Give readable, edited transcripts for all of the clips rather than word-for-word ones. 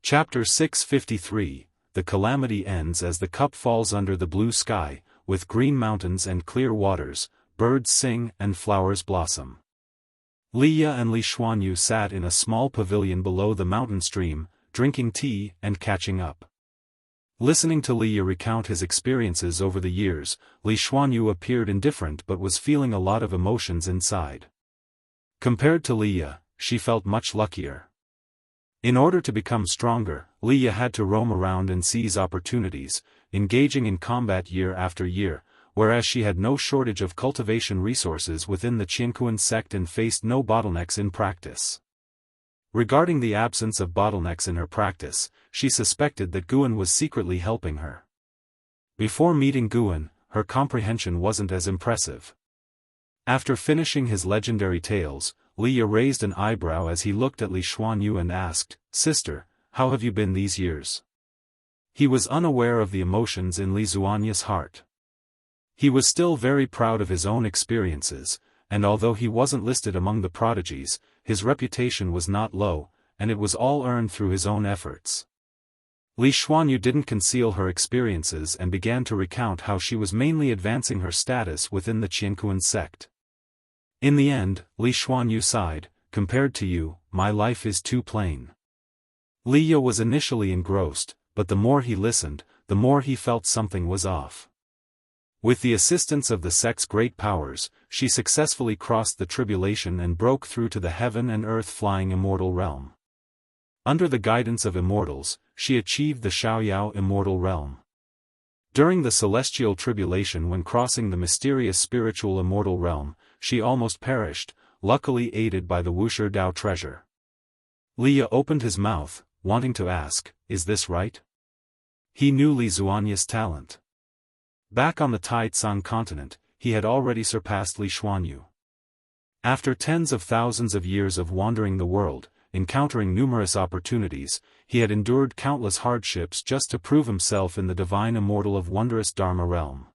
Chapter 653, The calamity ends as the cup falls under the blue sky, with green mountains and clear waters, birds sing and flowers blossom. Liya and Li Xuanyu sat in a small pavilion below the mountain stream, drinking tea and catching up. Listening to Liya recount his experiences over the years, Li Xuanyu appeared indifferent but was feeling a lot of emotions inside. Compared to Liya, she felt much luckier. In order to become stronger, Liya had to roam around and seize opportunities, engaging in combat year after year, whereas she had no shortage of cultivation resources within the Jianghu sect and faced no bottlenecks in practice. Regarding the absence of bottlenecks in her practice, she suspected that Guan was secretly helping her. Before meeting Guan, her comprehension wasn't as impressive. After finishing his legendary tales, Liya raised an eyebrow as he looked at Li Xuanyu and asked, "Sister, how have you been these years?" He was unaware of the emotions in Li Xuanya's heart. He was still very proud of his own experiences, and although he wasn't listed among the prodigies, his reputation was not low, and it was all earned through his own efforts. Li Xuanyu didn't conceal her experiences and began to recount how she was mainly advancing her status within the Jianghu sect. In the end, Li Xuanyu sighed, "Compared to you, my life is too plain." Liya was initially engrossed, but the more he listened, the more he felt something was off. With the assistance of the sect's great powers, she successfully crossed the tribulation and broke through to the heaven and earth flying immortal realm. Under the guidance of immortals, she achieved the Xiaoyao immortal realm. During the celestial tribulation when crossing the mysterious spiritual immortal realm, she almost perished, luckily aided by the Wuxia Dao treasure. Liya opened his mouth, wanting to ask, "Is this right?" He knew Li Xuanya's talent. Back on the Taitsang continent, he had already surpassed Li Xuanyu. After tens of thousands of years of wandering the world, encountering numerous opportunities, he had endured countless hardships just to prove himself in the divine immortal of wondrous Dharma realm.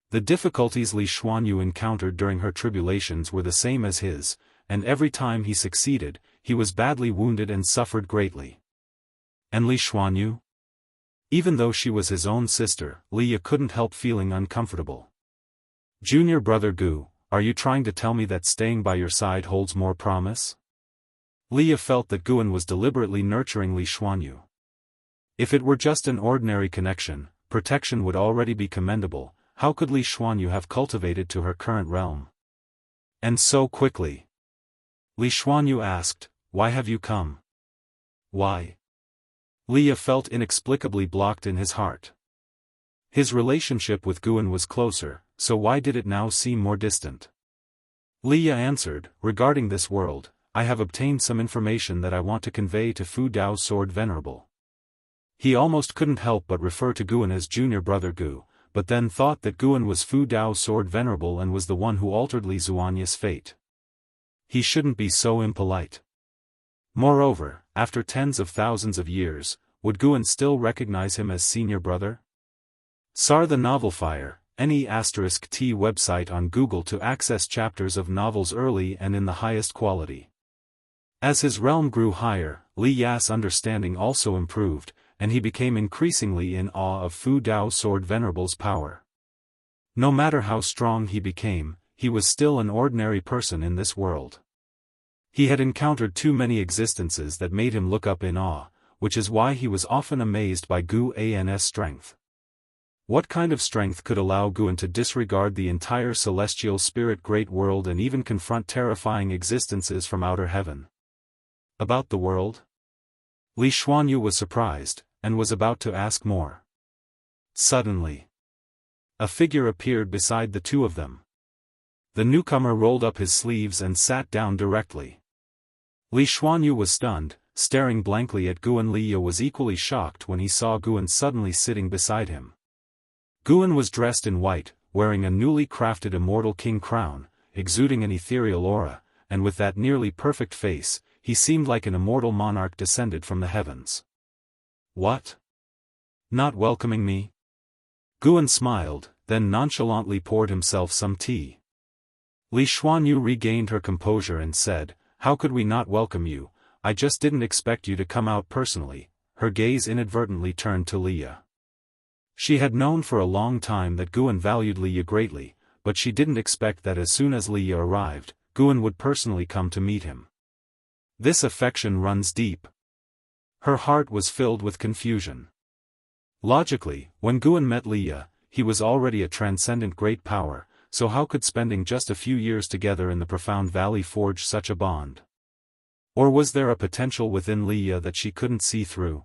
The difficulties Li Xuanyu encountered during her tribulations were the same as his, and every time he succeeded, he was badly wounded and suffered greatly. And Li Xuanyu? Even though she was his own sister, Liya couldn't help feeling uncomfortable. "Junior brother Gu, are you trying to tell me that staying by your side holds more promise?" Liya felt that Guan was deliberately nurturing Li Xuanyu. If it were just an ordinary connection, protection would already be commendable. How could Li Xuanyu have cultivated to her current realm? And so quickly. Li Xuanyu asked, "Why have you come?" "Why?" Liya felt inexplicably blocked in his heart. His relationship with Guan was closer, so why did it now seem more distant? Liya answered, "Regarding this world, I have obtained some information that I want to convey to Fu Dao's sword venerable." He almost couldn't help but refer to Guan as junior brother Gu, but then thought that Guan was Fu Dao's sword venerable and was the one who altered Li Xuanya's fate. He shouldn't be so impolite. Moreover, after tens of thousands of years, would Guan still recognize him as senior brother? SAR the Novel Fire, NE*T website on Google to access chapters of novels early and in the highest quality. As his realm grew higher, Li Ya's understanding also improved, and he became increasingly in awe of Fu Dao's sword venerable's power. No matter how strong he became, he was still an ordinary person in this world. He had encountered too many existences that made him look up in awe, which is why he was often amazed by Guan's strength. What kind of strength could allow Guan to disregard the entire celestial spirit great world and even confront terrifying existences from outer heaven? About the world? Li Xuanyu was surprised, and was about to ask more. Suddenly, a figure appeared beside the two of them. The newcomer rolled up his sleeves and sat down directly. Li Xuanyu was stunned, staring blankly at Guan. Liya was equally shocked when he saw Guan suddenly sitting beside him. Guan was dressed in white, wearing a newly crafted immortal king crown, exuding an ethereal aura, and with that nearly perfect face, he seemed like an immortal monarch descended from the heavens. "What? Not welcoming me?" Guan smiled, then nonchalantly poured himself some tea. Li Xuanyu regained her composure and said, "How could we not welcome you? I just didn't expect you to come out personally. her gaze inadvertently turned to Leah. She had known for a long time that Guan valued Leah greatly, but she didn't expect that as soon as Leah arrived, Guan would personally come to meet him. This affection runs deep. Her heart was filled with confusion. Logically, when Guan met Leah, he was already a transcendent great power, so how could spending just a few years together in the profound valley forge such a bond? Or was there a potential within Leah that she couldn't see through?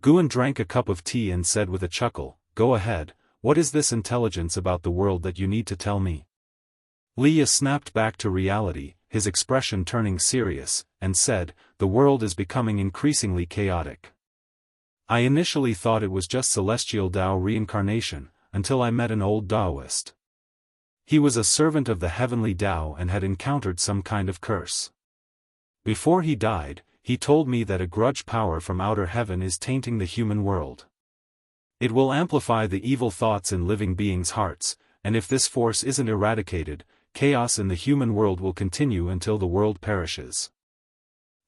Guan drank a cup of tea and said with a chuckle, "Go ahead, what is this intelligence about the world that you need to tell me?" Leah snapped back to reality, his expression turning serious, and said, "The world is becoming increasingly chaotic. I initially thought it was just celestial Tao reincarnation, until I met an old Daoist. He was a servant of the heavenly Tao and had encountered some kind of curse. Before he died, he told me that a grudge power from outer heaven is tainting the human world. It will amplify the evil thoughts in living beings' hearts, and if this force isn't eradicated, chaos in the human world will continue until the world perishes."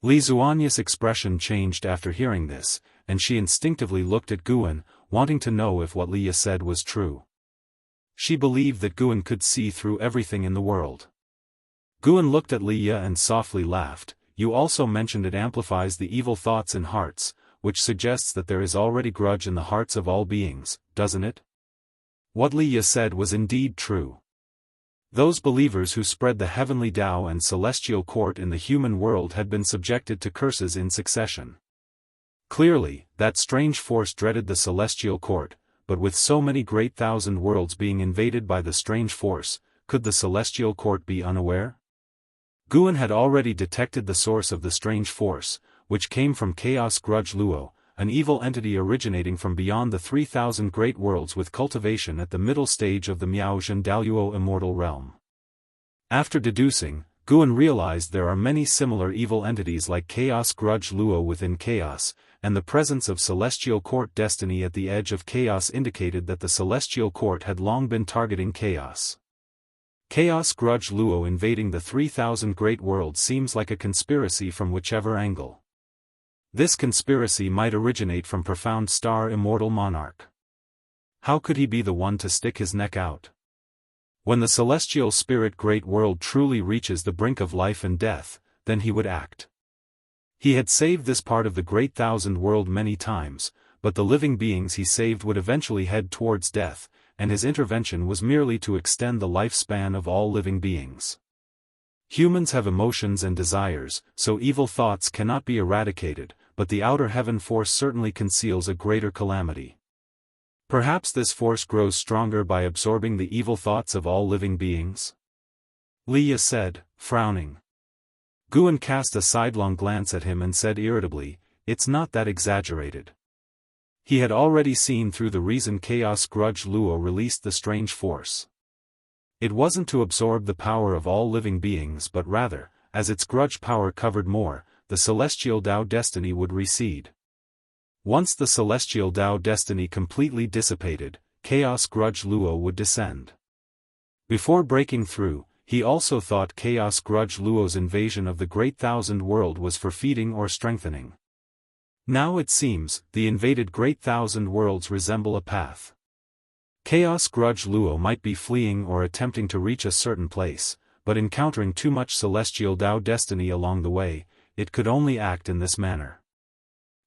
Li Zuanya's expression changed after hearing this, and she instinctively looked at Guan, wanting to know if what Leah said was true. She believed that Guan could see through everything in the world. Guan looked at Leah and softly laughed. "You also mentioned it amplifies the evil thoughts in hearts, which suggests that there is already grudge in the hearts of all beings, doesn't it?" What Leah said was indeed true. Those believers who spread the heavenly Tao and celestial court in the human world had been subjected to curses in succession. Clearly, that strange force dreaded the celestial court, but with so many great thousand worlds being invaded by the strange force, could the celestial court be unaware? Guan had already detected the source of the strange force, which came from Chaos Grudge Luo, an evil entity originating from beyond the 3,000 great worlds with cultivation at the middle stage of the Miaozhen Daluo immortal realm. After deducing, Guan realized there are many similar evil entities like Chaos Grudge Luo within Chaos, and the presence of Celestial Court destiny at the edge of Chaos indicated that the Celestial Court had long been targeting Chaos. Chaos Grudge Luo invading the 3,000 great worlds seems like a conspiracy from whichever angle. This conspiracy might originate from Profound Star Immortal Monarch. How could he be the one to stick his neck out? When the celestial spirit great world truly reaches the brink of life and death, then he would act. He had saved this part of the great thousand world many times, but the living beings he saved would eventually head towards death, and his intervention was merely to extend the lifespan of all living beings. Humans have emotions and desires, so evil thoughts cannot be eradicated, but the outer heaven force certainly conceals a greater calamity. Perhaps this force grows stronger by absorbing the evil thoughts of all living beings? Leah said, frowning. Guan cast a sidelong glance at him and said irritably, "It's not that exaggerated." He had already seen through the reason Chaos Grudge Luo released the strange force. It wasn't to absorb the power of all living beings but rather, as its grudge power covered more, the celestial Tao destiny would recede. Once the celestial Tao destiny completely dissipated, Chaos Grudge Luo would descend. Before breaking through, he also thought Chaos Grudge Luo's invasion of the Great Thousand World was for feeding or strengthening. Now it seems, the invaded Great Thousand Worlds resemble a path. Chaos Grudge Luo might be fleeing or attempting to reach a certain place, but encountering too much celestial Tao destiny along the way, it could only act in this manner.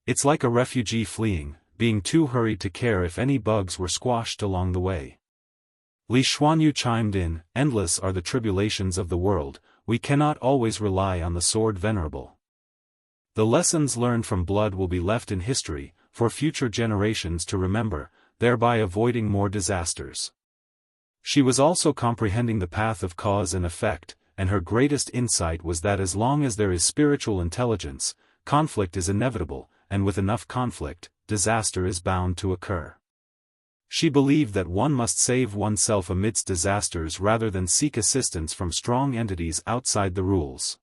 It's like a refugee fleeing, being too hurried to care if any bugs were squashed along the way. Li Xuanyu chimed in, "Endless are the tribulations of the world, we cannot always rely on the sword venerable. The lessons learned from blood will be left in history, for future generations to remember, thereby avoiding more disasters." She was also comprehending the path of cause and effect, and her greatest insight was that as long as there is spiritual intelligence, conflict is inevitable, and with enough conflict, disaster is bound to occur. She believed that one must save oneself amidst disasters rather than seek assistance from strong entities outside the rules.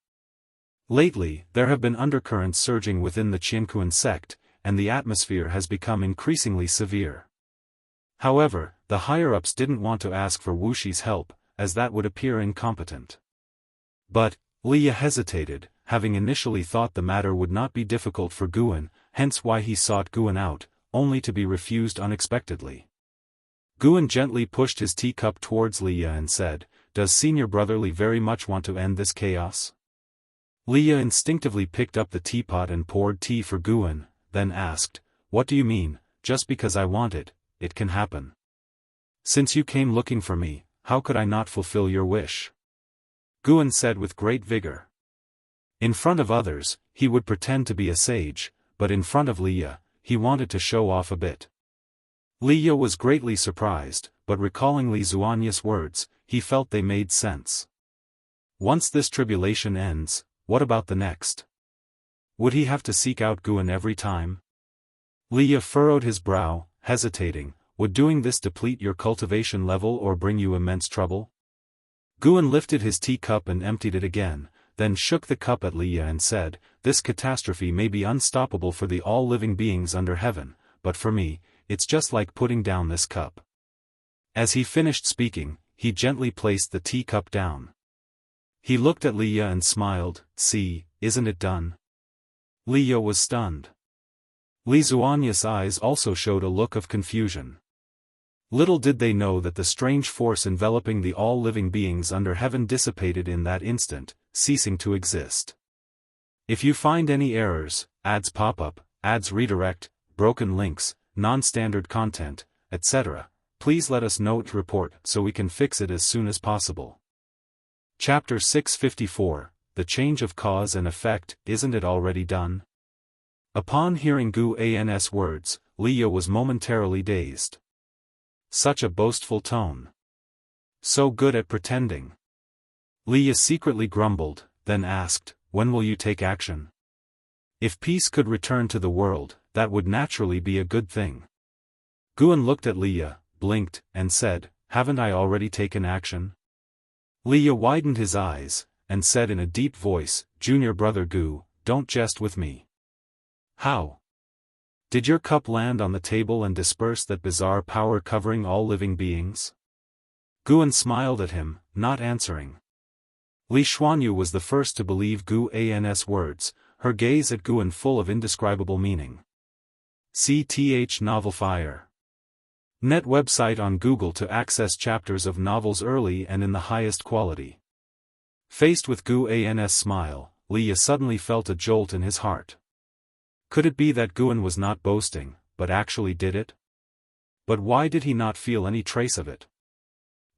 Lately, there have been undercurrents surging within the Jianghu sect, and the atmosphere has become increasingly severe. However, the higher-ups didn't want to ask for Wuxi's help, as that would appear incompetent. But, Leah hesitated, having initially thought the matter would not be difficult for Guan, hence why he sought Guan out, only to be refused unexpectedly. Guan gently pushed his teacup towards Leah and said, "Does Senior Brother Li very much want to end this chaos?" Leah instinctively picked up the teapot and poured tea for Guan, then asked, "What do you mean? Just because I want it, it can happen. Since you came looking for me, how could I not fulfill your wish?" Guan said with great vigor. In front of others, he would pretend to be a sage, but in front of Leah, he wanted to show off a bit. Leah was greatly surprised, but recalling Li Zuanya's words, he felt they made sense. Once this tribulation ends, what about the next? Would he have to seek out Guan every time? Leah furrowed his brow, hesitating. Would doing this deplete your cultivation level or bring you immense trouble? Guan lifted his teacup and emptied it again, then shook the cup at Leah and said, "This catastrophe may be unstoppable for the all-living beings under heaven, but for me, it's just like putting down this cup." As he finished speaking, he gently placed the teacup down. He looked at Leah and smiled, "See, isn't it done?" Leah was stunned. Li Zuanya's eyes also showed a look of confusion. Little did they know that the strange force enveloping the all-living beings under heaven dissipated in that instant, ceasing to exist. If you find any errors, ads pop up, ads redirect, broken links, non-standard content, etc., please let us know to report so we can fix it as soon as possible. Chapter 654, The Change of Cause and Effect, Isn't It Already Done? Upon hearing Gu An's words, Leah was momentarily dazed. Such a boastful tone. So good at pretending. Leah secretly grumbled, then asked, "When will you take action?" If peace could return to the world, that would naturally be a good thing. Guan looked at Leah, blinked, and said, "Haven't I already taken action?" Leah widened his eyes, and said in a deep voice, "Junior brother Gu, don't jest with me." "How? Did your cup land on the table and disperse that bizarre power covering all living beings?" Guan smiled at him, not answering. Li Xuanyu was the first to believe Gu An's words, her gaze at Guan full of indescribable meaning. CTH Novel Fire. Net website on Google to access chapters of novels early and in the highest quality. Faced with Gu An's smile, Leah suddenly felt a jolt in his heart. Could it be that Guan was not boasting, but actually did it? But why did he not feel any trace of it?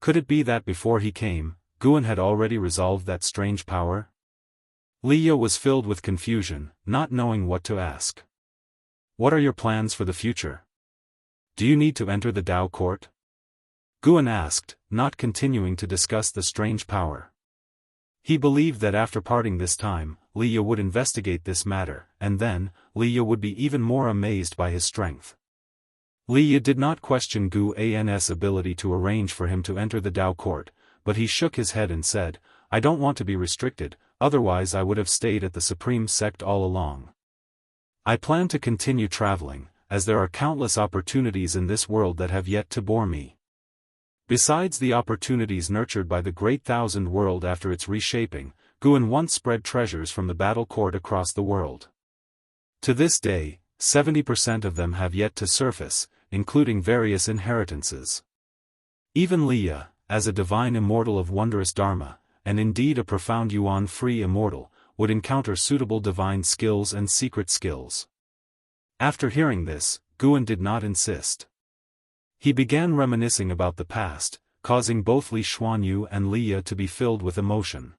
Could it be that before he came, Guan had already resolved that strange power? Leah was filled with confusion, not knowing what to ask. "What are your plans for the future? Do you need to enter the Dao court?" Guan asked, not continuing to discuss the strange power. He believed that after parting this time, Leah would investigate this matter, and then, Leah would be even more amazed by his strength. Leah did not question Gu An's ability to arrange for him to enter the Dao court, but he shook his head and said, "I don't want to be restricted, otherwise I would have stayed at the Supreme Sect all along. I plan to continue traveling, as there are countless opportunities in this world that have yet to bore me. Besides the opportunities nurtured by the Great Thousand World after its reshaping, Guan once spread treasures from the battle court across the world. To this day, 70% of them have yet to surface, including various inheritances. Even Leah, as a divine immortal of wondrous dharma, and indeed a profound yuan-free immortal, would encounter suitable divine skills and secret skills." After hearing this, Guan did not insist. He began reminiscing about the past, causing both Li Xuanyu and Leah to be filled with emotion.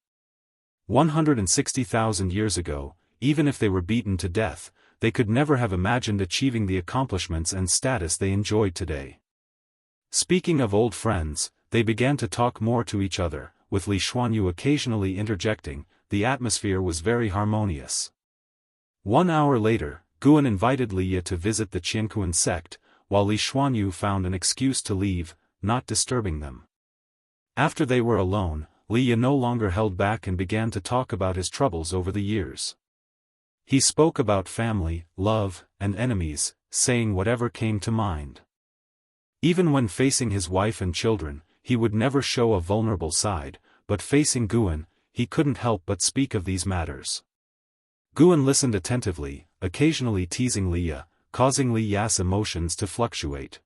160,000 years ago, even if they were beaten to death, they could never have imagined achieving the accomplishments and status they enjoyed today. Speaking of old friends, they began to talk more to each other, with Li Xuanyu occasionally interjecting. The atmosphere was very harmonious. 1 hour later, Guan invited Leah to visit the Jianghu sect, while Li Xuanyu found an excuse to leave, not disturbing them. After they were alone, Leah no longer held back and began to talk about his troubles over the years. He spoke about family, love, and enemies, saying whatever came to mind. Even when facing his wife and children, he would never show a vulnerable side, but facing Guan, he couldn't help but speak of these matters. Guan listened attentively, occasionally teasing Liya, causing Li Ya's emotions to fluctuate.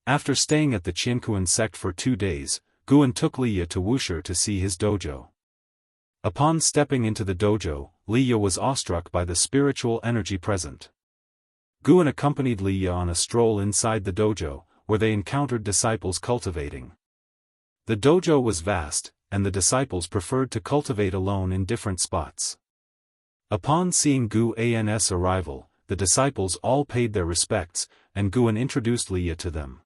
After staying at the Qianquan sect for 2 days, Guan took Liya to Wuxia to see his dojo. Upon stepping into the dojo, Liya was awestruck by the spiritual energy present. Guan accompanied Liya on a stroll inside the dojo, where they encountered disciples cultivating. The dojo was vast, and the disciples preferred to cultivate alone in different spots. Upon seeing Guan's arrival, the disciples all paid their respects, and Guan introduced Liya to them.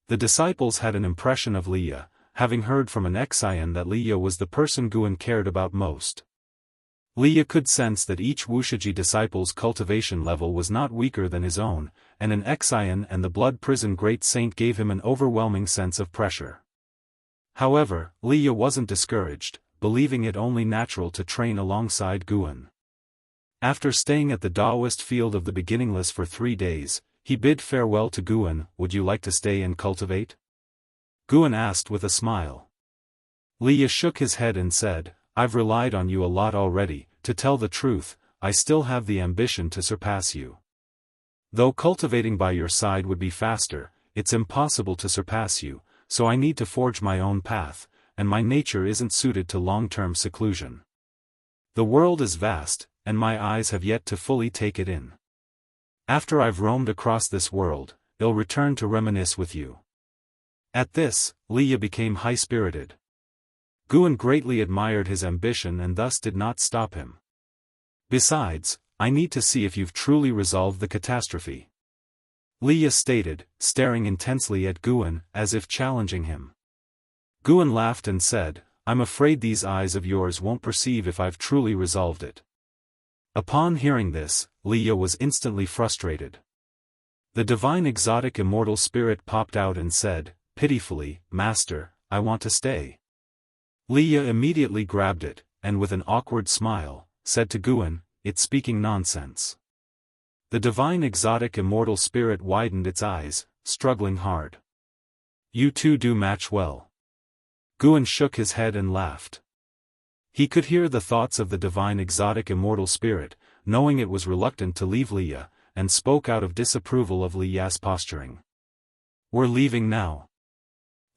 The disciples had an impression of Liya, having heard from an Xian that Liya was the person Guan cared about most. Liya could sense that each Wuxia disciple's cultivation level was not weaker than his own, and an Xian and the blood prison great saint gave him an overwhelming sense of pressure. However, Liya wasn't discouraged, believing it only natural to train alongside Guan. After staying at the Daoist field of the beginningless for 3 days, he bid farewell to Guan. "Would you like to stay and cultivate?" Guan asked with a smile. Liya shook his head and said, "I've relied on you a lot already. To tell the truth, I still have the ambition to surpass you. Though cultivating by your side would be faster, it's impossible to surpass you, so I need to forge my own path, and my nature isn't suited to long-term seclusion. The world is vast, and my eyes have yet to fully take it in. After I've roamed across this world, I'll return to reminisce with you." At this, Liya became high-spirited. Guan greatly admired his ambition and thus did not stop him. "Besides, I need to see if you've truly resolved the catastrophe," Liya stated, staring intensely at Guan, as if challenging him. Guan laughed and said, "I'm afraid these eyes of yours won't perceive if I've truly resolved it." Upon hearing this, Liya was instantly frustrated. The divine exotic immortal spirit popped out and said, pitifully, "Master, I want to stay." Liya immediately grabbed it, and with an awkward smile, said to Guan, "It's speaking nonsense." The divine exotic immortal spirit widened its eyes, struggling hard. "You two do match well." Guan shook his head and laughed. He could hear the thoughts of the divine exotic immortal spirit, knowing it was reluctant to leave Liya, and spoke out of disapproval of Liya's posturing. "We're leaving now."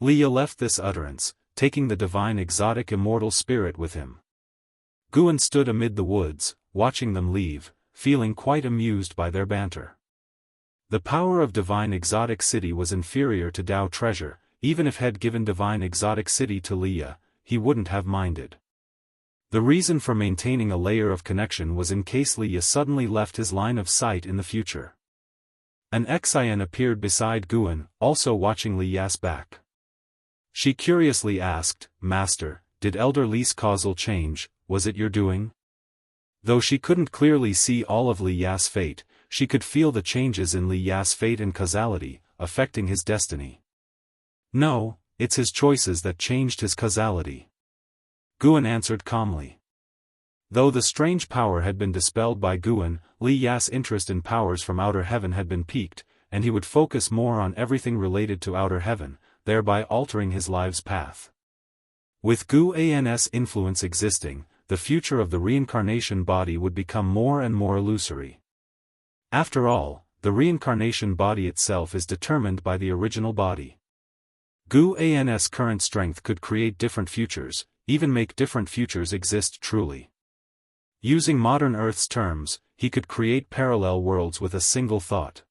Liya left this utterance, taking the divine exotic immortal spirit with him. Guan stood amid the woods, watching them leave, feeling quite amused by their banter. The power of divine exotic city was inferior to Dao treasure. Even if had given divine exotic city to Liya, he wouldn't have minded. The reason for maintaining a layer of connection was in case Liya suddenly left his line of sight in the future. An Xian appeared beside Guan, also watching Liya's back. She curiously asked, "Master, did Elder Li's causal change, was it your doing?" Though she couldn't clearly see all of Liya's fate, she could feel the changes in Liya's fate and causality, affecting his destiny. "No, it's his choices that changed his causality," Guan answered calmly. Though the strange power had been dispelled by Guan, Liya's interest in powers from outer heaven had been piqued, and he would focus more on everything related to outer heaven, thereby altering his life's path. With Guan's influence existing, the future of the reincarnation body would become more and more illusory. After all, the reincarnation body itself is determined by the original body. Guan's current strength could create different futures, even make different futures exist truly. Using modern Earth's terms, he could create parallel worlds with a single thought.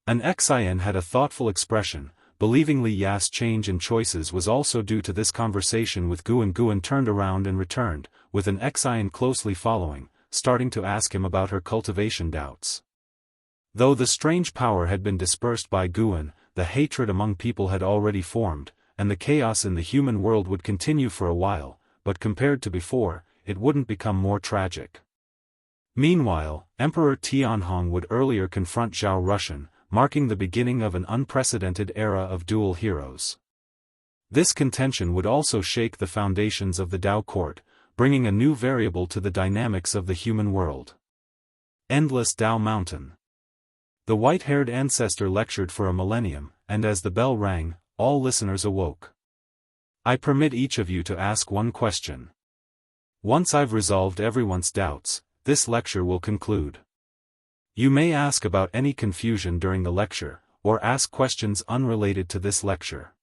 An Xian had a thoughtful expression, believing Liya's change in choices was also due to this conversation with Guan. Guan turned around and returned, with an Xian closely following, starting to ask him about her cultivation doubts. Though the strange power had been dispersed by Guan, the hatred among people had already formed, and the chaos in the human world would continue for a while, but compared to before, it wouldn't become more tragic. Meanwhile, Emperor Tianhong would earlier confront Zhao Rushan, marking the beginning of an unprecedented era of dual heroes. This contention would also shake the foundations of the Dao court, bringing a new variable to the dynamics of the human world. Endless Dao Mountain. The white-haired ancestor lectured for a millennium, and as the bell rang, all listeners awoke. "I permit each of you to ask one question. Once I've resolved everyone's doubts, this lecture will conclude. You may ask about any confusion during the lecture, or ask questions unrelated to this lecture.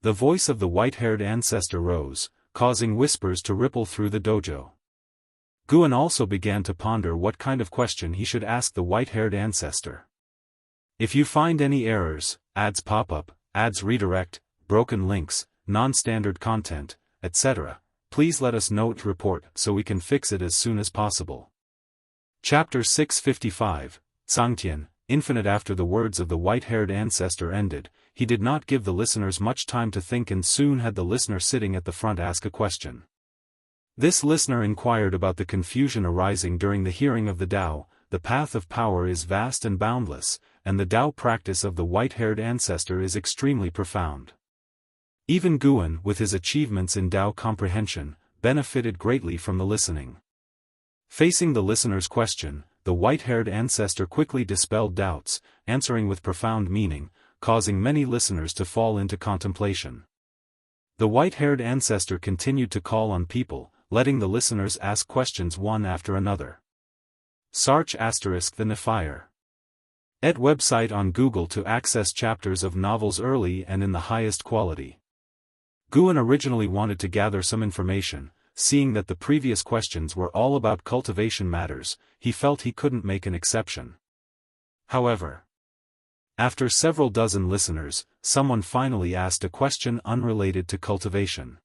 The voice of the white-haired ancestor rose, causing whispers to ripple through the dojo. Guan also began to ponder what kind of question he should ask the white-haired ancestor. If you find any errors, ads pop up, ads redirect, broken links, non-standard content, etc., please let us know to report so we can fix it as soon as possible. Chapter 655, Zhangtian, Infinite. After the words of the white-haired ancestor ended, he did not give the listeners much time to think, and soon had the listener sitting at the front ask a question. This listener inquired about the confusion arising during the hearing of the Tao. The path of power is vast and boundless, and the Tao practice of the white-haired ancestor is extremely profound. Even Guan, with his achievements in Tao comprehension, benefited greatly from the listening. Facing the listener's question, the white-haired ancestor quickly dispelled doubts, answering with profound meaning, causing many listeners to fall into contemplation. The white-haired ancestor continued to call on people, letting the listeners ask questions one after another. Search *the Nefire. *Et website on Google to access chapters of novels early and in the highest quality. Guan originally wanted to gather some information. Seeing that the previous questions were all about cultivation matters, he felt he couldn't make an exception. However, after several dozen listeners, someone finally asked a question unrelated to cultivation.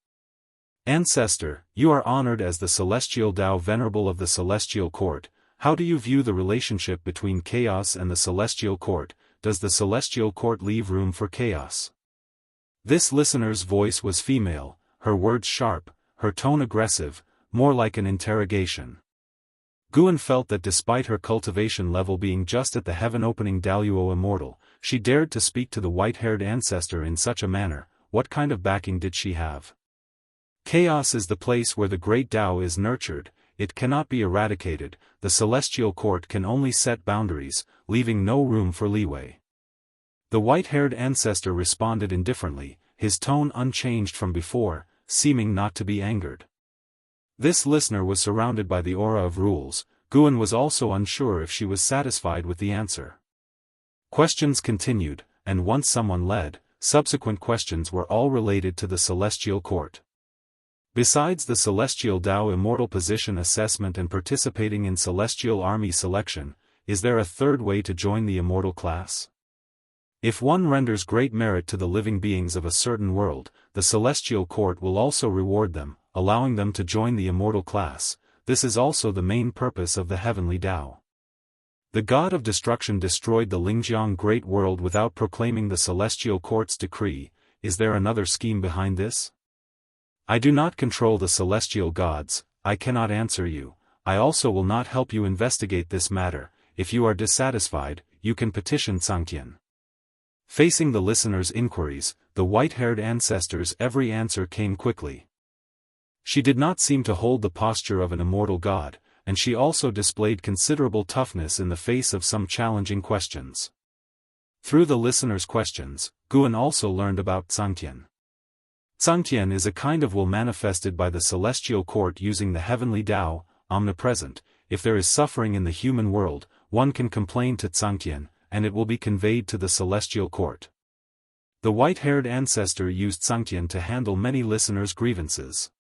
Ancestor, you are honored as the Celestial Tao Venerable of the Celestial Court. How do you view the relationship between chaos and the Celestial Court? Does the Celestial Court leave room for chaos? This listener's voice was female, her words sharp, her tone aggressive, more like an interrogation. Guan felt that despite her cultivation level being just at the heaven-opening Daoist Immortal, she dared to speak to the white-haired ancestor in such a manner. What kind of backing did she have? Chaos is the place where the great Tao is nurtured. It cannot be eradicated. The Celestial Court can only set boundaries, leaving no room for leeway. The white-haired ancestor responded indifferently, his tone unchanged from before, seeming not to be angered. This listener was surrounded by the aura of rules. Guan was also unsure if she was satisfied with the answer. Questions continued, and once someone led, subsequent questions were all related to the Celestial Court. Besides the Celestial Tao Immortal Position Assessment and participating in Celestial Army Selection, is there a third way to join the Immortal class? If one renders great merit to the living beings of a certain world, the Celestial Court will also reward them, allowing them to join the Immortal class. This is also the main purpose of the Heavenly Tao. The God of Destruction destroyed the Lingjiang Great World without proclaiming the Celestial Court's decree. Is there another scheme behind this? I do not control the celestial gods. I cannot answer you. I also will not help you investigate this matter. If you are dissatisfied, you can petition Zhangtian. Facing the listener's inquiries, the white-haired ancestor's every answer came quickly. She did not seem to hold the posture of an immortal god, and she also displayed considerable toughness in the face of some challenging questions. Through the listener's questions, Guan also learned about Zhangtian. Zhangtian is a kind of will manifested by the Celestial Court using the Heavenly Tao, omnipresent. If there is suffering in the human world, one can complain to Zhangtian, and it will be conveyed to the Celestial Court. The white-haired ancestor used Zhangtian to handle many listeners' grievances.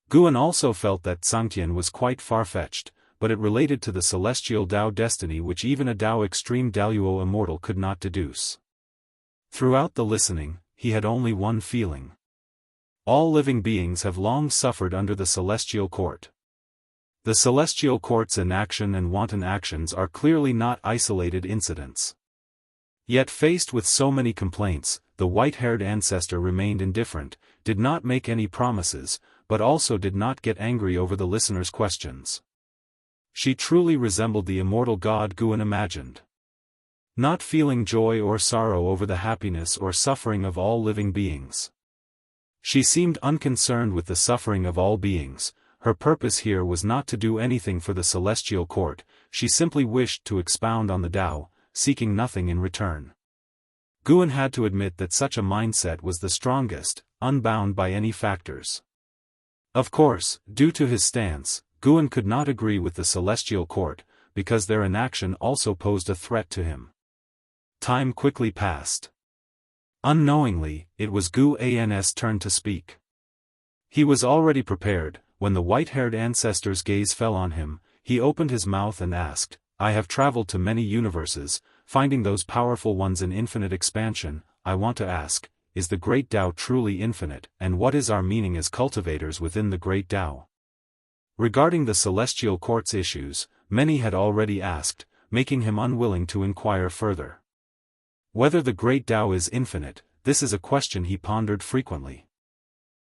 Guan also felt that Zhangtian was quite far-fetched, but it related to the Celestial Tao destiny which even a Tao Extreme Daoist Immortal could not deduce. Throughout the listening, he had only one feeling. All living beings have long suffered under the Celestial Court. The Celestial Court's inaction and wanton actions are clearly not isolated incidents. Yet faced with so many complaints, the white-haired ancestor remained indifferent, did not make any promises, but also did not get angry over the listener's questions. She truly resembled the immortal god Guan imagined. Not feeling joy or sorrow over the happiness or suffering of all living beings. She seemed unconcerned with the suffering of all beings. Her purpose here was not to do anything for the Celestial Court, she simply wished to expound on the Tao, seeking nothing in return. Guan had to admit that such a mindset was the strongest, unbound by any factors. Of course, due to his stance, Guan could not agree with the celestial court, because their inaction also posed a threat to him. Time quickly passed. Unknowingly, it was Guan's turn to speak. He was already prepared. When the white-haired ancestor's gaze fell on him, he opened his mouth and asked, I have traveled to many universes, finding those powerful ones in infinite expansion. I want to ask, is the Great Tao truly infinite, and what is our meaning as cultivators within the Great Tao? Regarding the celestial court's issues, many had already asked, making him unwilling to inquire further. Whether the Great Tao is infinite, this is a question he pondered frequently.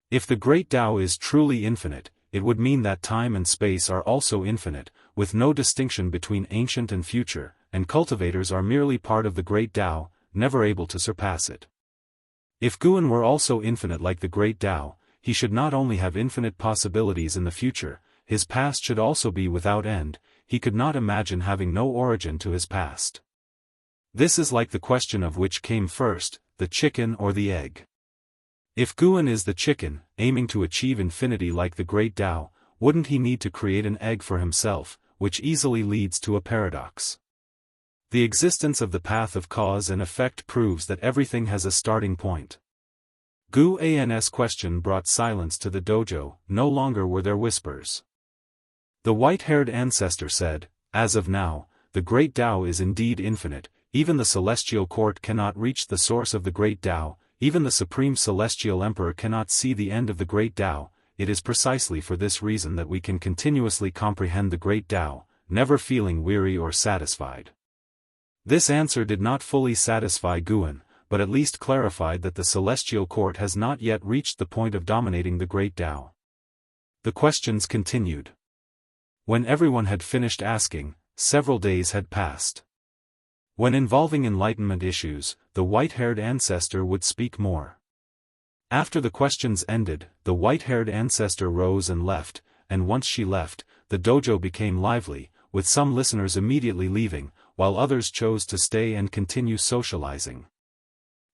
If the Great Tao is truly infinite, it would mean that time and space are also infinite, with no distinction between ancient and future, and cultivators are merely part of the Great Tao, never able to surpass it. If Guan were also infinite like the Great Tao, he should not only have infinite possibilities in the future, his past should also be without end. He could not imagine having no origin to his past. This is like the question of which came first, the chicken or the egg. If Guan is the chicken, aiming to achieve infinity like the Great Tao, wouldn't he need to create an egg for himself, which easily leads to a paradox? The existence of the path of cause and effect proves that everything has a starting point. Guan's question brought silence to the dojo. No longer were there whispers. The white-haired ancestor said, as of now, the Great Tao is indeed infinite. Even the celestial court cannot reach the source of the Great Tao. Even the Supreme Celestial Emperor cannot see the end of the Great Tao. It is precisely for this reason that we can continuously comprehend the Great Tao, never feeling weary or satisfied. This answer did not fully satisfy Guan, but at least clarified that the Celestial Court has not yet reached the point of dominating the Great Tao. The questions continued. When everyone had finished asking, several days had passed. When involving enlightenment issues, the white-haired ancestor would speak more. After the questions ended, the white-haired ancestor rose and left, and once she left, the dojo became lively, with some listeners immediately leaving, while others chose to stay and continue socializing.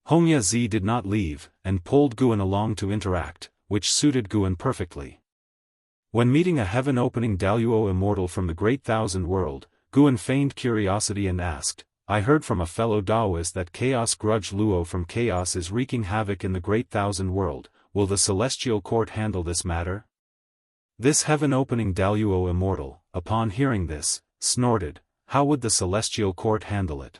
Hongya Zi did not leave, and pulled Guan along to interact, which suited Guan perfectly. When meeting a heaven-opening Daoist immortal from the Great Thousand World, Guan feigned curiosity and asked, I heard from a fellow Daoist that Chaos Grudge Luo from Chaos is wreaking havoc in the Great Thousand World. Will the Celestial Court handle this matter? This heaven-opening Daoist immortal, upon hearing this, snorted, how would the Celestial Court handle it?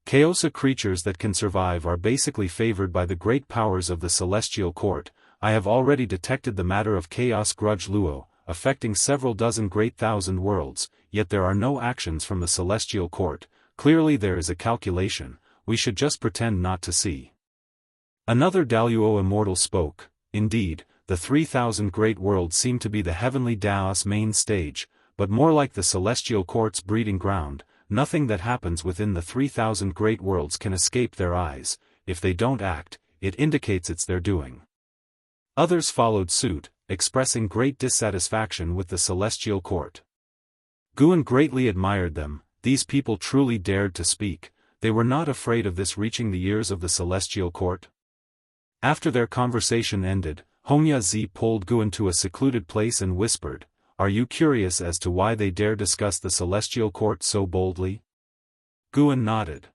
Chaosa creatures that can survive are basically favored by the great powers of the Celestial Court. I have already detected the matter of Chaos Grudge Luo, affecting several dozen Great Thousand Worlds, yet there are no actions from the Celestial Court. Clearly there is a calculation, we should just pretend not to see. Another Daoist immortal spoke, indeed, the 3,000 great worlds seem to be the heavenly Dao's main stage, but more like the Celestial Court's breeding ground. Nothing that happens within the 3,000 great worlds can escape their eyes. If they don't act, it indicates it's their doing. Others followed suit, expressing great dissatisfaction with the Celestial Court. Guan greatly admired them. These people truly dared to speak. They were not afraid of this reaching the ears of the Celestial Court. After their conversation ended, Hongya Zi pulled Guan to a secluded place and whispered, Are you curious as to why they dare discuss the Celestial Court so boldly? Guan nodded.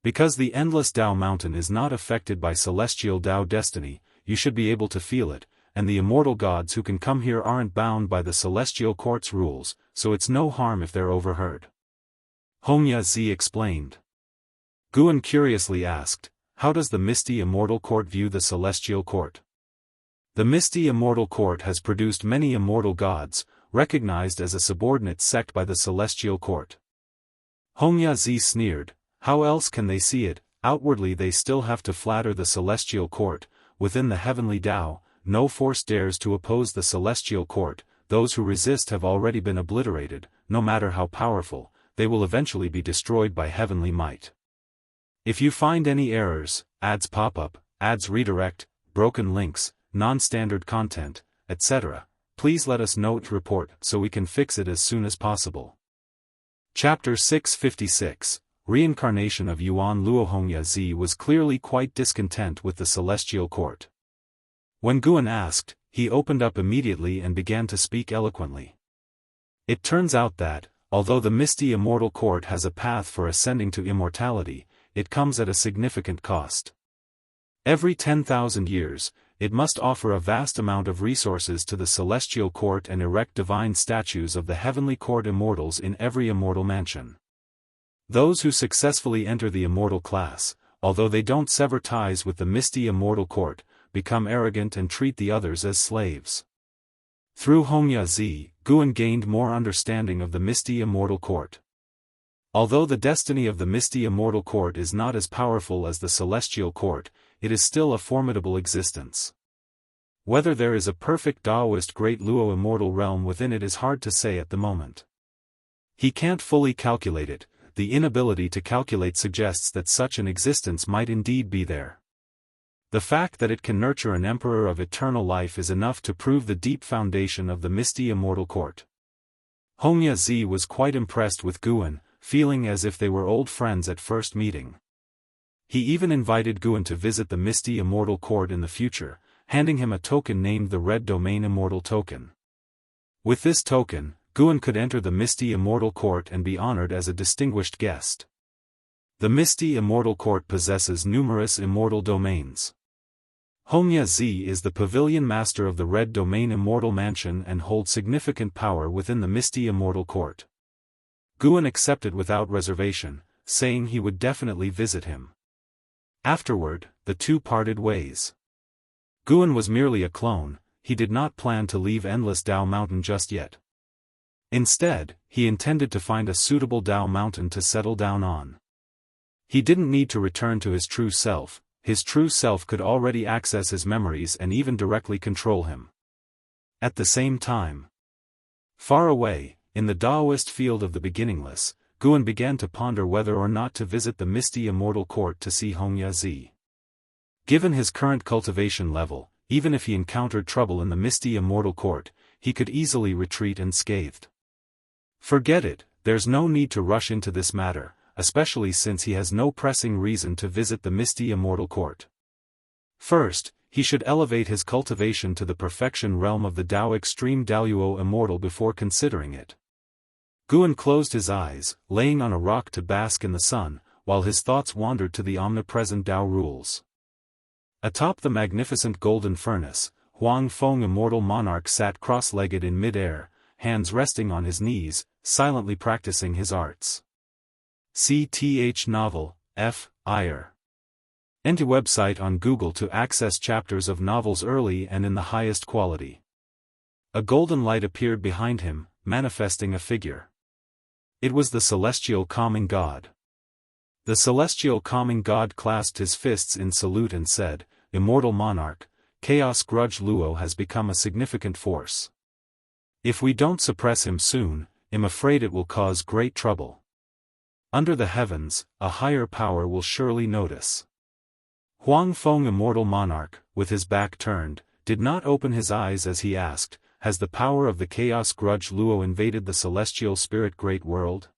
Because the endless Tao mountain is not affected by celestial Tao destiny, you should be able to feel it, and the immortal gods who can come here aren't bound by the Celestial Court's rules, so it's no harm if they're overheard. Hongya Zi explained. Guan curiously asked, how does the Misty Immortal Court view the Celestial Court? The Misty Immortal Court has produced many immortal gods, recognized as a subordinate sect by the Celestial Court. Hongya Zi sneered, how else can they see it? Outwardly they still have to flatter the Celestial Court. Within the heavenly Tao, no force dares to oppose the Celestial Court. Those who resist have already been obliterated. No matter how powerful, they will eventually be destroyed by heavenly might. If you find any errors, ads pop up, ads redirect, broken links, non-standard content, etc., please let us know to report so we can fix it as soon as possible. Chapter 656, Reincarnation of Yuan Luo. Hongya Zi was clearly quite discontent with the Celestial Court. When Guan asked, he opened up immediately and began to speak eloquently. It turns out that, although the misty immortal court has a path for ascending to immortality, it comes at a significant cost. Every 10,000 years, it must offer a vast amount of resources to the celestial court and erect divine statues of the heavenly court immortals in every immortal mansion. Those who successfully enter the immortal class, although they don't sever ties with the misty immortal court, become arrogant and treat the others as slaves. Through Hongya Zi, Guan gained more understanding of the misty immortal court. Although the destiny of the misty immortal court is not as powerful as the celestial court, it is still a formidable existence. Whether there is a perfect Daoist Great Luo immortal realm within it is hard to say at the moment. He can't fully calculate it. The inability to calculate suggests that such an existence might indeed be there. The fact that it can nurture an emperor of eternal life is enough to prove the deep foundation of the misty immortal court. Hongya Zi was quite impressed with Guan, feeling as if they were old friends at first meeting. He even invited Guan to visit the misty immortal court in the future, handing him a token named the Red Domain Immortal Token. With this token, Guan could enter the misty immortal court and be honored as a distinguished guest. The misty immortal court possesses numerous immortal domains. Hongya Zi is the pavilion master of the Red Domain Immortal Mansion and holds significant power within the misty immortal court. Guan accepted without reservation, saying he would definitely visit him. Afterward, the two parted ways. Guan was merely a clone. He did not plan to leave Endless Dao Mountain just yet. Instead, he intended to find a suitable Dao Mountain to settle down on. He didn't need to return to his true self. His true self could already access his memories and even directly control him. At the same time, far away, in the Daoist field of the beginningless, Guan began to ponder whether or not to visit the misty immortal court to see Hongya Zi. Given his current cultivation level, even if he encountered trouble in the misty immortal court, he could easily retreat unscathed. Forget it, there's no need to rush into this matter, especially since he has no pressing reason to visit the misty immortal court. First, he should elevate his cultivation to the perfection realm of the Dao Extreme Daoyuo Immortal before considering it. Guan closed his eyes, laying on a rock to bask in the sun, while his thoughts wandered to the omnipresent Dao rules. Atop the magnificent golden furnace, Huang Feng Immortal Monarch sat cross-legged in mid-air, hands resting on his knees, silently practicing his arts. CTH Novel, F. Iyer. Enter website on Google to access chapters of novels early and in the highest quality. A golden light appeared behind him, manifesting a figure. It was the celestial calming god. The celestial calming god clasped his fists in salute and said, "Immortal monarch, Chaos Grudge Luo has become a significant force. If we don't suppress him soon, I'm afraid it will cause great trouble. Under the heavens, a higher power will surely notice." Huang Feng Immortal Monarch, with his back turned, did not open his eyes as he asked, "Has the power of the Chaos Grudge Luo invaded the celestial spirit great world?"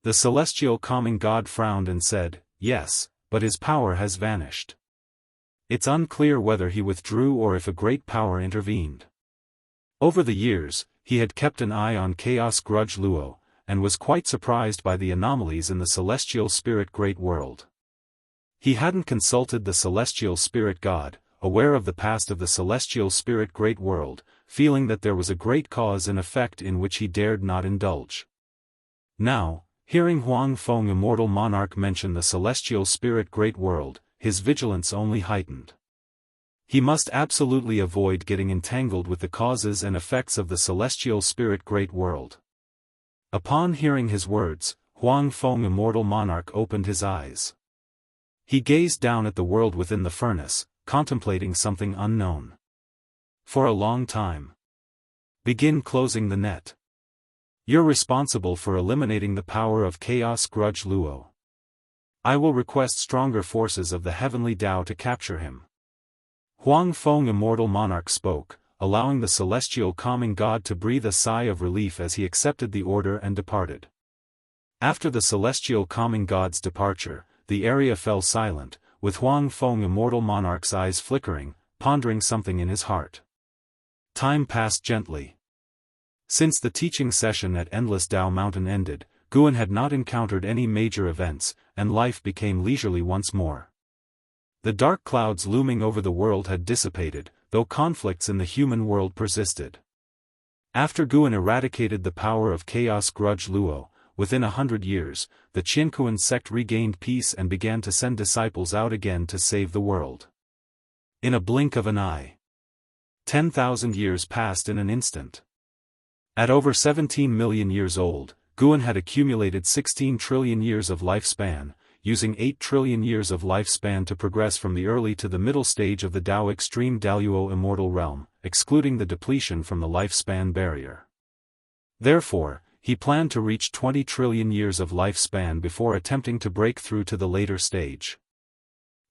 The celestial calming god frowned and said, "Yes, but his power has vanished. It's unclear whether he withdrew or if a great power intervened." Over the years, he had kept an eye on Chaos Grudge Luo, and was quite surprised by the anomalies in the celestial spirit great world. He hadn't consulted the celestial spirit god, aware of the past of the celestial spirit great world, feeling that there was a great cause and effect in which he dared not indulge. Now, hearing Huang Feng Immortal Monarch mention the celestial spirit great world, his vigilance only heightened. He must absolutely avoid getting entangled with the causes and effects of the celestial spirit great world. Upon hearing his words, Huang Feng Immortal Monarch opened his eyes. He gazed down at the world within the furnace, contemplating something unknown. For a long time. Begin closing the net. You're responsible for eliminating the power of Chaos Grudge Luo. I will request stronger forces of the heavenly Dao to capture him. Huang Feng Immortal Monarch spoke, allowing the celestial calming god to breathe a sigh of relief as he accepted the order and departed. After the celestial calming god's departure, the area fell silent, with Huang Feng Immortal Monarch's eyes flickering, pondering something in his heart. Time passed gently. Since the teaching session at Endless Dao Mountain ended, Guan had not encountered any major events, and life became leisurely once more. The dark clouds looming over the world had dissipated, though conflicts in the human world persisted. After Guan eradicated the power of Chaos Grudge Luo, within 100 years, the Qianquan sect regained peace and began to send disciples out again to save the world. In a blink of an eye. 10,000 years passed in an instant. At over 17 million years old, Guan had accumulated 16 trillion years of lifespan, using 8 trillion years of lifespan to progress from the early to the middle stage of the Dao Extreme Daluo Immortal realm, excluding the depletion from the lifespan barrier. Therefore, he planned to reach 20 trillion years of lifespan before attempting to break through to the later stage.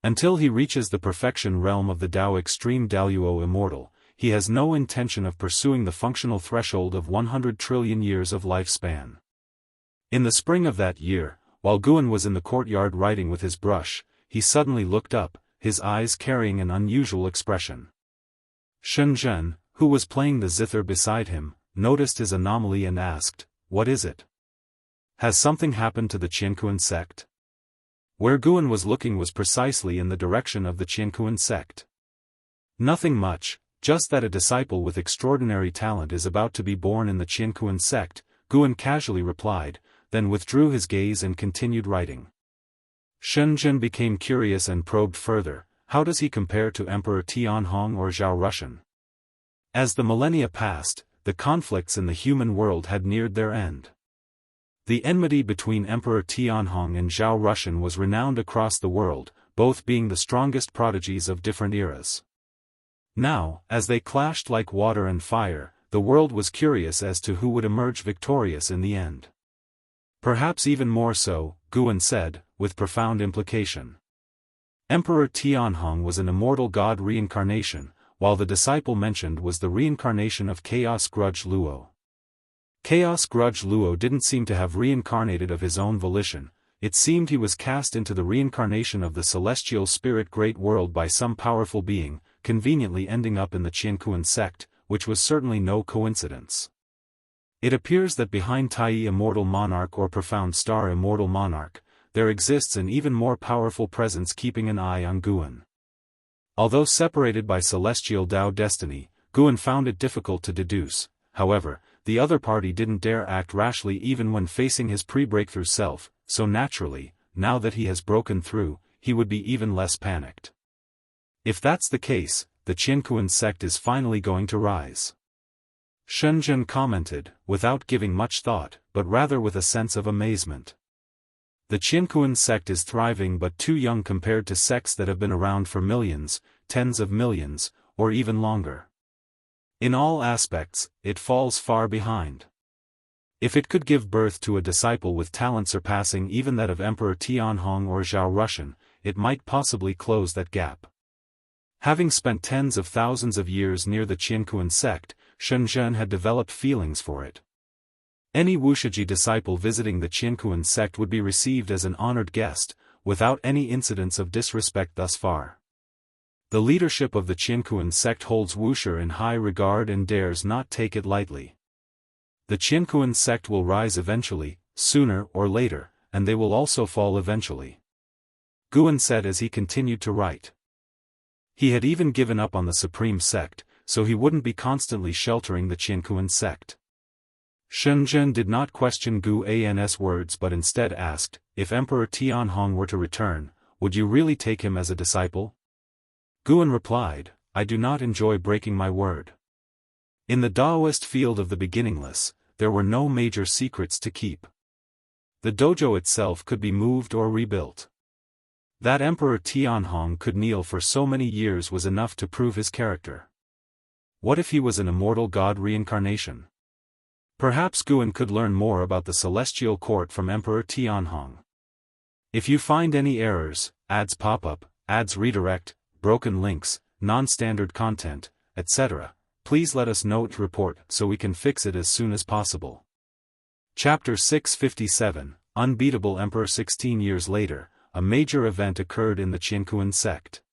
Until he reaches the perfection realm of the Dao Extreme Daluo Immortal, he has no intention of pursuing the functional threshold of 100 trillion years of lifespan. In the spring of that year, while Guan was in the courtyard writing with his brush, he suddenly looked up, his eyes carrying an unusual expression. Shenzhen, who was playing the zither beside him, noticed his anomaly and asked, "What is it? Has something happened to the Qianquan sect?" Where Guan was looking was precisely in the direction of the Qianquan sect. "Nothing much, just that a disciple with extraordinary talent is about to be born in the Qianquan sect," Guan casually replied, then withdrew his gaze and continued writing. Shenzhen became curious and probed further, how does he compare to Emperor Tianhong or Zhao Rushan? As the millennia passed, the conflicts in the human world had neared their end. The enmity between Emperor Tianhong and Zhao Rushan was renowned across the world, both being the strongest prodigies of different eras. Now, as they clashed like water and fire, the world was curious as to who would emerge victorious in the end. Perhaps even more so, Guan said, with profound implication. Emperor Tianhong was an immortal god reincarnation, while the disciple mentioned was the reincarnation of Chaos Grudge Luo. Chaos Grudge Luo didn't seem to have reincarnated of his own volition, it seemed he was cast into the reincarnation of the celestial spirit great world by some powerful being, conveniently ending up in the Qianquan sect, which was certainly no coincidence. It appears that behind Tai Immortal Monarch or Profound Star Immortal Monarch, there exists an even more powerful presence keeping an eye on Guan. Although separated by celestial Dao destiny, Guan found it difficult to deduce, however, the other party didn't dare act rashly even when facing his pre-breakthrough self, so naturally, now that he has broken through, he would be even less panicked. If that's the case, the Qianquan sect is finally going to rise. Shenzhen commented, without giving much thought, but rather with a sense of amazement. The Qianquan sect is thriving but too young compared to sects that have been around for millions, tens of millions, or even longer. In all aspects, it falls far behind. If it could give birth to a disciple with talent surpassing even that of Emperor Tianhong or Zhao Rushan, it might possibly close that gap. Having spent tens of thousands of years near the Qianquan sect, Shenzhen had developed feelings for it. Any Wuxia disciple visiting the Qianquan sect would be received as an honored guest, without any incidents of disrespect thus far. The leadership of the Qianquan sect holds Wuxia in high regard and dares not take it lightly. The Qianquan sect will rise eventually, sooner or later, and they will also fall eventually. Guan said as he continued to write. He had even given up on the supreme sect, so he wouldn't be constantly sheltering the Qianquan sect. Shenzhen did not question Guan's words but instead asked, if Emperor Tianhong were to return, would you really take him as a disciple? Guan replied, I do not enjoy breaking my word. In the Daoist field of the beginningless, there were no major secrets to keep. The dojo itself could be moved or rebuilt. That Emperor Tianhong could kneel for so many years was enough to prove his character. What if he was an immortal god reincarnation? Perhaps Guan could learn more about the celestial court from Emperor Tianhong. If you find any errors, ads pop up, ads redirect, broken links, non-standard content, etc., please let us know to report so we can fix it as soon as possible. Chapter 657, Unbeatable Emperor. 16 years later, a major event occurred in the Qianquan sect.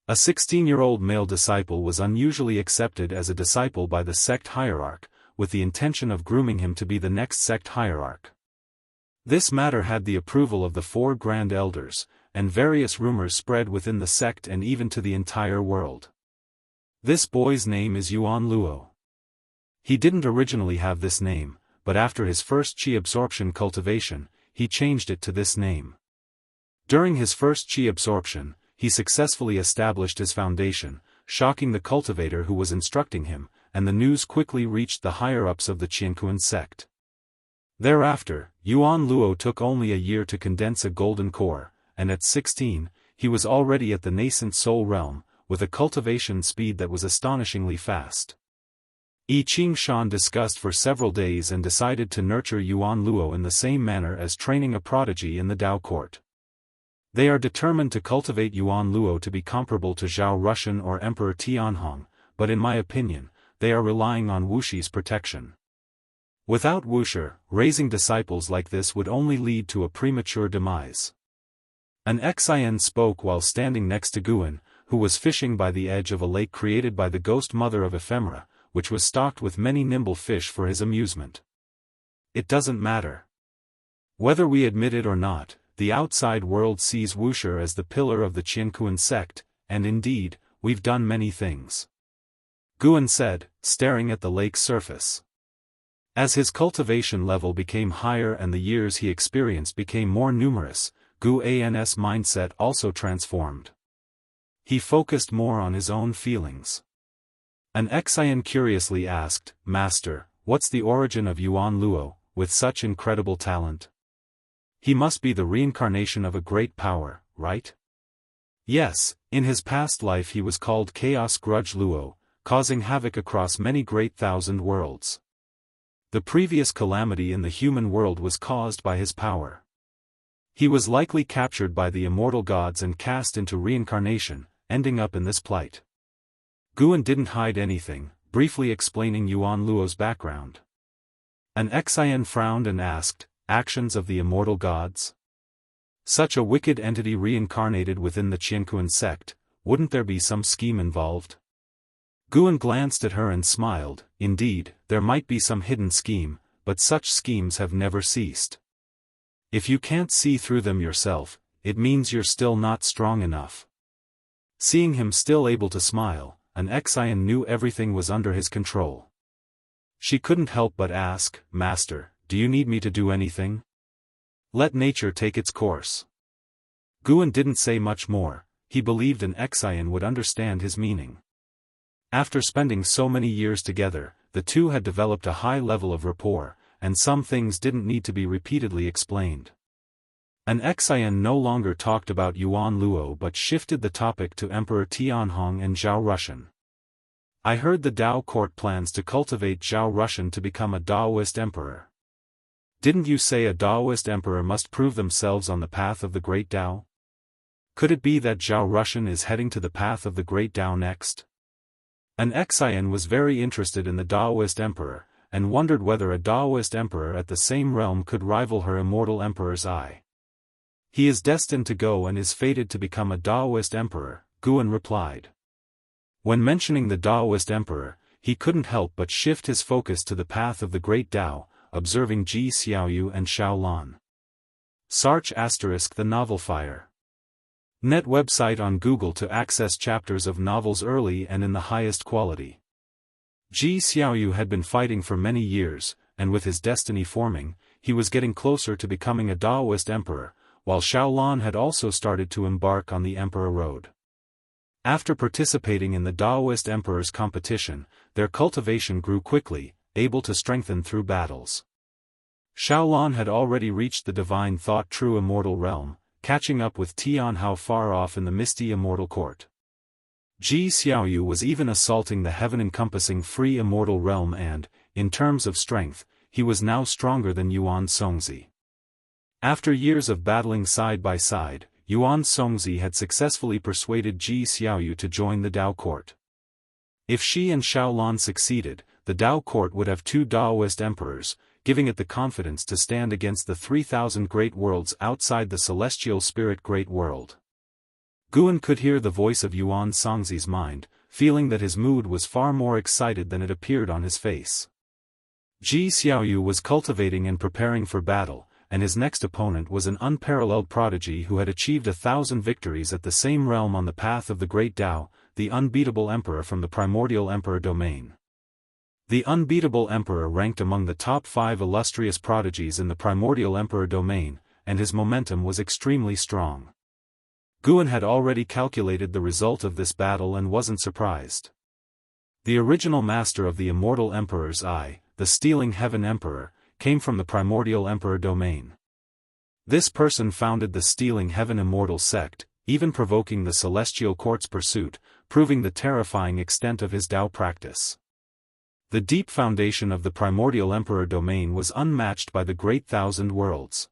A 16-year-old male disciple was unusually accepted as a disciple by the sect hierarch, with the intention of grooming him to be the next sect hierarch. This matter had the approval of the 4 grand elders, and various rumors spread within the sect and even to the entire world. This boy's name is Yuan Luo. He didn't originally have this name, but after his first chi absorption cultivation, he changed it to this name. During his first chi absorption, he successfully established his foundation, shocking the cultivator who was instructing him, and the news quickly reached the higher-ups of the Jianghu sect. Thereafter, Yuan Luo took only a year to condense a golden core, and at 16, he was already at the nascent soul realm, with a cultivation speed that was astonishingly fast. I Ching Shan discussed for several days and decided to nurture Yuan Luo in the same manner as training a prodigy in the Dao court. They are determined to cultivate Yuan Luo to be comparable to Zhao Rushan or Emperor Tianhong, but in my opinion, they are relying on Wuxi's protection. Without Wuxia, raising disciples like this would only lead to a premature demise. An Xian spoke while standing next to Guan, who was fishing by the edge of a lake created by the ghost mother of ephemera, which was stocked with many nimble fish for his amusement. It doesn't matter. Whether we admit it or not, the outside world sees Wuxia as the pillar of the Jianghu sect, and indeed, we've done many things. Guan said, staring at the lake's surface. As his cultivation level became higher and the years he experienced became more numerous, Guan's mindset also transformed. He focused more on his own feelings. An Xian curiously asked, Master, what's the origin of Yuan Luo, with such incredible talent? He must be the reincarnation of a great power, right? Yes, in his past life he was called Chaos Grudge Luo, causing havoc across many great thousand worlds. The previous calamity in the human world was caused by his power. He was likely captured by the immortal gods and cast into reincarnation, ending up in this plight. Guan didn't hide anything, briefly explaining Yuan Luo's background. An Xian frowned and asked, actions of the immortal gods? Such a wicked entity reincarnated within the Jianghu sect, wouldn't there be some scheme involved? Guan glanced at her and smiled. Indeed, there might be some hidden scheme, but such schemes have never ceased. If you can't see through them yourself, it means you're still not strong enough. Seeing him still able to smile, an Xian knew everything was under his control. She couldn't help but ask, Master, do you need me to do anything? Let nature take its course. Guan didn't say much more. He believed an Xian would understand his meaning. After spending so many years together, the two had developed a high level of rapport, and some things didn't need to be repeatedly explained. An Xian no longer talked about Yuan Luo but shifted the topic to Emperor Tianhong and Zhao Rushan. I heard the Dao court plans to cultivate Zhao Rushan to become a Daoist emperor. Didn't you say a Daoist emperor must prove themselves on the path of the great Dao? Could it be that Zhao Rushan is heading to the path of the great Dao next? An Xian was very interested in the Daoist emperor, and wondered whether a Daoist emperor at the same realm could rival her immortal emperor's eye. He is destined to go and is fated to become a Daoist emperor, Guan replied. When mentioning the Daoist emperor, he couldn't help but shift his focus to the path of the great Dao, observing Ji Xiaoyu and Shaolan. Sarch * the novel Fire. Net website on Google to access chapters of novels early and in the highest quality. Ji Xiaoyu had been fighting for many years, and with his destiny forming, he was getting closer to becoming a Daoist emperor, while Shaolan had also started to embark on the emperor road. After participating in the Daoist emperor's competition, their cultivation grew quickly, able to strengthen through battles. Shaolan had already reached the divine thought true immortal realm, catching up with Tianhao far off in the misty immortal court. Ji Xiaoyu was even assaulting the heaven-encompassing free immortal realm and, in terms of strength, he was now stronger than Yuan Songzi. After years of battling side by side, Yuan Songzi had successfully persuaded Ji Xiaoyu to join the Dao court. If she and Shaolan succeeded, the Dao court would have two Daoist emperors, giving it the confidence to stand against the 3,000 great worlds outside the celestial spirit great world. Guan could hear the voice of Yuan Songzi's mind, feeling that his mood was far more excited than it appeared on his face. Ji Xiaoyu was cultivating and preparing for battle, and his next opponent was an unparalleled prodigy who had achieved 1,000 victories at the same realm on the path of the Great Tao, the unbeatable emperor from the primordial emperor domain. The unbeatable emperor ranked among the top 5 illustrious prodigies in the primordial emperor domain, and his momentum was extremely strong. Guan had already calculated the result of this battle and wasn't surprised. The original master of the immortal emperor's eye, the stealing heaven emperor, came from the primordial emperor domain. This person founded the stealing heaven immortal sect, even provoking the celestial court's pursuit, proving the terrifying extent of his Tao practice. The deep foundation of the primordial emperor domain was unmatched by the great thousand worlds.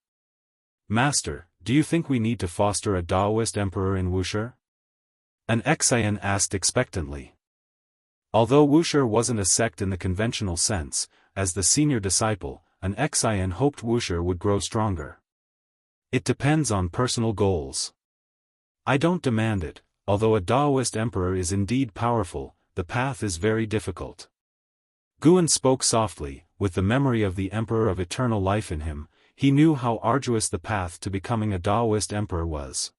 Master, do you think we need to foster a Daoist emperor in Wuxia? An Xian asked expectantly. Although Wuxia wasn't a sect in the conventional sense, as the senior disciple, an Xian hoped Wuxia would grow stronger. It depends on personal goals. I don't demand it, although a Daoist emperor is indeed powerful, the path is very difficult. Guan spoke softly, with the memory of the emperor of eternal life in him. He knew how arduous the path to becoming a Daoist emperor was.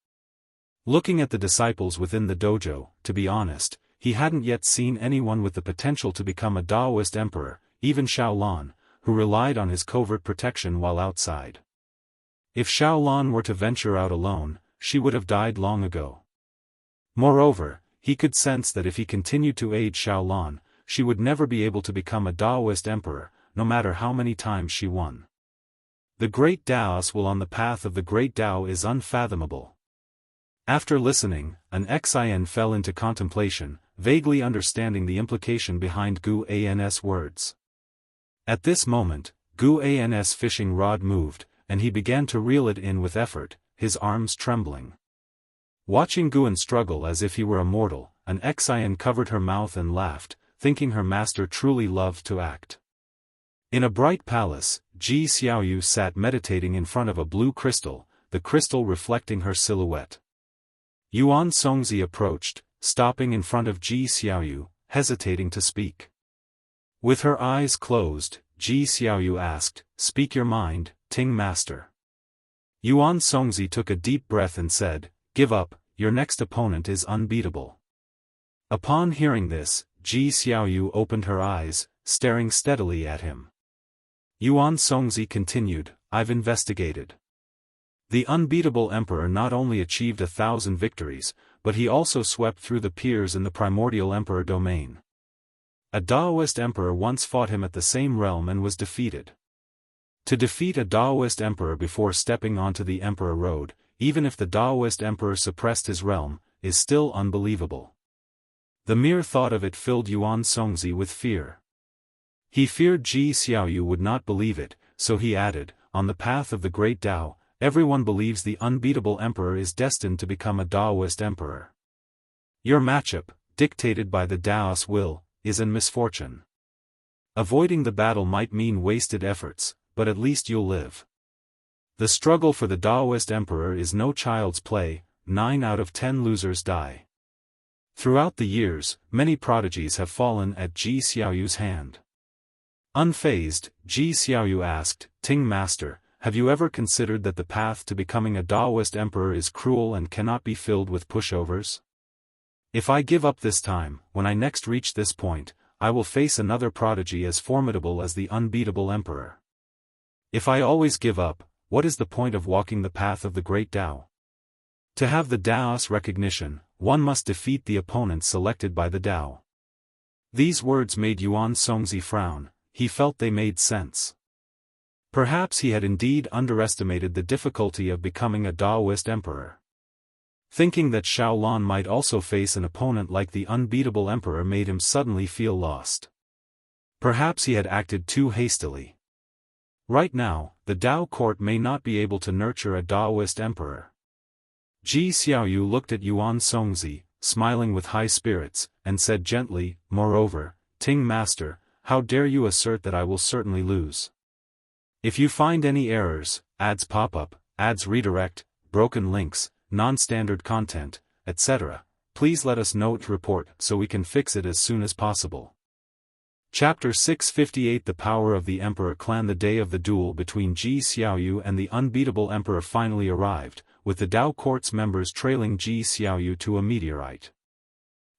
Looking at the disciples within the dojo, to be honest, he hadn't yet seen anyone with the potential to become a Daoist emperor, even Xiaolan, who relied on his covert protection while outside. If Xiaolan were to venture out alone, she would have died long ago. Moreover, he could sense that if he continued to aid Xiaolan, she would never be able to become a Daoist emperor, no matter how many times she won. The great Daoist will on the path of the great Tao is unfathomable. After listening, an Xian fell into contemplation, vaguely understanding the implication behind Gu An's words. At this moment, Gu An's fishing rod moved, and he began to reel it in with effort, his arms trembling. Watching Guan struggle as if he were a mortal, an Xian covered her mouth and laughed, thinking her master truly loved to act. In a bright palace, Ji Xiaoyu sat meditating in front of a blue crystal, the crystal reflecting her silhouette. Yuan Songzi approached, stopping in front of Ji Xiaoyu, hesitating to speak. With her eyes closed, Ji Xiaoyu asked, "Speak your mind, Ting Master." Yuan Songzi took a deep breath and said, "Give up, your next opponent is unbeatable." Upon hearing this, Ji Xiaoyu opened her eyes, staring steadily at him. Yuan Songzi continued, "I've investigated. The unbeatable emperor not only achieved 1,000 victories, but he also swept through the peers in the primordial emperor domain. A Daoist emperor once fought him at the same realm and was defeated. To defeat a Daoist emperor before stepping onto the emperor road, even if the Daoist emperor suppressed his realm, is still unbelievable." The mere thought of it filled Yuan Songzi with fear. He feared Ji Xiaoyu would not believe it, so he added, "On the path of the great Tao, everyone believes the unbeatable emperor is destined to become a Daoist emperor. Your matchup, dictated by the Daoist will, is in misfortune. Avoiding the battle might mean wasted efforts, but at least you'll live. The struggle for the Daoist emperor is no child's play, 9 out of 10 losers die." Throughout the years, many prodigies have fallen at Ji Xiaoyu's hand. Unfazed, Ji Xiaoyu asked, "Ting Master, have you ever considered that the path to becoming a Daoist emperor is cruel and cannot be filled with pushovers? If I give up this time, when I next reach this point, I will face another prodigy as formidable as the unbeatable emperor. If I always give up, what is the point of walking the path of the great Tao? To have the Daoist recognition, one must defeat the opponent selected by the Tao." These words made Yuan Songzi frown. He felt they made sense. Perhaps he had indeed underestimated the difficulty of becoming a Daoist emperor. Thinking that Xiaolan might also face an opponent like the unbeatable emperor made him suddenly feel lost. Perhaps he had acted too hastily. Right now, the Tao court may not be able to nurture a Daoist emperor. Ji Xiaoyu looked at Yuan Songzi, smiling with high spirits, and said gently, "Moreover, Ting Master, how dare you assert that I will certainly lose? If you find any errors, ads pop up, ads redirect, broken links, non-standard content, etc. Please let us know to report so we can fix it as soon as possible. Chapter 658 The Power of the Emperor Clan. The day of the duel between Ji Xiaoyu and the unbeatable Emperor finally arrived, with the Dao Court's members trailing Ji Xiaoyu to a meteorite.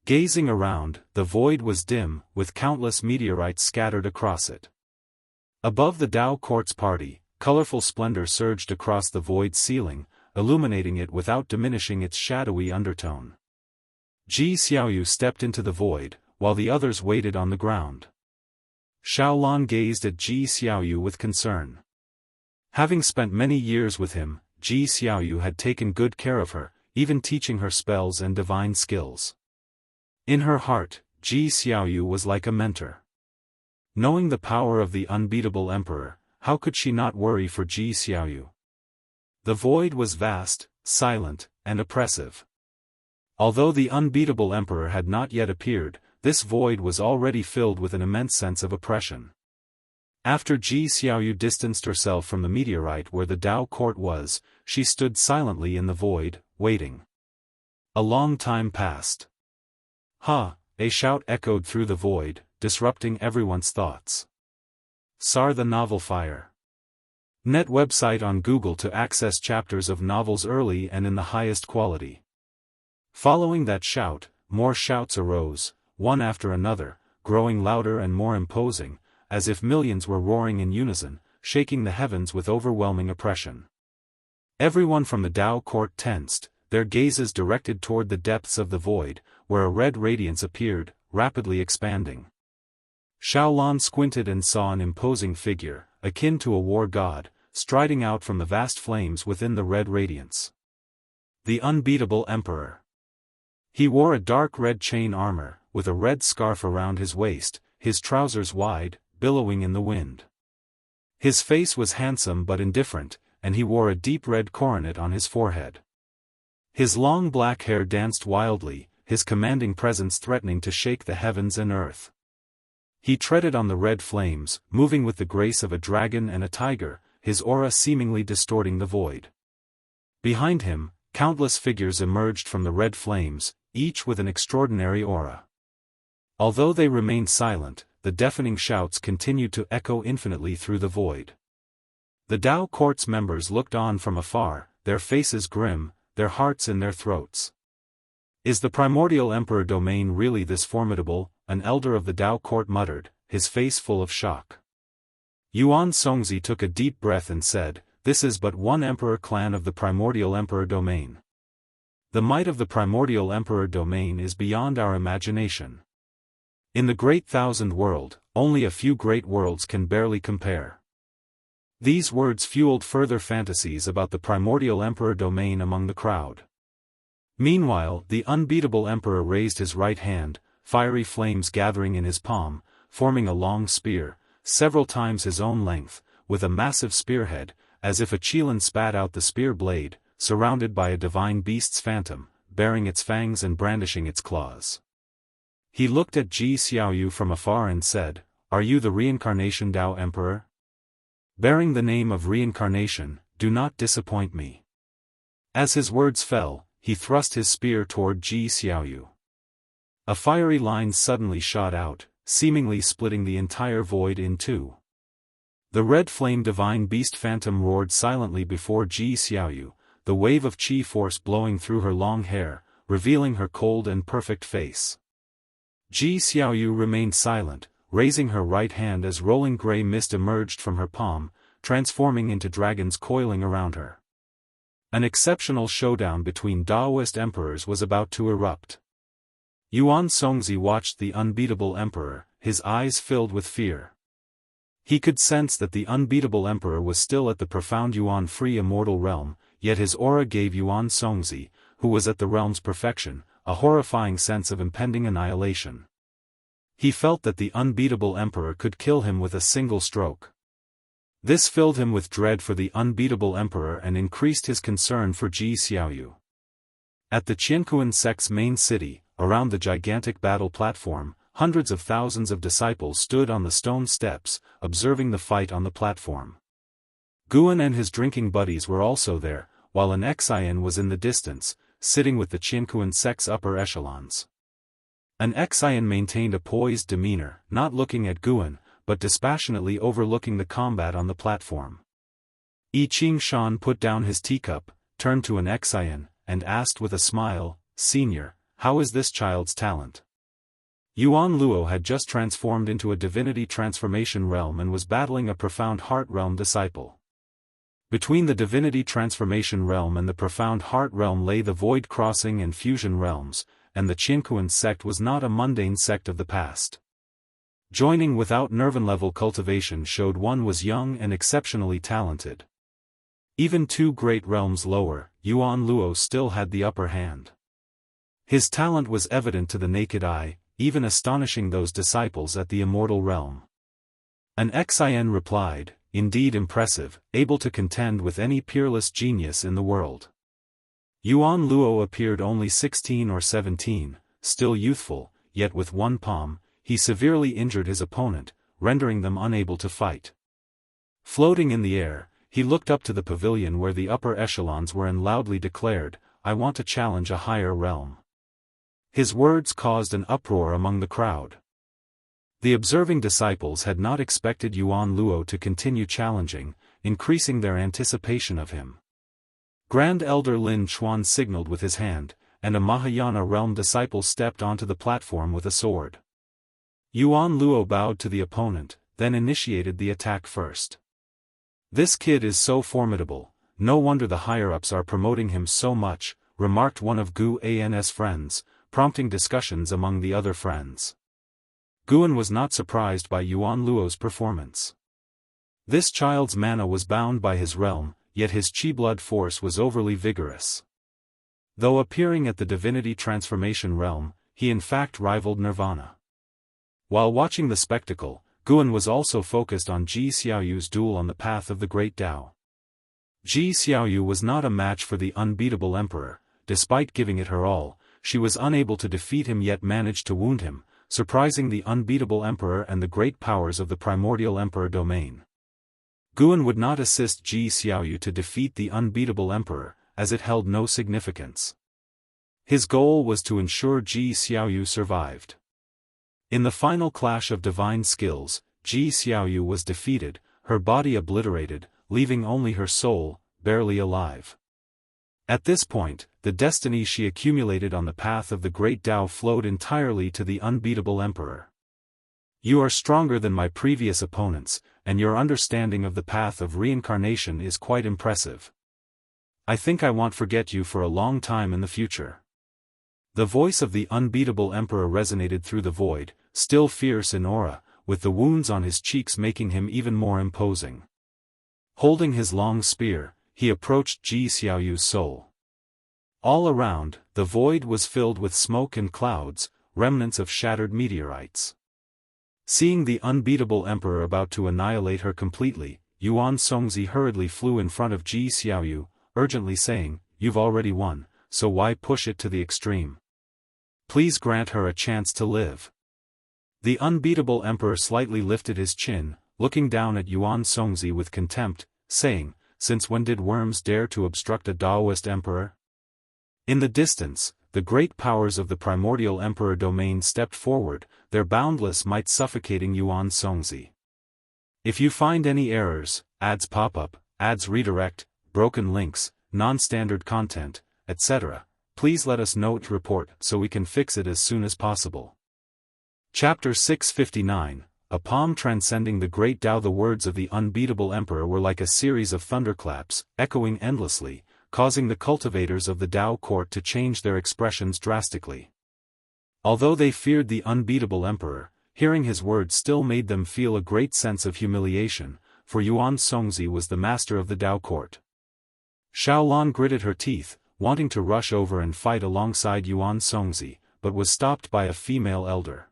Gazing around, the void was dim, with countless meteorites scattered across it. Above the Dao Court's party, colorful splendor surged across the void ceiling, illuminating it without diminishing its shadowy undertone. Ji Xiaoyu stepped into the void, while the others waited on the ground. Xiaolan gazed at Ji Xiaoyu with concern. Having spent many years with him, Ji Xiaoyu had taken good care of her, even teaching her spells and divine skills. In her heart, Ji Xiaoyu was like a mentor. Knowing the power of the unbeatable emperor, how could she not worry for Ji Xiaoyu? The void was vast, silent, and oppressive. Although the unbeatable emperor had not yet appeared, this void was already filled with an immense sense of oppression. After Ji Xiaoyu distanced herself from the meteorite where the Dao Court was, she stood silently in the void, waiting. A long time passed. "Ha!" A shout echoed through the void, disrupting everyone's thoughts. SAR the Novel Fire. Net website on Google to access chapters of novels early and in the highest quality. Following that shout, more shouts arose, one after another, growing louder and more imposing, as if millions were roaring in unison, shaking the heavens with overwhelming oppression. Everyone from the Dao Court tensed, their gazes directed toward the depths of the void, where a red radiance appeared, rapidly expanding. Xiaolan squinted and saw an imposing figure, akin to a war god, striding out from the vast flames within the red radiance. The unbeatable emperor. He wore a dark red chain armor, with a red scarf around his waist, his trousers wide, billowing in the wind. His face was handsome but indifferent, and he wore a deep red coronet on his forehead. His long black hair danced wildly, his commanding presence threatening to shake the heavens and earth. He treaded on the red flames, moving with the grace of a dragon and a tiger, his aura seemingly distorting the void. Behind him, countless figures emerged from the red flames, each with an extraordinary aura. Although they remained silent, the deafening shouts continued to echo infinitely through the void. The Dao Court's members looked on from afar, their faces grim, their hearts in their throats. "Is the primordial emperor domain really this formidable?" an elder of the Dao Court muttered, his face full of shock. Yuan Songzi took a deep breath and said, "This is but one emperor clan of the primordial emperor domain. The might of the primordial emperor domain is beyond our imagination. In the great thousand world, only a few great worlds can barely compare." These words fueled further fantasies about the primordial emperor domain among the crowd. Meanwhile, the unbeatable emperor raised his right hand, fiery flames gathering in his palm, forming a long spear, several times his own length, with a massive spearhead, as if a Qilin spat out the spear blade, surrounded by a divine beast's phantom, bearing its fangs and brandishing its claws. He looked at Ji Xiaoyu from afar and said, "Are you the reincarnation Dao Emperor? Bearing the name of reincarnation, do not disappoint me." As his words fell, he thrust his spear toward Ji Xiaoyu. A fiery line suddenly shot out, seemingly splitting the entire void in two. The red flame divine beast phantom roared silently before Ji Xiaoyu, the wave of qi force blowing through her long hair, revealing her cold and perfect face. Ji Xiaoyu remained silent, raising her right hand as rolling gray mist emerged from her palm, transforming into dragons coiling around her. An exceptional showdown between Daoist emperors was about to erupt. Yuan Songzi watched the unbeatable emperor, his eyes filled with fear. He could sense that the unbeatable emperor was still at the profound Yuan-free immortal realm, yet his aura gave Yuan Songzi, who was at the realm's perfection, a horrifying sense of impending annihilation. He felt that the unbeatable emperor could kill him with a single stroke. This filled him with dread for the unbeatable emperor and increased his concern for Ji Xiaoyu. At the Jianghu sect's main city, around the gigantic battle platform, hundreds of thousands of disciples stood on the stone steps, observing the fight on the platform. Guan and his drinking buddies were also there, while an Xian was in the distance, sitting with the Jianghu sect's upper echelons. An Xian maintained a poised demeanor, not looking at Guan, but dispassionately overlooking the combat on the platform. Yi Qingshan put down his teacup, turned to an Xian, and asked with a smile, "Senior, how is this child's talent?" Yuan Luo had just transformed into a divinity transformation realm and was battling a profound heart realm disciple. Between the divinity transformation realm and the profound heart realm lay the void crossing and fusion realms, and the Jianghu sect was not a mundane sect of the past. Joining without Nervan-level cultivation showed one was young and exceptionally talented. Even two great realms lower, Yuan Luo still had the upper hand. His talent was evident to the naked eye, even astonishing those disciples at the immortal realm. An Xian replied, "Indeed impressive, able to contend with any peerless genius in the world." Yuan Luo appeared only 16 or 17, still youthful, yet with one palm, he severely injured his opponent, rendering them unable to fight. Floating in the air, he looked up to the pavilion where the upper echelons were and loudly declared, "I want to challenge a higher realm." His words caused an uproar among the crowd. The observing disciples had not expected Yuan Luo to continue challenging, increasing their anticipation of him. Grand Elder Lin Chuan signaled with his hand, and a Mahayana realm disciple stepped onto the platform with a sword. Yuan Luo bowed to the opponent, then initiated the attack first. "This kid is so formidable, no wonder the higher-ups are promoting him so much," remarked one of Gu An's friends, prompting discussions among the other friends. Guan was not surprised by Yuan Luo's performance. This child's mana was bound by his realm, yet his chi-blood force was overly vigorous. Though appearing at the divinity transformation realm, he in fact rivaled Nirvana. While watching the spectacle, Guan was also focused on Ji Xiaoyu's duel on the path of the Great Tao. Ji Xiaoyu was not a match for the unbeatable emperor. Despite giving it her all, she was unable to defeat him yet managed to wound him, surprising the unbeatable emperor and the great powers of the primordial emperor domain. Guan would not assist Ji Xiaoyu to defeat the unbeatable emperor, as it held no significance. His goal was to ensure Ji Xiaoyu survived. In the final clash of divine skills, Ji Xiaoyu was defeated, her body obliterated, leaving only her soul, barely alive. At this point, the destiny she accumulated on the path of the Great Tao flowed entirely to the unbeatable emperor. "You are stronger than my previous opponents, and your understanding of the path of reincarnation is quite impressive. I think I won't forget you for a long time in the future." The voice of the unbeatable emperor resonated through the void, still fierce in aura, with the wounds on his cheeks making him even more imposing. Holding his long spear, he approached Ji Xiaoyu's soul. All around, the void was filled with smoke and clouds, remnants of shattered meteorites. Seeing the unbeatable emperor about to annihilate her completely, Yuan Songzi hurriedly flew in front of Ji Xiaoyu, urgently saying, "You've already won, so why push it to the extreme? Please grant her a chance to live." The unbeatable emperor slightly lifted his chin, looking down at Yuan Songzi with contempt, saying, "Since when did worms dare to obstruct a Daoist emperor?" In the distance, the great powers of the primordial emperor domain stepped forward, their boundless might suffocating Yuan Songzi. "If you find any errors, ads pop-up, ads redirect, broken links, non-standard content, etc., please let us know to report so we can fix it as soon as possible." Chapter 659, A Palm Transcending the Great Tao. The words of the unbeatable emperor were like a series of thunderclaps, echoing endlessly, causing the cultivators of the Tao court to change their expressions drastically. Although they feared the unbeatable emperor, hearing his words still made them feel a great sense of humiliation, for Yuan Songzi was the master of the Tao court. Xiaolan gritted her teeth, wanting to rush over and fight alongside Yuan Songzi, but was stopped by a female elder.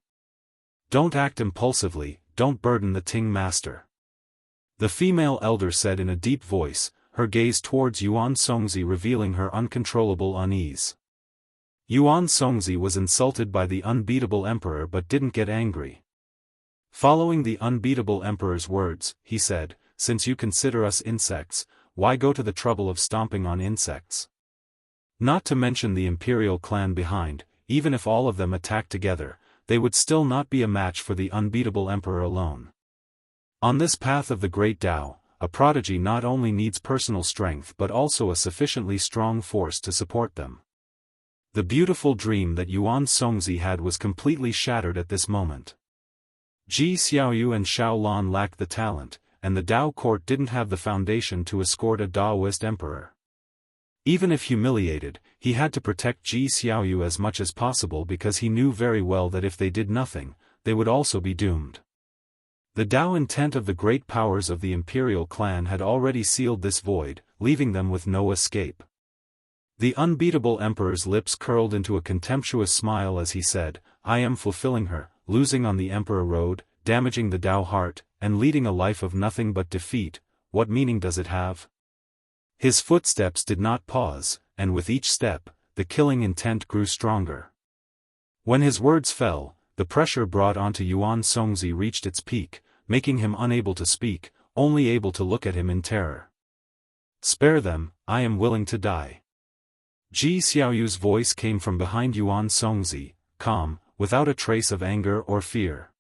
"Don't act impulsively, don't burden the Ting master," the female elder said in a deep voice, her gaze towards Yuan Songzi revealing her uncontrollable unease. Yuan Songzi was insulted by the unbeatable emperor but didn't get angry. Following the unbeatable emperor's words, he said, "Since you consider us insects, why go to the trouble of stomping on insects? Not to mention the imperial clan behind, even if all of them attacked together, they would still not be a match for the unbeatable emperor alone. On this path of the great Tao, a prodigy not only needs personal strength but also a sufficiently strong force to support them. The beautiful dream that Yuan Songzi had was completely shattered at this moment. Ji Xiaoyu and Shaolan lacked the talent, and the Dao court didn't have the foundation to escort a Daoist emperor. Even if humiliated, he had to protect Ji Xiaoyu as much as possible because he knew very well that if they did nothing, they would also be doomed. The Dao intent of the great powers of the imperial clan had already sealed this void, leaving them with no escape. The unbeatable emperor's lips curled into a contemptuous smile as he said, "I am fulfilling her, losing on the emperor road, damaging the Dao heart, and leading a life of nothing but defeat. What meaning does it have?" His footsteps did not pause, and with each step, the killing intent grew stronger. When his words fell, the pressure brought onto Yuan Songzi reached its peak, making him unable to speak, only able to look at him in terror. "Spare them, I am willing to die." Ji Xiaoyu's voice came from behind Yuan Songzi, calm, without a trace of anger or fear.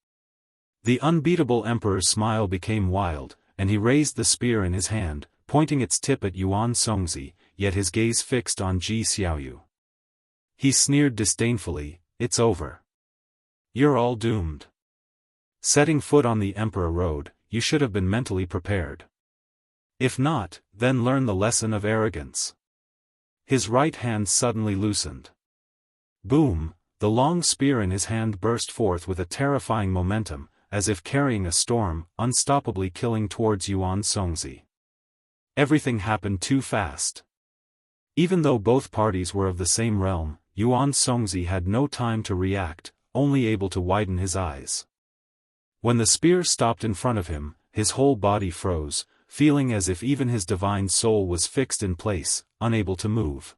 The unbeatable emperor's smile became wild, and he raised the spear in his hand, pointing its tip at Yuan Songzi, yet his gaze fixed on Ji Xiaoyu. He sneered disdainfully, "It's over. You're all doomed. Setting foot on the emperor road, you should have been mentally prepared. If not, then learn the lesson of arrogance." His right hand suddenly loosened. Boom! The long spear in his hand burst forth with a terrifying momentum, as if carrying a storm, unstoppably killing towards Yuan Songzi. Everything happened too fast. Even though both parties were of the same realm, Yuan Songzi had no time to react, only able to widen his eyes. When the spear stopped in front of him, his whole body froze, feeling as if even his divine soul was fixed in place, unable to move.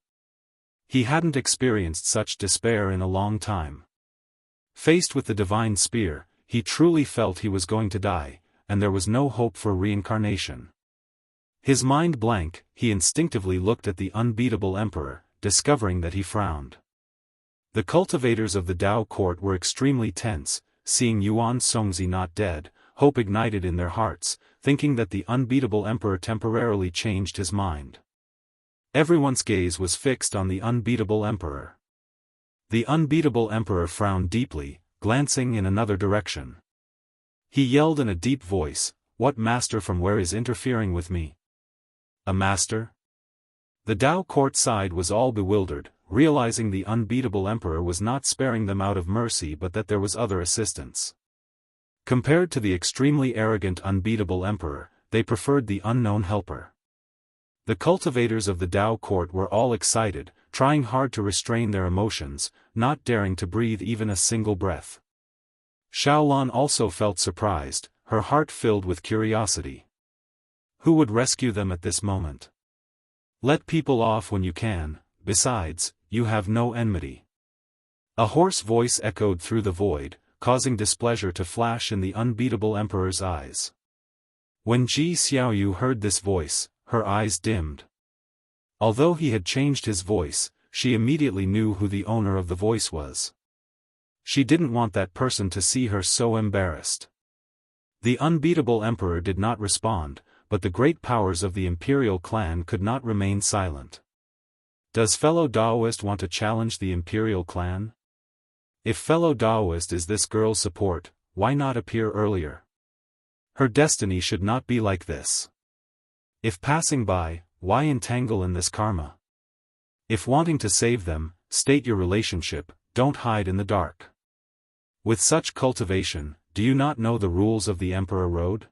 He hadn't experienced such despair in a long time. Faced with the divine spear, he truly felt he was going to die, and there was no hope for reincarnation. His mind blank, he instinctively looked at the unbeatable emperor, discovering that he frowned. The cultivators of the Dao court were extremely tense, seeing Yuan Songzi not dead, hope ignited in their hearts, thinking that the unbeatable emperor temporarily changed his mind. Everyone's gaze was fixed on the unbeatable emperor. The unbeatable emperor frowned deeply, glancing in another direction. He yelled in a deep voice, "What master from where is interfering with me? A master?" The Dao court side was all bewildered, realizing the unbeatable emperor was not sparing them out of mercy but that there was other assistance. Compared to the extremely arrogant unbeatable emperor, they preferred the unknown helper. The cultivators of the Dao court were all excited, trying hard to restrain their emotions, not daring to breathe even a single breath. Shaolan also felt surprised, her heart filled with curiosity. Who would rescue them at this moment? Let people off when you can, besides, you have no enmity. A hoarse voice echoed through the void, causing displeasure to flash in the unbeatable emperor's eyes. When Ji Xiaoyu heard this voice, her eyes dimmed. Although he had changed his voice, she immediately knew who the owner of the voice was. She didn't want that person to see her so embarrassed. The unbeatable emperor did not respond, but the great powers of the imperial clan could not remain silent. Does fellow Daoist want to challenge the imperial clan? If fellow Daoist is this girl's support, why not appear earlier? Her destiny should not be like this. If passing by, why entangle in this karma? If wanting to save them, state your relationship, don't hide in the dark. With such cultivation, do you not know the rules of the Emperor Road?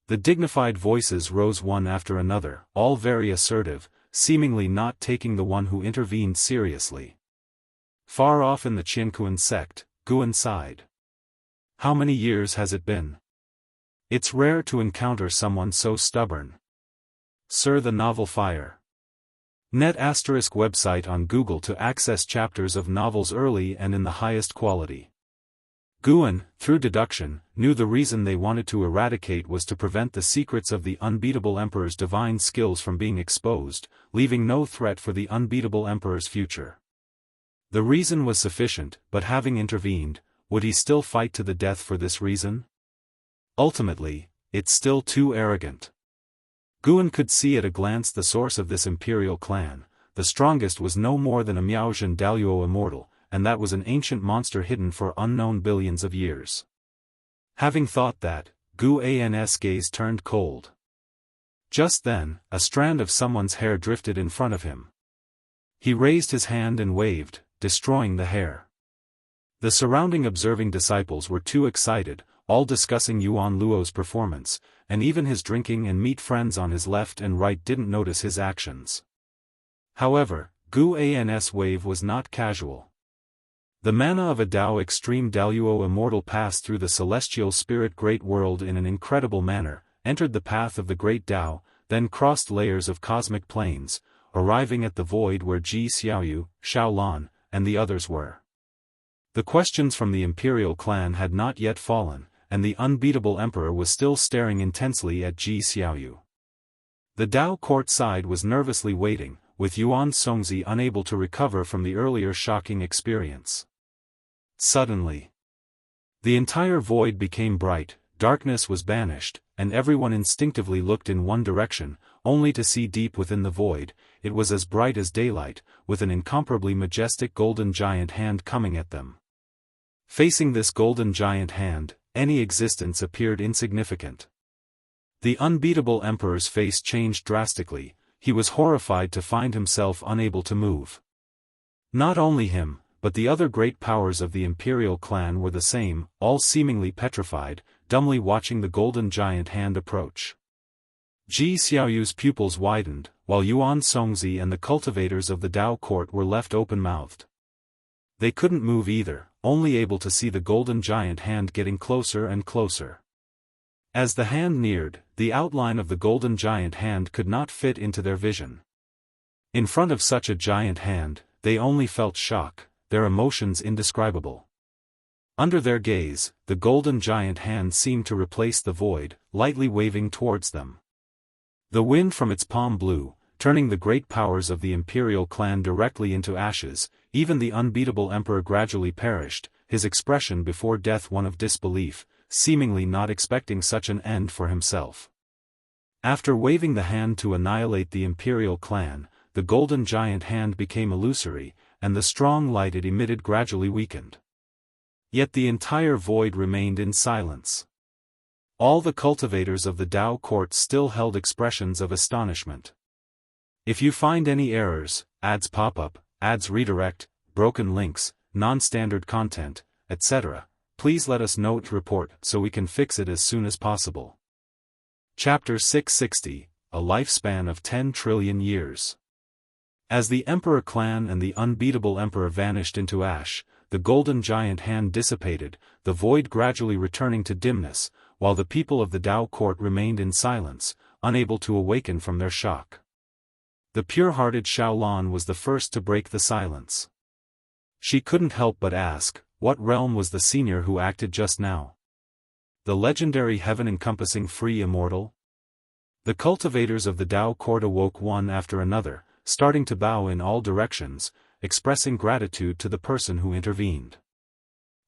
The dignified voices rose one after another, all very assertive, seemingly not taking the one who intervened seriously. Far off in the Qianquan sect, Guan sighed. How many years has it been? It's rare to encounter someone so stubborn. Sir, the novel Fire. Net ** website on Google to access chapters of novels early and in the highest quality. Guan, through deduction, knew the reason they wanted to eradicate was to prevent the secrets of the unbeatable emperor's divine skills from being exposed, leaving no threat for the unbeatable emperor's future. The reason was sufficient, but having intervened, would he still fight to the death for this reason? Ultimately, it's still too arrogant. Guan could see at a glance the source of this imperial clan. The strongest was no more than a Miaozhen Daluo immortal, and that was an ancient monster hidden for unknown billions of years. Having thought that, Guan's gaze turned cold. Just then, a strand of someone's hair drifted in front of him. He raised his hand and waved, destroying the hair. The surrounding observing disciples were too excited, all discussing Yuan Luo's performance, and even his drinking and meat friends on his left and right didn't notice his actions. However, Guan's wave was not casual. The mana of a Dao Extreme Daluo Immortal passed through the celestial spirit great world in an incredible manner, entered the path of the great Dao, then crossed layers of cosmic planes, arriving at the void where Ji Xiaoyu, Shaolan, and the others were. The questions from the imperial clan had not yet fallen, and the unbeatable emperor was still staring intensely at Ji Xiaoyu. The Dao court side was nervously waiting, with Yuan Songzi unable to recover from the earlier shocking experience. Suddenly, the entire void became bright, darkness was banished, and everyone instinctively looked in one direction, only to see deep within the void. It was as bright as daylight, with an incomparably majestic golden giant hand coming at them. Facing this golden giant hand, any existence appeared insignificant. The unbeatable emperor's face changed drastically. He was horrified to find himself unable to move. Not only him, but the other great powers of the imperial clan were the same, all seemingly petrified, dumbly watching the golden giant hand approach. Ji Xiaoyu's pupils widened, while Yuan Songzi and the cultivators of the Dao court were left open-mouthed. They couldn't move either, only able to see the golden giant hand getting closer and closer. As the hand neared, the outline of the golden giant hand could not fit into their vision. In front of such a giant hand, they only felt shock, their emotions indescribable. Under their gaze, the golden giant hand seemed to replace the void, lightly waving towards them. The wind from its palm blew, turning the great powers of the imperial clan directly into ashes. Even the unbeatable emperor gradually perished, his expression before death one of disbelief, seemingly not expecting such an end for himself. After waving the hand to annihilate the imperial clan, the golden giant hand became illusory, and the strong light it emitted gradually weakened. Yet the entire void remained in silence. All the cultivators of the Dao court still held expressions of astonishment. If you find any errors, ads pop up, ads redirect, broken links, non-standard content, etc., please let us know to report so we can fix it as soon as possible. Chapter 660, A Lifespan of 10 Trillion Years. As the Emperor clan and the unbeatable emperor vanished into ash, the golden giant hand dissipated, the void gradually returning to dimness, while the people of the Dao court remained in silence, unable to awaken from their shock. The pure-hearted Shaolan was the first to break the silence. She couldn't help but ask, what realm was the senior who acted just now? The legendary heaven-encompassing free immortal? The cultivators of the Dao court awoke one after another, starting to bow in all directions, expressing gratitude to the person who intervened.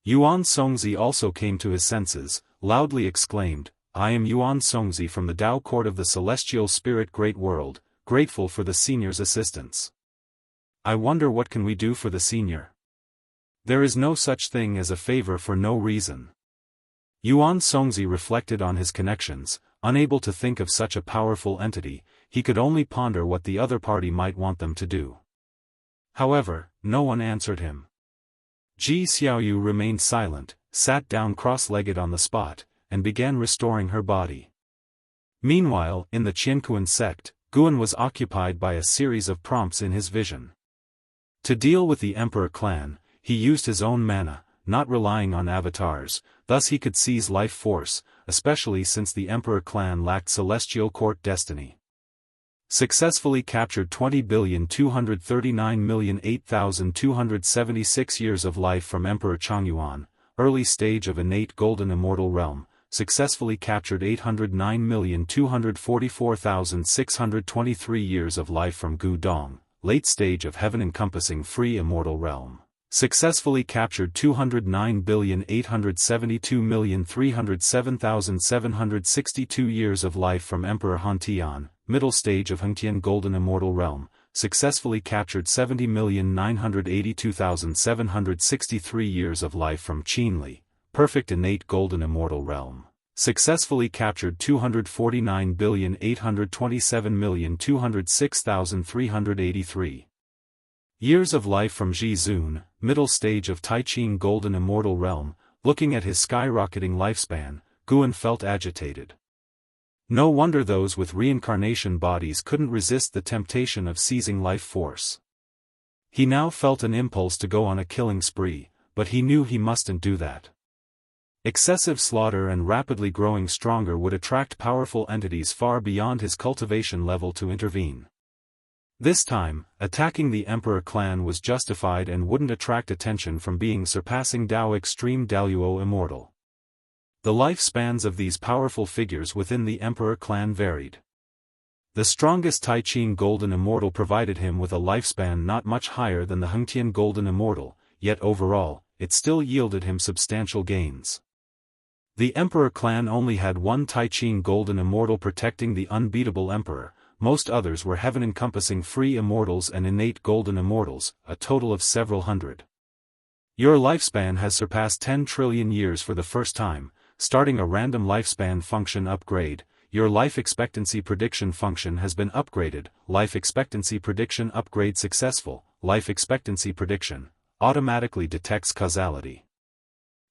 Yuan Songzi also came to his senses, loudly exclaimed, I am Yuan Songzi from the Dao court of the celestial spirit great world, grateful for the senior's assistance. I wonder what can we do for the senior? There is no such thing as a favor for no reason. Yuan Songzi reflected on his connections, unable to think of such a powerful entity. He could only ponder what the other party might want them to do. However, no one answered him. Ji Xiaoyu remained silent, sat down cross-legged on the spot, and began restoring her body. Meanwhile, in the Qianquan sect, Guan was occupied by a series of prompts in his vision. To deal with the Emperor clan, he used his own mana, not relying on avatars, thus he could seize life force, especially since the Emperor clan lacked celestial court destiny. Successfully captured 20,239,008,276 years of life from Emperor Changyuan, early stage of innate golden immortal realm, successfully captured 809,244,623 years of life from Gu Dong, late stage of heaven-encompassing free immortal realm. Successfully captured 209,872,307,762 years of life from Emperor Han Tian, middle stage of Hengtian Golden Immortal Realm, successfully captured 70,982,763 years of life from Qin Li, perfect innate Golden Immortal Realm. Successfully captured 249,827,206,383 years of life from Ji Zun, middle stage of Taiqing Golden Immortal Realm. Looking at his skyrocketing lifespan, Guan felt agitated. No wonder those with reincarnation bodies couldn't resist the temptation of seizing life force. He now felt an impulse to go on a killing spree, but he knew he mustn't do that. Excessive slaughter and rapidly growing stronger would attract powerful entities far beyond his cultivation level to intervene. This time, attacking the Emperor clan was justified and wouldn't attract attention from being surpassing Dao Extreme Daluo Immortal. The lifespans of these powerful figures within the Emperor clan varied. The strongest Taiqing Golden Immortal provided him with a lifespan not much higher than the Hengtian Golden Immortal, yet overall, it still yielded him substantial gains. The Emperor clan only had one Taiqing Golden Immortal protecting the unbeatable Emperor. Most others were heaven-encompassing free immortals and innate golden immortals, a total of several hundred. Your lifespan has surpassed 10 trillion years for the first time. Starting a random lifespan function upgrade, your life expectancy prediction function has been upgraded. Life expectancy prediction upgrade successful. Life expectancy prediction automatically detects causality.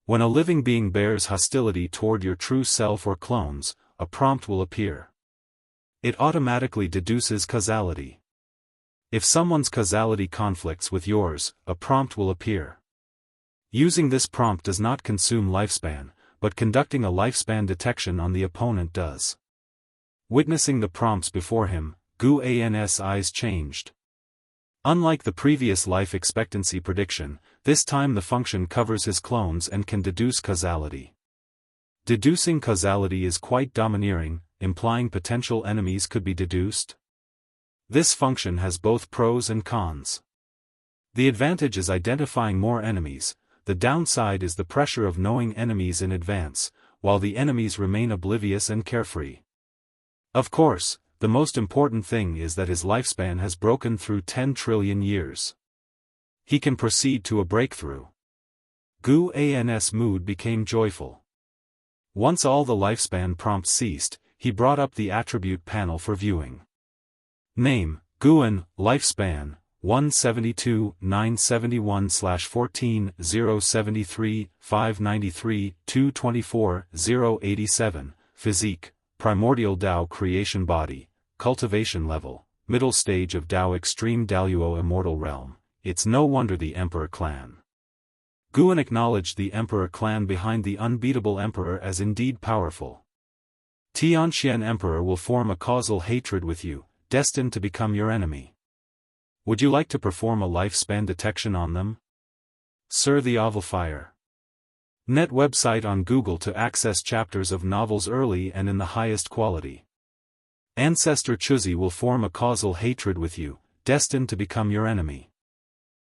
When a living being bears hostility toward your true self or clones, a prompt will appear. It automatically deduces causality. If someone's causality conflicts with yours, a prompt will appear. Using this prompt does not consume lifespan, but conducting a lifespan detection on the opponent does. Witnessing the prompts before him, Gu An's eyes changed. Unlike the previous life expectancy prediction, this time the function covers his clones and can deduce causality. Deducing causality is quite domineering, implying potential enemies could be deduced. This function has both pros and cons. The advantage is identifying more enemies, the downside is the pressure of knowing enemies in advance, while the enemies remain oblivious and carefree. Of course, the most important thing is that his lifespan has broken through 10 trillion years. He can proceed to a breakthrough. Gu An's mood became joyful. Once all the lifespan prompts ceased, he brought up the attribute panel for viewing. Name, Guan, lifespan, 172-971/14-073-593-224-087, physique, primordial Dao creation body, cultivation level, middle stage of Dao extreme Daluo immortal realm. It's no wonder the Emperor clan. Guan acknowledged the Emperor clan behind the unbeatable Emperor as indeed powerful. Tianxian Emperor will form a causal hatred with you, destined to become your enemy. Would you like to perform a lifespan detection on them? Sir the Ovalfire. Net website on Google to access chapters of novels early and in the highest quality. Ancestor Chuzi will form a causal hatred with you, destined to become your enemy.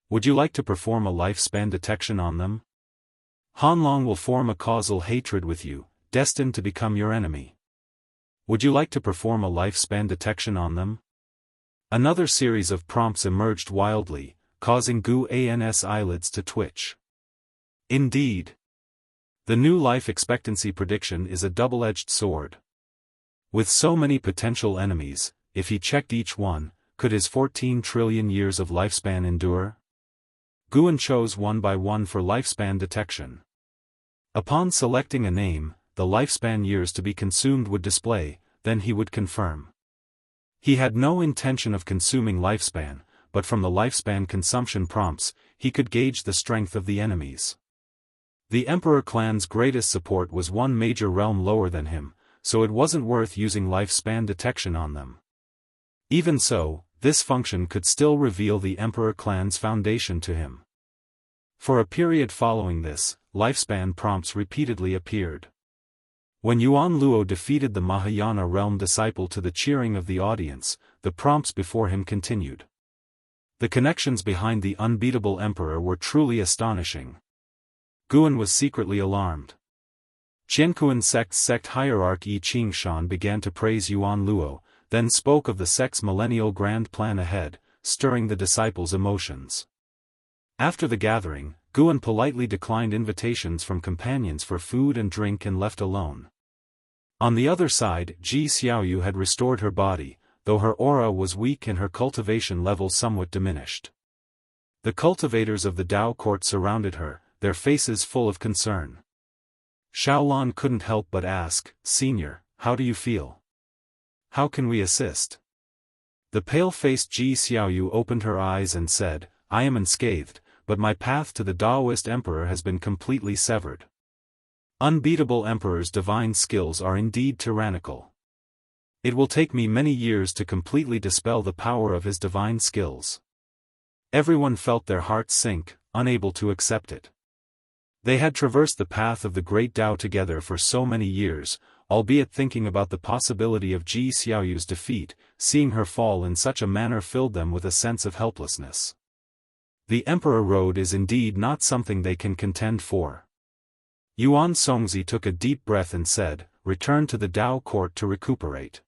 Would you like to perform a lifespan detection on them? Hanlong will form a causal hatred with you, destined to become your enemy. Would you like to perform a lifespan detection on them? Another series of prompts emerged wildly, causing Gu An's eyelids to twitch. Indeed. The new life expectancy prediction is a double-edged sword. With so many potential enemies, if he checked each one, could his 14 trillion years of lifespan endure? Guan chose one by one for lifespan detection. Upon selecting a name, the lifespan years to be consumed would display, then he would confirm. He had no intention of consuming lifespan, but from the lifespan consumption prompts, he could gauge the strength of the enemies. The Emperor clan's greatest support was one major realm lower than him, so it wasn't worth using lifespan detection on them. Even so, this function could still reveal the Emperor clan's foundation to him. For a period following this, lifespan prompts repeatedly appeared. When Yuan Luo defeated the Mahayana realm disciple to the cheering of the audience, the prompts before him continued. The connections behind the unbeatable emperor were truly astonishing. Guan was secretly alarmed. Qianquan sect's sect hierarch Yi Qingshan began to praise Yuan Luo, then spoke of the sect's millennial grand plan ahead, stirring the disciples' emotions. After the gathering, Guan politely declined invitations from companions for food and drink and left alone. On the other side, Ji Xiaoyu had restored her body, though her aura was weak and her cultivation level somewhat diminished. The cultivators of the Dao court surrounded her, their faces full of concern. Shaolan couldn't help but ask, "Senior, how do you feel? How can we assist?" The pale-faced Ji Xiaoyu opened her eyes and said, "I am unscathed, but my path to the Daoist emperor has been completely severed. Unbeatable emperor's divine skills are indeed tyrannical. It will take me many years to completely dispel the power of his divine skills." Everyone felt their hearts sink, unable to accept it. They had traversed the path of the great Tao together for so many years, albeit thinking about the possibility of Ji Xiaoyu's defeat, seeing her fall in such a manner filled them with a sense of helplessness. The Emperor Road is indeed not something they can contend for. Yuan Songzi took a deep breath and said, "Return to the Dao court to recuperate."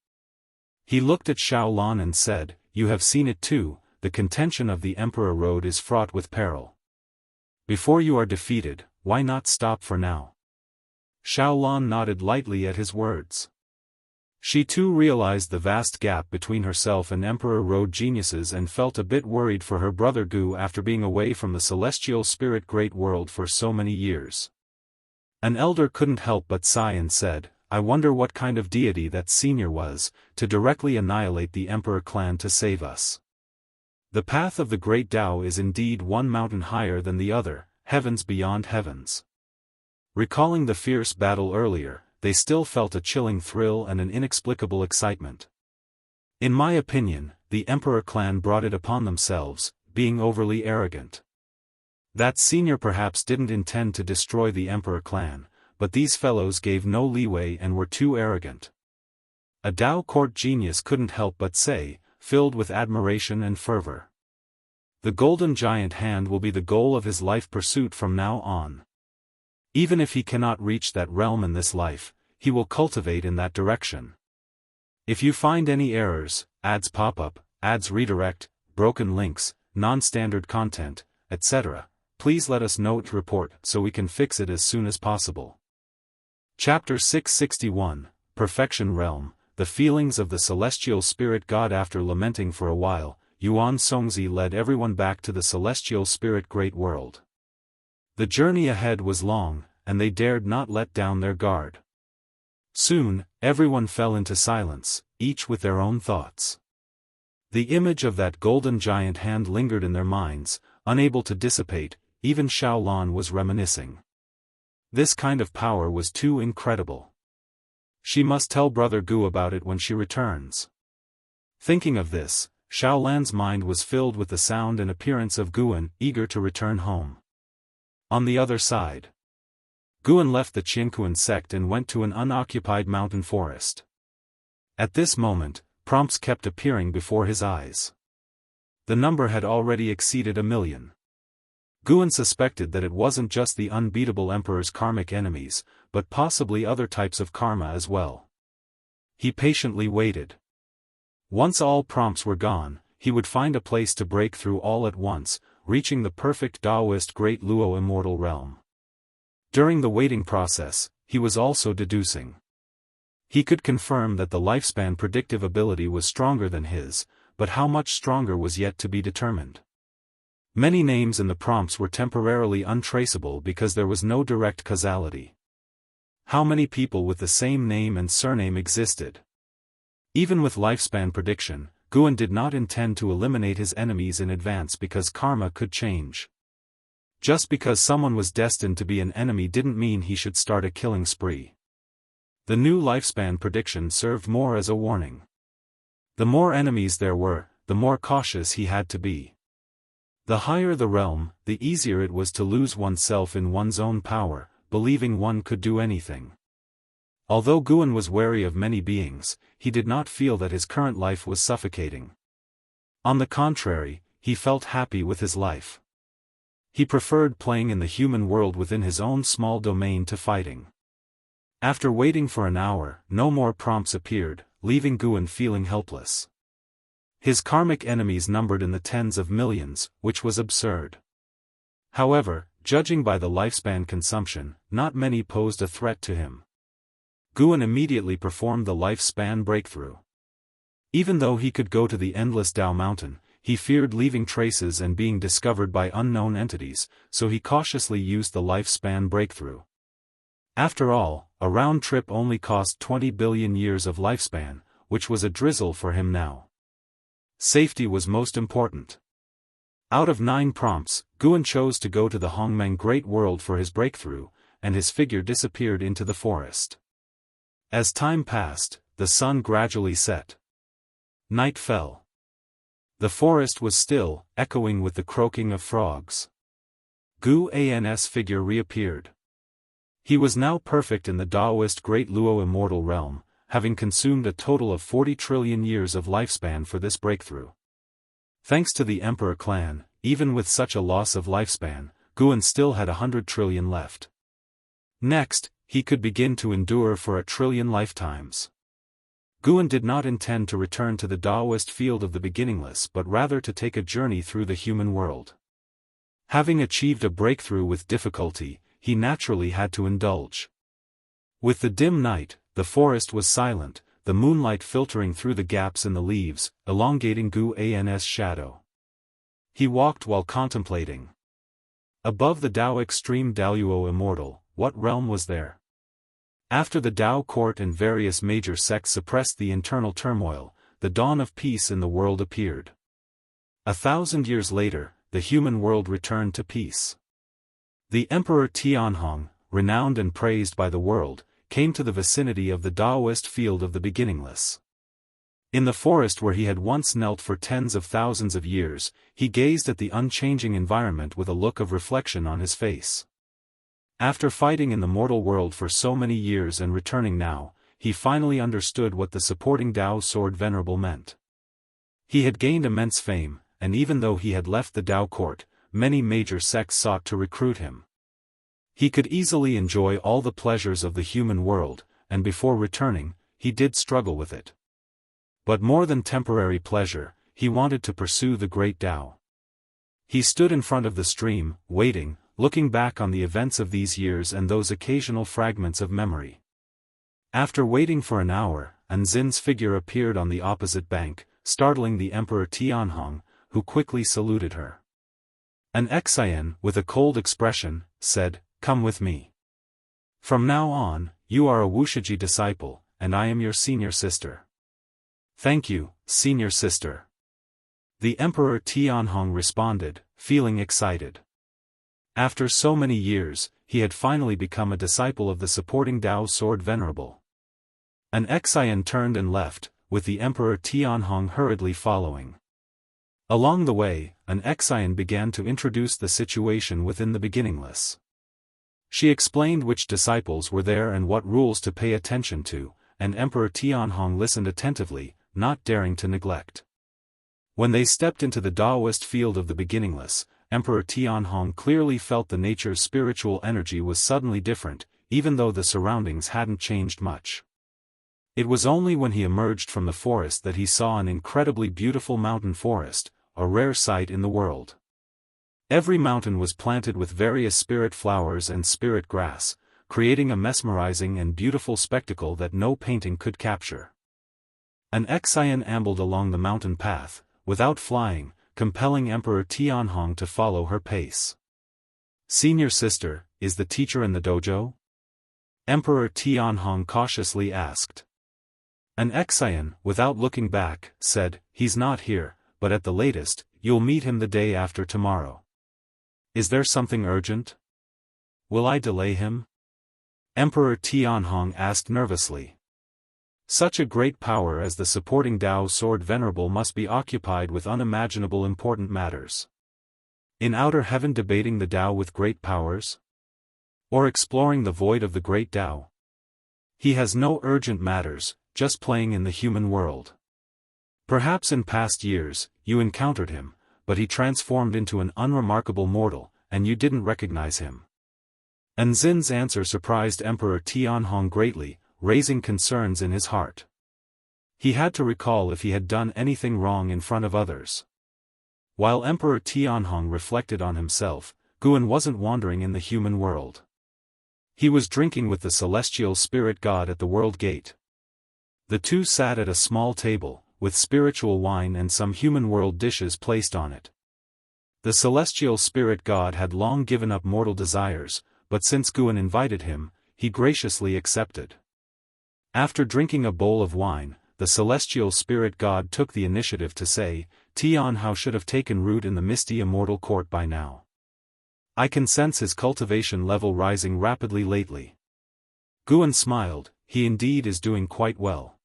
He looked at Shaolan and said, "You have seen it too, the contention of the Emperor Road is fraught with peril. Before you are defeated, why not stop for now?" Shaolan nodded lightly at his words. She too realized the vast gap between herself and Emperor Road geniuses and felt a bit worried for her brother Gu after being away from the celestial spirit great world for so many years. An elder couldn't help but sigh and said, "I wonder what kind of deity that senior was, to directly annihilate the Emperor clan to save us. The path of the great Tao is indeed one mountain higher than the other, heavens beyond heavens." Recalling the fierce battle earlier, they still felt a chilling thrill and an inexplicable excitement. "In my opinion, the Emperor clan brought it upon themselves, being overly arrogant. That senior perhaps didn't intend to destroy the Emperor clan, but these fellows gave no leeway and were too arrogant." A Dao court genius couldn't help but say, filled with admiration and fervor. "The golden giant hand will be the goal of his life pursuit from now on. Even if he cannot reach that realm in this life, he will cultivate in that direction. If you find any errors, ads pop up, ads redirect, broken links, non-standard content, etc., please let us know to report so we can fix it as soon as possible." Chapter 661, Perfection Realm, The Feelings of the Celestial Spirit God. After lamenting for a while, Yuan Songzi led everyone back to the Celestial Spirit Great World. The journey ahead was long, and they dared not let down their guard. Soon, everyone fell into silence, each with their own thoughts. The image of that golden giant hand lingered in their minds, unable to dissipate. Even Shaolan was reminiscing. This kind of power was too incredible. She must tell Brother Gu about it when she returns. Thinking of this, Shaolan's mind was filled with the sound and appearance of Guan, eager to return home. On the other side, Guan left the Qianquan sect and went to an unoccupied mountain forest. At this moment, prompts kept appearing before his eyes. The number had already exceeded 1,000,000. Guan suspected that it wasn't just the unbeatable emperor's karmic enemies, but possibly other types of karma as well. He patiently waited. Once all prompts were gone, he would find a place to break through all at once, reaching the perfect Daoist Great Luo Immortal realm. During the waiting process, he was also deducing. He could confirm that the lifespan predictive ability was stronger than his, but how much stronger was yet to be determined. Many names in the prompts were temporarily untraceable because there was no direct causality. How many people with the same name and surname existed? Even with lifespan prediction, Guan did not intend to eliminate his enemies in advance because karma could change. Just because someone was destined to be an enemy didn't mean he should start a killing spree. The new lifespan prediction served more as a warning. The more enemies there were, the more cautious he had to be. The higher the realm, the easier it was to lose oneself in one's own power, believing one could do anything. Although Guan was wary of many beings, he did not feel that his current life was suffocating. On the contrary, he felt happy with his life. He preferred playing in the human world within his own small domain to fighting. After waiting for an hour, no more prompts appeared, leaving Guan feeling helpless. His karmic enemies numbered in the tens of millions, which was absurd. However, judging by the lifespan consumption, not many posed a threat to him. Guan immediately performed the lifespan breakthrough. Even though he could go to the endless Dao mountain, he feared leaving traces and being discovered by unknown entities, so he cautiously used the lifespan breakthrough. After all, a round trip only cost 20 billion years of lifespan, which was a drizzle for him now. Safety was most important. Out of 9 prompts, Guan chose to go to the Hongmeng Great World for his breakthrough, and his figure disappeared into the forest. As time passed, the sun gradually set. Night fell. The forest was still, echoing with the croaking of frogs. Guan's figure reappeared. He was now perfect in the Daoist Great Luo Immortal realm, having consumed a total of 40 trillion years of lifespan for this breakthrough. Thanks to the Emperor clan, even with such a loss of lifespan, Guan still had 100 trillion left. Next, he could begin to endure for 1 trillion lifetimes. Guan did not intend to return to the Daoist field of the beginningless but rather to take a journey through the human world. Having achieved a breakthrough with difficulty, he naturally had to indulge. With the dim night, the forest was silent, the moonlight filtering through the gaps in the leaves, elongating Guan's shadow. He walked while contemplating. Above the Dao extreme Daluo Immortal, what realm was there? After the Dao court and various major sects suppressed the internal turmoil, the dawn of peace in the world appeared. 1,000 years later, the human world returned to peace. The Emperor Tianhong, renowned and praised by the world, came to the vicinity of the Daoist field of the beginningless. In the forest where he had once knelt for tens of thousands of years, he gazed at the unchanging environment with a look of reflection on his face. After fighting in the mortal world for so many years and returning now, he finally understood what the supporting Dao sword venerable meant. He had gained immense fame, and even though he had left the Dao court, many major sects sought to recruit him. He could easily enjoy all the pleasures of the human world, and before returning, he did struggle with it. But more than temporary pleasure, he wanted to pursue the great Dao. He stood in front of the stream, waiting, looking back on the events of these years and those occasional fragments of memory. After waiting for an hour, Anzin's figure appeared on the opposite bank, startling the Emperor Tianhong, who quickly saluted her. An Xian, with a cold expression, said, "Come with me. From now on, you are a Wuxia disciple, and I am your senior sister." "Thank you, senior sister." The Emperor Tianhong responded, feeling excited. After so many years, he had finally become a disciple of the supporting Dao sword venerable. An Xian turned and left, with the Emperor Tianhong hurriedly following. Along the way, an Xian began to introduce the situation within the beginningless. She explained which disciples were there and what rules to pay attention to, and Emperor Tianhong listened attentively, not daring to neglect. When they stepped into the Daoist field of the beginningless, Emperor Tianhong clearly felt the nature's spiritual energy was suddenly different, even though the surroundings hadn't changed much. It was only when he emerged from the forest that he saw an incredibly beautiful mountain forest, a rare sight in the world. Every mountain was planted with various spirit flowers and spirit grass, creating a mesmerizing and beautiful spectacle that no painting could capture. An Xian ambled along the mountain path, without flying, compelling Emperor Tianhong to follow her pace. "Senior sister, is the teacher in the dojo?" Emperor Tianhong cautiously asked. An Xian, without looking back, said, "He's not here, but at the latest, you'll meet him the day after tomorrow." "Is there something urgent? Will I delay him?" Emperor Tianhong asked nervously. Such a great power as the supporting Dao sword venerable must be occupied with unimaginable important matters. In outer heaven debating the Tao with great powers? Or exploring the void of the great Tao? He has no urgent matters, just playing in the human world. Perhaps in past years, you encountered him, but he transformed into an unremarkable mortal, and you didn't recognize him. Enzin's answer surprised Emperor Tianhong greatly, raising concerns in his heart. He had to recall if he had done anything wrong in front of others. While Emperor Tianhong reflected on himself, Guan wasn't wandering in the human world. He was drinking with the celestial spirit god at the world gate. The two sat at a small table, with spiritual wine and some human world dishes placed on it. The celestial spirit god had long given up mortal desires, but since Guan invited him, he graciously accepted. After drinking a bowl of wine, the celestial spirit god took the initiative to say, Tianhao should have taken root in the misty immortal court by now. I can sense his cultivation level rising rapidly lately. Guan smiled, he indeed is doing quite well.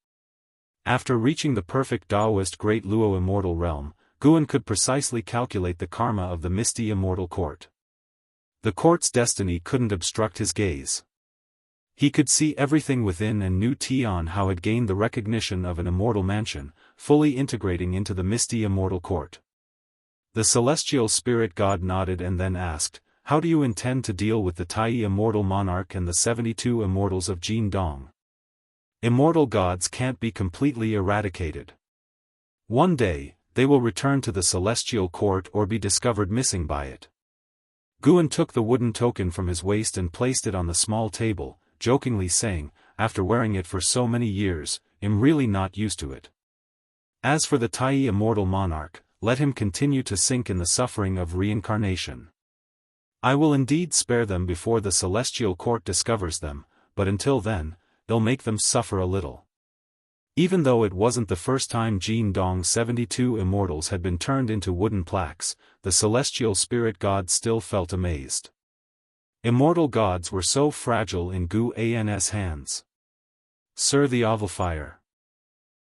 After reaching the perfect Daoist Great Luo immortal realm, Guan could precisely calculate the karma of the misty immortal court. The court's destiny couldn't obstruct his gaze. He could see everything within and knew Tianhao had gained the recognition of an immortal mansion, fully integrating into the misty immortal court. The celestial spirit god nodded and then asked, how do you intend to deal with the Tai immortal monarch and the 72 immortals of Jianghu? Immortal gods can't be completely eradicated. One day, they will return to the celestial court or be discovered missing by it. Guan took the wooden token from his waist and placed it on the small table, jokingly saying, after wearing it for so many years, I'm really not used to it. As for the Tai immortal monarch, let him continue to sink in the suffering of reincarnation. I will indeed spare them before the celestial court discovers them, but until then, they'll make them suffer a little. Even though it wasn't the first time Jianghu's 72 immortals had been turned into wooden plaques, the celestial spirit god still felt amazed. Immortal gods were so fragile in Guan's hands. Sir the Ovalfire.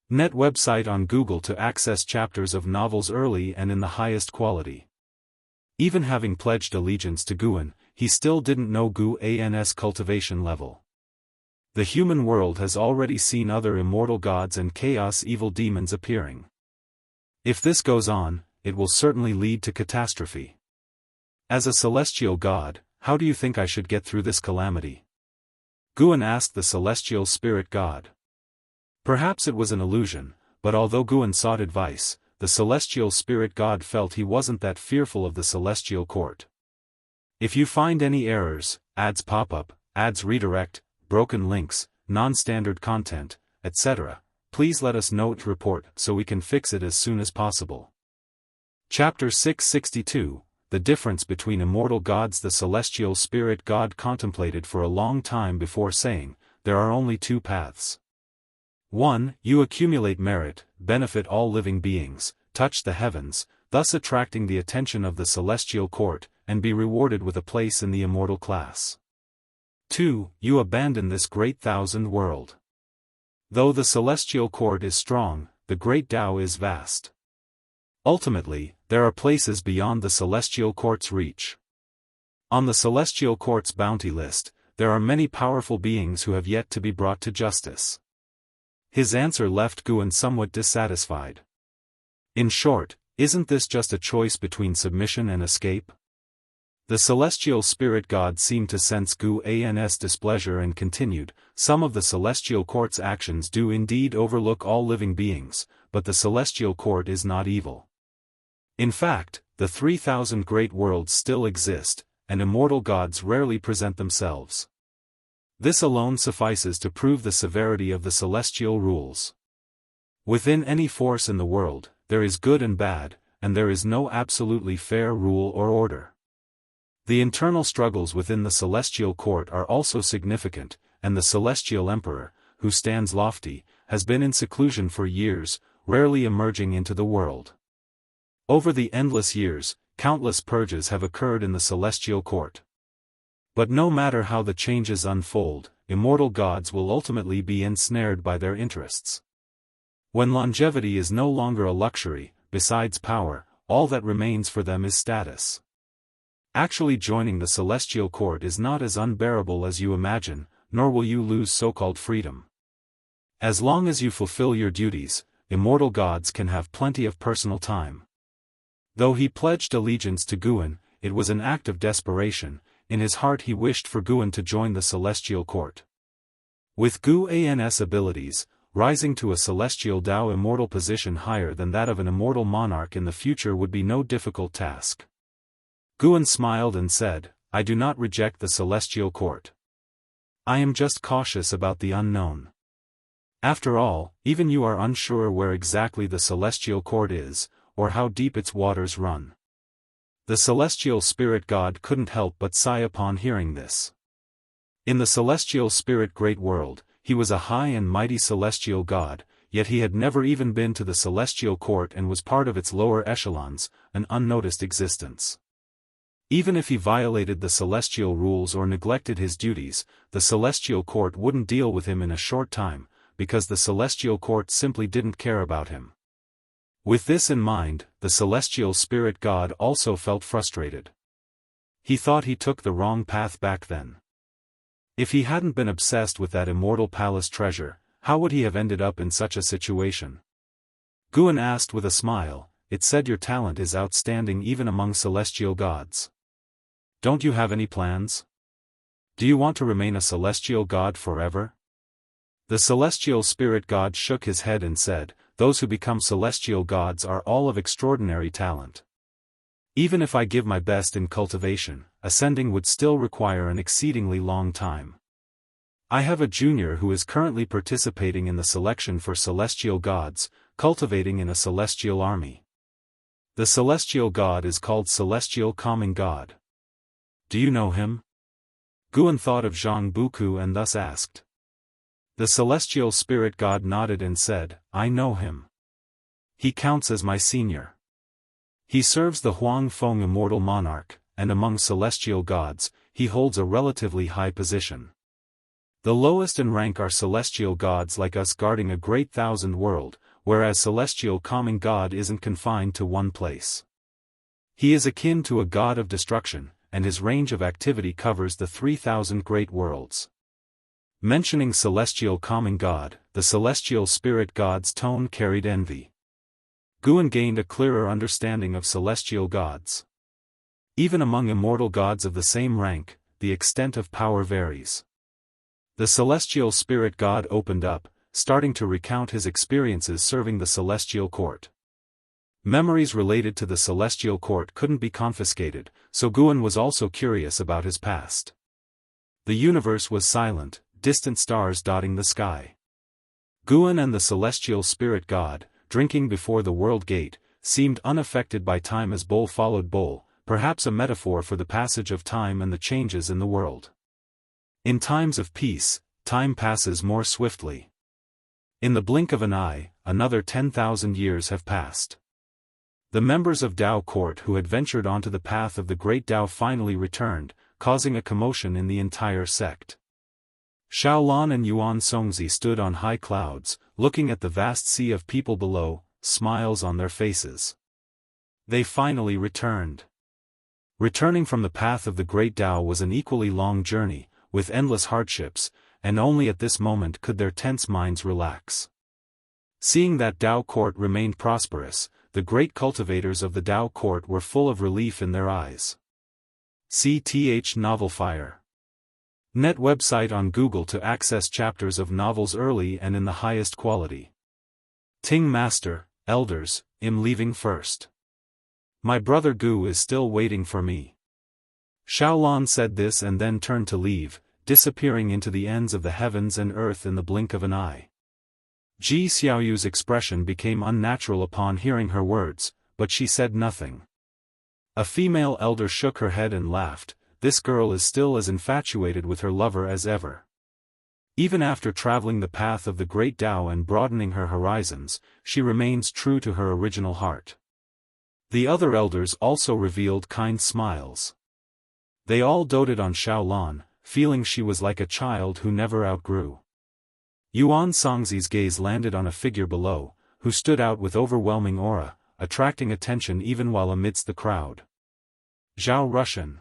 Net website on Google to access chapters of novels early and in the highest quality. Even having pledged allegiance to Guan, he still didn't know Guan's cultivation level. The human world has already seen other immortal gods and chaos evil demons appearing. If this goes on, it will certainly lead to catastrophe. As a celestial god, how do you think I should get through this calamity? Guan asked the celestial spirit god. Perhaps it was an illusion, but although Guan sought advice, the celestial spirit god felt he wasn't that fearful of the celestial court. If you find any errors, ads pop up, ads redirect, broken links, non-standard content, etc., please let us know to report so we can fix it as soon as possible. Chapter 662, The Difference Between Immortal Gods. The celestial spirit god contemplated for a long time before saying, there are only two paths. 1. You accumulate merit, benefit all living beings, touch the heavens, thus attracting the attention of the celestial court, and be rewarded with a place in the immortal class. 2. You abandon this great thousand world. Though the celestial court is strong, the great Tao is vast. Ultimately, there are places beyond the celestial court's reach. On the celestial court's bounty list, there are many powerful beings who have yet to be brought to justice. His answer left Guan somewhat dissatisfied. In short, isn't this just a choice between submission and escape? The celestial spirit god seemed to sense Guan's displeasure and continued, some of the celestial court's actions do indeed overlook all living beings, but the celestial court is not evil. In fact, the 3,000 great worlds still exist, and immortal gods rarely present themselves. This alone suffices to prove the severity of the celestial rules. Within any force in the world, there is good and bad, and there is no absolutely fair rule or order. The internal struggles within the celestial court are also significant, and the celestial emperor, who stands lofty, has been in seclusion for years, rarely emerging into the world. Over the endless years, countless purges have occurred in the celestial court. But no matter how the changes unfold, immortal gods will ultimately be ensnared by their interests. When longevity is no longer a luxury, besides power, all that remains for them is status. Actually joining the celestial court is not as unbearable as you imagine, nor will you lose so-called freedom. As long as you fulfill your duties, immortal gods can have plenty of personal time. Though he pledged allegiance to Guan, it was an act of desperation. In his heart he wished for Guan to join the celestial court. With Guan's abilities, rising to a celestial Dao immortal position higher than that of an immortal monarch in the future would be no difficult task. Guan smiled and said, "I do not reject the celestial court. I am just cautious about the unknown. After all, even you are unsure where exactly the celestial court is, or how deep its waters run." The celestial spirit god couldn't help but sigh upon hearing this. In the celestial spirit great world, he was a high and mighty celestial god, yet he had never even been to the celestial court and was part of its lower echelons, an unnoticed existence. Even if he violated the celestial rules or neglected his duties, the celestial court wouldn't deal with him in a short time, because the celestial court simply didn't care about him. With this in mind, the celestial spirit god also felt frustrated. He thought he took the wrong path back then. If he hadn't been obsessed with that immortal palace treasure, how would he have ended up in such a situation? Guan asked with a smile, "It said your talent is outstanding even among celestial gods. Don't you have any plans? Do you want to remain a celestial god forever?" The celestial spirit god shook his head and said, "Those who become celestial gods are all of extraordinary talent. Even if I give my best in cultivation, ascending would still require an exceedingly long time. I have a junior who is currently participating in the selection for celestial gods, cultivating in a celestial army. The celestial god is called Celestial Calming God. Do you know him?" Guan thought of Jianghu and thus asked. The celestial spirit god nodded and said, "I know him. He counts as my senior. He serves the Huang Feng immortal monarch, and among celestial gods, he holds a relatively high position. The lowest in rank are celestial gods like us guarding a great thousand world, whereas celestial calming god isn't confined to one place. He is akin to a god of destruction, and his range of activity covers the 3,000 great worlds." Mentioning celestial calming god, the celestial spirit god's tone carried envy. Guan gained a clearer understanding of celestial gods. Even among immortal gods of the same rank, the extent of power varies. The celestial spirit god opened up, starting to recount his experiences serving the celestial court. Memories related to the celestial court couldn't be confiscated, so Guan was also curious about his past. The universe was silent, distant stars dotting the sky. Guan and the celestial spirit god, drinking before the world gate, seemed unaffected by time as bowl followed bowl, perhaps a metaphor for the passage of time and the changes in the world. In times of peace, time passes more swiftly. In the blink of an eye, another 10,000 years have passed. The members of Dao court who had ventured onto the path of the great Dao finally returned, causing a commotion in the entire sect. Xiaolan and Yuan Songzi stood on high clouds, looking at the vast sea of people below, smiles on their faces. They finally returned. Returning from the path of the great Dao was an equally long journey, with endless hardships, and only at this moment could their tense minds relax. Seeing that Dao court remained prosperous, the great cultivators of the Dao court were full of relief in their eyes. CTH Novel Fire. Net website on Google to access chapters of novels early and in the highest quality. Ting Master, Elders, I'm leaving first. My brother Gu is still waiting for me. Xiaolan said this and then turned to leave, disappearing into the ends of the heavens and earth in the blink of an eye. Ji Xiaoyu's expression became unnatural upon hearing her words, but she said nothing. A female elder shook her head and laughed. This girl is still as infatuated with her lover as ever. Even after traveling the path of the great Dao and broadening her horizons, she remains true to her original heart. The other elders also revealed kind smiles. They all doted on Xiaolan, feeling she was like a child who never outgrew. Yuan Songzi's gaze landed on a figure below, who stood out with overwhelming aura, attracting attention even while amidst the crowd. Zhao Russian.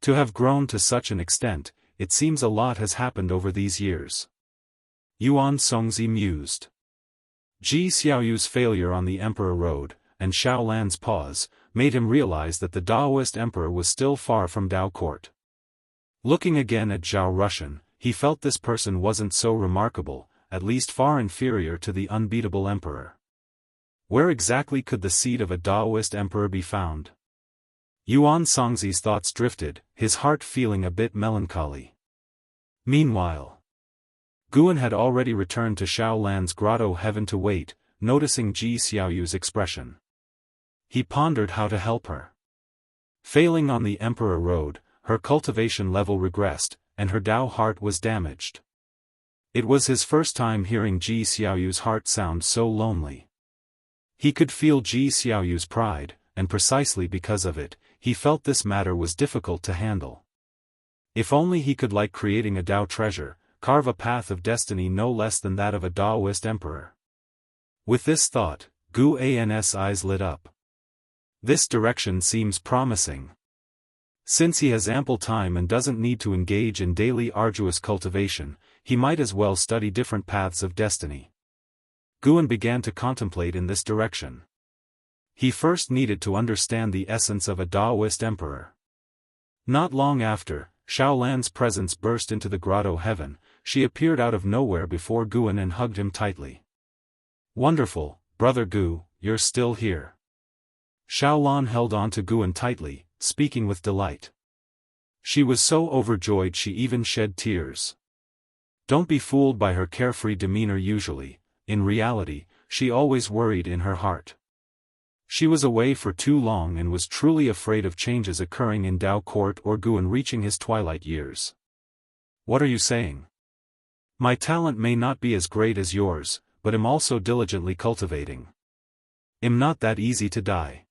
To have grown to such an extent, it seems a lot has happened over these years. Yuan Songzi mused. Ji Xiaoyu's failure on the Emperor Road, and Xiao Lan's pause, made him realize that the Daoist emperor was still far from Dao court. Looking again at Zhao Russian, he felt this person wasn't so remarkable, at least far inferior to the unbeatable emperor. Where exactly could the seat of a Daoist emperor be found? Yuan Songzi's thoughts drifted, his heart feeling a bit melancholy. Meanwhile, Guan had already returned to Xiao Lan's grotto heaven to wait, noticing Ji Xiaoyu's expression. He pondered how to help her. Failing on the Emperor Road, her cultivation level regressed, and her Dao heart was damaged. It was his first time hearing Ji Xiaoyu's heart sound so lonely. He could feel Ji Xiaoyu's pride, and precisely because of it, he felt this matter was difficult to handle. If only he could, like creating a Dao treasure, carve a path of destiny no less than that of a Daoist emperor. With this thought, Gu An's eyes lit up. This direction seems promising. Since he has ample time and doesn't need to engage in daily arduous cultivation, he might as well study different paths of destiny. Guan began to contemplate in this direction. He first needed to understand the essence of a Daoist emperor. Not long after, Xiao Lan's presence burst into the grotto heaven. She appeared out of nowhere before Guan and hugged him tightly. "Wonderful, Brother Gu, you're still here." Xiao Lan held on to Guan tightly, speaking with delight. She was so overjoyed she even shed tears. Don't be fooled by her carefree demeanor usually, in reality, she always worried in her heart. She was away for too long and was truly afraid of changes occurring in Dao court or Guan reaching his twilight years. "What are you saying? My talent may not be as great as yours, but am also diligently cultivating. Am not that easy to die."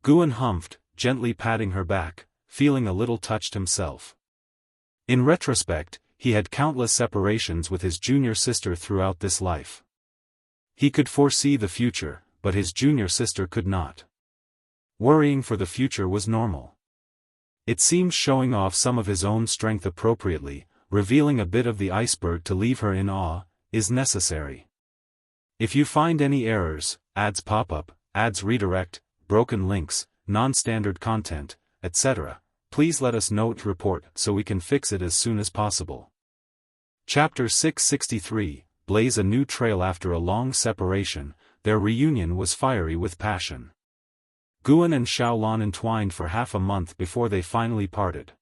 Guan humphed, gently patting her back, feeling a little touched himself. In retrospect, he had countless separations with his junior sister throughout this life. He could foresee the future, but his junior sister could not. Worrying for the future was normal. It seems showing off some of his own strength appropriately, revealing a bit of the iceberg to leave her in awe, is necessary. If you find any errors, ads pop up, ads redirect, broken links, non-standard content, etc., please let us know to report so we can fix it as soon as possible. Chapter 663, Blaze a new trail. After a long separation, their reunion was fiery with passion. Guan and Xiao Lan entwined for half a month before they finally parted.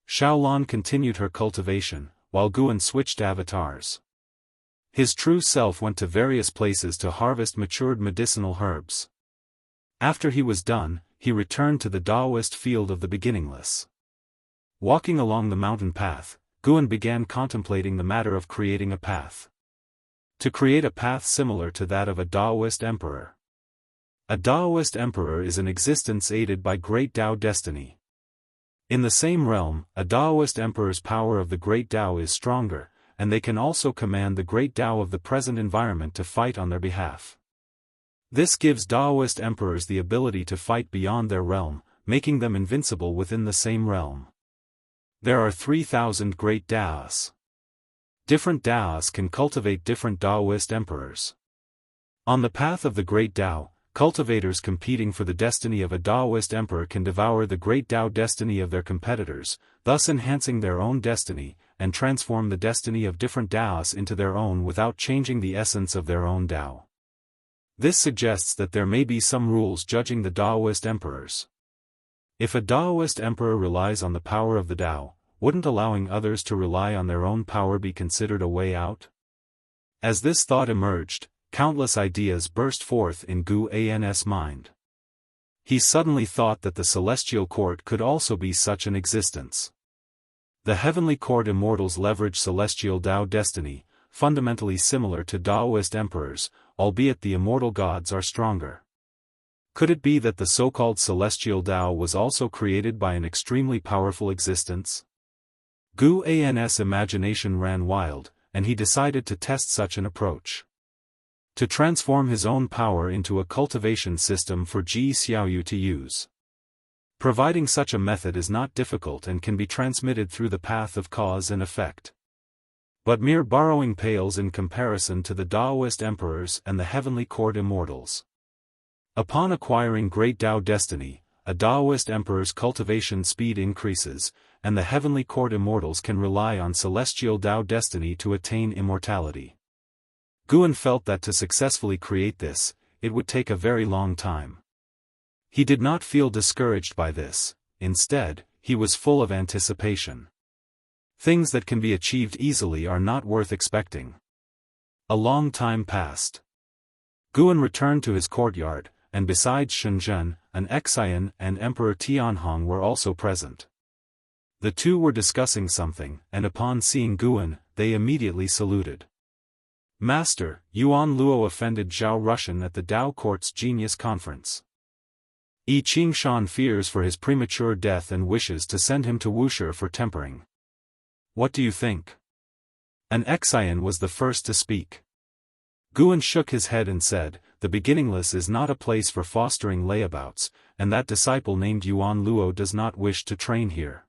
Xiao Lan continued her cultivation, while Guan switched avatars. His true self went to various places to harvest matured medicinal herbs. After he was done, he returned to the Daoist field of the beginningless. Walking along the mountain path, Guan began contemplating the matter of creating a path. To create a path similar to that of a Daoist emperor. A Daoist emperor is an existence aided by great Dao destiny. In the same realm, a Daoist emperor's power of the great Dao is stronger, and they can also command the great Dao of the present environment to fight on their behalf. This gives Daoist emperors the ability to fight beyond their realm, making them invincible within the same realm. There are 3,000 great Daos. Different Daos can cultivate different Daoist emperors. On the path of the great Dao, cultivators competing for the destiny of a Daoist emperor can devour the great Dao destiny of their competitors, thus enhancing their own destiny, and transform the destiny of different Daos into their own without changing the essence of their own Dao. This suggests that there may be some rules judging the Daoist emperors. If a Daoist emperor relies on the power of the Dao, wouldn't allowing others to rely on their own power be considered a way out? As this thought emerged, countless ideas burst forth in Gu An's mind. He suddenly thought that the celestial court could also be such an existence. The heavenly court immortals leverage celestial Dao destiny, fundamentally similar to Daoist emperors, albeit the immortal gods are stronger. Could it be that the so-called celestial Dao was also created by an extremely powerful existence? Gu An's imagination ran wild, and he decided to test such an approach. To transform his own power into a cultivation system for Ji Xiaoyu to use. Providing such a method is not difficult and can be transmitted through the path of cause and effect. But mere borrowing pales in comparison to the Daoist emperors and the heavenly court immortals. Upon acquiring great Dao destiny, a Daoist emperor's cultivation speed increases, and the heavenly court immortals can rely on celestial Dao destiny to attain immortality. Guan felt that to successfully create this, it would take a very long time. He did not feel discouraged by this, instead, he was full of anticipation. Things that can be achieved easily are not worth expecting. A long time passed. Guan returned to his courtyard, and besides Shenzhen, an Xian and Emperor Tianhong were also present. The two were discussing something, and upon seeing Guan, they immediately saluted. Master, Yuan Luo offended Zhao Rushan at the Dao Court's Genius Conference. Yi Qingshan fears for his premature death and wishes to send him to Wuxia for tempering. What do you think? An Xian was the first to speak. Guan shook his head and said, the beginningless is not a place for fostering layabouts, and that disciple named Yuan Luo does not wish to train here.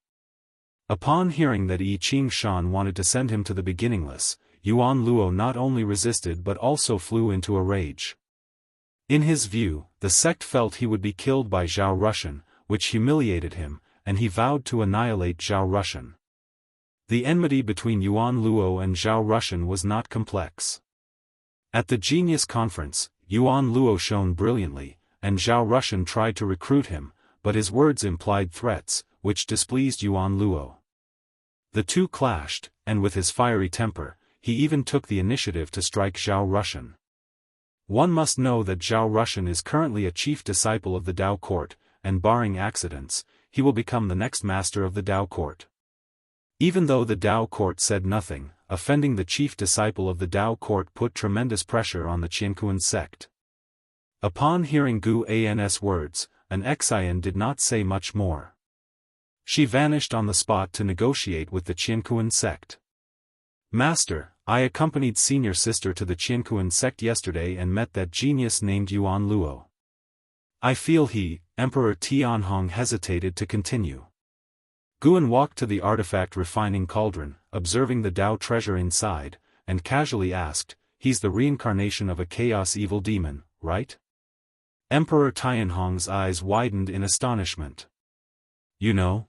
Upon hearing that Yi Qingshan wanted to send him to the beginningless, Yuan Luo not only resisted but also flew into a rage. In his view, the sect felt he would be killed by Zhao Rushan, which humiliated him, and he vowed to annihilate Zhao Rushan. The enmity between Yuan Luo and Zhao Rushan was not complex. At the Genius Conference, Yuan Luo shone brilliantly, and Zhao Rushan tried to recruit him, but his words implied threats, which displeased Yuan Luo. The two clashed, and with his fiery temper, he even took the initiative to strike Zhao Rushan. One must know that Zhao Rushan is currently a chief disciple of the Dao Court, and barring accidents, he will become the next master of the Dao Court. Even though the Dao Court said nothing, offending the chief disciple of the Dao Court put tremendous pressure on the Qianquan sect. Upon hearing Gu An's words, an Xian did not say much more. She vanished on the spot to negotiate with the Qianquan sect. Master, I accompanied senior sister to the Qianquan sect yesterday and met that genius named Yuan Luo. I feel he, Emperor Tianhong hesitated to continue. Guan walked to the artifact refining cauldron, observing the Dao treasure inside, and casually asked, he's the reincarnation of a chaos evil demon, right? Emperor Tianhong's eyes widened in astonishment. You know?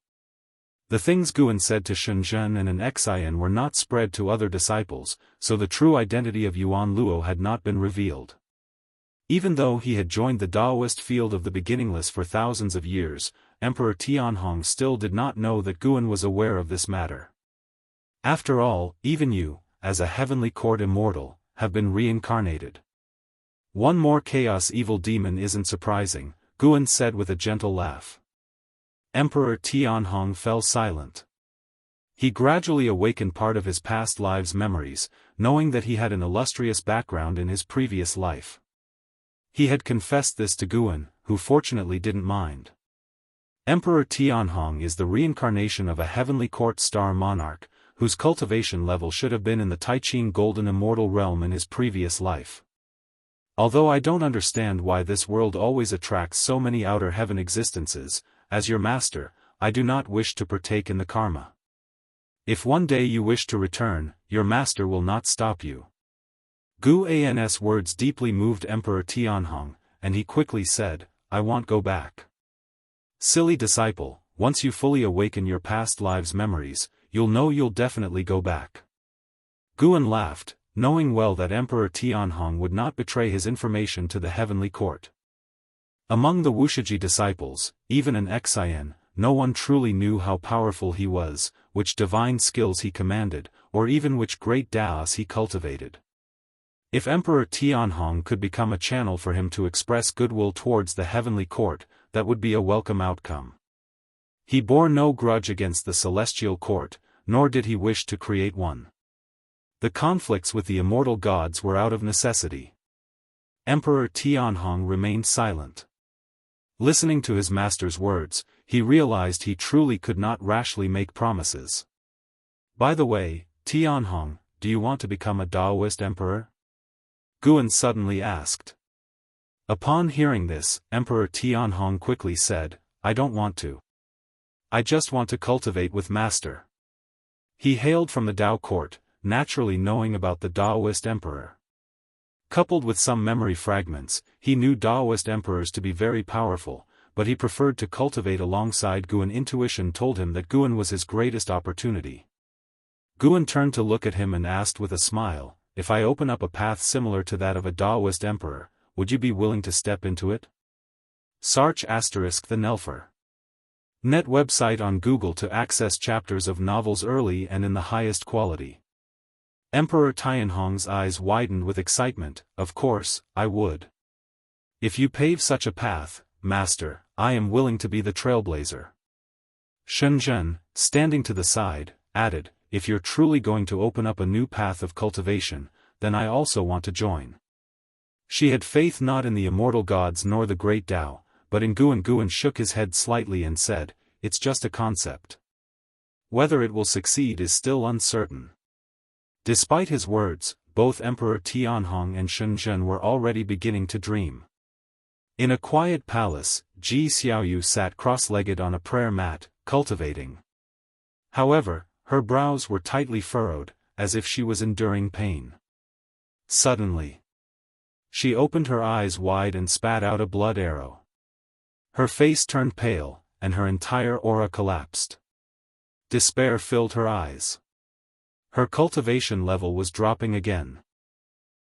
The things Guan said to Shenzhen and an Xian were not spread to other disciples, so the true identity of Yuan Luo had not been revealed. Even though he had joined the Daoist field of the beginningless for thousands of years, Emperor Tianhong still did not know that Guan was aware of this matter. After all, even you, as a heavenly court immortal, have been reincarnated. One more chaos evil demon isn't surprising, Guan said with a gentle laugh. Emperor Tianhong fell silent. He gradually awakened part of his past lives' memories, knowing that he had an illustrious background in his previous life. He had confessed this to Guan, who fortunately didn't mind. Emperor Tianhong is the reincarnation of a heavenly court star monarch, whose cultivation level should have been in the Taiqing golden immortal realm in his previous life. Although I don't understand why this world always attracts so many outer heaven existences, as your master, I do not wish to partake in the karma. If one day you wish to return, your master will not stop you. Gu An's words deeply moved Emperor Tianhong, and he quickly said, I won't go back. Silly disciple, once you fully awaken your past lives' memories, you'll know you'll definitely go back. Guan laughed, knowing well that Emperor Tianhong would not betray his information to the heavenly court. Among the Wuxia disciples, even an Xian, no one truly knew how powerful he was, which divine skills he commanded, or even which great Daos he cultivated. If Emperor Tianhong could become a channel for him to express goodwill towards the heavenly court, that would be a welcome outcome. He bore no grudge against the celestial court, nor did he wish to create one. The conflicts with the immortal gods were out of necessity. Emperor Tianhong remained silent. Listening to his master's words, he realized he truly could not rashly make promises. By the way, Tianhong, do you want to become a Daoist emperor? Guan suddenly asked. Upon hearing this, Emperor Tianhong quickly said, I don't want to. I just want to cultivate with Master. He hailed from the Dao court, naturally knowing about the Daoist emperor. Coupled with some memory fragments, he knew Daoist emperors to be very powerful, but he preferred to cultivate alongside Guan. Intuition told him that Guan was his greatest opportunity. Guan turned to look at him and asked with a smile, "If I open up a path similar to that of a Daoist emperor, would you be willing to step into it?" Sarch * the Nelfer. Net website on Google to access chapters of novels early and in the highest quality. Emperor Tianhong's eyes widened with excitement. "Of course, I would. If you pave such a path, Master, I am willing to be the trailblazer." Shenzhen, standing to the side, added, "If you're truly going to open up a new path of cultivation, then I also want to join." She had faith not in the immortal gods nor the great Tao, but in Guan. Guan shook his head slightly and said, "It's just a concept. Whether it will succeed is still uncertain." Despite his words, both Emperor Tianhong and Shenzhen were already beginning to dream. In a quiet palace, Ji Xiaoyu sat cross-legged on a prayer mat, cultivating. However, her brows were tightly furrowed, as if she was enduring pain. Suddenly, she opened her eyes wide and spat out a blood arrow. Her face turned pale, and her entire aura collapsed. Despair filled her eyes. Her cultivation level was dropping again.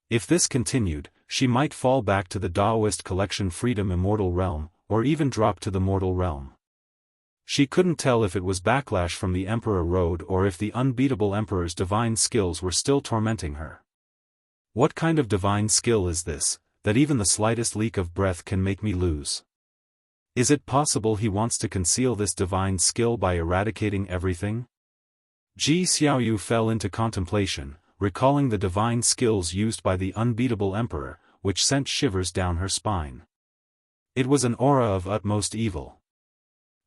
If this continued, she might fall back to the Daoist collection freedom immortal realm, or even drop to the mortal realm. She couldn't tell if it was backlash from the Emperor Road or if the unbeatable Emperor's divine skills were still tormenting her. What kind of divine skill is this, that even the slightest leak of breath can make me lose? Is it possible he wants to conceal this divine skill by eradicating everything? Ji Xiaoyu fell into contemplation, recalling the divine skills used by the unbeatable Emperor, which sent shivers down her spine. It was an aura of utmost evil.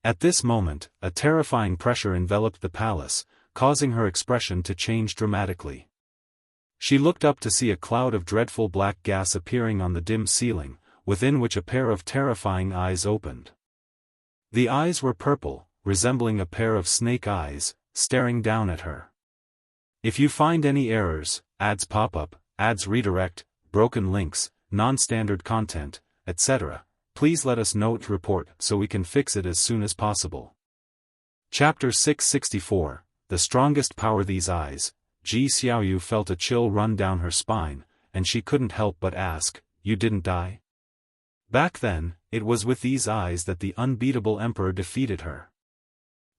At this moment, a terrifying pressure enveloped the palace, causing her expression to change dramatically. She looked up to see a cloud of dreadful black gas appearing on the dim ceiling, within which a pair of terrifying eyes opened. The eyes were purple, resembling a pair of snake eyes, staring down at her. If you find any errors, ads pop up, ads redirect, broken links, non-standard content, etc., please let us know to report so we can fix it as soon as possible. Chapter 664, The Strongest Power. These eyes. Ji Xiaoyu felt a chill run down her spine, and she couldn't help but ask, "You didn't die?" Back then, it was with these eyes that the unbeatable Emperor defeated her.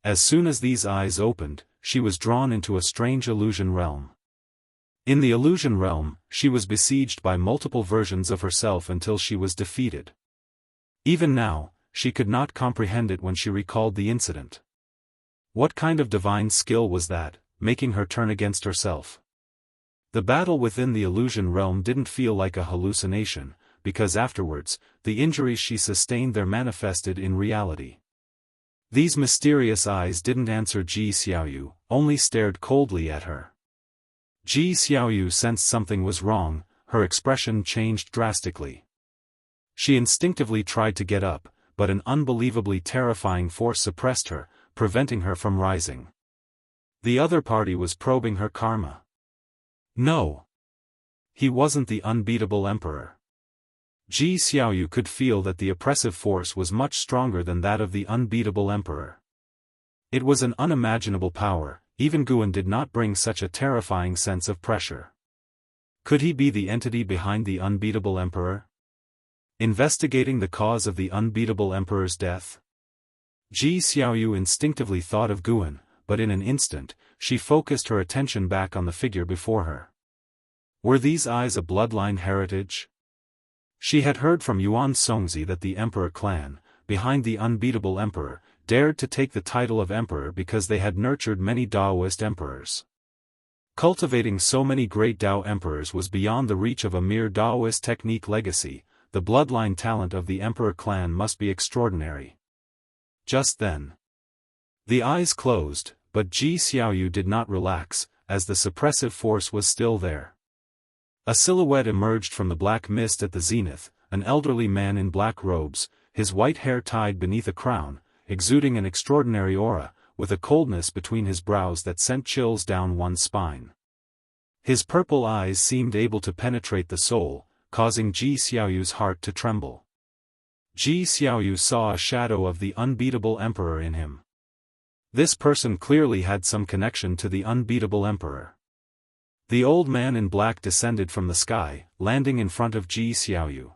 As soon as these eyes opened, she was drawn into a strange illusion realm. In the illusion realm, she was besieged by multiple versions of herself until she was defeated. Even now, she could not comprehend it when she recalled the incident. What kind of divine skill was that, making her turn against herself? The battle within the illusion realm didn't feel like a hallucination, because afterwards, the injuries she sustained there manifested in reality. These mysterious eyes didn't answer Ji Xiaoyu, only stared coldly at her. Ji Xiaoyu sensed something was wrong, her expression changed drastically. She instinctively tried to get up, but an unbelievably terrifying force suppressed her, preventing her from rising. The other party was probing her karma. No. He wasn't the unbeatable Emperor. Ji Xiaoyu could feel that the oppressive force was much stronger than that of the unbeatable Emperor. It was an unimaginable power, even Guan did not bring such a terrifying sense of pressure. Could he be the entity behind the unbeatable Emperor? Investigating the cause of the unbeatable Emperor's death? Ji Xiaoyu instinctively thought of Guan, but in an instant, she focused her attention back on the figure before her. Were these eyes a bloodline heritage? She had heard from Yuan Songzi that the Emperor clan, behind the unbeatable Emperor, dared to take the title of Emperor because they had nurtured many Daoist emperors. Cultivating so many great Dao emperors was beyond the reach of a mere Daoist technique legacy. The bloodline talent of the Emperor clan must be extraordinary. Just then, the eyes closed, but Ji Xiaoyu did not relax, as the suppressive force was still there. A silhouette emerged from the black mist at the zenith, an elderly man in black robes, his white hair tied beneath a crown, exuding an extraordinary aura, with a coldness between his brows that sent chills down one's spine. His purple eyes seemed able to penetrate the soul, causing Ji Xiaoyu's heart to tremble. Ji Xiaoyu saw a shadow of the unbeatable emperor in him. This person clearly had some connection to the unbeatable emperor. The old man in black descended from the sky, landing in front of Ji Xiaoyu.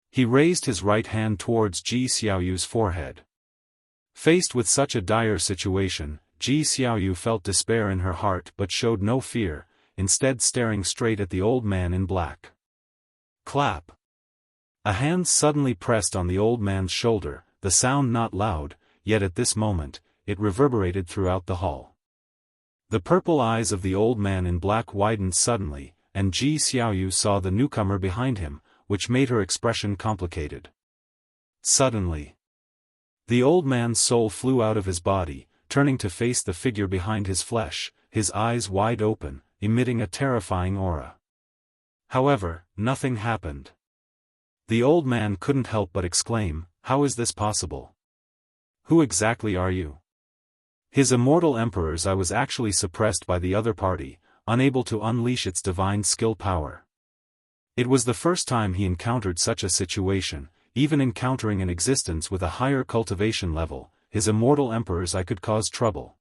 He raised his right hand towards Ji Xiaoyu's forehead. Faced with such a dire situation, Ji Xiaoyu felt despair in her heart but showed no fear, instead staring straight at the old man in black. Clap! A hand suddenly pressed on the old man's shoulder, the sound not loud, yet at this moment, it reverberated throughout the hall. The purple eyes of the old man in black widened suddenly, and Ji Xiaoyu saw the newcomer behind him, which made her expression complicated. Suddenly, the old man's soul flew out of his body, turning to face the figure behind his flesh, his eyes wide open, emitting a terrifying aura. However, nothing happened. The old man couldn't help but exclaim, "How is this possible? Who exactly are you?" His immortal emperor's eye was actually suppressed by the other party, unable to unleash its divine skill power. It was the first time he encountered such a situation, even encountering an existence with a higher cultivation level, his immortal emperor's eye could cause trouble.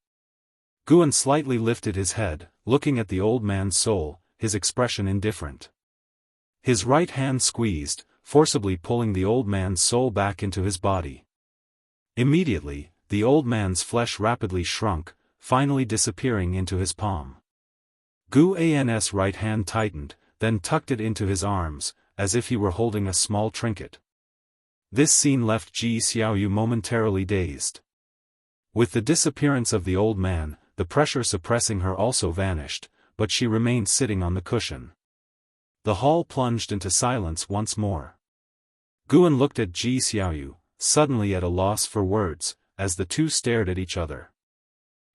Guan slightly lifted his head, looking at the old man's soul, his expression indifferent. His right hand squeezed, forcibly pulling the old man's soul back into his body. Immediately, the old man's flesh rapidly shrunk, finally disappearing into his palm. Guan's right hand tightened, then tucked it into his arms, as if he were holding a small trinket. This scene left Ji Xiaoyu momentarily dazed. With the disappearance of the old man, the pressure suppressing her also vanished, but she remained sitting on the cushion. The hall plunged into silence once more. Guan looked at Ji Xiaoyu, suddenly at a loss for words, as the two stared at each other.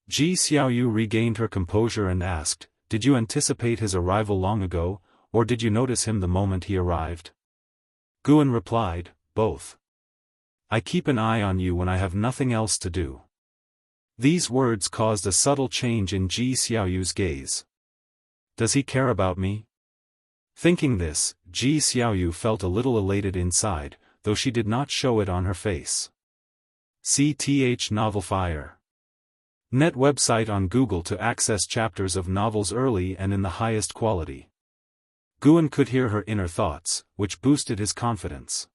Ji Xiaoyu regained her composure and asked, "Did you anticipate his arrival long ago, or did you notice him the moment he arrived?" Guan replied, "Both. I keep an eye on you when I have nothing else to do." These words caused a subtle change in Ji Xiaoyu's gaze. Does he care about me? Thinking this, Ji Xiaoyu felt a little elated inside, though she did not show it on her face. CTH Novel Fire. Net website on Google to access chapters of novels early and in the highest quality. Guan could hear her inner thoughts, which boosted his confidence.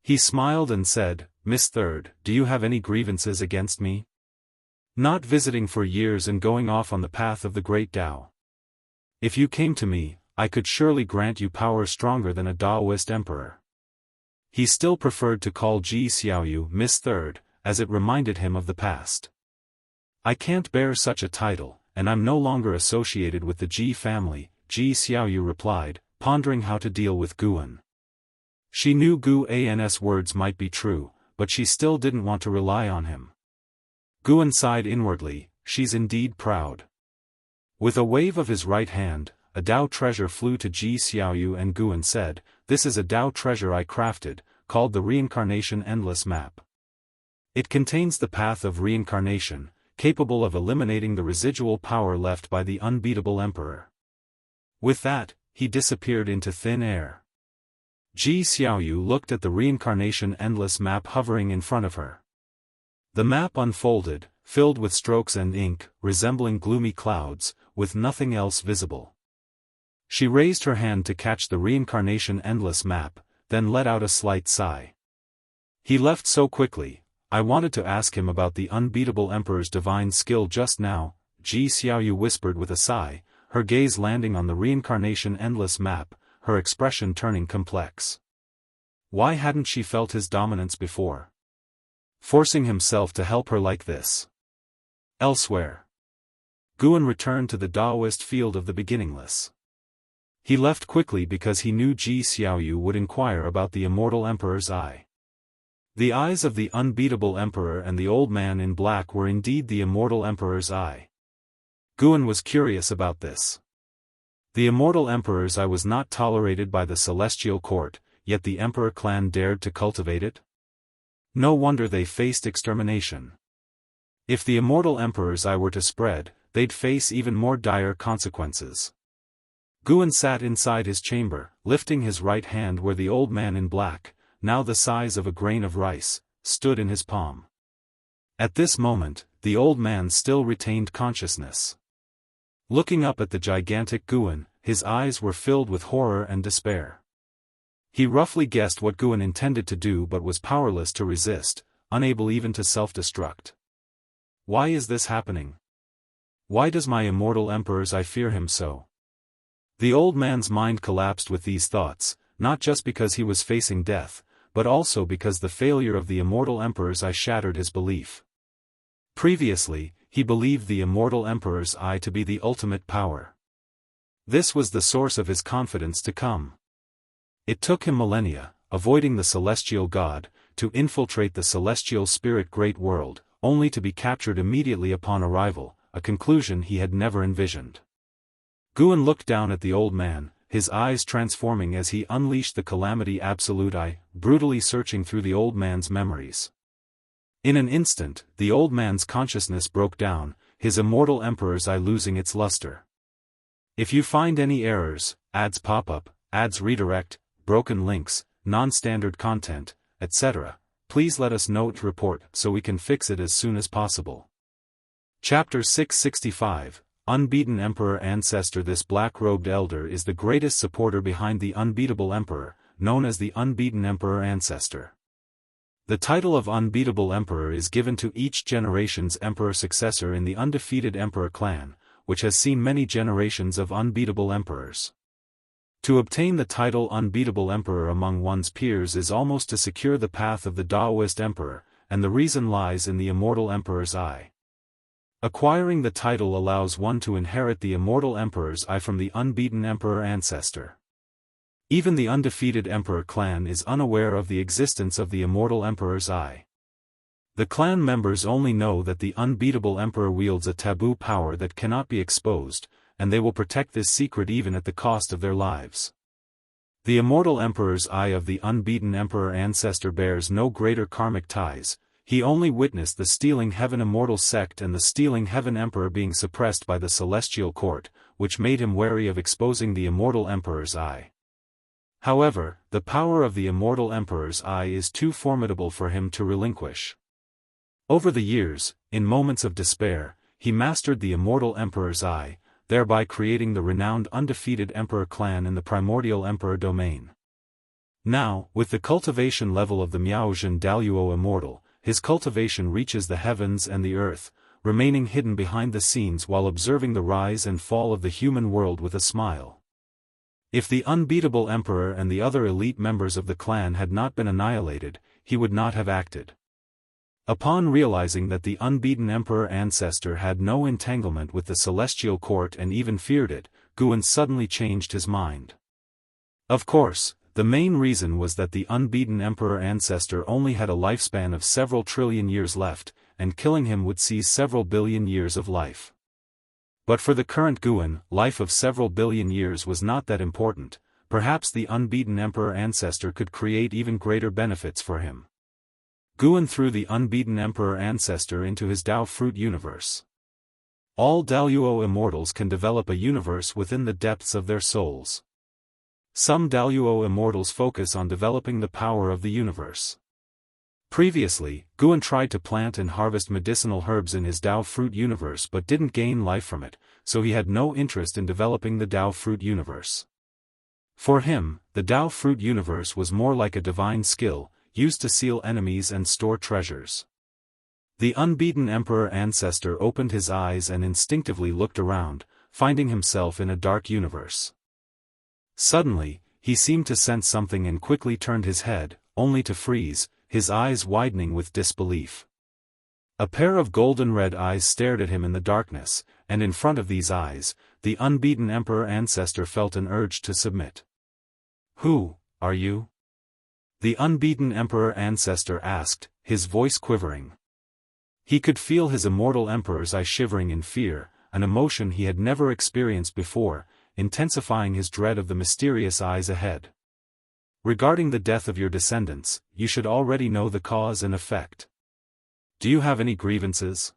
He smiled and said, "Miss Third, do you have any grievances against me? Not visiting for years and going off on the path of the great Tao. If you came to me, I could surely grant you power stronger than a Daoist emperor." He still preferred to call Ji Xiaoyu Miss Third, as it reminded him of the past. "I can't bear such a title, and I'm no longer associated with the Ji family," Ji Xiaoyu replied, pondering how to deal with Guan. She knew Guan's words might be true, but she still didn't want to rely on him. Guan sighed inwardly, she's indeed proud. With a wave of his right hand, a Dao treasure flew to Ji Xiaoyu and Guan said, "This is a Dao treasure I crafted, called the Reincarnation Endless Map. It contains the path of reincarnation, capable of eliminating the residual power left by the unbeatable emperor." With that, he disappeared into thin air. Ji Xiaoyu looked at the Reincarnation Endless Map hovering in front of her. The map unfolded, filled with strokes and ink, resembling gloomy clouds, with nothing else visible. She raised her hand to catch the Reincarnation Endless Map, then let out a slight sigh. "He left so quickly. I wanted to ask him about the unbeatable emperor's divine skill just now," Ji Xiaoyu whispered with a sigh, her gaze landing on the Reincarnation Endless Map, her expression turning complex. Why hadn't she felt his dominance before? Forcing himself to help her like this. Elsewhere. Guan returned to the Daoist field of the beginningless. He left quickly because he knew Ji Xiaoyu would inquire about the immortal emperor's eye. The eyes of the unbeatable emperor and the old man in black were indeed the immortal emperor's eye. Guan was curious about this. The immortal emperor's eye was not tolerated by the celestial court, yet the emperor clan dared to cultivate it? No wonder they faced extermination. If the immortal emperor's eye were to spread, they'd face even more dire consequences. Guan sat inside his chamber, lifting his right hand where the old man in black, now the size of a grain of rice, stood in his palm. At this moment, the old man still retained consciousness. Looking up at the gigantic Guan, his eyes were filled with horror and despair. He roughly guessed what Guan intended to do but was powerless to resist, unable even to self-destruct. Why is this happening? Why does my immortal emperor's eye fear him so? The old man's mind collapsed with these thoughts, not just because he was facing death, but also because the failure of the immortal emperor's eye shattered his belief. Previously, he believed the immortal emperor's eye to be the ultimate power. This was the source of his confidence to come. It took him millennia, avoiding the celestial god, to infiltrate the celestial spirit great world, only to be captured immediately upon arrival, a conclusion he had never envisioned. Guan looked down at the old man, his eyes transforming as he unleashed the calamity absolute eye, brutally searching through the old man's memories. In an instant, the old man's consciousness broke down, his immortal emperor's eye losing its luster. If you find any errors, ads pop up, ads redirect, broken links, non-standard content, etc., please let us know to report so we can fix it as soon as possible. Chapter 665, Unbeaten Emperor Ancestor. This black-robed elder is the greatest supporter behind the unbeatable emperor, known as the Unbeaten Emperor Ancestor. The title of Unbeatable Emperor is given to each generation's emperor successor in the undefeated emperor clan, which has seen many generations of unbeatable emperors. To obtain the title Unbeatable Emperor among one's peers is almost to secure the path of the Daoist emperor, and the reason lies in the immortal emperor's eye. Acquiring the title allows one to inherit the immortal emperor's eye from the unbeaten emperor ancestor. Even the undefeated emperor clan is unaware of the existence of the immortal emperor's eye. The clan members only know that the unbeatable emperor wields a taboo power that cannot be exposed, and they will protect this secret even at the cost of their lives. The immortal emperor's eye of the unbeaten emperor ancestor bears no greater karmic ties. He only witnessed the Stealing Heaven immortal sect and the Stealing Heaven emperor being suppressed by the celestial court, which made him wary of exposing the immortal emperor's eye. However, the power of the immortal emperor's eye is too formidable for him to relinquish. Over the years, in moments of despair, he mastered the immortal emperor's eye, thereby creating the renowned undefeated emperor clan in the primordial emperor domain. Now, with the cultivation level of the Miaozhen Daluo immortal, his cultivation reaches the heavens and the earth, remaining hidden behind the scenes while observing the rise and fall of the human world with a smile. If the unbeatable emperor and the other elite members of the clan had not been annihilated, he would not have acted. Upon realizing that the unbeaten emperor ancestor had no entanglement with the celestial court and even feared it, Guan suddenly changed his mind. Of course, the main reason was that the unbeaten emperor ancestor only had a lifespan of several trillion years left, and killing him would seize several billion years of life. But for the current Guan, life of several billion years was not that important. Perhaps the unbeaten emperor ancestor could create even greater benefits for him. Guan threw the unbeaten emperor ancestor into his Dao fruit universe. All Daluo immortals can develop a universe within the depths of their souls. Some Daluo immortals focus on developing the power of the universe. Previously, Guan tried to plant and harvest medicinal herbs in his Dao fruit universe but didn't gain life from it, so he had no interest in developing the Dao fruit universe. For him, the Dao fruit universe was more like a divine skill, used to seal enemies and store treasures. The unbeaten emperor ancestor opened his eyes and instinctively looked around, finding himself in a dark universe. Suddenly, he seemed to sense something and quickly turned his head, only to freeze, his eyes widening with disbelief. A pair of golden-red eyes stared at him in the darkness, and in front of these eyes, the unbeaten emperor ancestor felt an urge to submit. "Who are you?" the unbeaten emperor ancestor asked, his voice quivering. He could feel his immortal emperor's eye shivering in fear, an emotion he had never experienced before, intensifying his dread of the mysterious eyes ahead. Regarding the death of your descendants, you should already know the cause and effect. Do you have any grievances?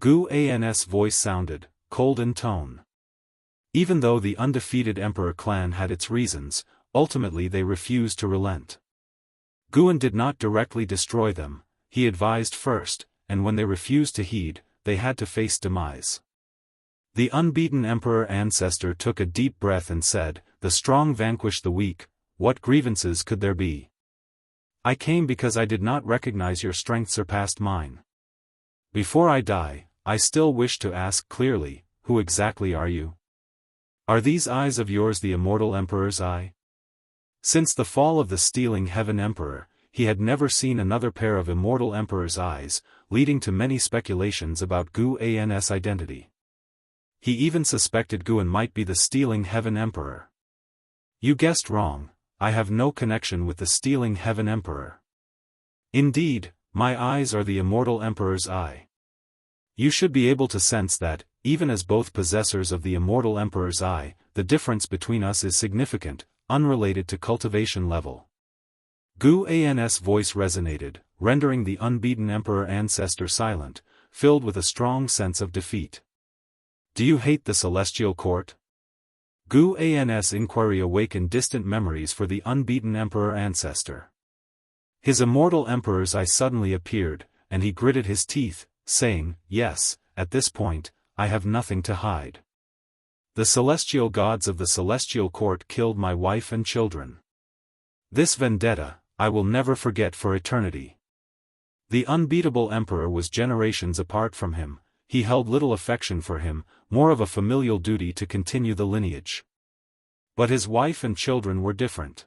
Gu An's voice sounded, cold in tone. Even though the undefeated Emperor clan had its reasons, ultimately they refused to relent. Guan did not directly destroy them, he advised first, and when they refused to heed, they had to face demise. The unbeaten Emperor ancestor took a deep breath and said, "The strong vanquish the weak, what grievances could there be? I came because I did not recognize your strength surpassed mine. Before I die, I still wish to ask clearly, who exactly are you? Are these eyes of yours the immortal Emperor's eye?" Since the fall of the stealing heaven Emperor, he had never seen another pair of immortal Emperor's eyes, leading to many speculations about Gu An's identity. He even suspected Guan might be the stealing heaven Emperor. "You guessed wrong, I have no connection with the stealing heaven Emperor. Indeed, my eyes are the immortal Emperor's eye. You should be able to sense that, even as both possessors of the immortal Emperor's eye, the difference between us is significant, unrelated to cultivation level." Gu An's voice resonated, rendering the unbeaten Emperor ancestor silent, filled with a strong sense of defeat. "Do you hate the celestial court?" Gu An's inquiry awakened distant memories for the unbeaten Emperor ancestor. His immortal Emperor's eye suddenly appeared, and he gritted his teeth, saying, "Yes, at this point, I have nothing to hide. The celestial gods of the celestial court killed my wife and children. This vendetta, I will never forget for eternity." The unbeatable Emperor was generations apart from him, he held little affection for him, more of a familial duty to continue the lineage. But his wife and children were different.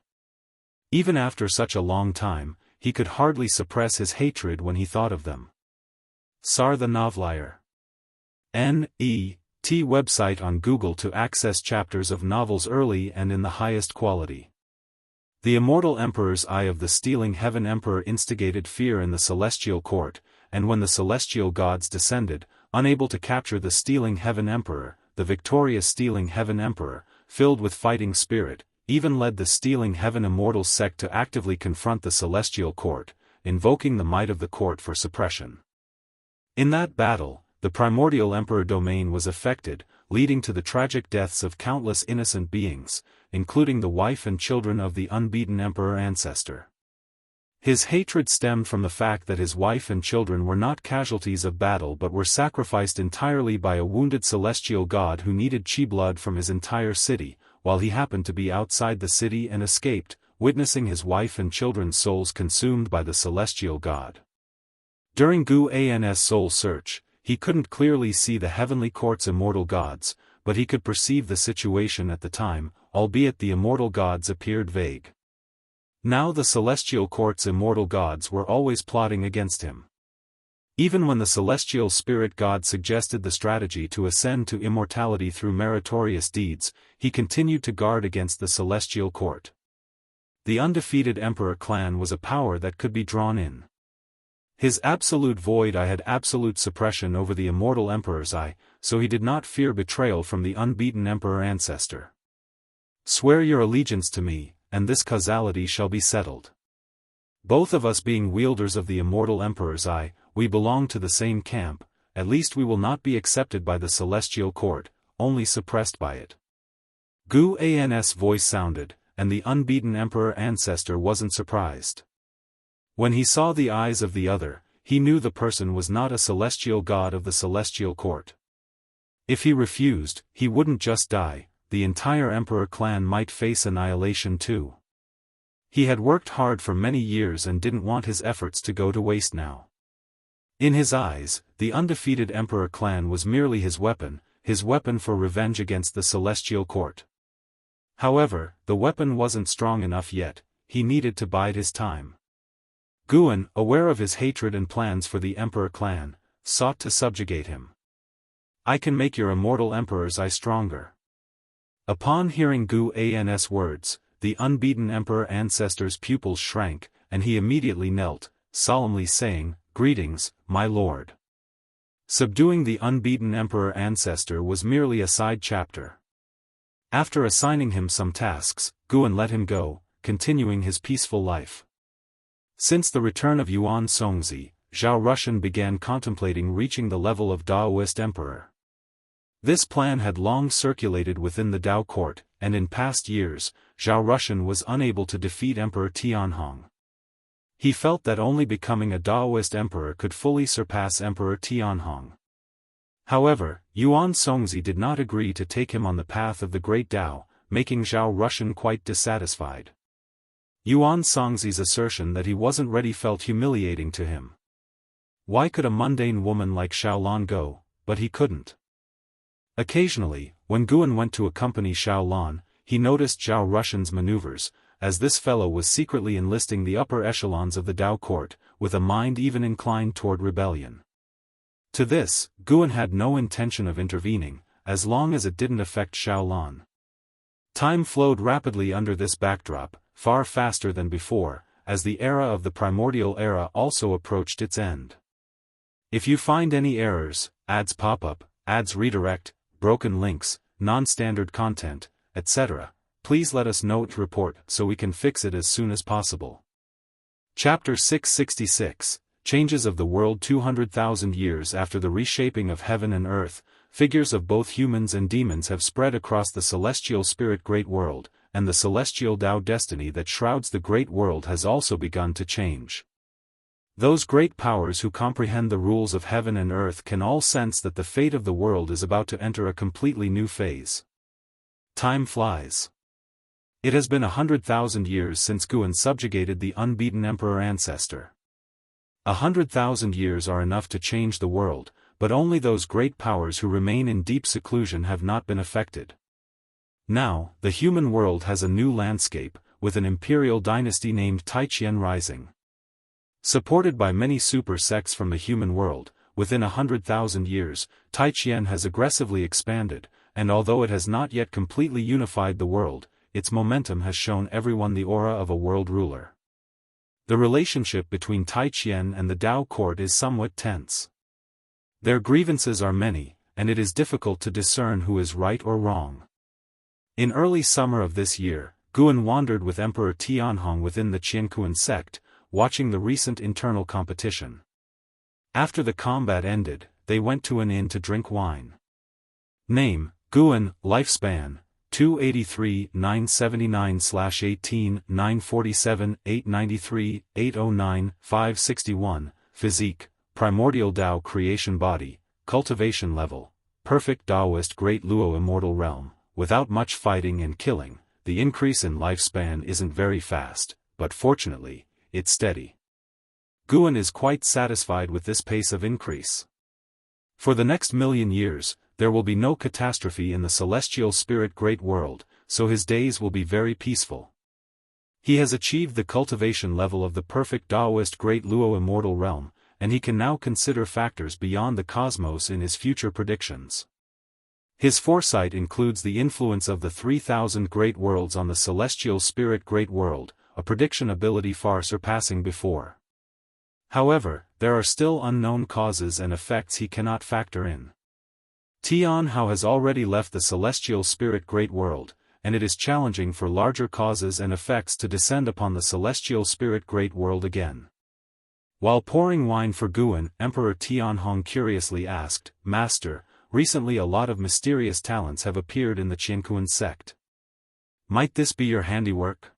Even after such a long time, he could hardly suppress his hatred when he thought of them. Sar the Novelier. N.E.T. website on Google to access chapters of novels early and in the highest quality. The immortal Emperor's eye of the stealing heaven Emperor instigated fear in the celestial court, and when the celestial gods descended, unable to capture the stealing heaven Emperor, the victorious stealing heaven Emperor, filled with fighting spirit, even led the stealing heaven immortal sect to actively confront the celestial court, invoking the might of the court for suppression. In that battle, the primordial Emperor domain was affected, leading to the tragic deaths of countless innocent beings, including the wife and children of the unbeaten Emperor ancestor. His hatred stemmed from the fact that his wife and children were not casualties of battle but were sacrificed entirely by a wounded celestial god who needed chi blood from his entire city, while he happened to be outside the city and escaped, witnessing his wife and children's souls consumed by the celestial god. During Gu An's soul search, he couldn't clearly see the heavenly court's immortal gods, but he could perceive the situation at the time, albeit the immortal gods appeared vague. Now the celestial court's immortal gods were always plotting against him. Even when the celestial spirit god suggested the strategy to ascend to immortality through meritorious deeds, he continued to guard against the celestial court. The undefeated Emperor clan was a power that could be drawn in. His absolute void eye had absolute suppression over the immortal Emperor's eye, so he did not fear betrayal from the unbeaten Emperor ancestor. "Swear your allegiance to me, and this causality shall be settled. Both of us being wielders of the immortal Emperor's eye, we belong to the same camp, at least we will not be accepted by the celestial court, only suppressed by it." Gu An's voice sounded, and the unbeaten Emperor ancestor wasn't surprised. When he saw the eyes of the other, he knew the person was not a celestial god of the celestial court. If he refused, he wouldn't just die, the entire Emperor clan might face annihilation too. He had worked hard for many years and didn't want his efforts to go to waste now. In his eyes, the undefeated Emperor clan was merely his weapon for revenge against the celestial court. However, the weapon wasn't strong enough yet, he needed to bide his time. Guan, aware of his hatred and plans for the Emperor clan, sought to subjugate him. "I can make your immortal Emperor's eye stronger." Upon hearing Gu An's words, the unbeaten Emperor ancestor's pupils shrank, and he immediately knelt, solemnly saying, "Greetings, my lord." Subduing the unbeaten Emperor ancestor was merely a side chapter. After assigning him some tasks, Guan let him go, continuing his peaceful life. Since the return of Yuan Songzi, Zhao Rushan began contemplating reaching the level of Daoist emperor. This plan had long circulated within the Dao court, and in past years, Zhao Rushan was unable to defeat Emperor Tianhong. He felt that only becoming a Daoist emperor could fully surpass Emperor Tianhong. However, Yuan Songzi did not agree to take him on the path of the Great Dao, making Zhao Rushan quite dissatisfied. Yuan Songzi's assertion that he wasn't ready felt humiliating to him. Why could a mundane woman like Xiaolan go, but he couldn't? Occasionally, when Guan went to accompany Xiaolan, he noticed Zhao Rushan's maneuvers, as this fellow was secretly enlisting the upper echelons of the Dao court, with a mind even inclined toward rebellion. To this, Guan had no intention of intervening, as long as it didn't affect Xiaolan. Time flowed rapidly under this backdrop, far faster than before, as the era of the primordial era also approached its end. If you find any errors, ads pop up, ads redirect, broken links, non-standard content, etc., please let us know to report so we can fix it as soon as possible. Chapter 666, Changes of the World. 200,000 years after the reshaping of heaven and earth, figures of both humans and demons have spread across the celestial spirit great world, and the celestial Dao destiny that shrouds the great world has also begun to change. Those great powers who comprehend the rules of heaven and earth can all sense that the fate of the world is about to enter a completely new phase. Time flies. It has been 100,000 years since Guan subjugated the unbeaten emperor ancestor. 100,000 years are enough to change the world, but only those great powers who remain in deep seclusion have not been affected. Now, the human world has a new landscape, with an imperial dynasty named Taiqian rising. Supported by many super sects from the human world, within 100,000 years, Taiqian has aggressively expanded, and although it has not yet completely unified the world, its momentum has shown everyone the aura of a world ruler. The relationship between Taiqian and the Dao court is somewhat tense. Their grievances are many, and it is difficult to discern who is right or wrong. In early summer of this year, Guan wandered with Emperor Tianhong within the Qianquan sect, watching the recent internal competition. After the combat ended, they went to an inn to drink wine. Name, Guan, lifespan, 283 979/18 947 893 809 561, physique, primordial Dao creation body, cultivation level, perfect Daoist great Luo immortal realm, without much fighting and killing. The increase in lifespan isn't very fast, but fortunately, it's steady. Guan is quite satisfied with this pace of increase. For the next million years, there will be no catastrophe in the celestial spirit great world, so his days will be very peaceful. He has achieved the cultivation level of the perfect Daoist great Luo immortal realm, and he can now consider factors beyond the cosmos in his future predictions. His foresight includes the influence of the 3,000 great worlds on the celestial spirit great world, a prediction ability far surpassing before. However, there are still unknown causes and effects he cannot factor in. Tianhao has already left the celestial spirit great world, and it is challenging for larger causes and effects to descend upon the celestial spirit great world again. While pouring wine for Guan, Emperor Tianhong curiously asked, "Master, recently a lot of mysterious talents have appeared in the Qianquan sect. Might this be your handiwork?"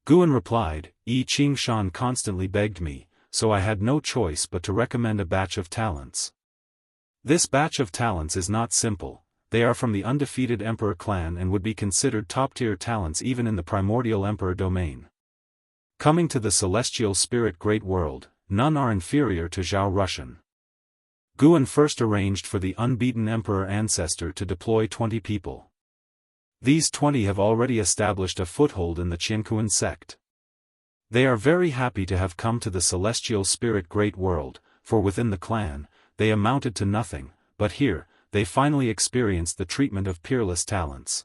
Guan replied, Qing Shan constantly begged me, so I had no choice but to recommend a batch of talents. This batch of talents is not simple, they are from the undefeated Emperor clan and would be considered top-tier talents even in the primordial Emperor domain. Coming to the celestial spirit great world, none are inferior to Zhao Rushan. Guan first arranged for the unbeaten Emperor ancestor to deploy 20 people. These 20 have already established a foothold in the Qianquan sect. They are very happy to have come to the celestial spirit great world, for within the clan, they amounted to nothing, but here, they finally experienced the treatment of peerless talents.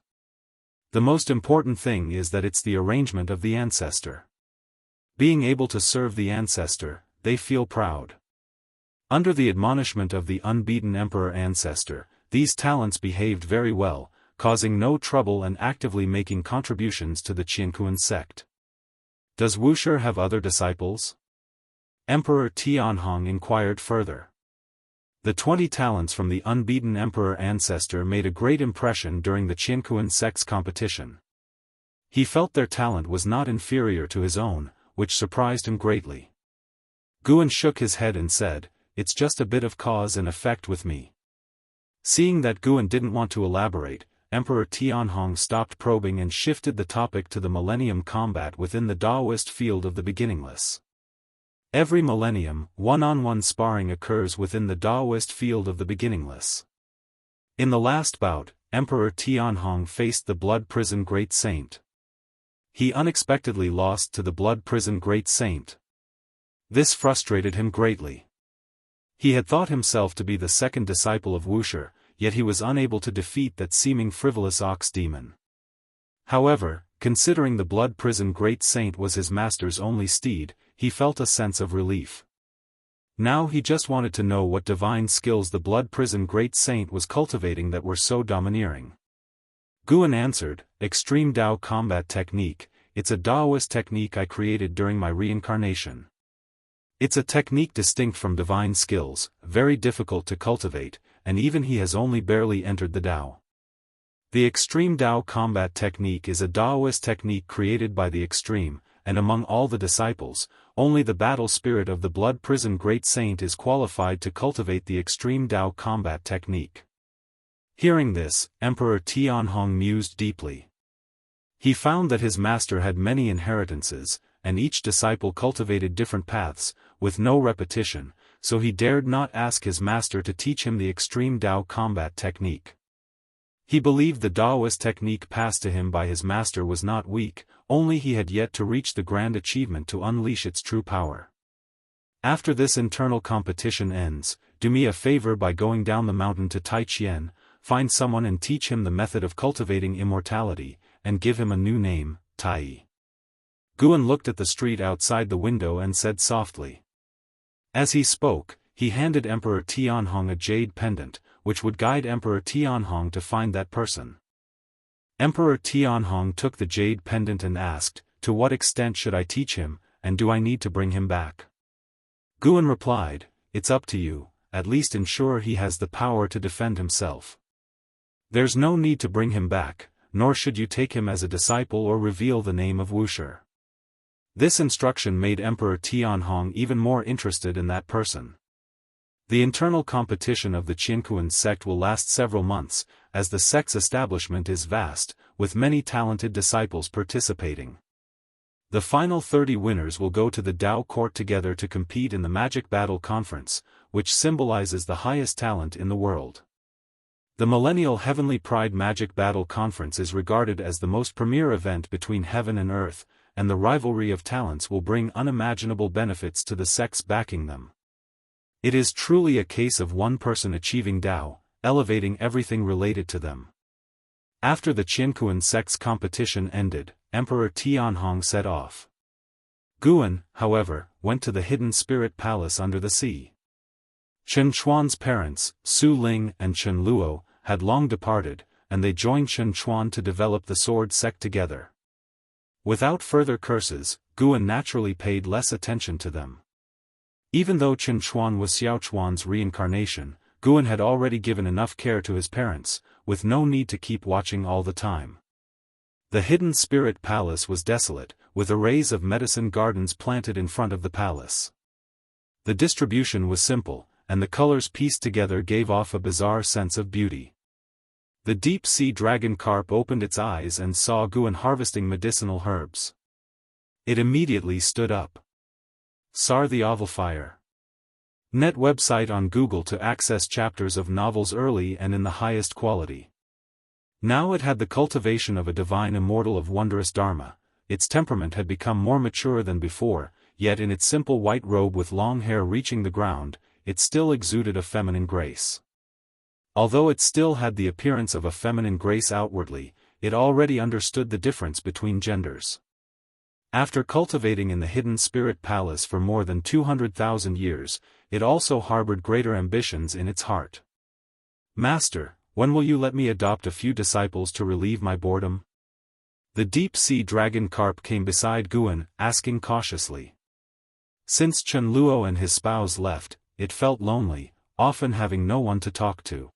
The most important thing is that it's the arrangement of the ancestor. Being able to serve the ancestor, they feel proud. Under the admonishment of the unbeaten Emperor ancestor, these talents behaved very well, causing no trouble and actively making contributions to the Qianquan sect. Does Wuxia have other disciples? Emperor Tianhong inquired further. The 20 talents from the unbeaten emperor ancestor made a great impression during the Jianghu sects competition. He felt their talent was not inferior to his own, which surprised him greatly. Guan shook his head and said, "It's just a bit of cause and effect with me." Seeing that Guan didn't want to elaborate, Emperor Tianhong stopped probing and shifted the topic to the millennium combat within the Daoist field of the beginningless. Every millennium, one-on-one sparring occurs within the Daoist field of the beginningless. In the last bout, Emperor Tianhong faced the Blood Prison Great Saint. He unexpectedly lost to the Blood Prison Great Saint. This frustrated him greatly. He had thought himself to be the second disciple of Wuxia, yet he was unable to defeat that seeming frivolous ox demon. However, considering the Blood Prison Great Saint was his master's only steed, he felt a sense of relief. Now he just wanted to know what divine skills the Blood Prison Great Saint was cultivating that were so domineering. Guan answered, "Extreme Dao Combat Technique, it's a Daoist technique I created during my reincarnation. It's a technique distinct from divine skills, very difficult to cultivate, and even he has only barely entered the Dao. The Extreme Dao Combat Technique is a Daoist technique created by the Extreme, and among all the disciples, only the battle spirit of the Blood Prison Great Saint is qualified to cultivate the Extreme Dao Combat Technique." Hearing this, Emperor Tianhong mused deeply. He found that his master had many inheritances, and each disciple cultivated different paths, with no repetition, so he dared not ask his master to teach him the Extreme Dao Combat Technique. He believed the Daoist technique passed to him by his master was not weak, only he had yet to reach the grand achievement to unleash its true power. "After this internal competition ends, do me a favor by going down the mountain to Taichien, find someone and teach him the method of cultivating immortality, and give him a new name, Tai." Guan looked at the street outside the window and said softly. As he spoke, he handed Emperor Tianhong a jade pendant, which would guide Emperor Tianhong to find that person. Emperor Tianhong took the jade pendant and asked, "To what extent should I teach him, and do I need to bring him back?" Guan replied, "It's up to you, at least ensure he has the power to defend himself. There's no need to bring him back, nor should you take him as a disciple or reveal the name of Wuxia." This instruction made Emperor Tianhong even more interested in that person. The internal competition of the Jianghu sect will last several months, as the sect's establishment is vast, with many talented disciples participating. The final 30 winners will go to the Dao court together to compete in the Magic Battle Conference, which symbolizes the highest talent in the world. The Millennial Heavenly Pride Magic Battle Conference is regarded as the most premier event between heaven and earth, and the rivalry of talents will bring unimaginable benefits to the sects backing them. It is truly a case of one person achieving Dao, elevating everything related to them. After the Jianghu sect's competition ended, Emperor Tianhong set off. Guan, however, went to the hidden spirit palace under the sea. Chen Chuan's parents, Su Ling and Chen Luo, had long departed, and they joined Chen Chuan to develop the sword sect together. Without further curses, Guan naturally paid less attention to them. Even though Chen Chuan was Xiao Chuan's reincarnation, Guan had already given enough care to his parents, with no need to keep watching all the time. The hidden spirit palace was desolate, with arrays of medicine gardens planted in front of the palace. The distribution was simple, and the colors pieced together gave off a bizarre sense of beauty. The deep-sea dragon carp opened its eyes and saw Guan harvesting medicinal herbs. It immediately stood up. Sar the Ovalfire. Net website on Google to access chapters of novels early and in the highest quality. Now it had the cultivation of a divine immortal of wondrous dharma. Its temperament had become more mature than before, yet in its simple white robe with long hair reaching the ground, it still exuded a feminine grace. Although it still had the appearance of a feminine grace outwardly, it already understood the difference between genders. After cultivating in the hidden spirit palace for more than 200,000 years, it also harbored greater ambitions in its heart. "Master, when will you let me adopt a few disciples to relieve my boredom?" The deep-sea dragon carp came beside Guan, asking cautiously. Since Chen Luo and his spouse left, it felt lonely, often having no one to talk to.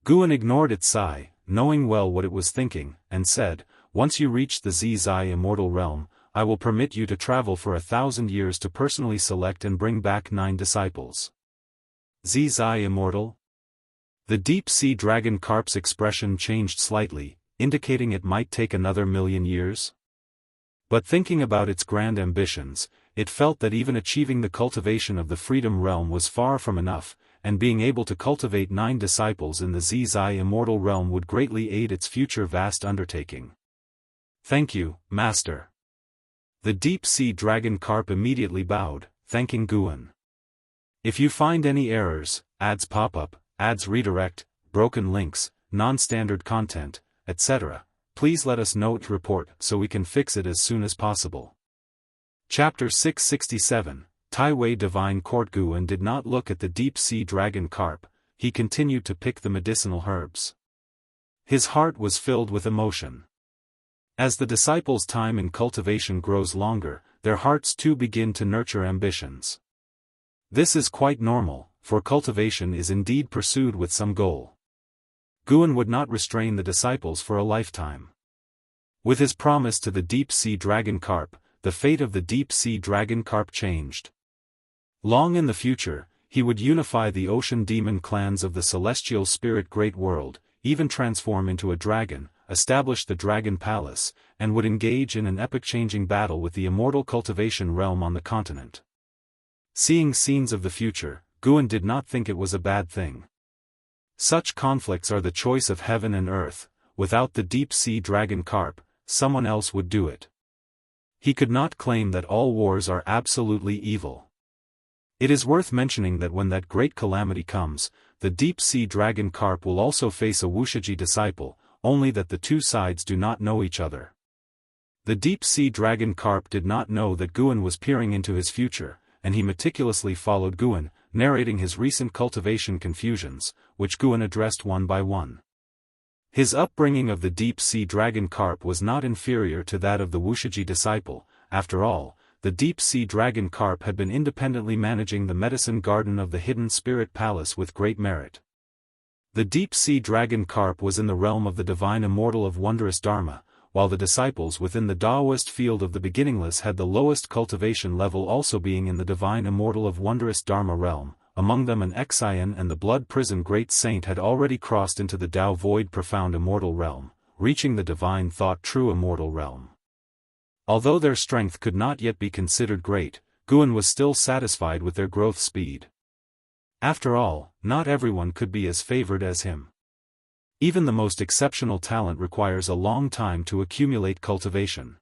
Guan ignored its sigh, knowing well what it was thinking, and said, "Once you reach the Zizai immortal realm, I will permit you to travel for 1,000 years to personally select and bring back 9 disciples." Zizai immortal? The deep-sea dragon carp's expression changed slightly, indicating it might take another 1,000,000 years. But thinking about its grand ambitions, it felt that even achieving the cultivation of the freedom realm was far from enough, and being able to cultivate 9 disciples in the Zizai immortal realm would greatly aid its future vast undertaking. "Thank you, Master." The deep-sea dragon carp immediately bowed, thanking Guan. "If you find any errors, ads pop up, ads redirect, broken links, non-standard content, etc., please let us know to report so we can fix it as soon as possible." Chapter 667, Taiwei Divine Court. Guan did not look at the deep-sea dragon carp, he continued to pick the medicinal herbs. His heart was filled with emotion. As the disciples' time in cultivation grows longer, their hearts too begin to nurture ambitions. This is quite normal, for cultivation is indeed pursued with some goal. Guan would not restrain the disciples for a lifetime. With his promise to the deep-sea dragon carp, the fate of the deep-sea dragon carp changed. Long in the future, he would unify the ocean demon clans of the celestial spirit great world, even transform into a dragon, establish the Dragon Palace, and would engage in an epoch-changing battle with the immortal cultivation realm on the continent. Seeing scenes of the future, Guan did not think it was a bad thing. Such conflicts are the choice of heaven and earth. Without the deep-sea dragon carp, someone else would do it. He could not claim that all wars are absolutely evil. It is worth mentioning that when that great calamity comes, the deep-sea dragon carp will also face a Wuxia disciple, only that the two sides do not know each other. The deep-sea dragon carp did not know that Guan was peering into his future, and he meticulously followed Guan, narrating his recent cultivation confusions, which Guan addressed one by one. His upbringing of the deep-sea dragon carp was not inferior to that of the Wuxia disciple. After all, the deep-sea dragon carp had been independently managing the medicine garden of the hidden spirit palace with great merit. The deep-sea dragon carp was in the realm of the divine immortal of wondrous Dharma, while the disciples within the Daoist field of the beginningless had the lowest cultivation level, also being in the divine immortal of wondrous Dharma realm. Among them an Xian and the blood prison great saint had already crossed into the Tao void profound immortal realm, reaching the divine thought true immortal realm. Although their strength could not yet be considered great, Guan was still satisfied with their growth speed. After all, not everyone could be as favored as him. Even the most exceptional talent requires a long time to accumulate cultivation.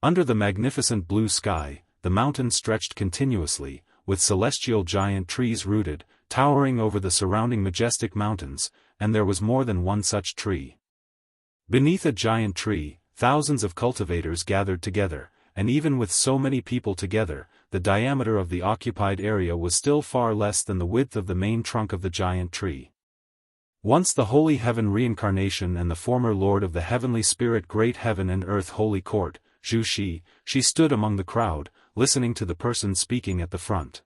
Under the magnificent blue sky, the mountains stretched continuously, with celestial giant trees rooted, towering over the surrounding majestic mountains, and there was more than one such tree. Beneath a giant tree, thousands of cultivators gathered together, and even with so many people together, the diameter of the occupied area was still far less than the width of the main trunk of the giant tree. Once the Holy Heaven Reincarnation and the former Lord of the Heavenly Spirit Great Heaven and Earth Holy Court, Zhu Shi, she stood among the crowd, listening to the person speaking at the front.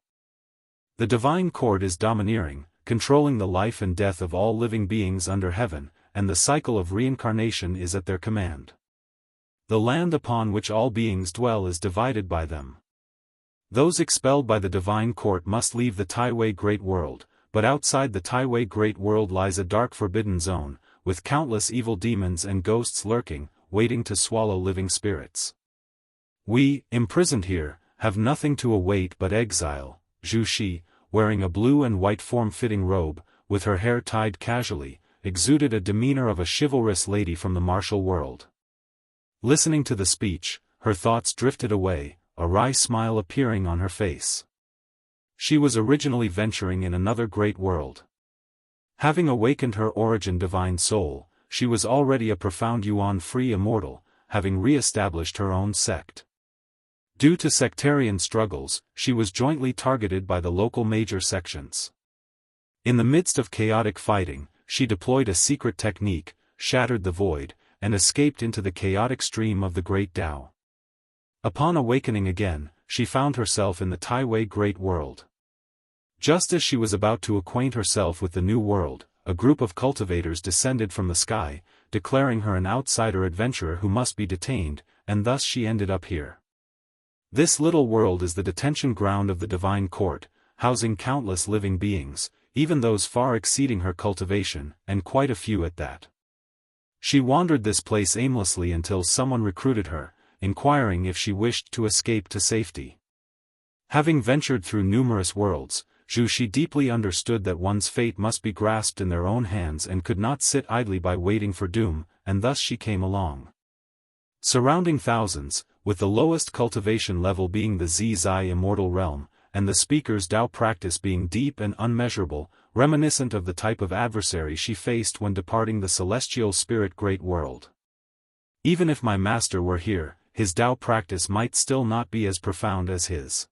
The Divine Court is domineering, controlling the life and death of all living beings under heaven, and the cycle of reincarnation is at their command. The land upon which all beings dwell is divided by them. Those expelled by the Divine Court must leave the Taiwei Great World, but outside the Taiwei Great World lies a dark forbidden zone, with countless evil demons and ghosts lurking, waiting to swallow living spirits. We, imprisoned here, have nothing to await but exile. Zhu Shi, wearing a blue and white form-fitting robe, with her hair tied casually, exuded a demeanor of a chivalrous lady from the martial world. Listening to the speech, her thoughts drifted away, a wry smile appearing on her face. She was originally venturing in another great world. Having awakened her origin divine soul, she was already a profound yuan-free immortal, having re-established her own sect. Due to sectarian struggles, she was jointly targeted by the local major sections. In the midst of chaotic fighting, she deployed a secret technique, shattered the void, and escaped into the chaotic stream of the great Tao. Upon awakening again, she found herself in the Taiwei Great World. Just as she was about to acquaint herself with the new world, a group of cultivators descended from the sky, declaring her an outsider adventurer who must be detained, and thus she ended up here. This little world is the detention ground of the divine court, housing countless living beings, even those far exceeding her cultivation, and quite a few at that. She wandered this place aimlessly until someone recruited her, inquiring if she wished to escape to safety. Having ventured through numerous worlds, Zhu deeply understood that one's fate must be grasped in their own hands and could not sit idly by waiting for doom, and thus she came along. Surrounding thousands, with the lowest cultivation level being the Zizai Immortal realm, and the speaker's Tao practice being deep and unmeasurable, reminiscent of the type of adversary she faced when departing the celestial spirit great world. Even if my master were here, his Tao practice might still not be as profound as his.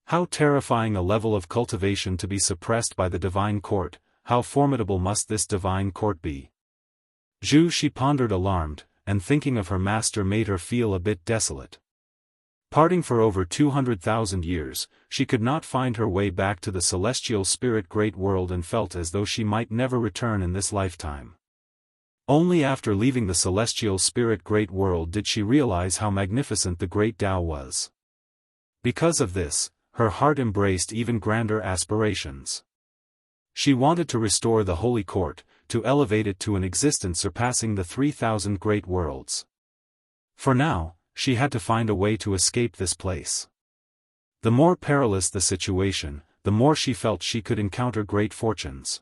How terrifying a level of cultivation to be suppressed by the divine court, how formidable must this divine court be? She pondered alarmed, and thinking of her master made her feel a bit desolate. Parting for over 200,000 years, she could not find her way back to the celestial spirit great world and felt as though she might never return in this lifetime. Only after leaving the celestial spirit great world did she realize how magnificent the great Tao was. Because of this, her heart embraced even grander aspirations. She wanted to restore the holy court, to elevate it to an existence surpassing the 3,000 great worlds. For now, she had to find a way to escape this place. The more perilous the situation, the more she felt she could encounter great fortunes.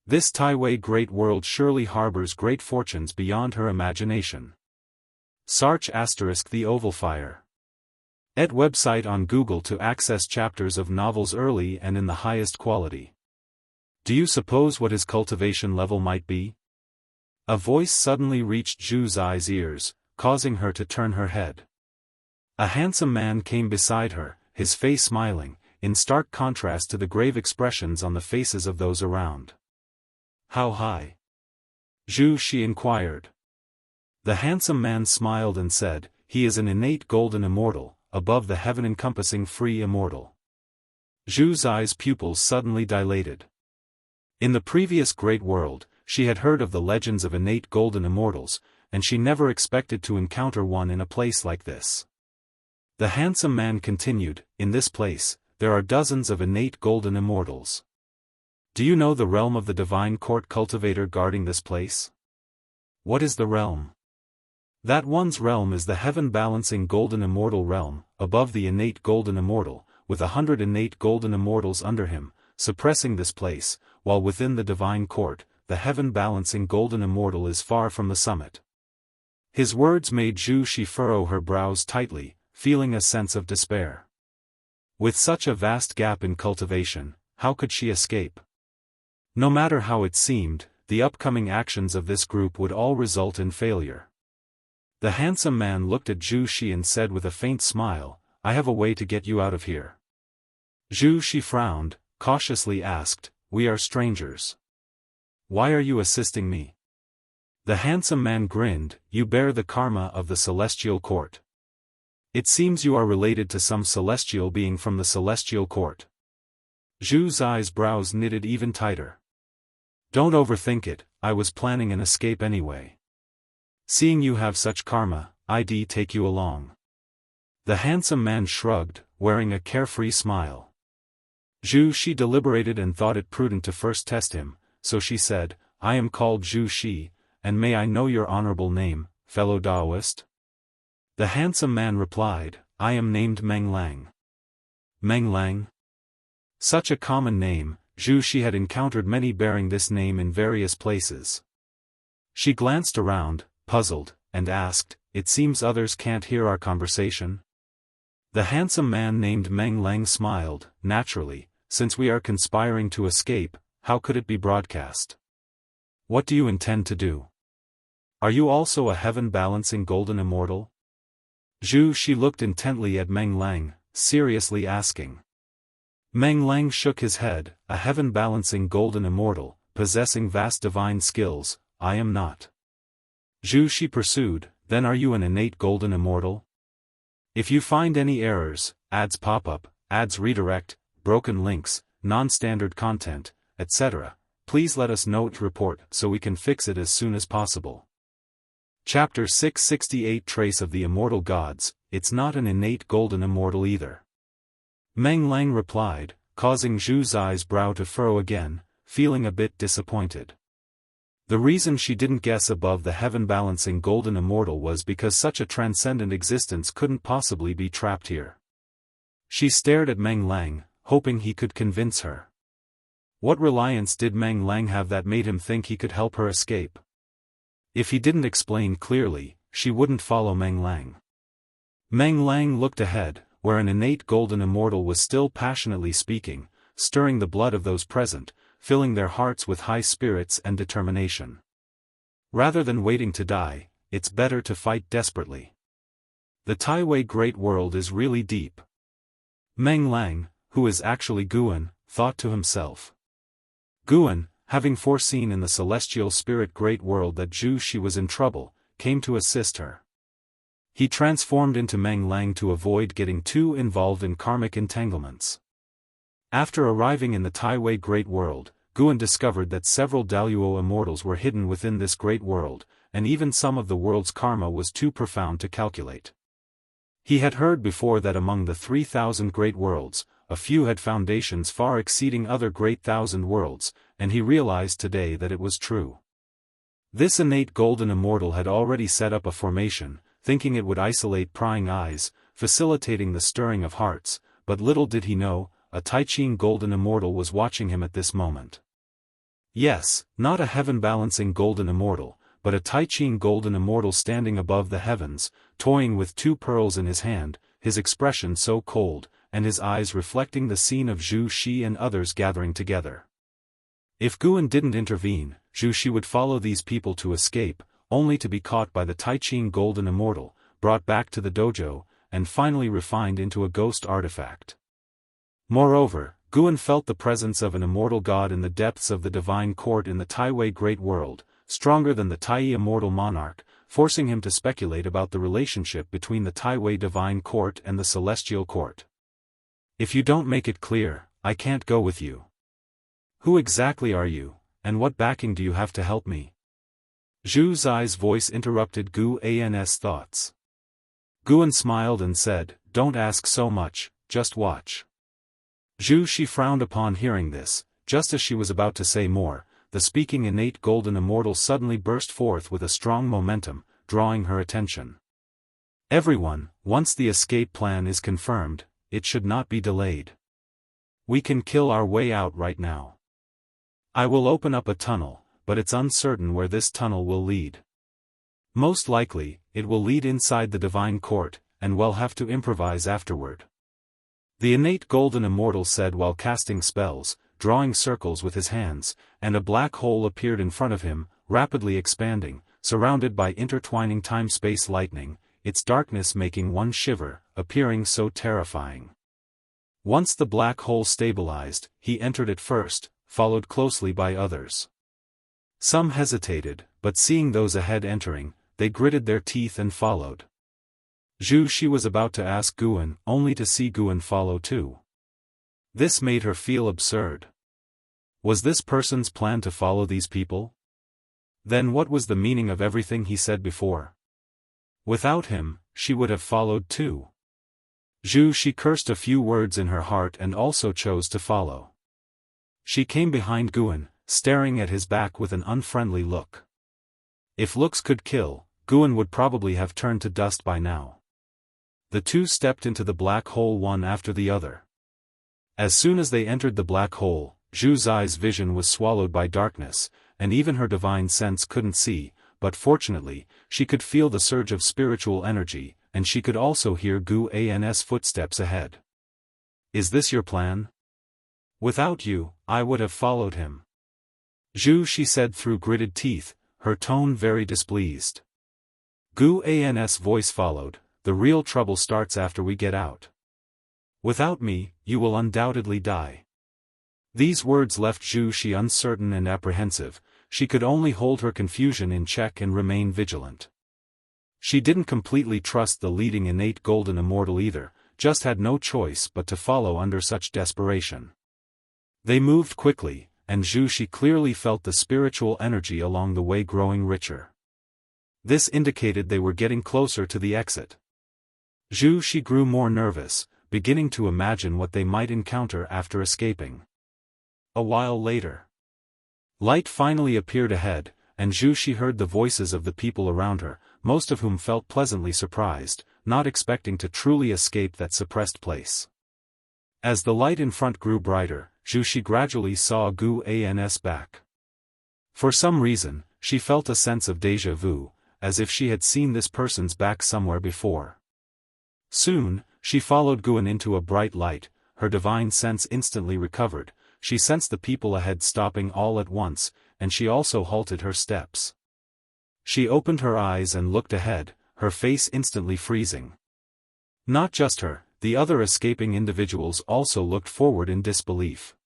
This Taiwei great world surely harbors great fortunes beyond her imagination. Sarch * The Oval Fire. Et website on Google to access chapters of novels early and in the highest quality. Do you suppose what his cultivation level might be? A voice suddenly reached Zhu Zai's ears, causing her to turn her head. A handsome man came beside her, his face smiling, in stark contrast to the grave expressions on the faces of those around. How high? She inquired. The handsome man smiled and said, he is an innate golden immortal, above the heaven-encompassing free immortal. Zhu Zai's pupils suddenly dilated. In the previous great world, she had heard of the legends of innate golden immortals, and she never expected to encounter one in a place like this. The handsome man continued, in this place, there are dozens of innate golden immortals. Do you know the realm of the divine court cultivator guarding this place? What is the realm? That one's realm is the heaven-balancing golden immortal realm, above the innate golden immortal, with 100 innate golden immortals under him, suppressing this place, while within the divine court, the heaven-balancing golden immortal is far from the summit. His words made Zhu furrow her brows tightly, feeling a sense of despair. With such a vast gap in cultivation, how could she escape? No matter how it seemed, the upcoming actions of this group would all result in failure. The handsome man looked at Zhu and said with a faint smile, I have a way to get you out of here. Zhu frowned, cautiously asked, we are strangers. Why are you assisting me? The handsome man grinned, you bear the karma of the celestial court. It seems you are related to some celestial being from the celestial court. Zhu Zai's brows knitted even tighter. Don't overthink it, I was planning an escape anyway. Seeing you have such karma, I'd take you along. The handsome man shrugged, wearing a carefree smile. Zhu deliberated and thought it prudent to first test him, so she said, I am called Zhu, and may I know your honorable name, fellow Daoist? The handsome man replied, I am named Meng Lang. Meng Lang? Such a common name, Zhu had encountered many bearing this name in various places. She glanced around, puzzled, and asked, it seems others can't hear our conversation? The handsome man named Meng Lang smiled, naturally, since we are conspiring to escape, how could it be broadcast? What do you intend to do? Are you also a heaven-balancing golden immortal? Zhu looked intently at Meng Lang, seriously asking. Meng Lang shook his head, a heaven-balancing golden immortal, possessing vast divine skills, I am not. Zhu Shi pursued, then are you an innate golden immortal? If you find any errors, ads pop up, ads redirect, broken links, non-standard content, etc., please let us know to report so we can fix it as soon as possible. Chapter 668 Trace of the Immortal Gods, it's not an innate golden immortal either. Meng Lang replied, causing Zhu Zai's brow to furrow again, feeling a bit disappointed. The reason she didn't guess above the heaven-balancing golden immortal was because such a transcendent existence couldn't possibly be trapped here. She stared at Meng Lang, hoping he could convince her. What reliance did Meng Lang have that made him think he could help her escape? If he didn't explain clearly, she wouldn't follow Meng Lang. Meng Lang looked ahead, where an innate golden immortal was still passionately speaking, stirring the blood of those present, filling their hearts with high spirits and determination. Rather than waiting to die, it's better to fight desperately. The Taiwei Great World is really deep. Meng Lang, who is actually Guan, thought to himself. Guan, having foreseen in the celestial spirit great world that Zhu Shi was in trouble, came to assist her. He transformed into Meng Lang to avoid getting too involved in karmic entanglements. After arriving in the Taiwei Great World, Guan discovered that several Daoist immortals were hidden within this great world, and even some of the world's karma was too profound to calculate. He had heard before that among the 3,000 great worlds, a few had foundations far exceeding other great thousand worlds, and he realized today that it was true. This innate golden immortal had already set up a formation, thinking it would isolate prying eyes, facilitating the stirring of hearts, but little did he know, a Taiqing golden immortal was watching him at this moment. Yes, not a heaven-balancing golden immortal, but a Taiqing golden immortal standing above the heavens, toying with 2 pearls in his hand, his expression so cold, and his eyes reflecting the scene of Zhu Shi and others gathering together. If Guan didn't intervene, Zhu Shi would follow these people to escape, only to be caught by the Taiqing golden immortal, brought back to the dojo, and finally refined into a ghost artifact. Moreover, Guan felt the presence of an immortal god in the depths of the divine court in the Taiwei Great World, stronger than the Tai immortal monarch, forcing him to speculate about the relationship between the Taiwei divine court and the celestial court. If you don't make it clear, I can't go with you. Who exactly are you, and what backing do you have to help me? Zhu Zai's voice interrupted Guan's thoughts. Guan smiled and said, don't ask so much, just watch. Zhu Shi frowned upon hearing this. Just as she was about to say more, the speaking innate golden immortal suddenly burst forth with a strong momentum, drawing her attention. Everyone, once the escape plan is confirmed, it should not be delayed. We can kill our way out right now. I will open up a tunnel, but it's uncertain where this tunnel will lead. Most likely, it will lead inside the divine court, and we'll have to improvise afterward. The innate golden immortal said while casting spells, drawing circles with his hands, and a black hole appeared in front of him, rapidly expanding, surrounded by intertwining time-space lightning, its darkness making one shiver, appearing so terrifying. Once the black hole stabilized, he entered it first, followed closely by others. Some hesitated, but seeing those ahead entering, they gritted their teeth and followed. Zhu Shi was about to ask Guan, only to see Guan follow too. This made her feel absurd. Was this person's plan to follow these people? Then what was the meaning of everything he said before? Without him, she would have followed too. Zhu Shi cursed a few words in her heart and also chose to follow. She came behind Guan, staring at his back with an unfriendly look. If looks could kill, Guan would probably have turned to dust by now. The two stepped into the black hole one after the other. As soon as they entered the black hole, Zhu Zai's vision was swallowed by darkness, and even her divine sense couldn't see, but fortunately, she could feel the surge of spiritual energy, and she could also hear Guan's footsteps ahead. Is this your plan? Without you, I would have followed him. Zhu Shi said through gritted teeth, her tone very displeased. Guan's voice followed, the real trouble starts after we get out. Without me, you will undoubtedly die. These words left Zhu Shi uncertain and apprehensive. she could only hold her confusion in check and remain vigilant. She didn't completely trust the leading innate golden immortal either, just had no choice but to follow under such desperation. They moved quickly, and Zhu Shi clearly felt the spiritual energy along the way growing richer. This indicated they were getting closer to the exit. Zhu Shi grew more nervous, beginning to imagine what they might encounter after escaping. A while later, light finally appeared ahead, and Zhu Shi heard the voices of the people around her, most of whom felt pleasantly surprised, not expecting to truly escape that suppressed place. As the light in front grew brighter, Zhu Shi gradually saw Gu An's back. For some reason, she felt a sense of déjà vu, as if she had seen this person's back somewhere before. Soon, she followed Guan into a bright light, her divine sense instantly recovered. She sensed the people ahead stopping all at once, and she also halted her steps. She opened her eyes and looked ahead, her face instantly freezing. Not just her, the other escaping individuals also looked forward in disbelief.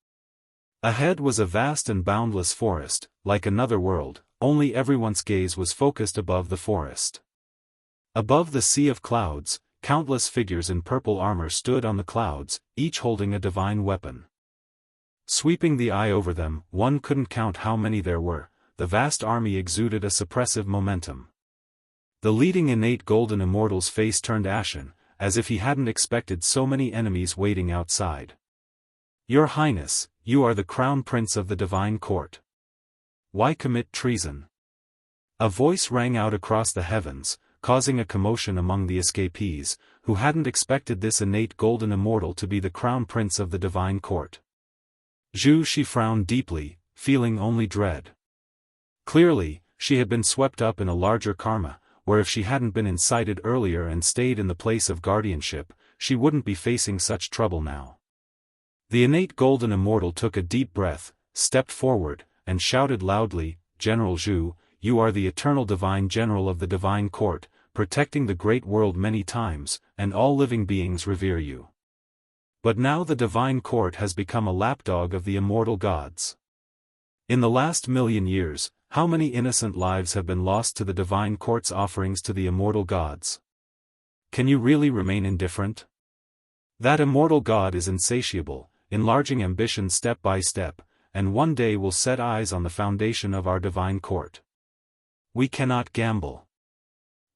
Ahead was a vast and boundless forest, like another world, only everyone's gaze was focused above the forest. Above the sea of clouds, countless figures in purple armor stood on the clouds, each holding a divine weapon. Sweeping the eye over them, one couldn't count how many there were. The vast army exuded a suppressive momentum. The leading innate golden immortal's face turned ashen, as if he hadn't expected so many enemies waiting outside. Your Highness, you are the crown prince of the divine court. Why commit treason? A voice rang out across the heavens, causing a commotion among the escapees, who hadn't expected this innate golden immortal to be the crown prince of the divine court. Zhu Shi frowned deeply, feeling only dread. Clearly, she had been swept up in a larger karma, where if she hadn't been incited earlier and stayed in the place of guardianship, she wouldn't be facing such trouble now. The innate golden immortal took a deep breath, stepped forward, and shouted loudly, General Zhu, you are the eternal divine general of the divine court, protecting the great world many times, and all living beings revere you. But now the divine court has become a lapdog of the immortal gods. In the last 1,000,000 years, how many innocent lives have been lost to the divine court's offerings to the immortal gods? Can you really remain indifferent? That immortal god is insatiable, enlarging ambition step by step, and one day will set eyes on the foundation of our divine court. We cannot gamble.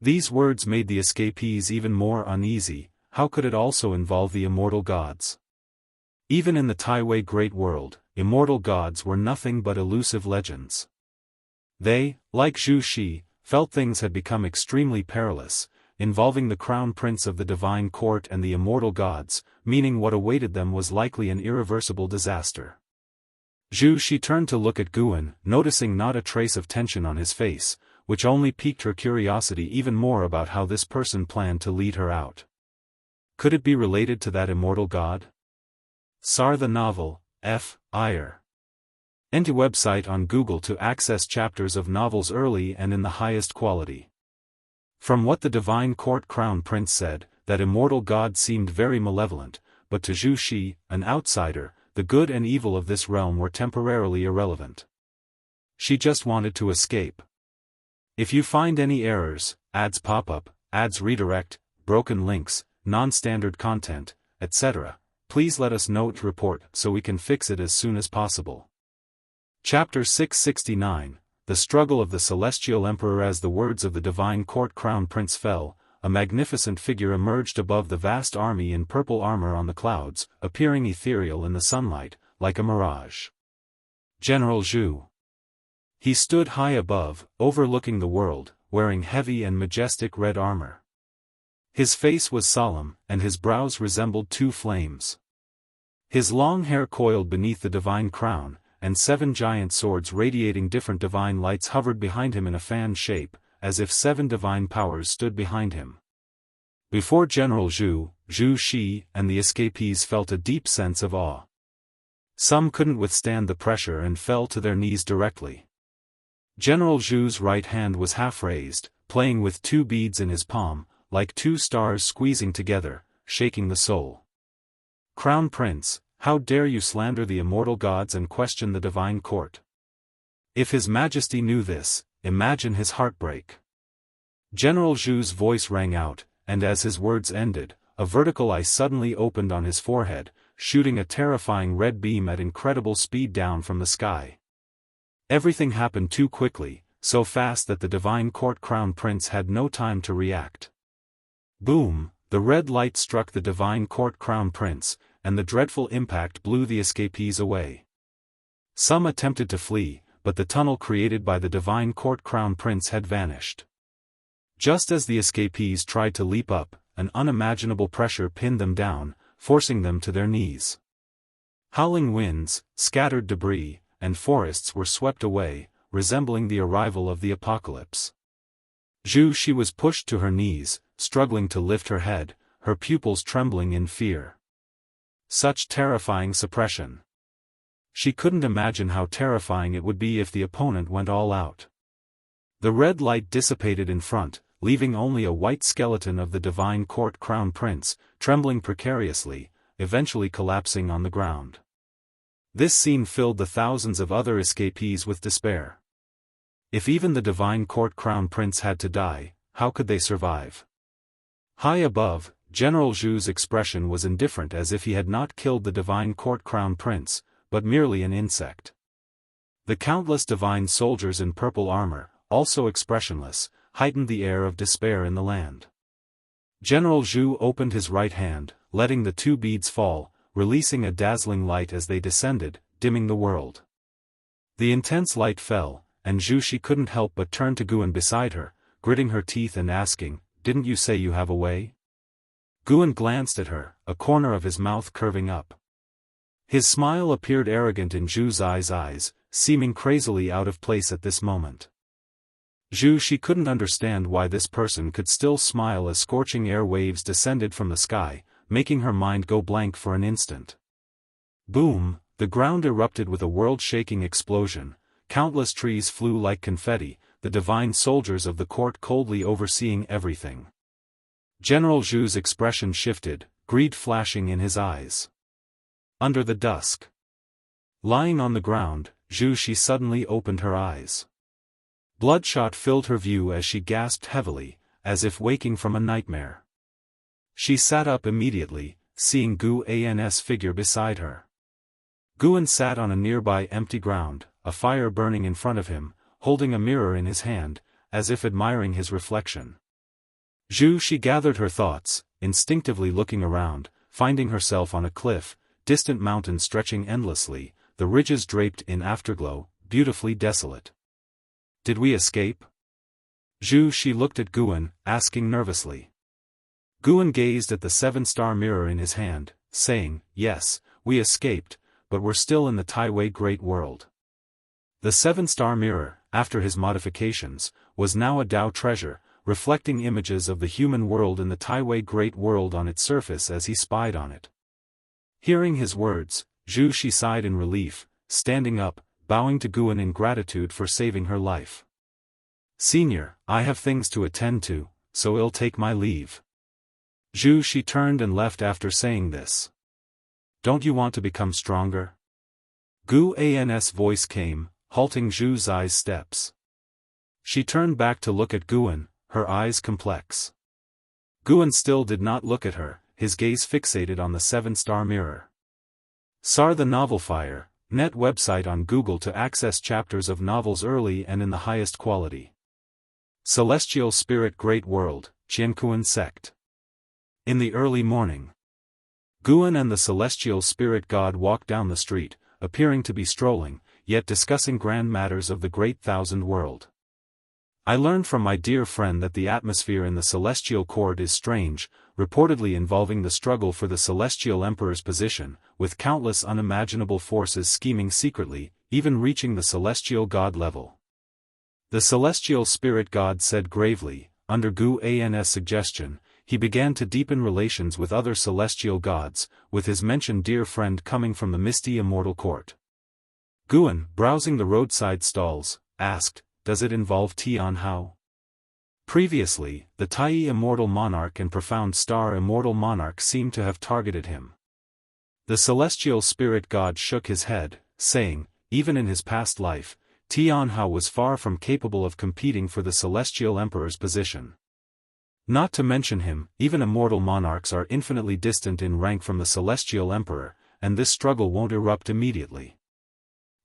These words made the escapees even more uneasy. How could it also involve the immortal gods? Even in the Taiwei Great World, immortal gods were nothing but elusive legends. They, like Zhu Shi, felt things had become extremely perilous, involving the crown prince of the divine court and the immortal gods, meaning what awaited them was likely an irreversible disaster. Zhu Shi turned to look at Guan, noticing not a trace of tension on his face, which only piqued her curiosity even more about how this person planned to lead her out. Could it be related to that immortal god? Sar the novel, F. Iyer. Enter website on Google to access chapters of novels early and in the highest quality. From what the divine court crown prince said, that immortal god seemed very malevolent, but to Zhu Shi, an outsider, the good and evil of this realm were temporarily irrelevant. She just wanted to escape. If you find any errors, ads pop up, ads redirect, broken links, non-standard content, etc., please let us know to report so we can fix it as soon as possible. Chapter 669, The Struggle of the Celestial Emperor. As the words of the divine court crown prince fell, a magnificent figure emerged above the vast army in purple armor on the clouds, appearing ethereal in the sunlight, like a mirage. General Zhu. He stood high above, overlooking the world, wearing heavy and majestic red armor. His face was solemn, and his brows resembled two flames. His long hair coiled beneath the divine crown, and 7 giant swords radiating different divine lights hovered behind him in a fan shape, as if 7 divine powers stood behind him. Before General Zhu, Zhu Shi and the escapees felt a deep sense of awe. Some couldn't withstand the pressure and fell to their knees directly. General Zhu's right hand was half raised, playing with 2 beads in his palm, like 2 stars squeezing together, shaking the soul. Crown Prince, how dare you slander the immortal gods and question the divine court? If His Majesty knew this, imagine his heartbreak. General Zhu's voice rang out, and as his words ended, a vertical eye suddenly opened on his forehead, shooting a terrifying red beam at incredible speed down from the sky. Everything happened too quickly, so fast that the divine court crown prince had no time to react. Boom! The red light struck the divine court crown prince, and the dreadful impact blew the escapees away. Some attempted to flee, but the tunnel created by the divine court crown prince had vanished. Just as the escapees tried to leap up, an unimaginable pressure pinned them down, forcing them to their knees. Howling winds, scattered debris, and forests were swept away, resembling the arrival of the apocalypse. She was pushed to her knees, struggling to lift her head, her pupils trembling in fear. Such terrifying suppression. She couldn't imagine how terrifying it would be if the opponent went all out. The red light dissipated in front, leaving only a white skeleton of the divine court crown prince, trembling precariously, eventually collapsing on the ground. This scene filled the thousands of other escapees with despair. If even the divine court crown prince had to die, how could they survive? High above, General Zhu's expression was indifferent, as if he had not killed the divine court crown prince, but merely an insect. The countless divine soldiers in purple armor, also expressionless, heightened the air of despair in the land. General Zhu opened his right hand, letting the two beads fall, releasing a dazzling light as they descended, dimming the world. The intense light fell, and she couldn't help but turn to Guan beside her, gritting her teeth and asking, "Didn't you say you have a way?" Guan glanced at her, a corner of his mouth curving up. His smile appeared arrogant in Zhu's eyes, seeming crazily out of place at this moment. She couldn't understand why this person could still smile as scorching air waves descended from the sky, making her mind go blank for an instant. Boom! The ground erupted with a world-shaking explosion, countless trees flew like confetti, the divine soldiers of the court coldly overseeing everything. General Zhu's expression shifted, greed flashing in his eyes. Under the dusk. Lying on the ground, she suddenly opened her eyes. Bloodshot filled her view as she gasped heavily, as if waking from a nightmare. She sat up immediately, seeing Guan's figure beside her. Guan sat on a nearby empty ground, a fire burning in front of him, holding a mirror in his hand, as if admiring his reflection. She gathered her thoughts, instinctively looking around, finding herself on a cliff, distant mountains stretching endlessly, the ridges draped in afterglow, beautifully desolate. Did we escape? She looked at Guan, asking nervously. Guan gazed at the seven-star mirror in his hand, saying, "Yes, we escaped, but we're still in the Taiwei Great World." The seven-star mirror, after his modifications, was now a Dao treasure, reflecting images of the human world in the Taiwei Great World on its surface as he spied on it. Hearing his words, she sighed in relief, standing up, bowing to Guan in gratitude for saving her life. "Senior, I have things to attend to, so I'll take my leave." She turned and left after saying this. "Don't you want to become stronger?" Guan's voice came, halting Zhu's steps. She turned back to look at Guan, her eyes complex. Guan still did not look at her, his gaze fixated on the seven-star mirror. SAR the Novel Fire, net website on Google to access chapters of novels early and in the highest quality. Celestial Spirit Great World, Jianghu sect. In the early morning, Guan and the celestial spirit god walked down the street, appearing to be strolling, yet discussing grand matters of the great thousand world. "I learned from my dear friend that the atmosphere in the celestial court is strange, reportedly involving the struggle for the celestial emperor's position, with countless unimaginable forces scheming secretly, even reaching the celestial god level." The celestial spirit god said gravely, under Guan's suggestion, he began to deepen relations with other celestial gods, with his mentioned dear friend coming from the misty immortal court. Guan, browsing the roadside stalls, asked, "Does it involve Tian Hao?" Previously, the Tai Immortal Monarch and Profound Star Immortal Monarch seemed to have targeted him. The celestial spirit god shook his head, saying, "Even in his past life, Tianhao was far from capable of competing for the Celestial Emperor's position. Not to mention him, even immortal monarchs are infinitely distant in rank from the Celestial Emperor, and this struggle won't erupt immediately.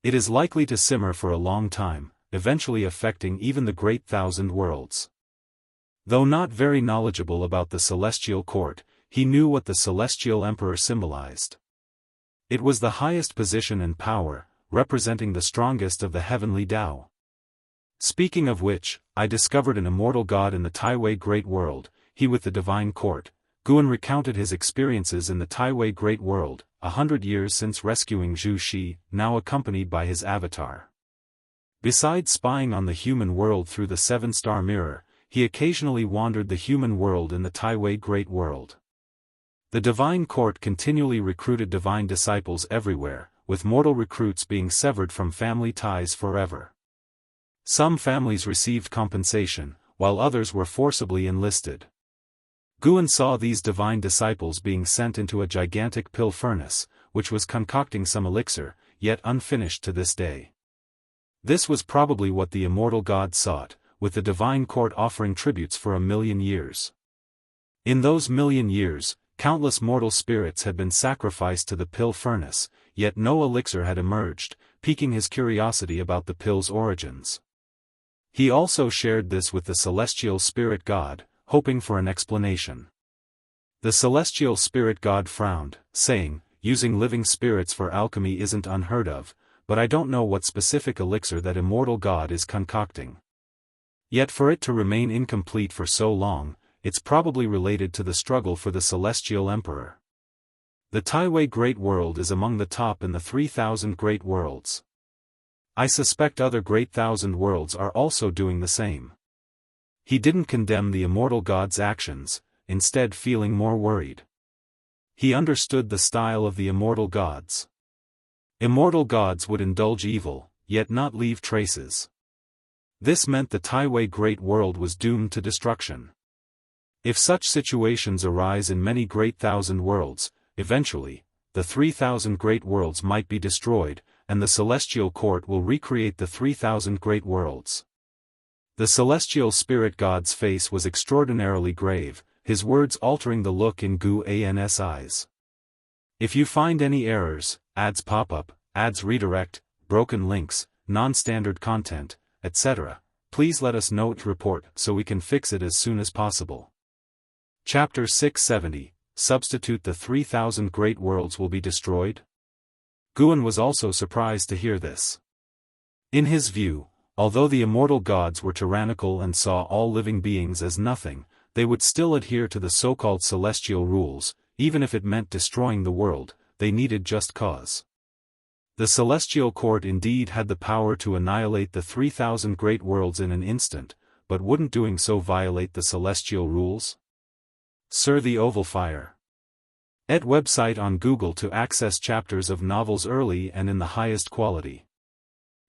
It is likely to simmer for a long time, eventually affecting even the Great Thousand Worlds. Though not very knowledgeable about the Celestial Court, he knew what the Celestial Emperor symbolized. It was the highest position and power, representing the strongest of the heavenly Tao. Speaking of which, I discovered an immortal god in the Taiwei Great World, he with the divine court. Guan recounted his experiences in the Taiwei Great World, 100 years since rescuing Zhu Shi, now accompanied by his avatar. Besides spying on the human world through the seven-star mirror, he occasionally wandered the human world in the Taiwei Great World. The divine court continually recruited divine disciples everywhere, with mortal recruits being severed from family ties forever. Some families received compensation, while others were forcibly enlisted. Guan saw these divine disciples being sent into a gigantic pill furnace, which was concocting some elixir, yet unfinished to this day. This was probably what the immortal god sought, with the divine court offering tributes for 1,000,000 years. In those 1,000,000 years, countless mortal spirits had been sacrificed to the pill furnace, yet no elixir had emerged, piquing his curiosity about the pill's origins. He also shared this with the celestial spirit god, hoping for an explanation. The celestial spirit god frowned, saying, "Using living spirits for alchemy isn't unheard of, but I don't know what specific elixir that immortal god is concocting. Yet for it to remain incomplete for so long, it's probably related to the struggle for the Celestial Emperor. The Taiwei Great World is among the top in the 3,000 Great Worlds. I suspect other Great Thousand Worlds are also doing the same." He didn't condemn the immortal god's actions, instead feeling more worried. He understood the style of the immortal gods. Immortal gods would indulge evil, yet not leave traces. This meant the Taiwei Great World was doomed to destruction. If such situations arise in many Great Thousand Worlds, eventually, the 3,000 Great Worlds might be destroyed, and the Celestial Court will recreate the 3,000 Great Worlds. The celestial spirit god's face was extraordinarily grave, his words altering the look in Guan's eyes. "If you find any errors, ads pop up, ads redirect, broken links, non-standard content, etc., please let us know to report so we can fix it as soon as possible." Chapter 670, Substitute the 3,000 Great Worlds will be destroyed? Guan was also surprised to hear this. In his view, although the immortal gods were tyrannical and saw all living beings as nothing, they would still adhere to the so-called celestial rules, even if it meant destroying the world. They needed just cause. The Celestial Court indeed had the power to annihilate the 3,000 Great Worlds in an instant, but wouldn't doing so violate the celestial rules? Sir the Oval Fire. Website on Google to access chapters of novels early and in the highest quality.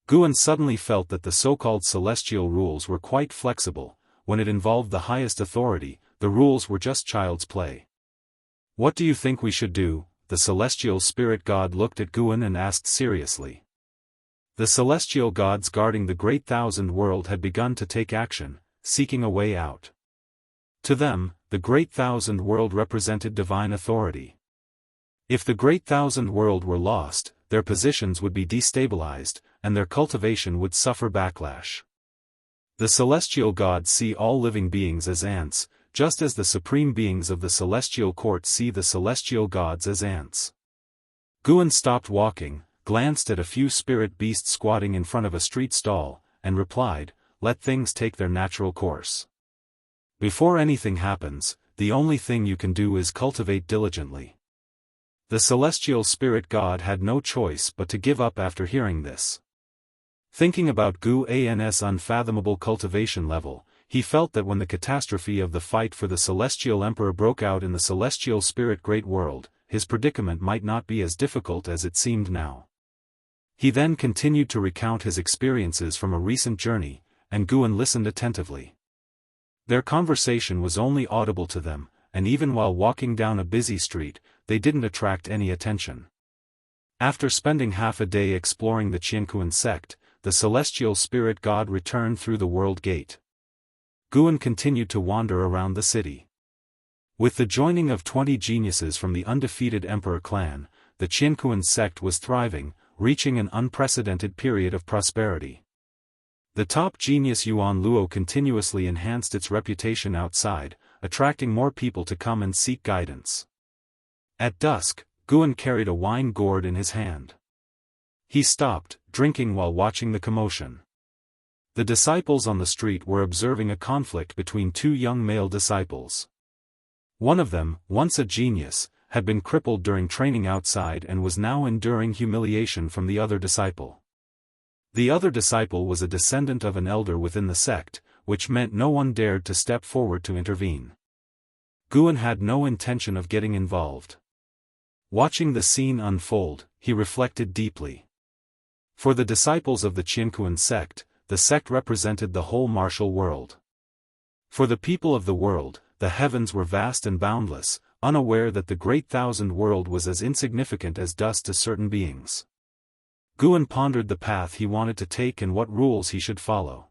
Guan suddenly felt that the so-called celestial rules were quite flexible. When it involved the highest authority, the rules were just child's play. "What do you think we should do?" the celestial spirit god looked at Guan and asked seriously. The celestial gods guarding the Great Thousand World had begun to take action, seeking a way out. To them, the Great Thousand World represented divine authority. If the Great Thousand World were lost, their positions would be destabilized, and their cultivation would suffer backlash. The celestial gods see all living beings as ants, just as the supreme beings of the celestial court see the celestial gods as ants. Guan stopped walking, glanced at a few spirit beasts squatting in front of a street stall, and replied, "Let things take their natural course. Before anything happens, the only thing you can do is cultivate diligently." The celestial spirit god had no choice but to give up after hearing this. Thinking about Guan's unfathomable cultivation level, he felt that when the catastrophe of the fight for the Celestial Emperor broke out in the Celestial Spirit Great World, his predicament might not be as difficult as it seemed now. He then continued to recount his experiences from a recent journey, and Guan listened attentively. Their conversation was only audible to them, and even while walking down a busy street, they didn't attract any attention. After spending half a day exploring the Jianghu sect, the celestial spirit god returned through the world gate. Guan continued to wander around the city. With the joining of 20 geniuses from the undefeated emperor clan, the Qinkuan sect was thriving, reaching an unprecedented period of prosperity. The top genius Yuan Luo continuously enhanced its reputation outside, attracting more people to come and seek guidance. At dusk, Guan carried a wine gourd in his hand. He stopped, drinking while watching the commotion. The disciples on the street were observing a conflict between two young male disciples. One of them, once a genius, had been crippled during training outside and was now enduring humiliation from the other disciple. The other disciple was a descendant of an elder within the sect, which meant no one dared to step forward to intervene. Guan had no intention of getting involved. Watching the scene unfold, he reflected deeply. For the disciples of the Qinkuan sect, the sect represented the whole martial world. For the people of the world, the heavens were vast and boundless, unaware that the great thousand world was as insignificant as dust to certain beings. Guan pondered the path he wanted to take and what rules he should follow.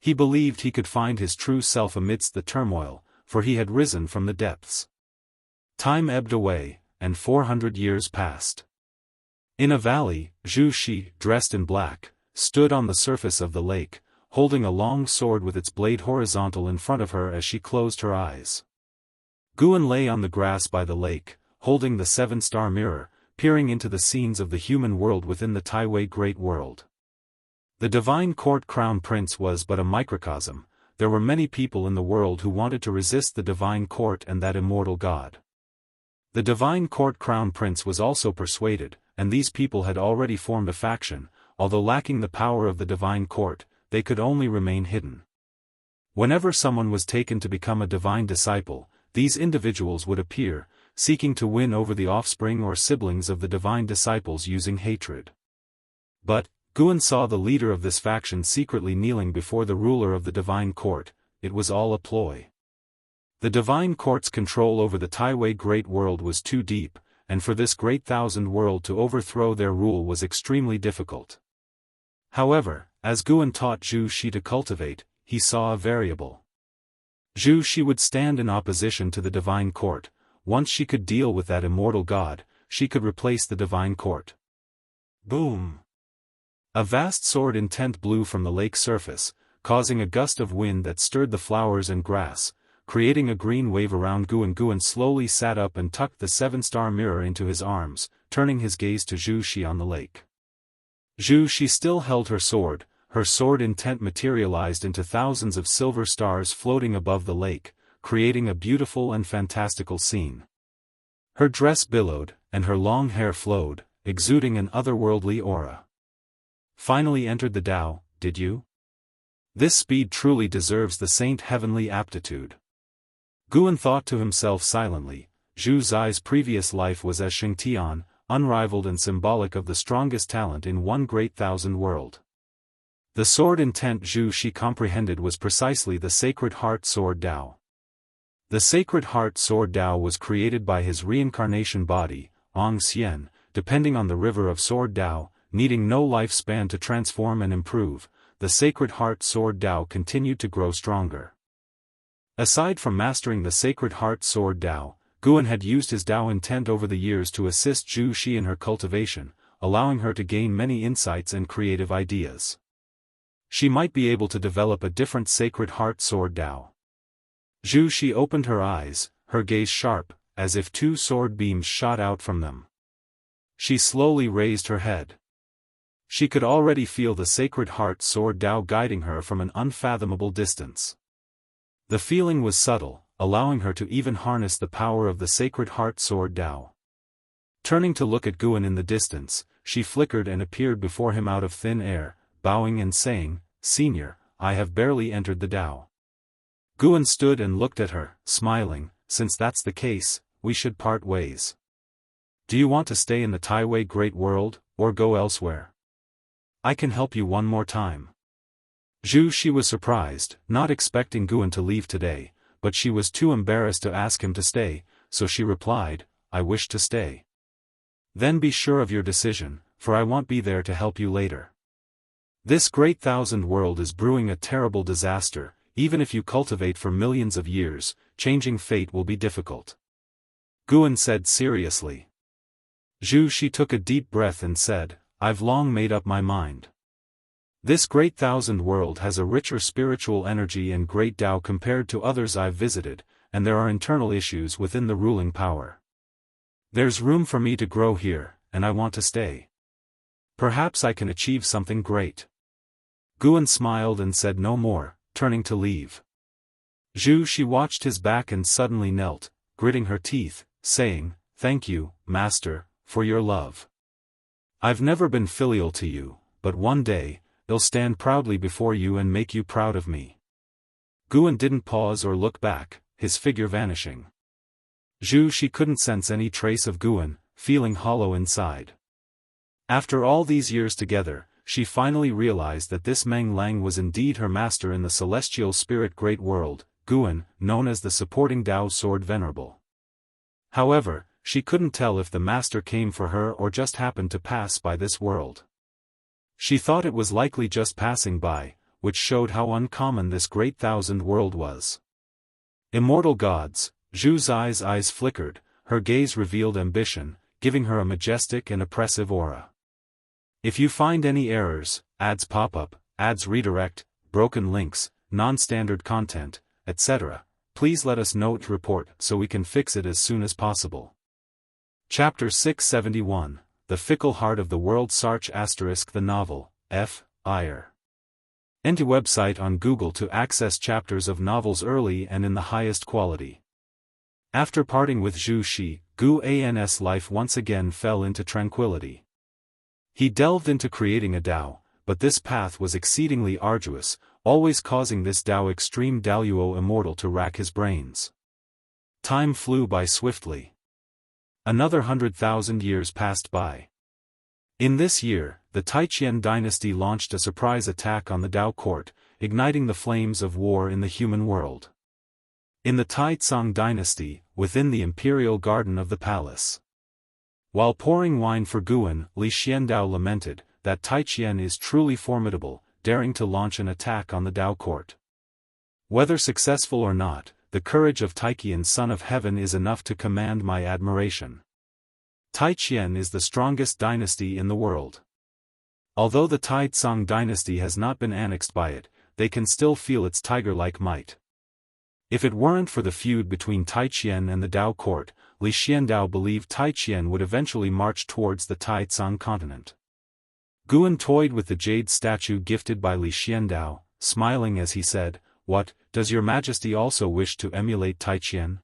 He believed he could find his true self amidst the turmoil, for he had risen from the depths. Time ebbed away, and 400 years passed. In a valley, Zhu Shi, dressed in black, stood on the surface of the lake, holding a long sword with its blade horizontal in front of her as she closed her eyes. Guan lay on the grass by the lake, holding the seven-star mirror, peering into the scenes of the human world within the Taiwei Great World. The divine court crown prince was but a microcosm. There were many people in the world who wanted to resist the divine court and that immortal god. The divine court crown prince was also persuaded, and these people had already formed a faction. Although lacking the power of the divine court, they could only remain hidden. Whenever someone was taken to become a divine disciple, these individuals would appear, seeking to win over the offspring or siblings of the divine disciples using hatred. But, Guan saw the leader of this faction secretly kneeling before the ruler of the divine court. It was all a ploy. The divine court's control over the Taiwei Great World was too deep, and for this great thousand world to overthrow their rule was extremely difficult. However, as Guan taught Zhu Shi to cultivate, he saw a variable. Zhu Shi would stand in opposition to the divine court. Once she could deal with that immortal god, she could replace the divine court. Boom! A vast sword intent blew from the lake surface, causing a gust of wind that stirred the flowers and grass, creating a green wave around Guan. Guan slowly sat up and tucked the seven-star mirror into his arms, turning his gaze to Zhu Shi on the lake. Zhu Shi still held her sword intent materialized into thousands of silver stars floating above the lake, creating a beautiful and fantastical scene. Her dress billowed, and her long hair flowed, exuding an otherworldly aura. Finally entered the Tao, did you? This speed truly deserves the saint heavenly aptitude. Guan thought to himself silently. Zhu Zai's previous life was as Xingtian, unrivaled and symbolic of the strongest talent in one great thousand world. The sword intent Zhu Shi comprehended was precisely the Sacred Heart Sword Tao. The Sacred Heart Sword Tao was created by his reincarnation body, Ong Xian, depending on the river of Sword Tao, needing no lifespan to transform and improve. The Sacred Heart Sword Tao continued to grow stronger. Aside from mastering the Sacred Heart Sword Tao, Guan had used his Tao intent over the years to assist Zhu Shi in her cultivation, allowing her to gain many insights and creative ideas. She might be able to develop a different Sacred Heart Sword Tao. Zhu Shi opened her eyes, her gaze sharp, as if two sword beams shot out from them. She slowly raised her head. She could already feel the Sacred Heart Sword Tao guiding her from an unfathomable distance. The feeling was subtle, allowing her to even harness the power of the Sacred Heart Sword Tao. Turning to look at Guan in the distance, she flickered and appeared before him out of thin air, bowing and saying, "Senior, I have barely entered the Tao." Guan stood and looked at her, smiling. "Since that's the case, we should part ways. Do you want to stay in the Taiwei Great World, or go elsewhere? I can help you one more time." Zhu Shi was surprised, not expecting Guan to leave today, but she was too embarrassed to ask him to stay, so she replied, "I wish to stay." "Then be sure of your decision, for I won't be there to help you later." This great thousand world is brewing a terrible disaster. Even if you cultivate for millions of years, changing fate will be difficult. Guan said seriously. Zhu Shi took a deep breath and said, I've long made up my mind. This great thousand world has a richer spiritual energy and great Tao compared to others I've visited, and there are internal issues within the ruling power. There's room for me to grow here, and I want to stay. Perhaps I can achieve something great. Guan smiled and said no more, turning to leave. Zhu Shi watched his back and suddenly knelt, gritting her teeth, saying, Thank you, Master, for your love. I've never been filial to you, but one day, I'll stand proudly before you and make you proud of me. Guan didn't pause or look back, his figure vanishing. Zhu Shi couldn't sense any trace of Guan, feeling hollow inside. After all these years together, she finally realized that this Meng Lang was indeed her master in the celestial spirit great world, Guan, known as the supporting Dao sword venerable. However, she couldn't tell if the master came for her or just happened to pass by this world. She thought it was likely just passing by, which showed how uncommon this great thousand world was. Immortal gods, Zhu's eyes flickered, her gaze revealed ambition, giving her a majestic and oppressive aura. If you find any errors, ads pop up, ads redirect, broken links, non-standard content, etc., please let us know to report so we can fix it as soon as possible. Chapter 671, The Fickle Heart of the World Sarch * the novel, F. Iyer. Enter website on Google to access chapters of novels early and in the highest quality. After parting with Zhu Shi, Gu An's life once again fell into tranquility. He delved into creating a Dao, but this path was exceedingly arduous, always causing this Dao extreme Daoist immortal to rack his brains. Time flew by swiftly. Another 100,000 years passed by. In this year, the Taiqian dynasty launched a surprise attack on the Dao court, igniting the flames of war in the human world. In the Taizong dynasty, within the imperial garden of the palace. While pouring wine for Guan, Li Xiandao lamented, that Taiqian is truly formidable, daring to launch an attack on the Dao court. Whether successful or not, the courage of Taiqian son of heaven is enough to command my admiration. Taiqian is the strongest dynasty in the world. Although the Taizong dynasty has not been annexed by it, they can still feel its tiger-like might. If it weren't for the feud between Taiqian and the Dao court, Li Xiandao believed Taiqian would eventually march towards the Taizong continent. Guan toyed with the jade statue gifted by Li Xiandao, smiling as he said, What, does your majesty also wish to emulate Taiqian?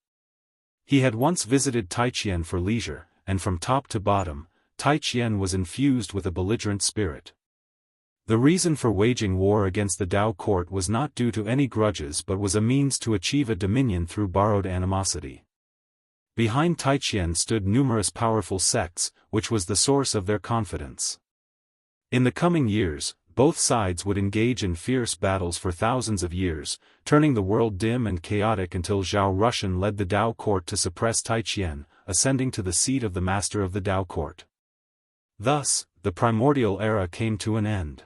He had once visited Taiqian for leisure, and from top to bottom, Taiqian was infused with a belligerent spirit. The reason for waging war against the Dao court was not due to any grudges but was a means to achieve a dominion through borrowed animosity. Behind Taiqian stood numerous powerful sects, which was the source of their confidence. In the coming years, both sides would engage in fierce battles for thousands of years, turning the world dim and chaotic until Zhao Rushan led the Dao court to suppress Taiqian, ascending to the seat of the master of the Dao court. Thus, the primordial era came to an end.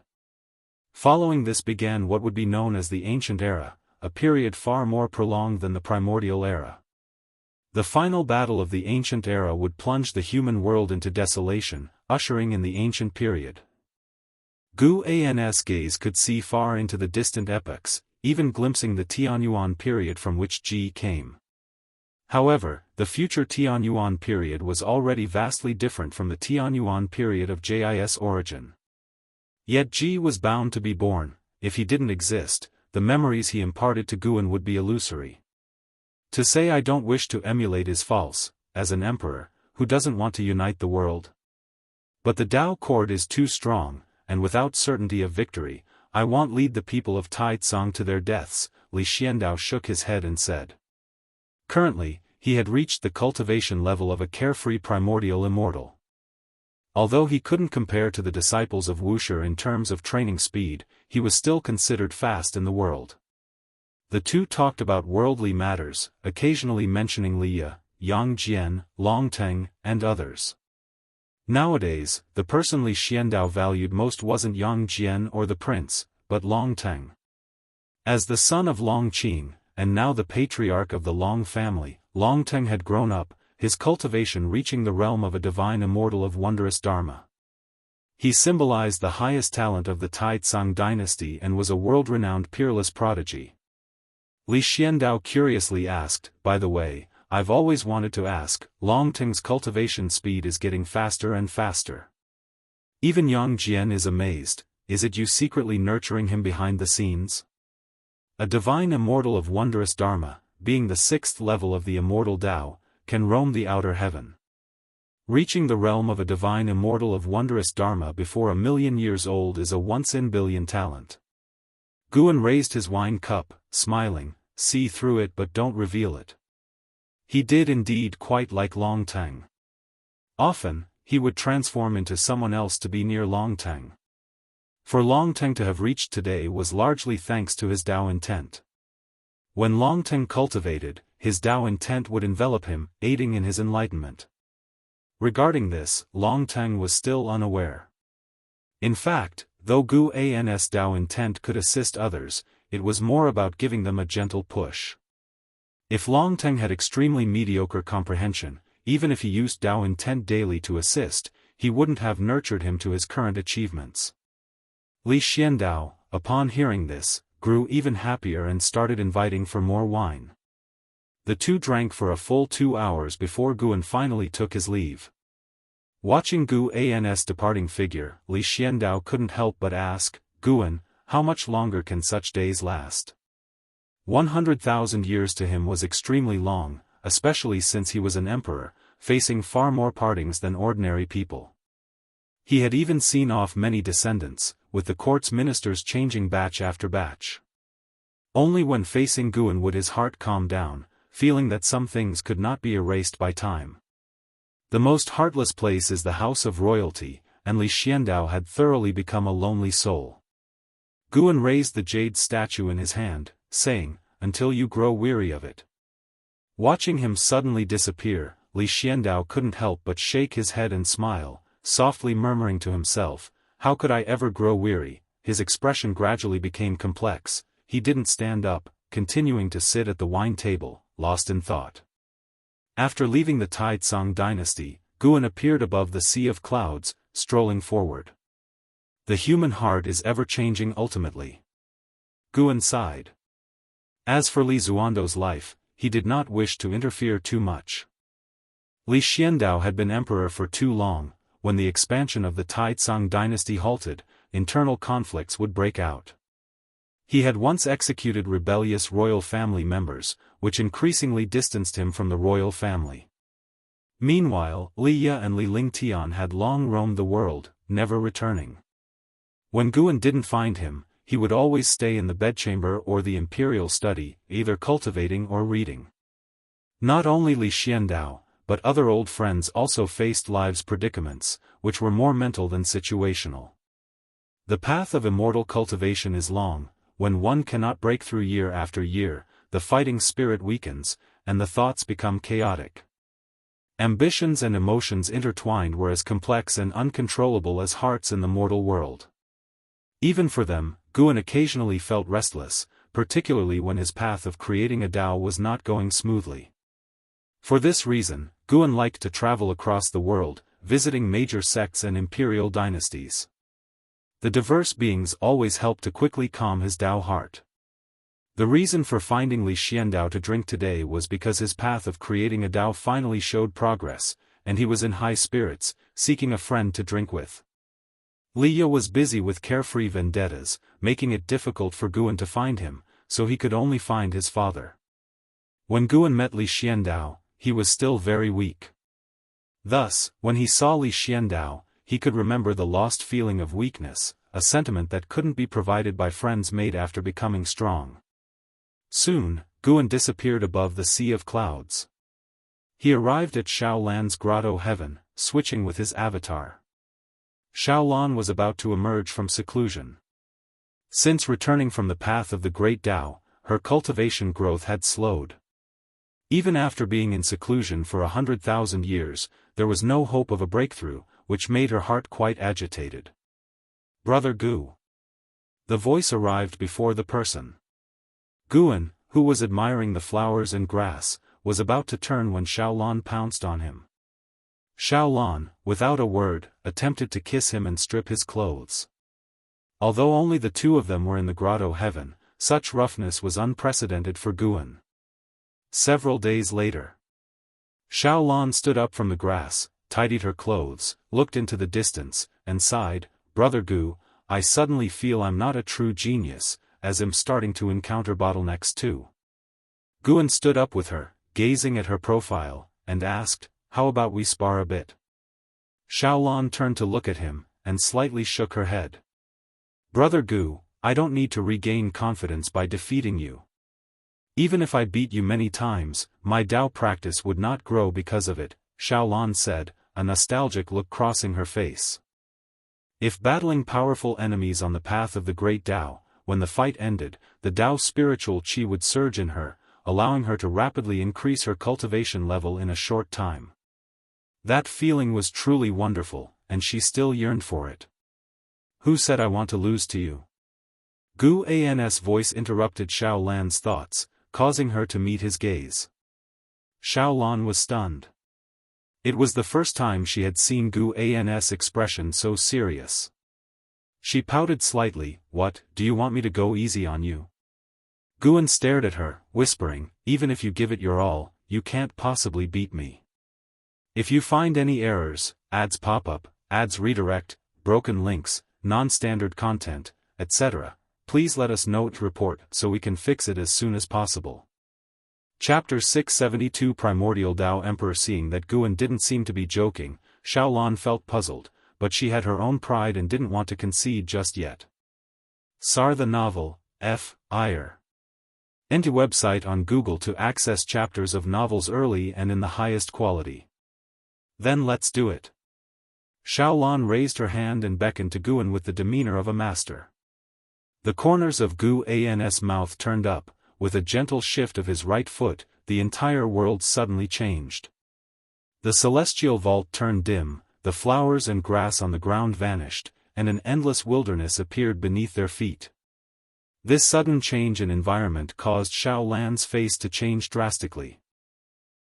Following this began what would be known as the Ancient Era, a period far more prolonged than the primordial era. The final battle of the Ancient Era would plunge the human world into desolation, ushering in the Ancient Period. Gu An's gaze could see far into the distant epochs, even glimpsing the Tianyuan period from which Ji came. However, the future Tianyuan period was already vastly different from the Tianyuan period of Jis origin. Yet Ji was bound to be born. If he didn't exist, the memories he imparted to Guan would be illusory. To say I don't wish to emulate is false, as an emperor, who doesn't want to unite the world. But the Dao court is too strong, and without certainty of victory, I won't lead the people of Taizong to their deaths. Li Xiandao shook his head and said. Currently, he had reached the cultivation level of a carefree primordial immortal. Although he couldn't compare to the disciples of Wuxia in terms of training speed, he was still considered fast in the world. The two talked about worldly matters, occasionally mentioning Liya, Yang Jian, Long Teng, and others. Nowadays, the person Li Xiandao valued most wasn't Yang Jian or the prince, but Long Teng. As the son of Long Qing, and now the patriarch of the Long family, Long Teng had grown up, his cultivation reaching the realm of a divine immortal of wondrous dharma. He symbolized the highest talent of the Taizong dynasty and was a world-renowned peerless prodigy. Li Xiandao curiously asked, "By the way, I've always wanted to ask, Long Teng's cultivation speed is getting faster and faster. Even Yang Jian is amazed, is it you secretly nurturing him behind the scenes?" A divine immortal of wondrous dharma, being the 6th level of the immortal Tao, can roam the outer heaven. Reaching the realm of a divine immortal of wondrous dharma before 1,000,000 years old is a once-in-billion talent. Guan raised his wine cup, smiling, "See through it but don't reveal it." He did indeed quite like Long Teng. Often, he would transform into someone else to be near Long Teng. For Long Teng to have reached today was largely thanks to his Tao intent. When Long Teng cultivated, his Tao intent would envelop him, aiding in his enlightenment. Regarding this, Long Teng was still unaware. In fact, though Guan's Tao intent could assist others, it was more about giving them a gentle push. If Long Teng had extremely mediocre comprehension, even if he used Tao intent daily to assist, he wouldn't have nurtured him to his current achievements. Li Xiandao, upon hearing this, grew even happier and started inviting for more wine. The two drank for a full 2 hours before Guan finally took his leave. Watching Guan's departing figure, Li Xiandao couldn't help but ask, "Guan, how much longer can such days last?" 100,000 years to him was extremely long, especially since he was an emperor, facing far more partings than ordinary people. He had even seen off many descendants, with the court's ministers changing batch after batch. Only when facing Guan would his heart calm down, feeling that some things could not be erased by time. The most heartless place is the house of royalty, and Li Xiandao had thoroughly become a lonely soul. Guan raised the jade statue in his hand, saying, "Until you grow weary of it." Watching him suddenly disappear, Li Xiandao couldn't help but shake his head and smile, softly murmuring to himself, "How could I ever grow weary?" His expression gradually became complex. He didn't stand up, continuing to sit at the wine table, lost in thought. After leaving the Taizong dynasty, Guan appeared above the sea of clouds, strolling forward. The human heart is ever-changing ultimately. Guan sighed. As for Li Zuando's life, he did not wish to interfere too much. Li Xiandao had been emperor for too long. When the expansion of the Taizong dynasty halted, internal conflicts would break out. He had once executed rebellious royal family members, which increasingly distanced him from the royal family. Meanwhile, Li Ye and Li Lingtian had long roamed the world, never returning. When Guan didn't find him, he would always stay in the bedchamber or the imperial study, either cultivating or reading. Not only Li Xiandao, but other old friends also faced life's predicaments, which were more mental than situational. The path of immortal cultivation is long. When one cannot break through year after year, the fighting spirit weakens, and the thoughts become chaotic. Ambitions and emotions intertwined were as complex and uncontrollable as hearts in the mortal world. Even for them, Guan occasionally felt restless, particularly when his path of creating a Tao was not going smoothly. For this reason, Guan liked to travel across the world, visiting major sects and imperial dynasties. The diverse beings always helped to quickly calm his Tao heart. The reason for finding Li Xiandao to drink today was because his path of creating a Tao finally showed progress, and he was in high spirits, seeking a friend to drink with. Li Ye was busy with carefree vendettas, making it difficult for Guan to find him, so he could only find his father. When Guan met Li Xiandao, he was still very weak. Thus, when he saw Li Xiandao, he could remember the lost feeling of weakness, a sentiment that couldn't be provided by friends made after becoming strong. Soon, Guan disappeared above the sea of clouds. He arrived at Shaolan's grotto heaven, switching with his avatar. Shaolan was about to emerge from seclusion. Since returning from the path of the Great Tao, her cultivation growth had slowed. Even after being in seclusion for 100,000 years, there was no hope of a breakthrough, which made her heart quite agitated. "Brother Gu." The voice arrived before the person. Guan, who was admiring the flowers and grass, was about to turn when Xiaolan pounced on him. Xiaolan, without a word, attempted to kiss him and strip his clothes. Although only the two of them were in the grotto heaven, such roughness was unprecedented for Guan. Several days later, Xiaolan stood up from the grass, tidied her clothes, looked into the distance, and sighed, "Brother Gu, I suddenly feel I'm not a true genius, as I'm starting to encounter bottlenecks too." Guan stood up with her, gazing at her profile, and asked, "How about we spar a bit?" Xiaolan turned to look at him, and slightly shook her head. "Brother Gu, I don't need to regain confidence by defeating you. Even if I beat you many times, my Dao practice would not grow because of it," Xiaolan said, a nostalgic look crossing her face. If battling powerful enemies on the path of the great Dao, when the fight ended, the Dao spiritual qi would surge in her, allowing her to rapidly increase her cultivation level in a short time. That feeling was truly wonderful, and she still yearned for it. "Who said I want to lose to you?" Gu An's voice interrupted Xiaolan's thoughts, causing her to meet his gaze. Xiaolan was stunned. It was the first time she had seen Gu An's expression so serious. She pouted slightly. "What, do you want me to go easy on you?" Guan stared at her, whispering, "Even if you give it your all, you can't possibly beat me. If you find any errors, ads pop up, ads redirect, broken links, non-standard content, etc., please let us know to report so we can fix it as soon as possible." Chapter 672 Primordial Dao Emperor. Seeing that Guan didn't seem to be joking, Xiaolan felt puzzled, but she had her own pride and didn't want to concede just yet. SAR the novel, F. Iyer. Enter website on Google to access chapters of novels early and in the highest quality. Then let's do it. Xiaolan raised her hand and beckoned to Guan with the demeanor of a master. The corners of Gu An's mouth turned up. With a gentle shift of his right foot, the entire world suddenly changed. The celestial vault turned dim, the flowers and grass on the ground vanished, and an endless wilderness appeared beneath their feet. This sudden change in environment caused Xiaolan's face to change drastically.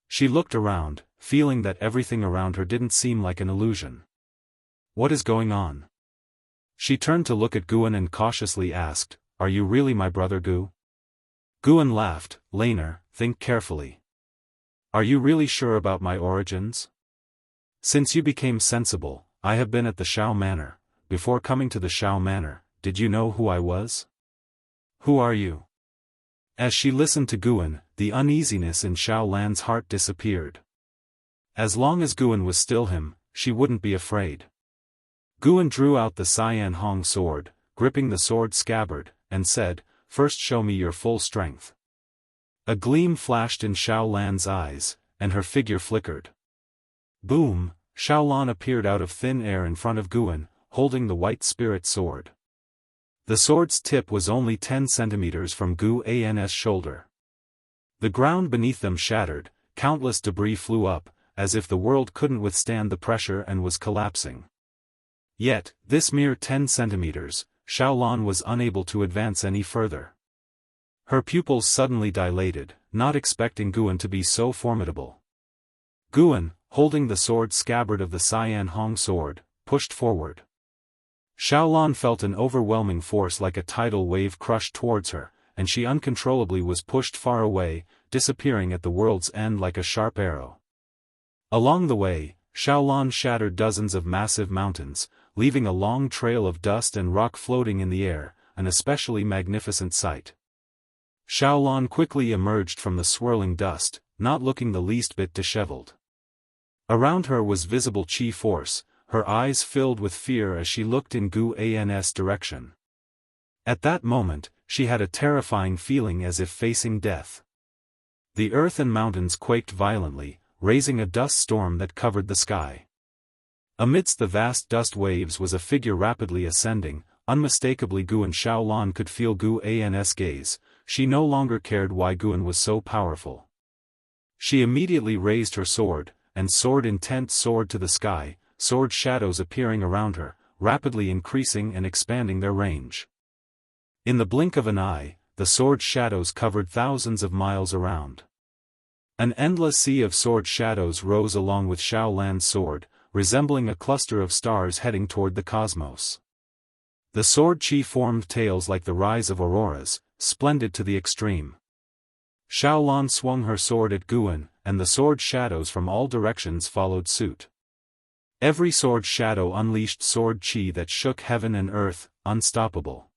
She looked around, feeling that everything around her didn't seem like an illusion. "What is going on?" She turned to look at Guan and cautiously asked, "Are you really my brother Gu?" Guan laughed. "Laner, think carefully. Are you really sure about my origins? Since you became sensible, I have been at the Shao Manor. Before coming to the Shao Manor, did you know who I was? Who are you?" As she listened to Guan, the uneasiness in Xiaolan's heart disappeared. As long as Guan was still him, she wouldn't be afraid. Guan drew out the Cyan Hong sword, gripping the sword scabbard, and said, "First show me your full strength." A gleam flashed in Xiaolan's eyes, and her figure flickered. Boom! Xiaolan appeared out of thin air in front of Guan, holding the white spirit sword. The sword's tip was only 10 centimeters from Gu An's shoulder. The ground beneath them shattered, countless debris flew up, as if the world couldn't withstand the pressure and was collapsing. Yet, this mere 10 centimeters, Xiaolan was unable to advance any further. Her pupils suddenly dilated, not expecting Guan to be so formidable. Guan, holding the sword scabbard of the Cyan Hong sword, pushed forward. Xiaolan felt an overwhelming force like a tidal wave crush towards her, and she uncontrollably was pushed far away, disappearing at the world's end like a sharp arrow. Along the way, Xiaolan shattered dozens of massive mountains, leaving a long trail of dust and rock floating in the air, an especially magnificent sight. Xiaolan quickly emerged from the swirling dust, not looking the least bit disheveled. Around her was visible qi force, her eyes filled with fear as she looked in Gu An's direction. At that moment, she had a terrifying feeling as if facing death. The earth and mountains quaked violently, raising a dust storm that covered the sky. Amidst the vast dust waves was a figure rapidly ascending. Unmistakably Guan. Xiaolan could feel Gu An's gaze. She no longer cared why Guan was so powerful. She immediately raised her sword, and soared intent sword to the sky, sword shadows appearing around her, rapidly increasing and expanding their range. In the blink of an eye, the sword shadows covered thousands of miles around. An endless sea of sword shadows rose along with Xiao Lan's sword, resembling a cluster of stars heading toward the cosmos. The sword chi formed tails like the rise of auroras, splendid to the extreme. Xiao Lan swung her sword at Guan, and the sword shadows from all directions followed suit. Every sword shadow unleashed sword chi that shook heaven and earth, unstoppable.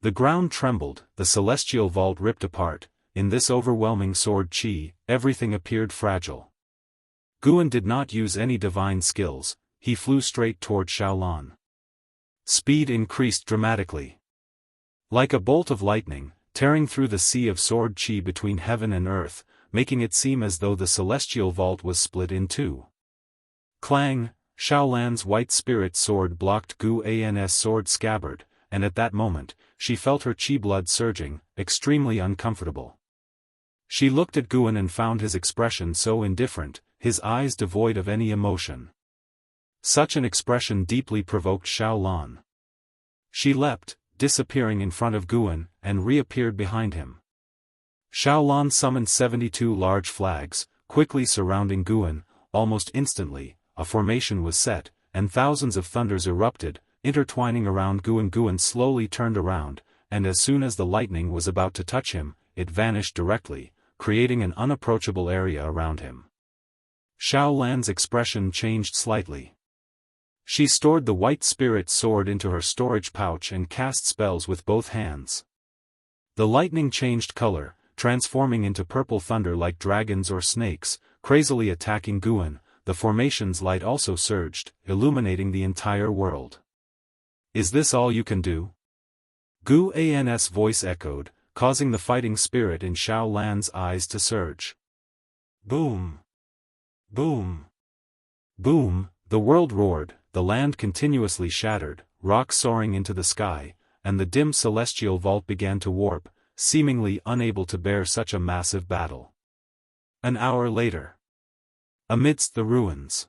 The ground trembled, the celestial vault ripped apart. In this overwhelming sword chi, everything appeared fragile. Guan did not use any divine skills, he flew straight toward Xiao Lan. Speed increased dramatically. Like a bolt of lightning, tearing through the sea of sword chi between heaven and earth, making it seem as though the celestial vault was split in two. Clang! Xiao Lan's white spirit sword blocked Guan's sword scabbard, and at that moment, she felt her chi blood surging, extremely uncomfortable. She looked at Guan and found his expression so indifferent, his eyes devoid of any emotion. Such an expression deeply provoked Xiao Lan. She leapt, disappearing in front of Guan, and reappeared behind him. Xiao Lan summoned 72 large flags, quickly surrounding Guan. Almost instantly, a formation was set, and thousands of thunders erupted, intertwining around Guan. Guan slowly turned around, and as soon as the lightning was about to touch him, it vanished directly, creating an unapproachable area around him. Xiao Lan's expression changed slightly. She stored the white spirit sword into her storage pouch and cast spells with both hands. The lightning changed color, transforming into purple thunder like dragons or snakes, crazily attacking Guan. The formation's light also surged, illuminating the entire world. Is this all you can do? Guan's voice echoed, causing the fighting spirit in Xiao Lan's eyes to surge. Boom! Boom! Boom! The world roared, the land continuously shattered, rocks soaring into the sky, and the dim celestial vault began to warp, seemingly unable to bear such a massive battle. An hour later. Amidst the ruins.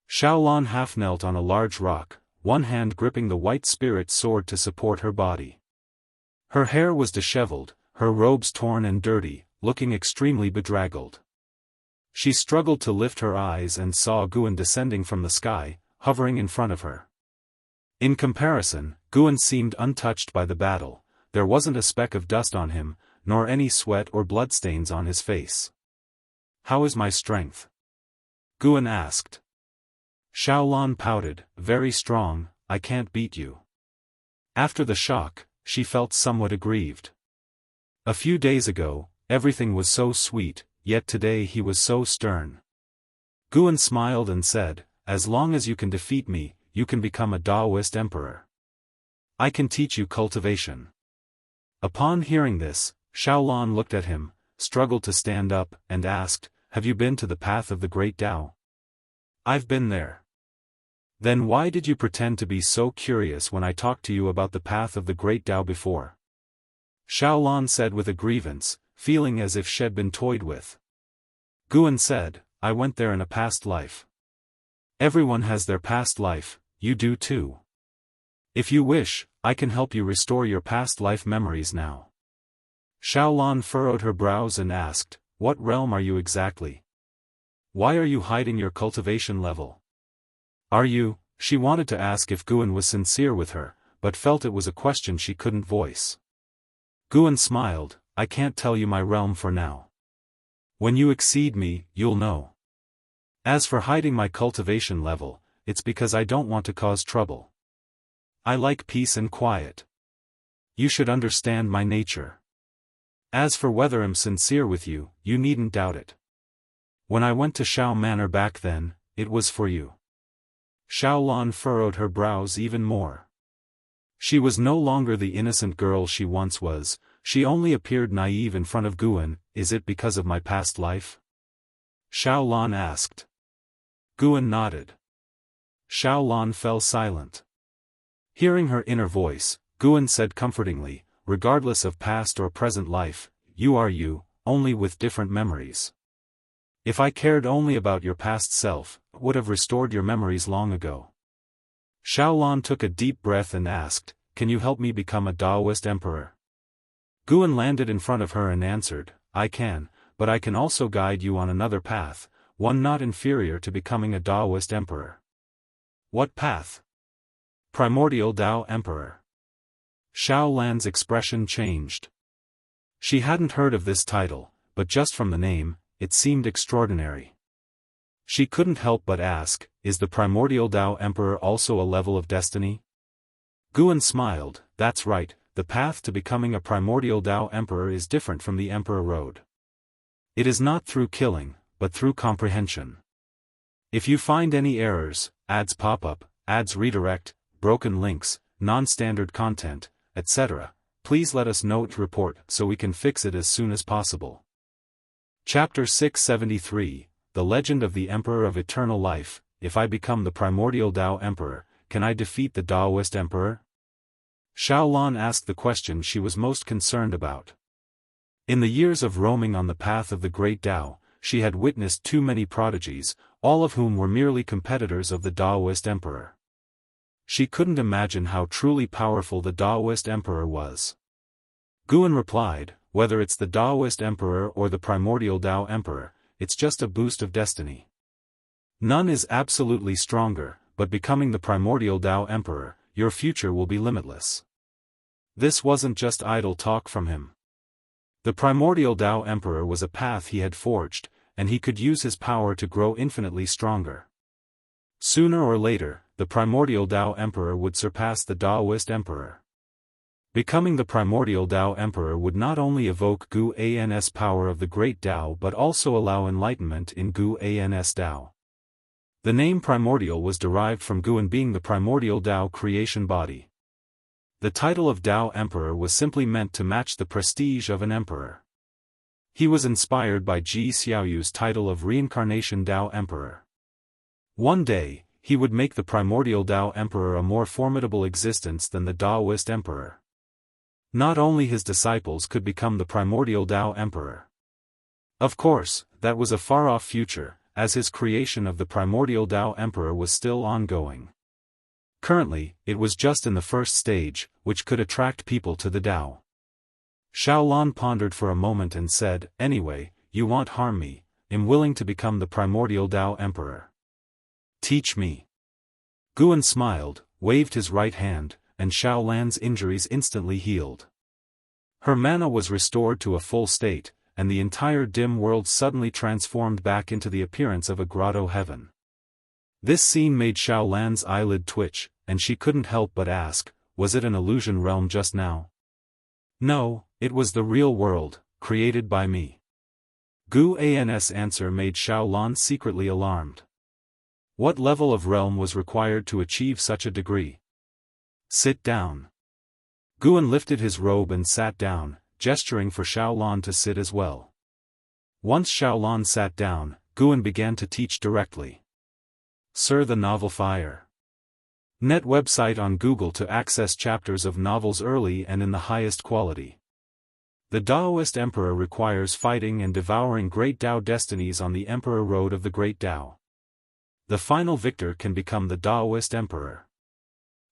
Xiao Lan half knelt on a large rock, one hand gripping the white spirit sword to support her body. Her hair was disheveled, her robes torn and dirty, looking extremely bedraggled. She struggled to lift her eyes and saw Guan descending from the sky, hovering in front of her. In comparison, Guan seemed untouched by the battle. There wasn't a speck of dust on him, nor any sweat or bloodstains on his face. How is my strength? Guan asked. Xiao Lan pouted, very strong, I can't beat you. After the shock, she felt somewhat aggrieved. A few days ago, everything was so sweet, yet today he was so stern. Guan smiled and said, as long as you can defeat me, you can become a Daoist emperor. I can teach you cultivation. Upon hearing this, Xiao Lan looked at him, struggled to stand up, and asked, have you been to the path of the great Tao? I've been there. Then why did you pretend to be so curious when I talked to you about the path of the great Tao before? Xiao Lan said with a grievance, feeling as if she'd been toyed with. Guan said, I went there in a past life. Everyone has their past life, you do too. If you wish, I can help you restore your past life memories now. Xiao Lan furrowed her brows and asked, what realm are you exactly? Why are you hiding your cultivation level? Are you? She wanted to ask if Guan was sincere with her, but felt it was a question she couldn't voice. Guan smiled, I can't tell you my realm for now. When you exceed me, you'll know. As for hiding my cultivation level, it's because I don't want to cause trouble. I like peace and quiet. You should understand my nature. As for whether I'm sincere with you, you needn't doubt it. When I went to Shao Manor back then, it was for you. Xiao Lan furrowed her brows even more. She was no longer the innocent girl she once was, she only appeared naive in front of Guan. Is it because of my past life? Xiao Lan asked. Guan nodded. Xiao Lan fell silent. Hearing her inner voice, Guan said comfortingly, regardless of past or present life, you are you, only with different memories. If I cared only about your past self, would have restored your memories long ago. Xiaolan took a deep breath and asked, "Can you help me become a Daoist emperor?" Guan landed in front of her and answered, "I can, but I can also guide you on another path, one not inferior to becoming a Daoist emperor." "What path?" "Primordial Dao Emperor." Xiaolan's expression changed. She hadn't heard of this title, but just from the name, it seemed extraordinary. She couldn't help but ask, "Is the Primordial Dao Emperor also a level of destiny?" Guan smiled, "That's right, the path to becoming a Primordial Dao Emperor is different from the Emperor Road. It is not through killing, but through comprehension. If you find any errors, ads pop up, ads redirect, broken links, non-standard content, etc., please let us know to report so we can fix it as soon as possible." Chapter 673, The Legend of the Emperor of Eternal Life. If I become the Primordial Dao Emperor, can I defeat the Daoist Emperor? Xiaolan asked the question she was most concerned about. In the years of roaming on the path of the Great Tao, she had witnessed too many prodigies, all of whom were merely competitors of the Daoist Emperor. She couldn't imagine how truly powerful the Daoist Emperor was. Guan replied, "Whether it's the Daoist Emperor or the Primordial Dao Emperor, it's just a boost of destiny. None is absolutely stronger, but becoming the Primordial Dao Emperor, your future will be limitless." This wasn't just idle talk from him. The Primordial Dao Emperor was a path he had forged, and he could use his power to grow infinitely stronger. Sooner or later, the Primordial Dao Emperor would surpass the Daoist Emperor. Becoming the Primordial Dao Emperor would not only evoke Gu An's power of the Great Tao but also allow enlightenment in Gu An's Tao. The name Primordial was derived from Guan being the Primordial Tao creation body. The title of Tao Emperor was simply meant to match the prestige of an emperor. He was inspired by Ji Xiaoyu's title of Reincarnation Tao Emperor. One day, he would make the Primordial Tao Emperor a more formidable existence than the Daoist Emperor. Not only his disciples could become the Primordial Dao Emperor. Of course, that was a far-off future, as his creation of the Primordial Dao Emperor was still ongoing. Currently, it was just in the first stage, which could attract people to the Tao. Xiaolan pondered for a moment and said, "Anyway, you won't harm me, I'm willing to become the Primordial Dao Emperor. Teach me." Guan smiled, waved his right hand, and Xiaolan's injuries instantly healed. Her mana was restored to a full state, and the entire dim world suddenly transformed back into the appearance of a grotto heaven. This scene made Xiaolan's eyelid twitch, and she couldn't help but ask, was it an illusion realm just now? No, it was the real world, created by me. Gu An's answer made Xiaolan secretly alarmed. What level of realm was required to achieve such a degree? Sit down. Guan lifted his robe and sat down, gesturing for Xiaolan to sit as well. Once Xiaolan sat down, Guan began to teach directly. Sir, the novel Fire. Net website on Google to access chapters of novels early and in the highest quality. The Daoist Emperor requires fighting and devouring great Tao destinies on the Emperor Road of the Great Tao. The final victor can become the Daoist Emperor.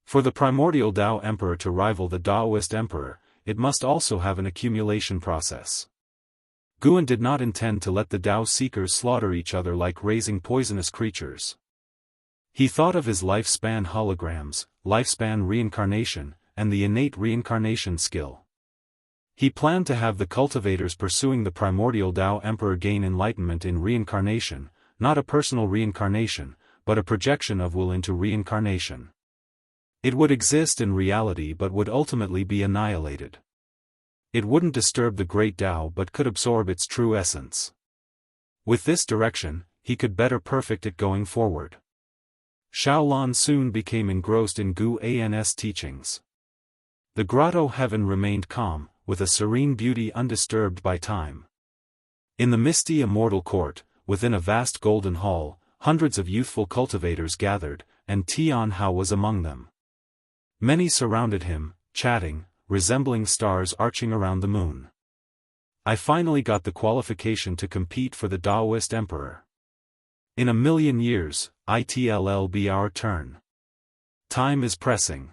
For the Primordial Dao Emperor to rival the Daoist Emperor, it must also have an accumulation process. Guan did not intend to let the Tao Seekers slaughter each other like raising poisonous creatures. He thought of his lifespan holograms, lifespan reincarnation, and the innate reincarnation skill. He planned to have the cultivators pursuing the Primordial Dao Emperor gain enlightenment in reincarnation, not a personal reincarnation, but a projection of will into reincarnation. It would exist in reality but would ultimately be annihilated. It wouldn't disturb the Great Tao but could absorb its true essence. With this direction, he could better perfect it going forward. Xiaolan soon became engrossed in Gu An's teachings. The grotto heaven remained calm, with a serene beauty undisturbed by time. In the misty Immortal court, within a vast golden hall, hundreds of youthful cultivators gathered, and Tian Hao was among them. Many surrounded him, chatting, resembling stars arching around the moon. I finally got the qualification to compete for the Daoist Emperor. In a million years, it'll be our turn. Time is pressing.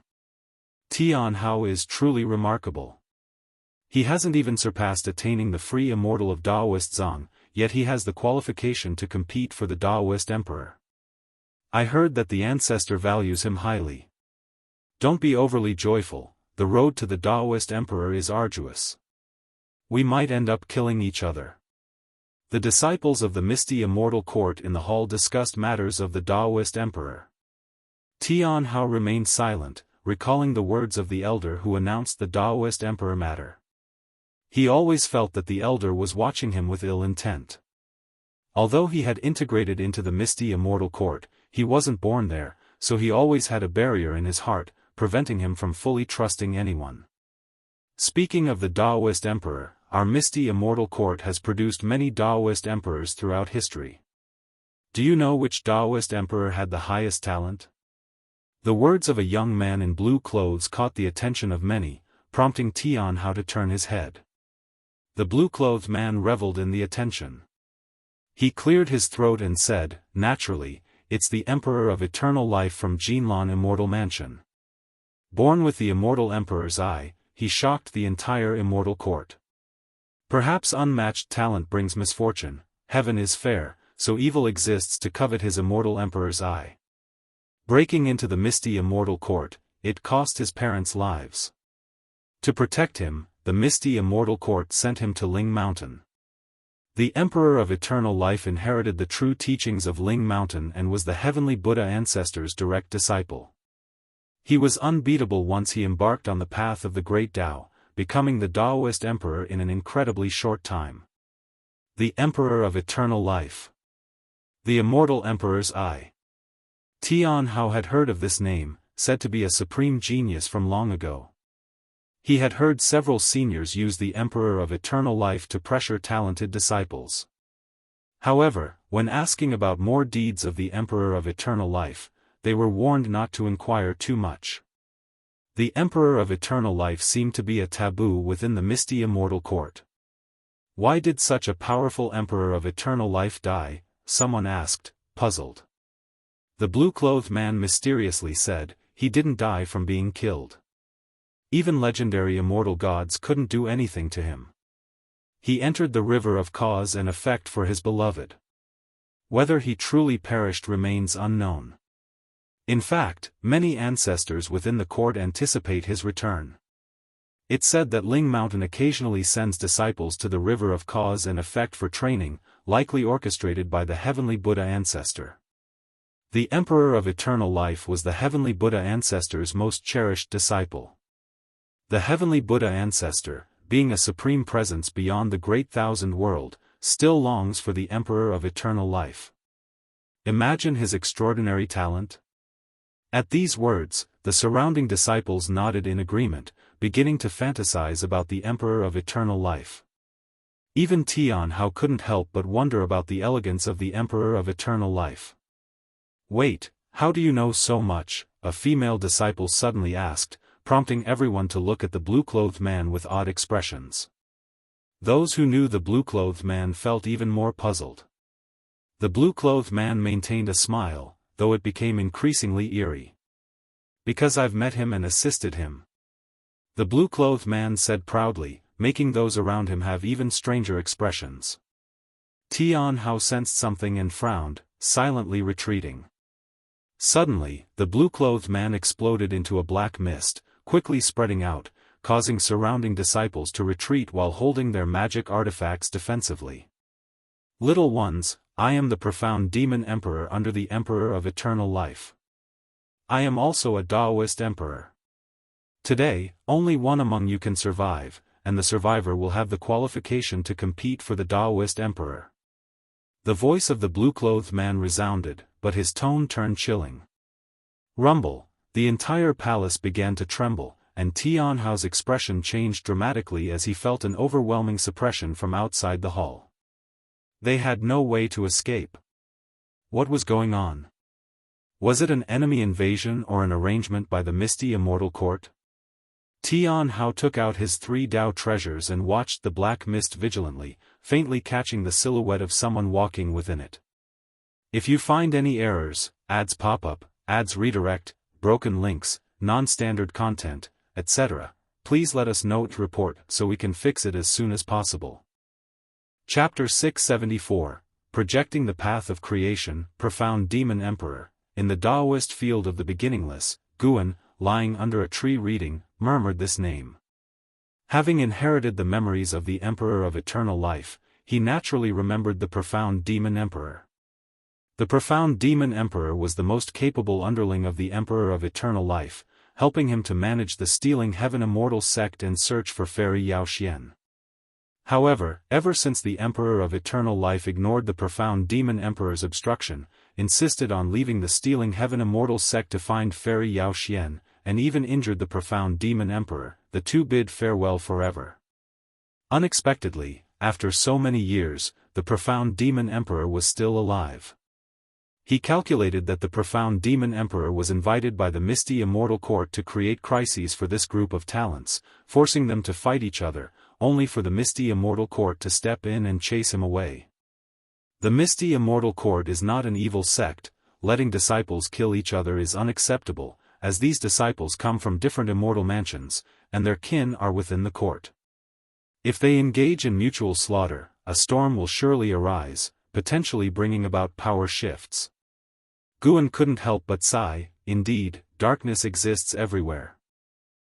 Tianhao is truly remarkable. He hasn't even surpassed attaining the free immortal of Daoist Zhang, yet he has the qualification to compete for the Daoist emperor. I heard that the ancestor values him highly. Don't be overly joyful, the road to the Daoist emperor is arduous. We might end up killing each other. The disciples of the misty immortal court in the hall discussed matters of the Daoist emperor. Tianhao remained silent, recalling the words of the elder who announced the Daoist emperor matter. He always felt that the elder was watching him with ill intent. Although he had integrated into the misty immortal court, he wasn't born there, so he always had a barrier in his heart, preventing him from fully trusting anyone. Speaking of the Daoist emperor, our misty immortal court has produced many Daoist emperors throughout history. Do you know which Daoist emperor had the highest talent? The words of a young man in blue clothes caught the attention of many, prompting Tianhao to turn his head. The blue-clothed man reveled in the attention. He cleared his throat and said, naturally, it's the Emperor of Eternal Life from Jinlan Immortal Mansion. Born with the Immortal Emperor's eye, he shocked the entire Immortal Court. Perhaps unmatched talent brings misfortune, heaven is fair, so evil exists to covet his Immortal Emperor's eye. Breaking into the misty Immortal Court, it cost his parents' lives. To protect him, the misty Immortal Court sent him to Ling Mountain. The Emperor of Eternal Life inherited the true teachings of Ling Mountain and was the heavenly Buddha ancestor's direct disciple. He was unbeatable once he embarked on the path of the Great Tao, becoming the Daoist Emperor in an incredibly short time. The Emperor of Eternal Life. The Immortal Emperor's Eye. Tianhao had heard of this name, said to be a supreme genius from long ago. He had heard several seniors use the Emperor of Eternal Life to pressure talented disciples. However, when asking about more deeds of the Emperor of Eternal Life, they were warned not to inquire too much. The Emperor of Eternal Life seemed to be a taboo within the misty immortal court. Why did such a powerful Emperor of Eternal Life die? Someone asked, puzzled. The blue-clothed man mysteriously said, he didn't die from being killed. Even legendary immortal gods couldn't do anything to him. He entered the river of cause and effect for his beloved. Whether he truly perished remains unknown. In fact, many ancestors within the court anticipate his return. It's said that Ling Mountain occasionally sends disciples to the river of cause and effect for training, likely orchestrated by the heavenly Buddha ancestor. The Emperor of Eternal Life was the heavenly Buddha ancestor's most cherished disciple. The heavenly Buddha ancestor, being a supreme presence beyond the great thousand world, still longs for the Emperor of Eternal Life. Imagine his extraordinary talent. At these words, the surrounding disciples nodded in agreement, beginning to fantasize about the Emperor of Eternal Life. Even Tianhao couldn't help but wonder about the elegance of the Emperor of Eternal Life. Wait, how do you know so much? A female disciple suddenly asked, prompting everyone to look at the blue-clothed man with odd expressions. Those who knew the blue-clothed man felt even more puzzled. The blue-clothed man maintained a smile, though it became increasingly eerie. Because I've met him and assisted him. The blue-clothed man said proudly, making those around him have even stranger expressions. Tianhao sensed something and frowned, silently retreating. Suddenly, the blue-clothed man exploded into a black mist, quickly spreading out, causing surrounding disciples to retreat while holding their magic artifacts defensively. Little ones, I am the profound demon emperor under the Emperor of Eternal Life. I am also a Daoist emperor. Today, only one among you can survive, and the survivor will have the qualification to compete for the Daoist emperor. The voice of the blue-clothed man resounded, but his tone turned chilling. Rumble, the entire palace began to tremble, and Tianhao's expression changed dramatically as he felt an overwhelming suppression from outside the hall. They had no way to escape. What was going on? Was it an enemy invasion or an arrangement by the misty immortal court? Tianhao took out his 3 Dao treasures and watched the black mist vigilantly, faintly catching the silhouette of someone walking within it. If you find any errors, ads pop up, ads redirect, broken links, non-standard content, etc., please let us know to report so we can fix it as soon as possible. Chapter 674, Projecting the Path of Creation, Profound Demon Emperor. In the Daoist field of the beginningless, Guan, lying under a tree reading, murmured this name. Having inherited the memories of the Emperor of Eternal Life, he naturally remembered the Profound Demon Emperor. The Profound Demon Emperor was the most capable underling of the Emperor of Eternal Life, helping him to manage the Stealing Heaven Immortal sect and search for Fairy Yao Xian. However, ever since the Emperor of Eternal Life ignored the Profound Demon Emperor's obstruction, insisted on leaving the Stealing Heaven Immortal sect to find Fairy Yao Xian, and even injured the Profound Demon Emperor, the two bid farewell forever. Unexpectedly, after so many years, the Profound Demon Emperor was still alive. He calculated that the Profound Demon Emperor was invited by the Misty Immortal Court to create crises for this group of talents, forcing them to fight each other, only for the Misty Immortal Court to step in and chase him away. The Misty Immortal Court is not an evil sect. Letting disciples kill each other is unacceptable, as these disciples come from different immortal mansions, and their kin are within the court. If they engage in mutual slaughter, a storm will surely arise, potentially bringing about power shifts. Guan couldn't help but sigh. Indeed, darkness exists everywhere.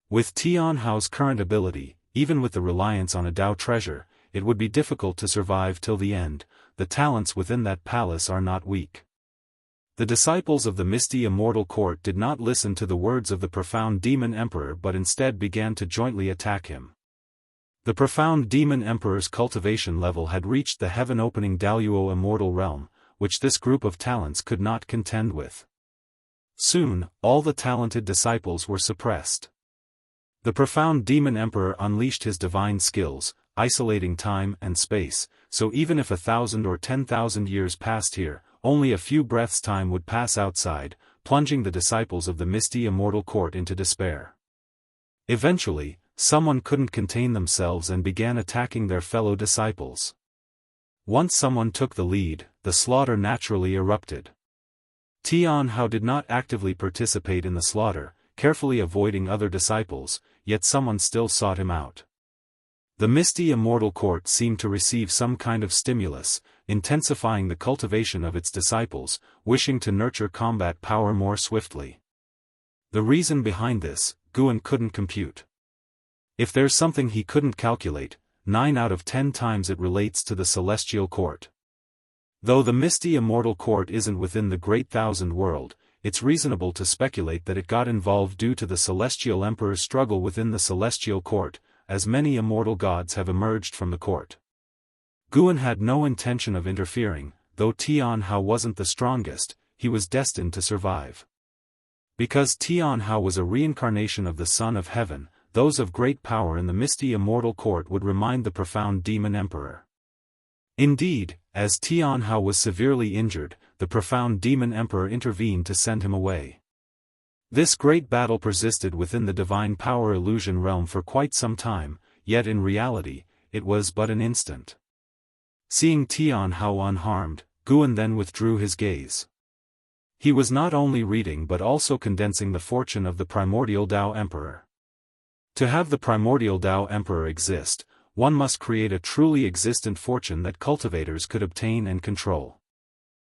With Tianhao's current ability, even with the reliance on a Dao treasure, it would be difficult to survive till the end. The talents within that palace are not weak. The disciples of the Misty Immortal Court did not listen to the words of the Profound Demon Emperor but instead began to jointly attack him. The Profound Demon Emperor's cultivation level had reached the heaven-opening Daoist immortal realm, which this group of talents could not contend with. Soon, all the talented disciples were suppressed. The Profound Demon Emperor unleashed his divine skills, isolating time and space, so even if 1,000 or 10,000 years passed here, only a few breaths' time would pass outside, plunging the disciples of the Misty Immortal Court into despair. Eventually, someone couldn't contain themselves and began attacking their fellow disciples. Once someone took the lead, the slaughter naturally erupted. Tianhao did not actively participate in the slaughter, carefully avoiding other disciples, yet someone still sought him out. The Misty Immortal Court seemed to receive some kind of stimulus, intensifying the cultivation of its disciples, wishing to nurture combat power more swiftly. The reason behind this, Guan couldn't compute. If there's something he couldn't calculate, 9 out of 10 times it relates to the Celestial Court. Though the Misty Immortal Court isn't within the Great Thousand World, it's reasonable to speculate that it got involved due to the Celestial Emperor's struggle within the Celestial Court, as many immortal gods have emerged from the court. Guan had no intention of interfering. Though Tianhao wasn't the strongest, he was destined to survive. Because Tianhao was a reincarnation of the Son of Heaven, those of great power in the Misty Immortal Court would remind the Profound Demon Emperor. Indeed, as Tianhao was severely injured, the Profound Demon Emperor intervened to send him away. This great battle persisted within the divine power illusion realm for quite some time, yet in reality, it was but an instant. Seeing Tianhao unharmed, Guan then withdrew his gaze. He was not only reading but also condensing the fortune of the Primordial Dao Emperor. To have the Primordial Dao Emperor exist, one must create a truly existent fortune that cultivators could obtain and control.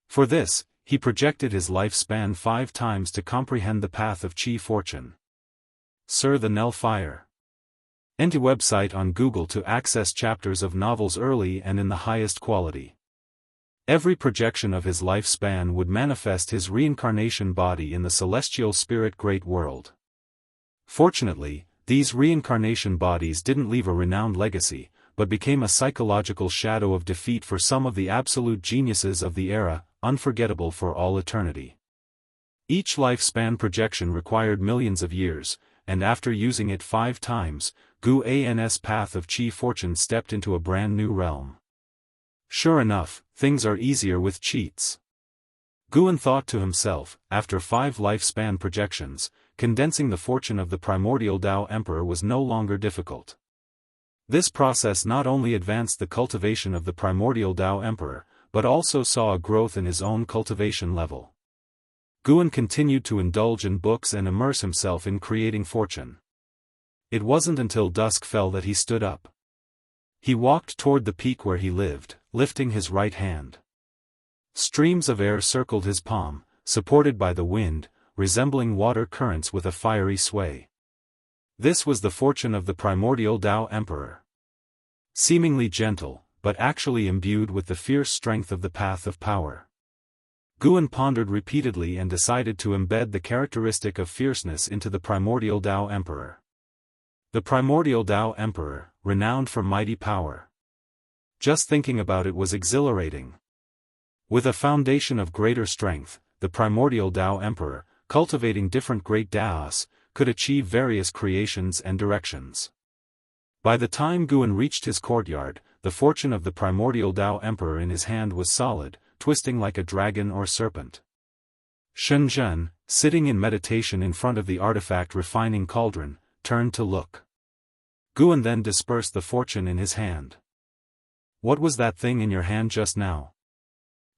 For this, he projected his lifespan 5 times to comprehend the path of Qi fortune. Sir the Nell Fire. Enter website on Google to access chapters of novels early and in the highest quality. Every projection of his lifespan would manifest his reincarnation body in the celestial spirit great world. Fortunately, these reincarnation bodies didn't leave a renowned legacy, but became a psychological shadow of defeat for some of the absolute geniuses of the era, unforgettable for all eternity. Each lifespan projection required millions of years, and after using it 5 times, Guan's path of Qi fortune stepped into a brand new realm. Sure enough, things are easier with cheats. Guan thought to himself. After 5 lifespan projections, condensing the fortune of the Primordial Dao Emperor was no longer difficult. This process not only advanced the cultivation of the Primordial Dao Emperor, but also saw a growth in his own cultivation level. Guan continued to indulge in books and immerse himself in creating fortune. It wasn't until dusk fell that he stood up. He walked toward the peak where he lived, lifting his right hand. Streams of air circled his palm, supported by the wind, resembling water currents with a fiery sway. This was the fortune of the primordial Tao Emperor. Seemingly gentle, but actually imbued with the fierce strength of the path of power. Guan pondered repeatedly and decided to embed the characteristic of fierceness into the primordial Tao Emperor. The primordial Tao Emperor, renowned for mighty power. Just thinking about it was exhilarating. With a foundation of greater strength, the primordial Tao Emperor, cultivating different great Daoists, could achieve various creations and directions. By the time Guan reached his courtyard, the fortune of the primordial Tao Emperor in his hand was solid, twisting like a dragon or serpent. Shenzhen, sitting in meditation in front of the artifact refining cauldron, turned to look. Guan then dispersed the fortune in his hand. "What was that thing in your hand just now?"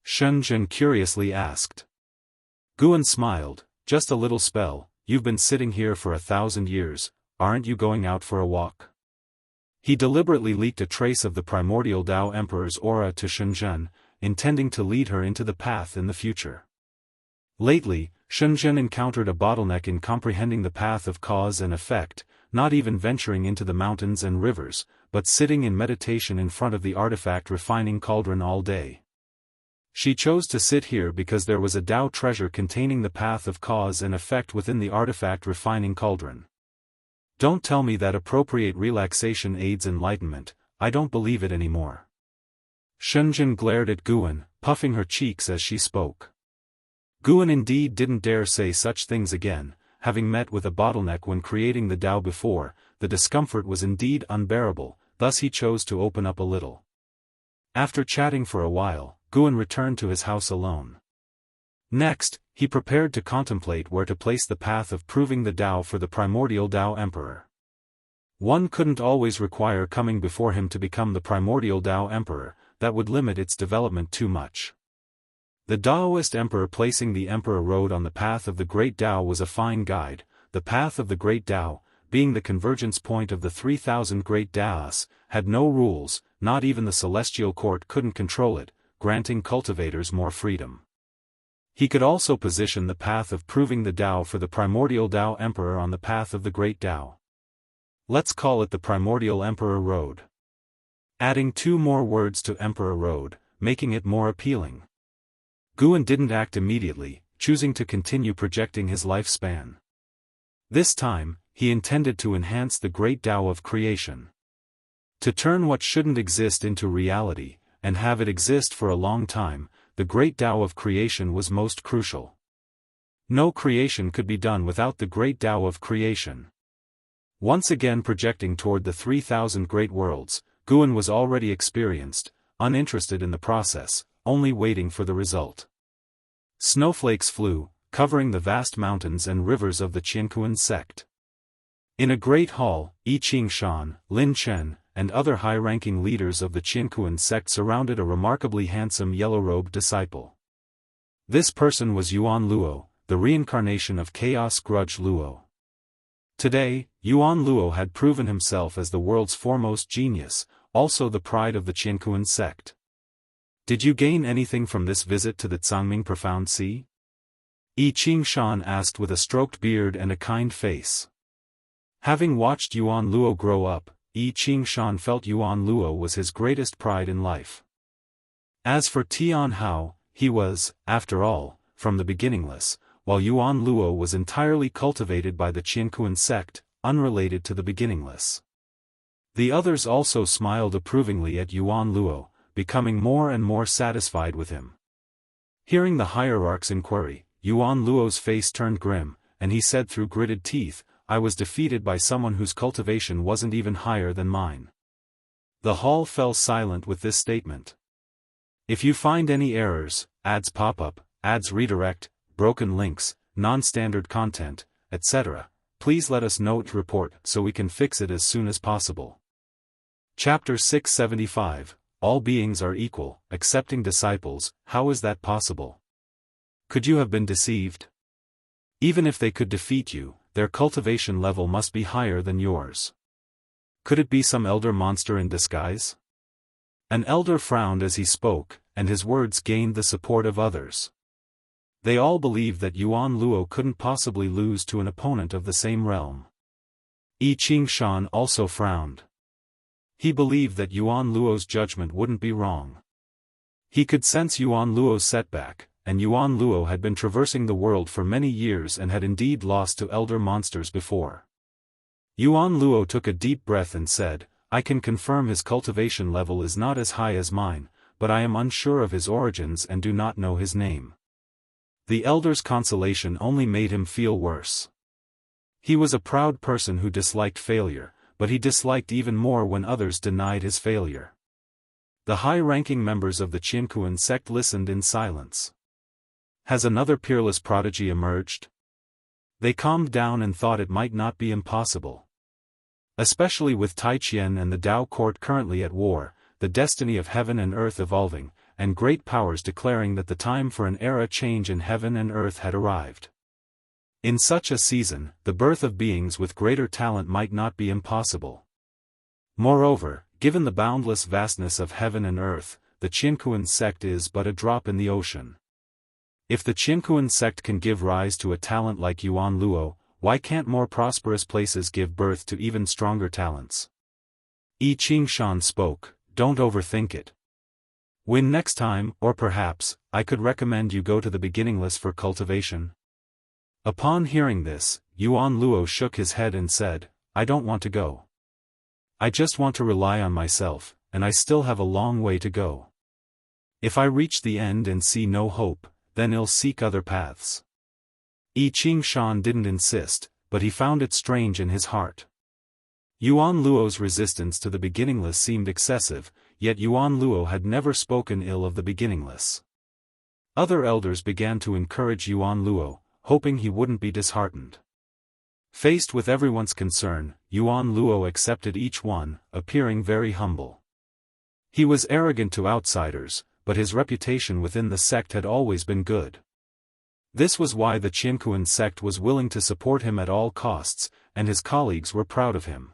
Shenzhen curiously asked. Guan smiled, "Just a little spell. You've been sitting here for 1,000 years, aren't you going out for a walk?" He deliberately leaked a trace of the primordial Tao Emperor's aura to Shenzhen, intending to lead her into the path in the future. Lately, Shenzhen encountered a bottleneck in comprehending the path of cause and effect, not even venturing into the mountains and rivers, but sitting in meditation in front of the artifact refining cauldron all day. She chose to sit here because there was a Tao treasure containing the path of cause and effect within the artifact refining cauldron. Don't tell me that appropriate relaxation aids enlightenment, I don't believe it anymore. Shenzhen glared at Guan, puffing her cheeks as she spoke. Guan indeed didn't dare say such things again, having met with a bottleneck when creating the Tao before, the discomfort was indeed unbearable, thus he chose to open up a little. After chatting for a while, Guan returned to his house alone. Next, he prepared to contemplate where to place the path of proving the Tao for the primordial Tao Emperor. One couldn't always require coming before him to become the primordial Tao Emperor, that would limit its development too much. The Daoist Emperor placing the Emperor Road on the path of the Great Tao was a fine guide, the path of the Great Tao, being the convergence point of the 3,000 Great Daoists, had no rules, not even the Celestial Court couldn't control it, granting cultivators more freedom. He could also position the path of proving the Tao for the primordial Tao Emperor on the path of the Great Tao. Let's call it the Primordial Emperor Road. Adding 2 more words to Emperor Road, making it more appealing. Guan didn't act immediately, choosing to continue projecting his lifespan. This time, he intended to enhance the Great Tao of creation. To turn what shouldn't exist into reality, and have it exist for a long time, the Great Tao of creation was most crucial. No creation could be done without the Great Tao of creation. Once again projecting toward the 3,000 great worlds, Guan was already experienced, uninterested in the process, only waiting for the result. Snowflakes flew, covering the vast mountains and rivers of the Jianghu sect. In a great hall, Yi Qingshan, Lin Chen, and other high-ranking leaders of the Jianghu sect surrounded a remarkably handsome yellow-robed disciple. This person was Yuan Luo, the reincarnation of Chaos Grudge Luo. Today, Yuan Luo had proven himself as the world's foremost genius, also the pride of the Jianghu sect. Did you gain anything from this visit to the Zhangming Profound Sea? Yi Qingshan asked with a stroked beard and a kind face. Having watched Yuan Luo grow up, Yi Qingshan felt Yuan Luo was his greatest pride in life. As for Tian Hao, he was, after all, from the beginningless, while Yuan Luo was entirely cultivated by the Jianghu sect, unrelated to the beginningless. The others also smiled approvingly at Yuan Luo, becoming more and more satisfied with him. Hearing the hierarch's inquiry, Yuan Luo's face turned grim, and he said through gritted teeth, "I was defeated by someone whose cultivation wasn't even higher than mine." The hall fell silent with this statement. If you find any errors, ads pop up, ads redirect, broken links, non-standard content, etc., please let us know to report so we can fix it as soon as possible. Chapter 675, all beings are equal, accepting disciples, how is that possible? Could you have been deceived? Even if they could defeat you, their cultivation level must be higher than yours. Could it be some elder monster in disguise? An elder frowned as he spoke, and his words gained the support of others. They all believed that Yuan Luo couldn't possibly lose to an opponent of the same realm. Yi Qingshan also frowned. He believed that Yuan Luo's judgment wouldn't be wrong. He could sense Yuan Luo's setback, and Yuan Luo had been traversing the world for many years and had indeed lost to elder monsters before. Yuan Luo took a deep breath and said, I can confirm his cultivation level is not as high as mine, but I am unsure of his origins and do not know his name. The elder's consolation only made him feel worse. He was a proud person who disliked failure, but he disliked even more when others denied his failure. The high-ranking members of the Jianghu sect listened in silence. Has another peerless prodigy emerged? They calmed down and thought it might not be impossible. Especially with Taiqian and the Dao court currently at war, the destiny of heaven and earth evolving, and great powers declaring that the time for an era change in heaven and earth had arrived. In such a season, the birth of beings with greater talent might not be impossible. Moreover, given the boundless vastness of heaven and earth, the Jianghu sect is but a drop in the ocean. If the Jianghu sect can give rise to a talent like Yuan Luo, why can't more prosperous places give birth to even stronger talents? Yi Qingshan spoke, don't overthink it. Win next time, or perhaps, I could recommend you go to the beginningless for cultivation. Upon hearing this, Yuan Luo shook his head and said, I don't want to go. I just want to rely on myself, and I still have a long way to go. If I reach the end and see no hope, then I'll seek other paths. Yi Qingshan didn't insist, but he found it strange in his heart. Yuan Luo's resistance to the beginningless seemed excessive, yet Yuan Luo had never spoken ill of the beginningless. Other elders began to encourage Yuan Luo, hoping he wouldn't be disheartened. Faced with everyone's concern, Yuan Luo accepted each one, appearing very humble. He was arrogant to outsiders, but his reputation within the sect had always been good. This was why the Jianghu sect was willing to support him at all costs, and his colleagues were proud of him.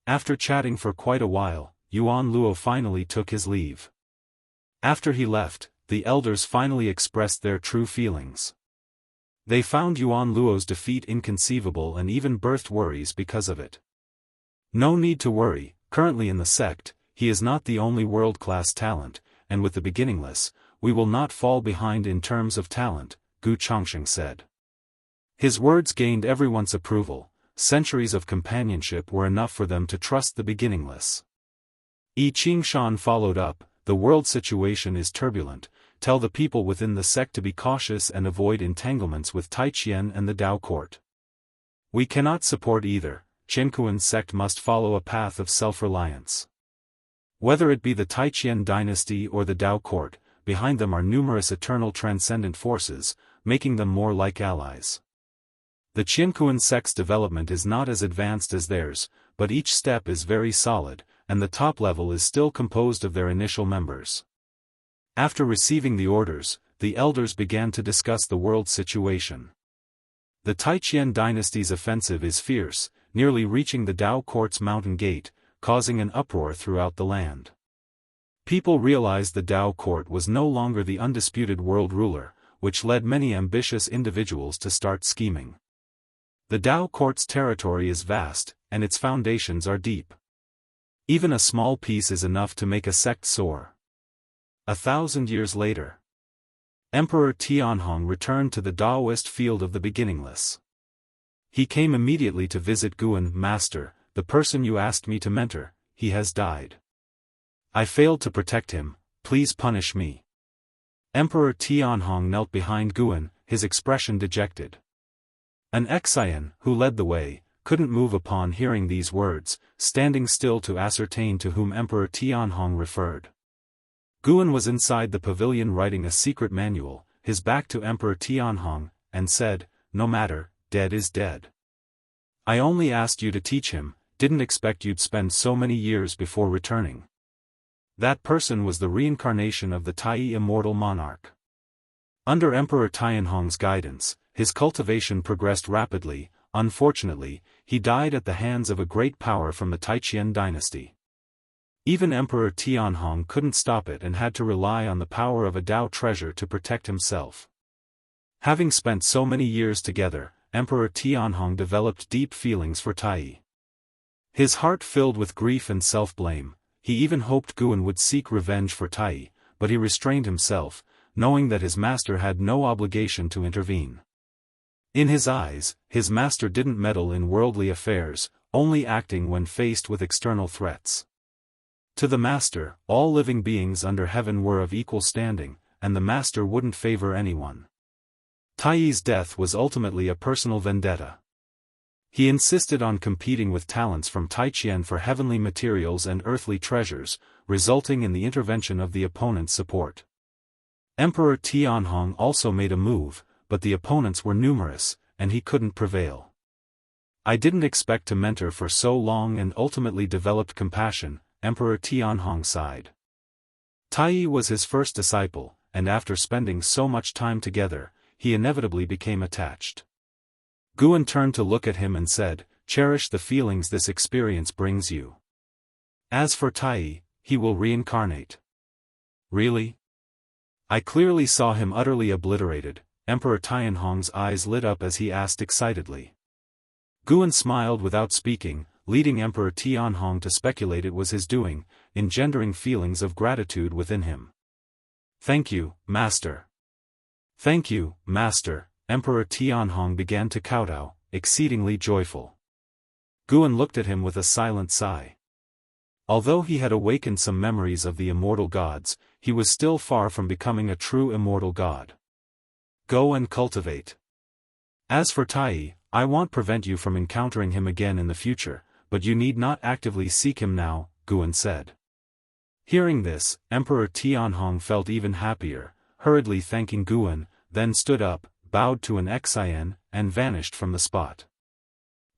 After chatting for quite a while, Yuan Luo finally took his leave. After he left, the elders finally expressed their true feelings. They found Yuan Luo's defeat inconceivable and even birthed worries because of it. No need to worry, currently in the sect, he is not the only world-class talent, and with the beginningless, we will not fall behind in terms of talent, Gu Changsheng said. His words gained everyone's approval. Centuries of companionship were enough for them to trust the beginningless. Yi Qingshan followed up, the world situation is turbulent, tell the people within the sect to be cautious and avoid entanglements with Taiqian and the Dao court. We cannot support either, Jianghu sect must follow a path of self-reliance. Whether it be the Taiqian dynasty or the Dao court, behind them are numerous eternal transcendent forces, making them more like allies. The Jianghu sect's development is not as advanced as theirs, but each step is very solid, and the top level is still composed of their initial members. After receiving the orders, the elders began to discuss the world situation. The Taiqian dynasty's offensive is fierce, nearly reaching the Dao court's mountain gate, causing an uproar throughout the land. People realized the Dao court was no longer the undisputed world ruler, which led many ambitious individuals to start scheming. The Dao court's territory is vast, and its foundations are deep. Even a small piece is enough to make a sect soar. 1,000 years later, Emperor Tianhong returned to the Daoist field of the beginningless. He came immediately to visit Guan. Master, the person you asked me to mentor, he has died. I failed to protect him, please punish me. Emperor Tianhong knelt behind Guan, his expression dejected. An Xian, who led the way, couldn't move upon hearing these words, standing still to ascertain to whom Emperor Tianhong referred. Guan was inside the pavilion writing a secret manual, his back to Emperor Tianhong, and said, no matter, dead is dead. I only asked you to teach him, didn't expect you'd spend so many years before returning. That person was the reincarnation of the Taiyi immortal monarch. Under Emperor Tianhong's guidance, his cultivation progressed rapidly. Unfortunately, he died at the hands of a great power from the Taiqian dynasty. Even Emperor Tianhong couldn't stop it and had to rely on the power of a Dao treasure to protect himself. Having spent so many years together, Emperor Tianhong developed deep feelings for Taiyi. His heart filled with grief and self-blame. He even hoped Guan would seek revenge for Taiyi, but he restrained himself, knowing that his master had no obligation to intervene. In his eyes, his master didn't meddle in worldly affairs, only acting when faced with external threats. To the master, all living beings under heaven were of equal standing, and the master wouldn't favor anyone. Taiyi's death was ultimately a personal vendetta. He insisted on competing with talents from Taiqian for heavenly materials and earthly treasures, resulting in the intervention of the opponent's support. Emperor Tianhong also made a move, but the opponents were numerous, and he couldn't prevail. I didn't expect to mentor for so long and ultimately developed compassion, Emperor Tianhong sighed. Taiyi was his first disciple, and after spending so much time together, he inevitably became attached. Guan turned to look at him and said, "Cherish the feelings this experience brings you. As for Taiyi, he will reincarnate." "Really?" I clearly saw him utterly obliterated. Emperor Tianhong's eyes lit up as he asked excitedly. Guan smiled without speaking, leading Emperor Tianhong to speculate it was his doing, engendering feelings of gratitude within him. "Thank you, Master." "Thank you, Master." Emperor Tianhong began to kowtow, exceedingly joyful. Guan looked at him with a silent sigh. Although he had awakened some memories of the immortal gods, he was still far from becoming a true immortal god. "Go and cultivate. As for Taiyi, I won't prevent you from encountering him again in the future, but you need not actively seek him now," Guan said. Hearing this, Emperor Tianhong felt even happier, hurriedly thanking Guan, then stood up, bowed to an Xian, and vanished from the spot.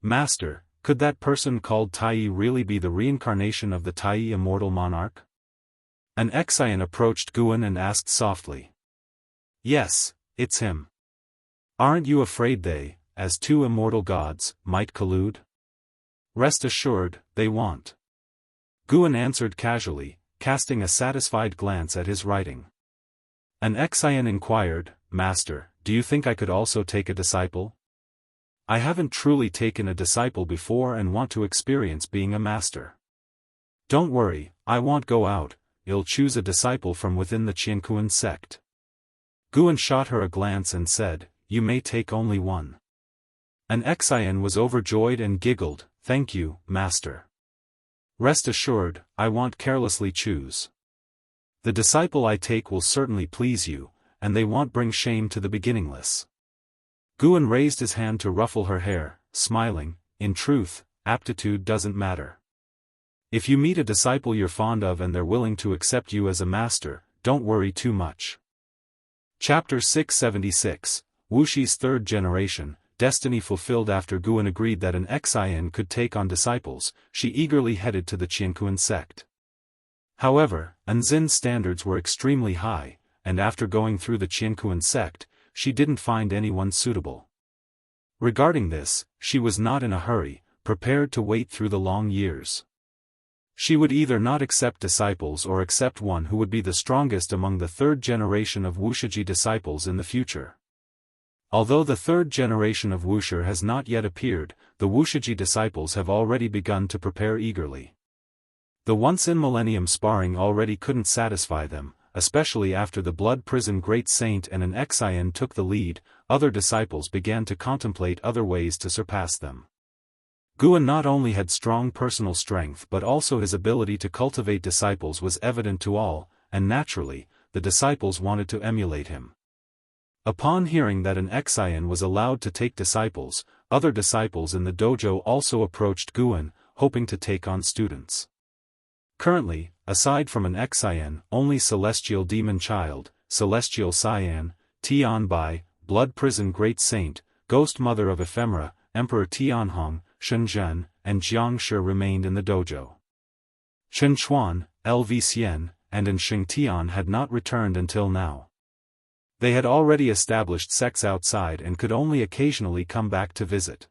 "Master, could that person called Taiyi really be the reincarnation of the Taiyi immortal monarch?" An Xian approached Guan and asked softly. "Yes, it's him. Aren't you afraid they, as two immortal gods, might collude?" "Rest assured, they won't." Guan answered casually, casting a satisfied glance at his writing. An Xian inquired, "Master, do you think I could also take a disciple? I haven't truly taken a disciple before and want to experience being a master." "Don't worry, I won't go out, I'll choose a disciple from within the Jianghu sect." Guan shot her a glance and said, "You may take only one." An Xian was overjoyed and giggled, "Thank you, Master. Rest assured, I won't carelessly choose. The disciple I take will certainly please you, and they won't bring shame to the beginningless." Guan raised his hand to ruffle her hair, smiling, "In truth, aptitude doesn't matter. If you meet a disciple you're fond of and they're willing to accept you as a master, don't worry too much." Chapter 676, Wuxi's Third Generation, Destiny Fulfilled. After Guan agreed that an Xian could take on disciples, she eagerly headed to the Jianghu sect. However, Anzin's standards were extremely high, and after going through the Jianghu sect, she didn't find anyone suitable. Regarding this, she was not in a hurry, prepared to wait through the long years. She would either not accept disciples or accept one who would be the strongest among the third generation of Wuxia disciples in the future. Although the third generation of Wuxia has not yet appeared, the Wuxia disciples have already begun to prepare eagerly. The once-in-millennium sparring already couldn't satisfy them, especially after the Blood Prison Great Saint and an Xian took the lead. Other disciples began to contemplate other ways to surpass them. Guan not only had strong personal strength but also his ability to cultivate disciples was evident to all, and naturally, the disciples wanted to emulate him. Upon hearing that an Xian was allowed to take disciples, other disciples in the dojo also approached Guan, hoping to take on students. Currently, aside from an Xian, only Celestial Demon Child, Celestial Cyan, Tian Bai, Blood Prison Great Saint, Ghost Mother of Ephemera, Emperor Tianhong, Shenzhen, and Jianghu remained in the dojo. Chen Chuan, LV Xian, and Xingtian had not returned until now. They had already established sects outside and could only occasionally come back to visit.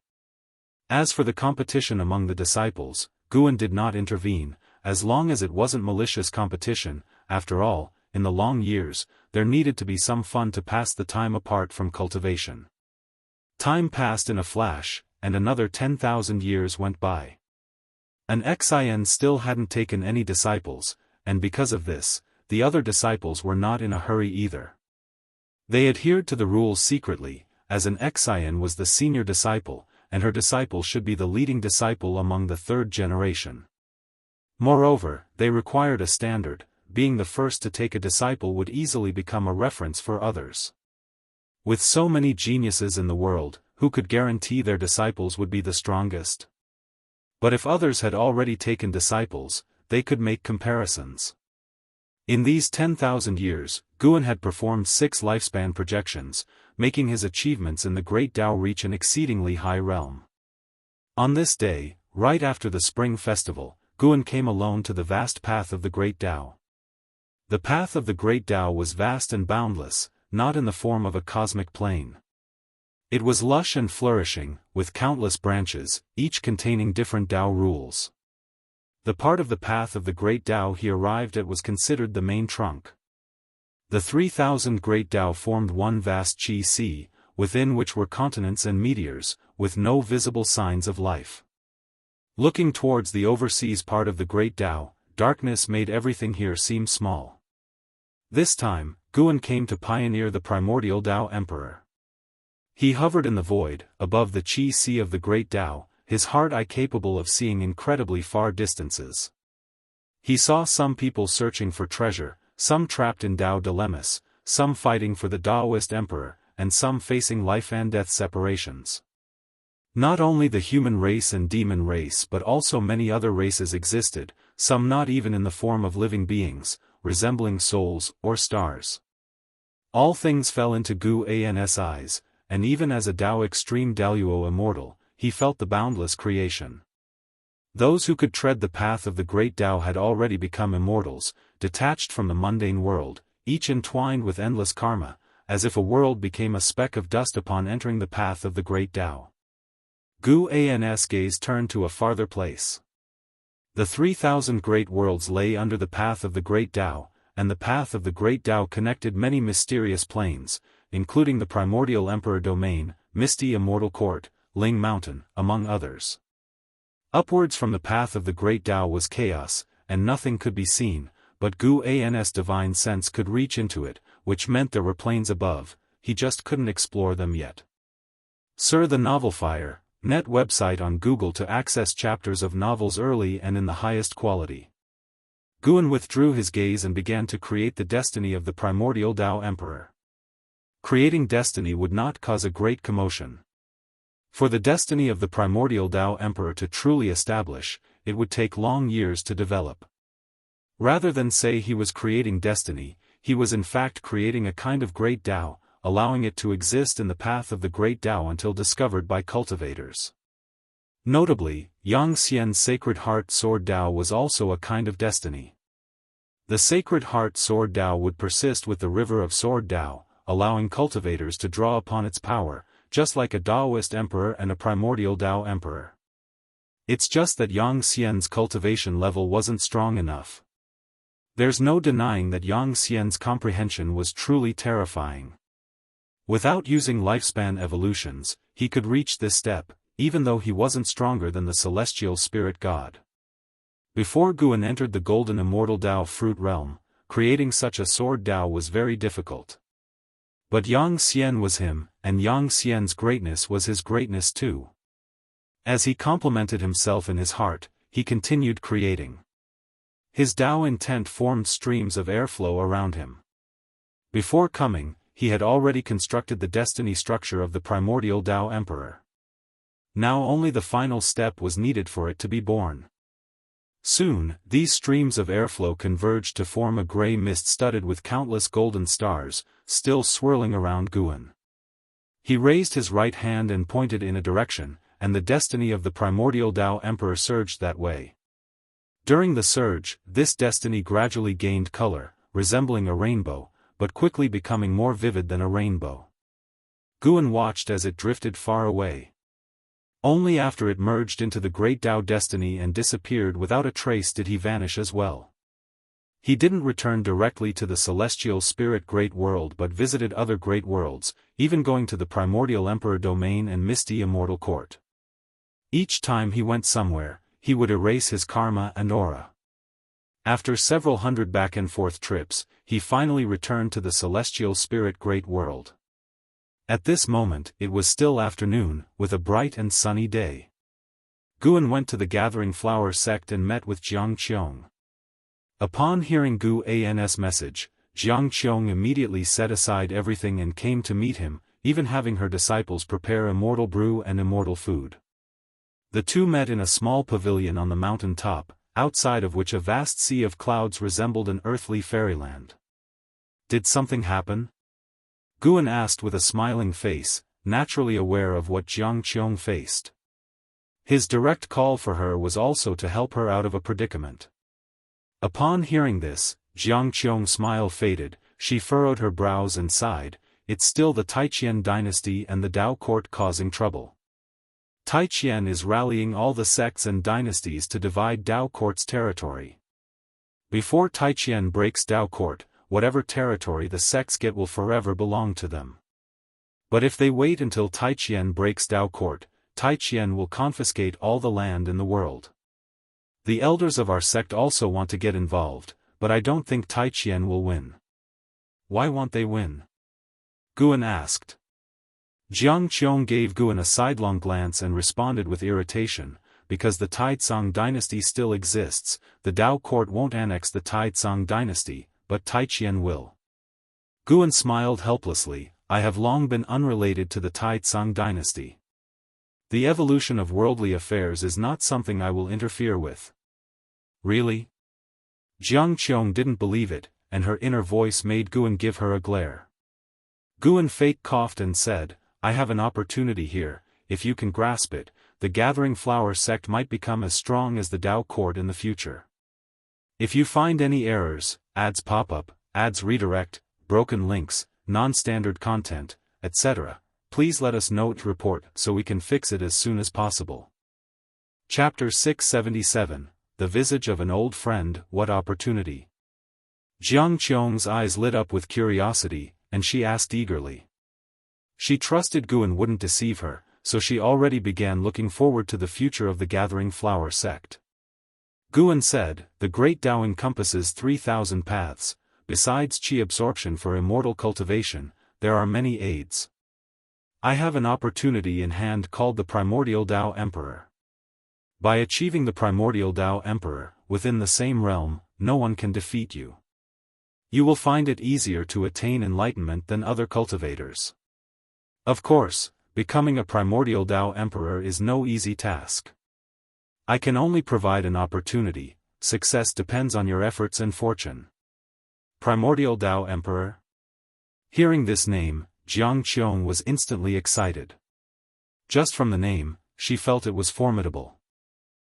As for the competition among the disciples, Guan did not intervene, as long as it wasn't malicious competition. After all, in the long years, there needed to be some fun to pass the time apart from cultivation. Time passed in a flash, and another 10,000 years went by. An Xian still hadn't taken any disciples, and because of this, the other disciples were not in a hurry either. They adhered to the rules secretly, as an Xian was the senior disciple, and her disciple should be the leading disciple among the third generation. Moreover, they required a standard. Being the first to take a disciple would easily become a reference for others. With so many geniuses in the world, who could guarantee their disciples would be the strongest? But if others had already taken disciples, they could make comparisons. In these 10,000 years, Guan had performed 6 lifespan projections, making his achievements in the Great Tao reach an exceedingly high realm. On this day, right after the Spring Festival, Guan came alone to the vast path of the Great Tao. The path of the Great Tao was vast and boundless, not in the form of a cosmic plane. It was lush and flourishing, with countless branches, each containing different Tao rules. The part of the path of the Great Tao he arrived at was considered the main trunk. The 3,000 Great Tao formed one vast Qi Sea, within which were continents and meteors, with no visible signs of life. Looking towards the overseas part of the Great Tao, darkness made everything here seem small. This time, Guan came to pioneer the primordial Tao Emperor. He hovered in the void, above the Qi Sea of the Great Tao, his hard eye capable of seeing incredibly far distances. He saw some people searching for treasure, some trapped in Tao dilemmas, some fighting for the Daoist emperor, and some facing life and death separations. Not only the human race and demon race but also many other races existed, some not even in the form of living beings, resembling souls or stars. All things fell into Guan's eyes, and even as a Tao extreme Daoist immortal, he felt the boundless creation. Those who could tread the path of the Great Tao had already become immortals, detached from the mundane world, each entwined with endless karma, as if a world became a speck of dust upon entering the path of the Great Tao. Guan's gaze turned to a farther place. The 3,000 great worlds lay under the path of the Great Tao, and the path of the Great Tao connected many mysterious planes, including the Primordial Emperor Domain, Misty Immortal Court, Ling Mountain, among others. Upwards from the path of the Great Tao was chaos, and nothing could be seen, but Guan's divine sense could reach into it, which meant there were planes above, he just couldn't explore them yet. Sir the Novelfire, net website on Google to access chapters of novels early and in the highest quality. Guan withdrew his gaze and began to create the destiny of the primordial Tao Emperor. Creating destiny would not cause a great commotion. For the destiny of the primordial Tao Emperor to truly establish, it would take long years to develop. Rather than say he was creating destiny, he was in fact creating a kind of great Tao, allowing it to exist in the path of the Great Tao until discovered by cultivators. Notably, Yang Xian's Sacred Heart Sword Tao was also a kind of destiny. The Sacred Heart Sword Tao would persist with the River of Sword Tao, allowing cultivators to draw upon its power, just like a Daoist emperor and a primordial Tao emperor. It's just that Yang Xian's cultivation level wasn't strong enough. There's no denying that Yang Xian's comprehension was truly terrifying. Without using lifespan evolutions, he could reach this step, even though he wasn't stronger than the celestial spirit god. Before Guan entered the golden immortal Tao fruit realm, creating such a sword Tao was very difficult. But Yang Xian was him, and Yang Xian's greatness was his greatness too. As he complimented himself in his heart, he continued creating. His Tao intent formed streams of airflow around him. Before coming, he had already constructed the destiny structure of the primordial Tao Emperor. Now only the final step was needed for it to be born. Soon, these streams of airflow converged to form a gray mist studded with countless golden stars, still swirling around Guan. He raised his right hand and pointed in a direction, and the destiny of the primordial Tao Emperor surged that way. During the surge, this destiny gradually gained color, resembling a rainbow, but quickly becoming more vivid than a rainbow. Guan watched as it drifted far away. Only after it merged into the great Dao destiny and disappeared without a trace did he vanish as well. He didn't return directly to the celestial spirit great world but visited other great worlds, even going to the primordial emperor domain and misty immortal court. Each time he went somewhere, he would erase his karma and aura. After several hundred back and forth trips, he finally returned to the celestial spirit great world. At this moment, it was still afternoon, with a bright and sunny day. Guan went to the Gathering Flower sect and met with Jianghu. Upon hearing Guan's message, Jianghu immediately set aside everything and came to meet him, even having her disciples prepare immortal brew and immortal food. The two met in a small pavilion on the mountain top, outside of which a vast sea of clouds resembled an earthly fairyland. Did something happen? Guan asked with a smiling face, naturally aware of what Jianghu faced. His direct call for her was also to help her out of a predicament. Upon hearing this, Jianghu's smile faded, she furrowed her brows and sighed, it's still the Taiqian dynasty and the Dao court causing trouble. Taiqian is rallying all the sects and dynasties to divide Dao court's territory. Before Taiqian breaks Dao court, whatever territory the sects get will forever belong to them. But if they wait until Taiqian breaks Dao court, Taiqian will confiscate all the land in the world. The elders of our sect also want to get involved, but I don't think Taiqian will win. Why won't they win? Guan asked. Jianghu gave Guan a sidelong glance and responded with irritation, because the Taizong dynasty still exists, the Dao court won't annex the Taizong dynasty, but Taiqian will. Guan smiled helplessly, I have long been unrelated to the Taizong dynasty. The evolution of worldly affairs is not something I will interfere with. Really? Jianghu didn't believe it, and her inner voice made Guan give her a glare. Guan fake coughed and said, I have an opportunity here, if you can grasp it, the Gathering Flower sect might become as strong as the Dao court in the future. If you find any errors, ads pop up, ads redirect, broken links, non-standard content, etc., please let us know to report so we can fix it as soon as possible. Chapter 677, The Visage of an Old Friend, What Opportunity? Jianghu's eyes lit up with curiosity, and she asked eagerly. She trusted Guan wouldn't deceive her, so she already began looking forward to the future of the Gathering Flower sect. Guan said, the Great Dao encompasses 3,000 paths, besides qi absorption for immortal cultivation, there are many aids. I have an opportunity in hand called the Primordial Dao Emperor. By achieving the Primordial Dao Emperor, within the same realm, no one can defeat you. You will find it easier to attain enlightenment than other cultivators. Of course, becoming a Primordial Dao Emperor is no easy task. I can only provide an opportunity, success depends on your efforts and fortune. Primordial Dao Emperor? Hearing this name, Jianghu was instantly excited. Just from the name, she felt it was formidable.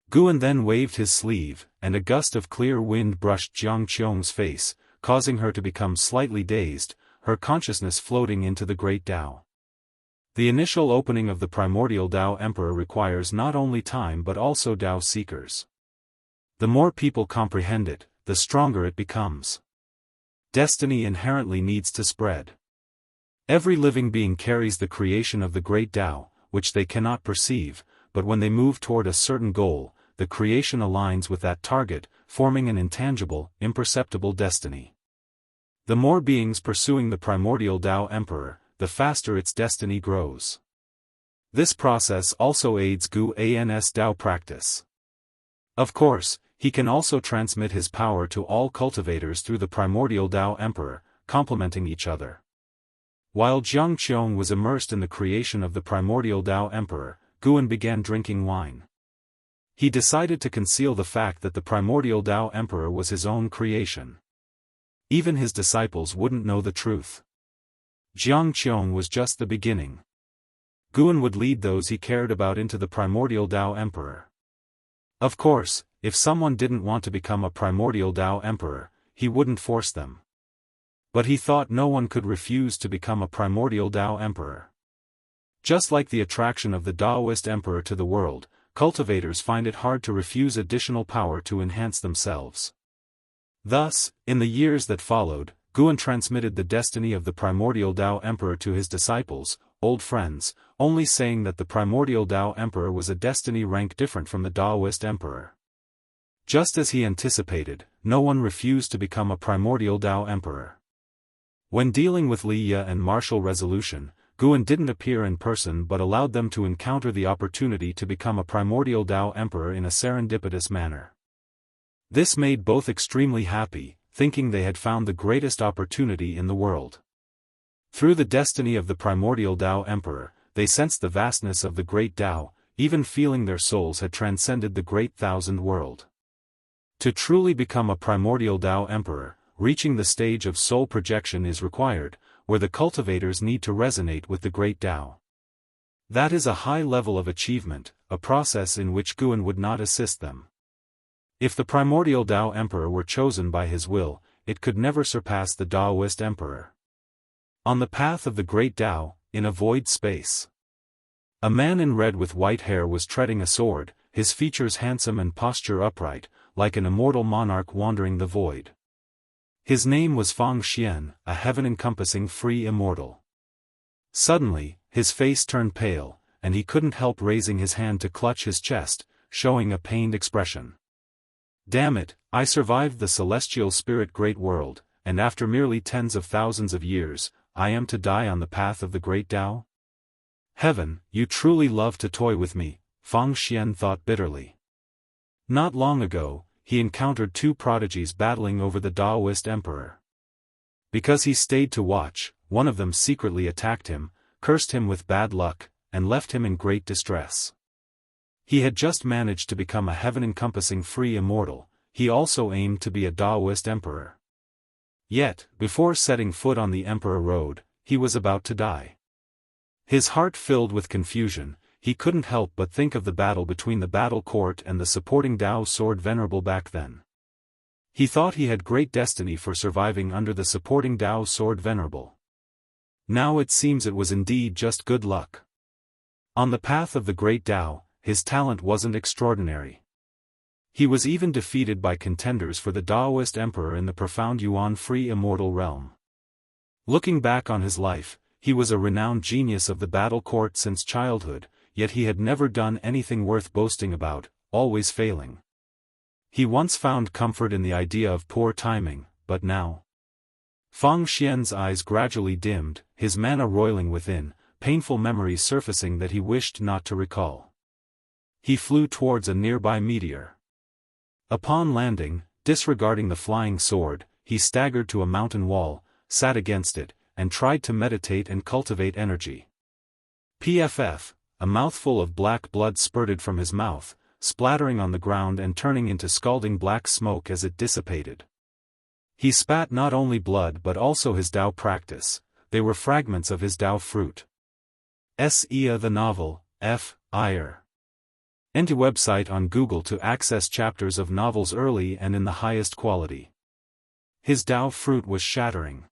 Guan then waved his sleeve, and a gust of clear wind brushed Jianghu's face, causing her to become slightly dazed, her consciousness floating into the great Dao. The initial opening of the Primordial Dao Emperor requires not only time but also Dao seekers. The more people comprehend it, the stronger it becomes. Destiny inherently needs to spread. Every living being carries the creation of the great Dao, which they cannot perceive, but when they move toward a certain goal, the creation aligns with that target, forming an intangible, imperceptible destiny. The more beings pursuing the Primordial Dao Emperor, the faster its destiny grows. This process also aids Guan's Dao practice. Of course, he can also transmit his power to all cultivators through the Primordial Dao Emperor, complementing each other. While Jianghu was immersed in the creation of the Primordial Dao Emperor, Guan began drinking wine. He decided to conceal the fact that the Primordial Dao Emperor was his own creation. Even his disciples wouldn't know the truth. Jianghu was just the beginning. Guan would lead those he cared about into the Primordial Dao Emperor. Of course, if someone didn't want to become a primordial Tao emperor, he wouldn't force them. But he thought no one could refuse to become a primordial Tao emperor. Just like the attraction of the Daoist emperor to the world, cultivators find it hard to refuse additional power to enhance themselves. Thus, in the years that followed, Guan transmitted the destiny of the primordial Tao emperor to his disciples, old friends, only saying that the primordial Tao emperor was a destiny rank different from the Daoist emperor. Just as he anticipated, no one refused to become a primordial Tao emperor. When dealing with Liya and martial resolution, Guan didn't appear in person but allowed them to encounter the opportunity to become a primordial Tao emperor in a serendipitous manner. This made both extremely happy, thinking they had found the greatest opportunity in the world. Through the destiny of the primordial Tao emperor, they sensed the vastness of the great Tao, even feeling their souls had transcended the great thousand world. To truly become a primordial Tao emperor, reaching the stage of soul projection is required, where the cultivators need to resonate with the great Tao. That is a high level of achievement, a process in which Guan would not assist them. If the primordial Tao emperor were chosen by his will, it could never surpass the Daoist emperor. On the path of the great Tao, in a void space, a man in red with white hair was treading a sword, his features handsome and posture upright, like an immortal monarch wandering the void. His name was Fang Xian, a heaven-encompassing free immortal. Suddenly, his face turned pale, and he couldn't help raising his hand to clutch his chest, showing a pained expression. Damn it, I survived the celestial spirit great world, and after merely tens of thousands of years, I am to die on the path of the great Tao? Heaven, you truly love to toy with me, Fang Xian thought bitterly. Not long ago, he encountered two prodigies battling over the Daoist emperor. Because he stayed to watch, one of them secretly attacked him, cursed him with bad luck, and left him in great distress. He had just managed to become a heaven-encompassing free immortal, he also aimed to be a Daoist emperor. Yet, before setting foot on the emperor road, he was about to die. His heart filled with confusion, he couldn't help but think of the battle between the battle court and the supporting Tao sword venerable back then. He thought he had great destiny for surviving under the supporting Tao sword venerable. Now it seems it was indeed just good luck. On the path of the great Tao, his talent wasn't extraordinary. He was even defeated by contenders for the Daoist emperor in the profound Yuan free immortal realm. Looking back on his life, he was a renowned genius of the battle court since childhood, yet he had never done anything worth boasting about, always failing. He once found comfort in the idea of poor timing, but now. Fang Xian's eyes gradually dimmed, his mana roiling within, painful memories surfacing that he wished not to recall. He flew towards a nearby meteor. Upon landing, disregarding the flying sword, he staggered to a mountain wall, sat against it, and tried to meditate and cultivate energy. PFF. A mouthful of black blood spurted from his mouth, splattering on the ground and turning into scalding black smoke as it dissipated. He spat not only blood but also his Tao practice, they were fragments of his Tao fruit. S.E.A. the novel, F. Ire. Enter website on Google to access chapters of novels early and in the highest quality. His Tao fruit was shattering.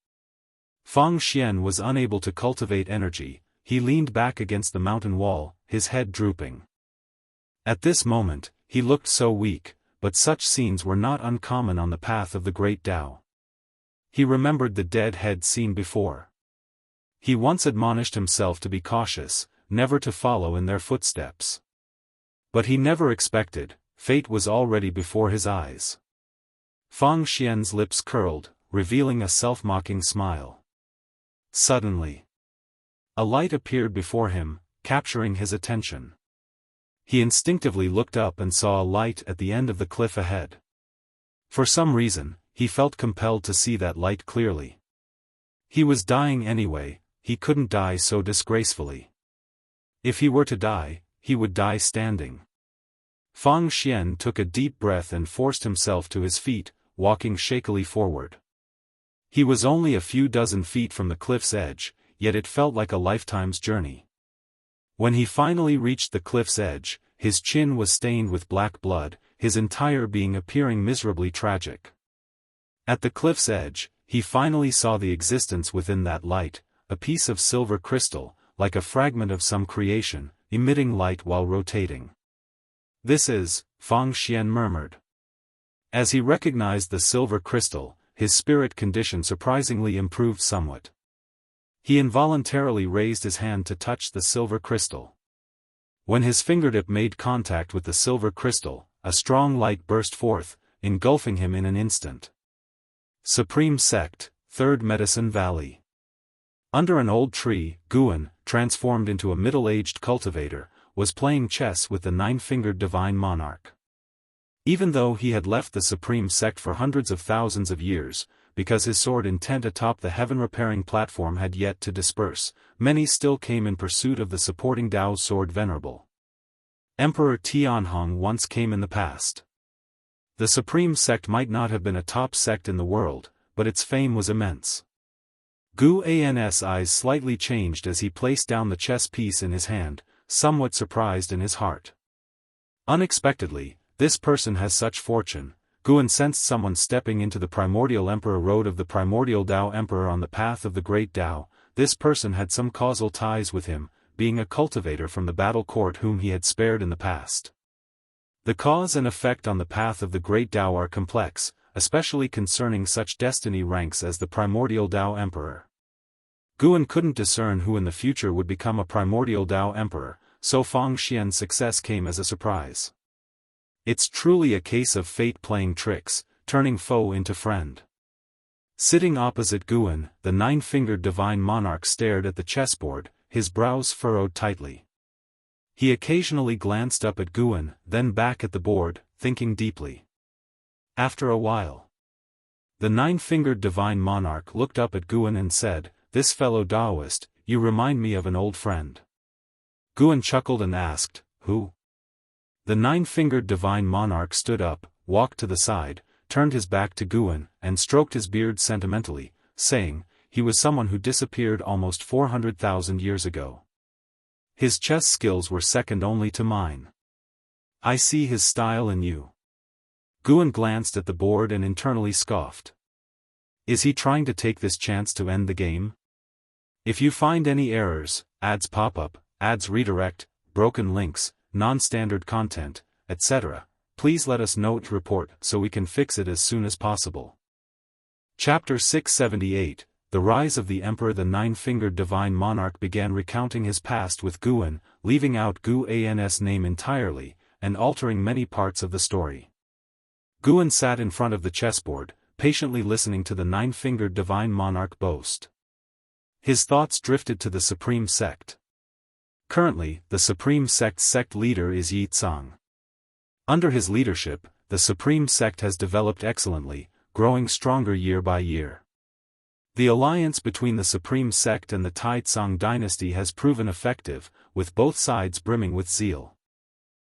Fang Xian was unable to cultivate energy. He leaned back against the mountain wall, his head drooping. At this moment, he looked so weak, but such scenes were not uncommon on the path of the great Tao. He remembered the dead head seen before. He once admonished himself to be cautious, never to follow in their footsteps. But he never expected, fate was already before his eyes. Fang Xian's lips curled, revealing a self-mocking smile. Suddenly, a light appeared before him, capturing his attention. He instinctively looked up and saw a light at the end of the cliff ahead. For some reason, he felt compelled to see that light clearly. He was dying anyway, he couldn't die so disgracefully. If he were to die, he would die standing. Fang Xian took a deep breath and forced himself to his feet, walking shakily forward. He was only a few dozen feet from the cliff's edge, yet it felt like a lifetime's journey. When he finally reached the cliff's edge, his chin was stained with black blood, his entire being appearing miserably tragic. At the cliff's edge, he finally saw the existence within that light, a piece of silver crystal, like a fragment of some creation, emitting light while rotating. "This is," Fang Xian murmured. As he recognized the silver crystal, his spirit condition surprisingly improved somewhat. He involuntarily raised his hand to touch the silver crystal. When his fingertip made contact with the silver crystal, a strong light burst forth, engulfing him in an instant. Supreme Sect, Third Medicine Valley. Under an old tree, Guan, transformed into a middle-aged cultivator, was playing chess with the nine-fingered divine monarch. Even though he had left the Supreme Sect for hundreds of thousands of years, because his sword intent atop the heaven-repairing platform had yet to disperse, many still came in pursuit of the supporting Dao sword venerable. Emperor Tianhong once came in the past. The Supreme Sect might not have been a top sect in the world, but its fame was immense. Gu An's eyes slightly changed as he placed down the chess piece in his hand, somewhat surprised in his heart. Unexpectedly, this person has such fortune. Guan sensed someone stepping into the primordial emperor road of the primordial Dao emperor on the path of the great Dao. This person had some causal ties with him, being a cultivator from the battle court whom he had spared in the past. The cause and effect on the path of the great Dao are complex, especially concerning such destiny ranks as the primordial Dao emperor. Guan couldn't discern who in the future would become a primordial Dao emperor, so Fang Xian's success came as a surprise. It's truly a case of fate playing tricks, turning foe into friend. Sitting opposite Guan, the nine-fingered divine monarch stared at the chessboard, his brows furrowed tightly. He occasionally glanced up at Guan, then back at the board, thinking deeply. After a while, the nine-fingered divine monarch looked up at Guan and said, "This fellow Daoist, you remind me of an old friend." Guan chuckled and asked, "Who?" The nine-fingered divine monarch stood up, walked to the side, turned his back to Guan, and stroked his beard sentimentally, saying, "He was someone who disappeared almost 400,000 years ago. His chess skills were second only to mine. I see his style in you." Guan glanced at the board and internally scoffed. Is he trying to take this chance to end the game? If you find any errors, ads pop up, ads redirect, broken links, non-standard content, etc., please let us know to report so we can fix it as soon as possible. Chapter 678, The Rise of the Emperor. The nine-fingered divine monarch began recounting his past with Guan, leaving out Gu An's name entirely, and altering many parts of the story. Guan sat in front of the chessboard, patiently listening to the nine-fingered divine monarch boast. His thoughts drifted to the Supreme Sect. Currently, the Supreme Sect's sect leader is Yi Tsang. Under his leadership, the Supreme Sect has developed excellently, growing stronger year by year. The alliance between the Supreme Sect and the Taizong dynasty has proven effective, with both sides brimming with zeal.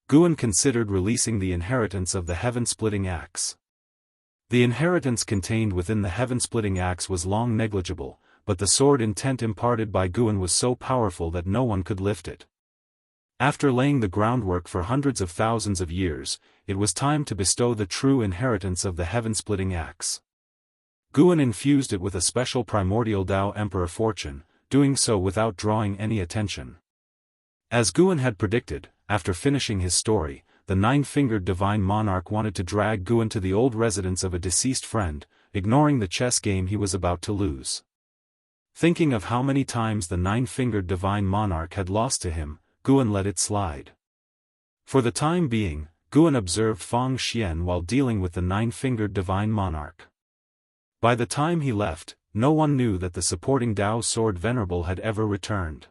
Guan considered releasing the inheritance of the heaven-splitting axe. The inheritance contained within the heaven-splitting axe was long negligible, but the sword intent imparted by Guan was so powerful that no one could lift it. After laying the groundwork for hundreds of thousands of years, it was time to bestow the true inheritance of the heaven-splitting axe. Guan infused it with a special primordial Dao Emperor fortune, doing so without drawing any attention. As Guan had predicted, after finishing his story, the nine-fingered divine monarch wanted to drag Guan to the old residence of a deceased friend, ignoring the chess game he was about to lose. Thinking of how many times the nine-fingered divine monarch had lost to him, Guan let it slide. For the time being, Guan observed Fang Xian while dealing with the nine-fingered divine monarch. By the time he left, no one knew that the supporting Dao sword venerable had ever returned.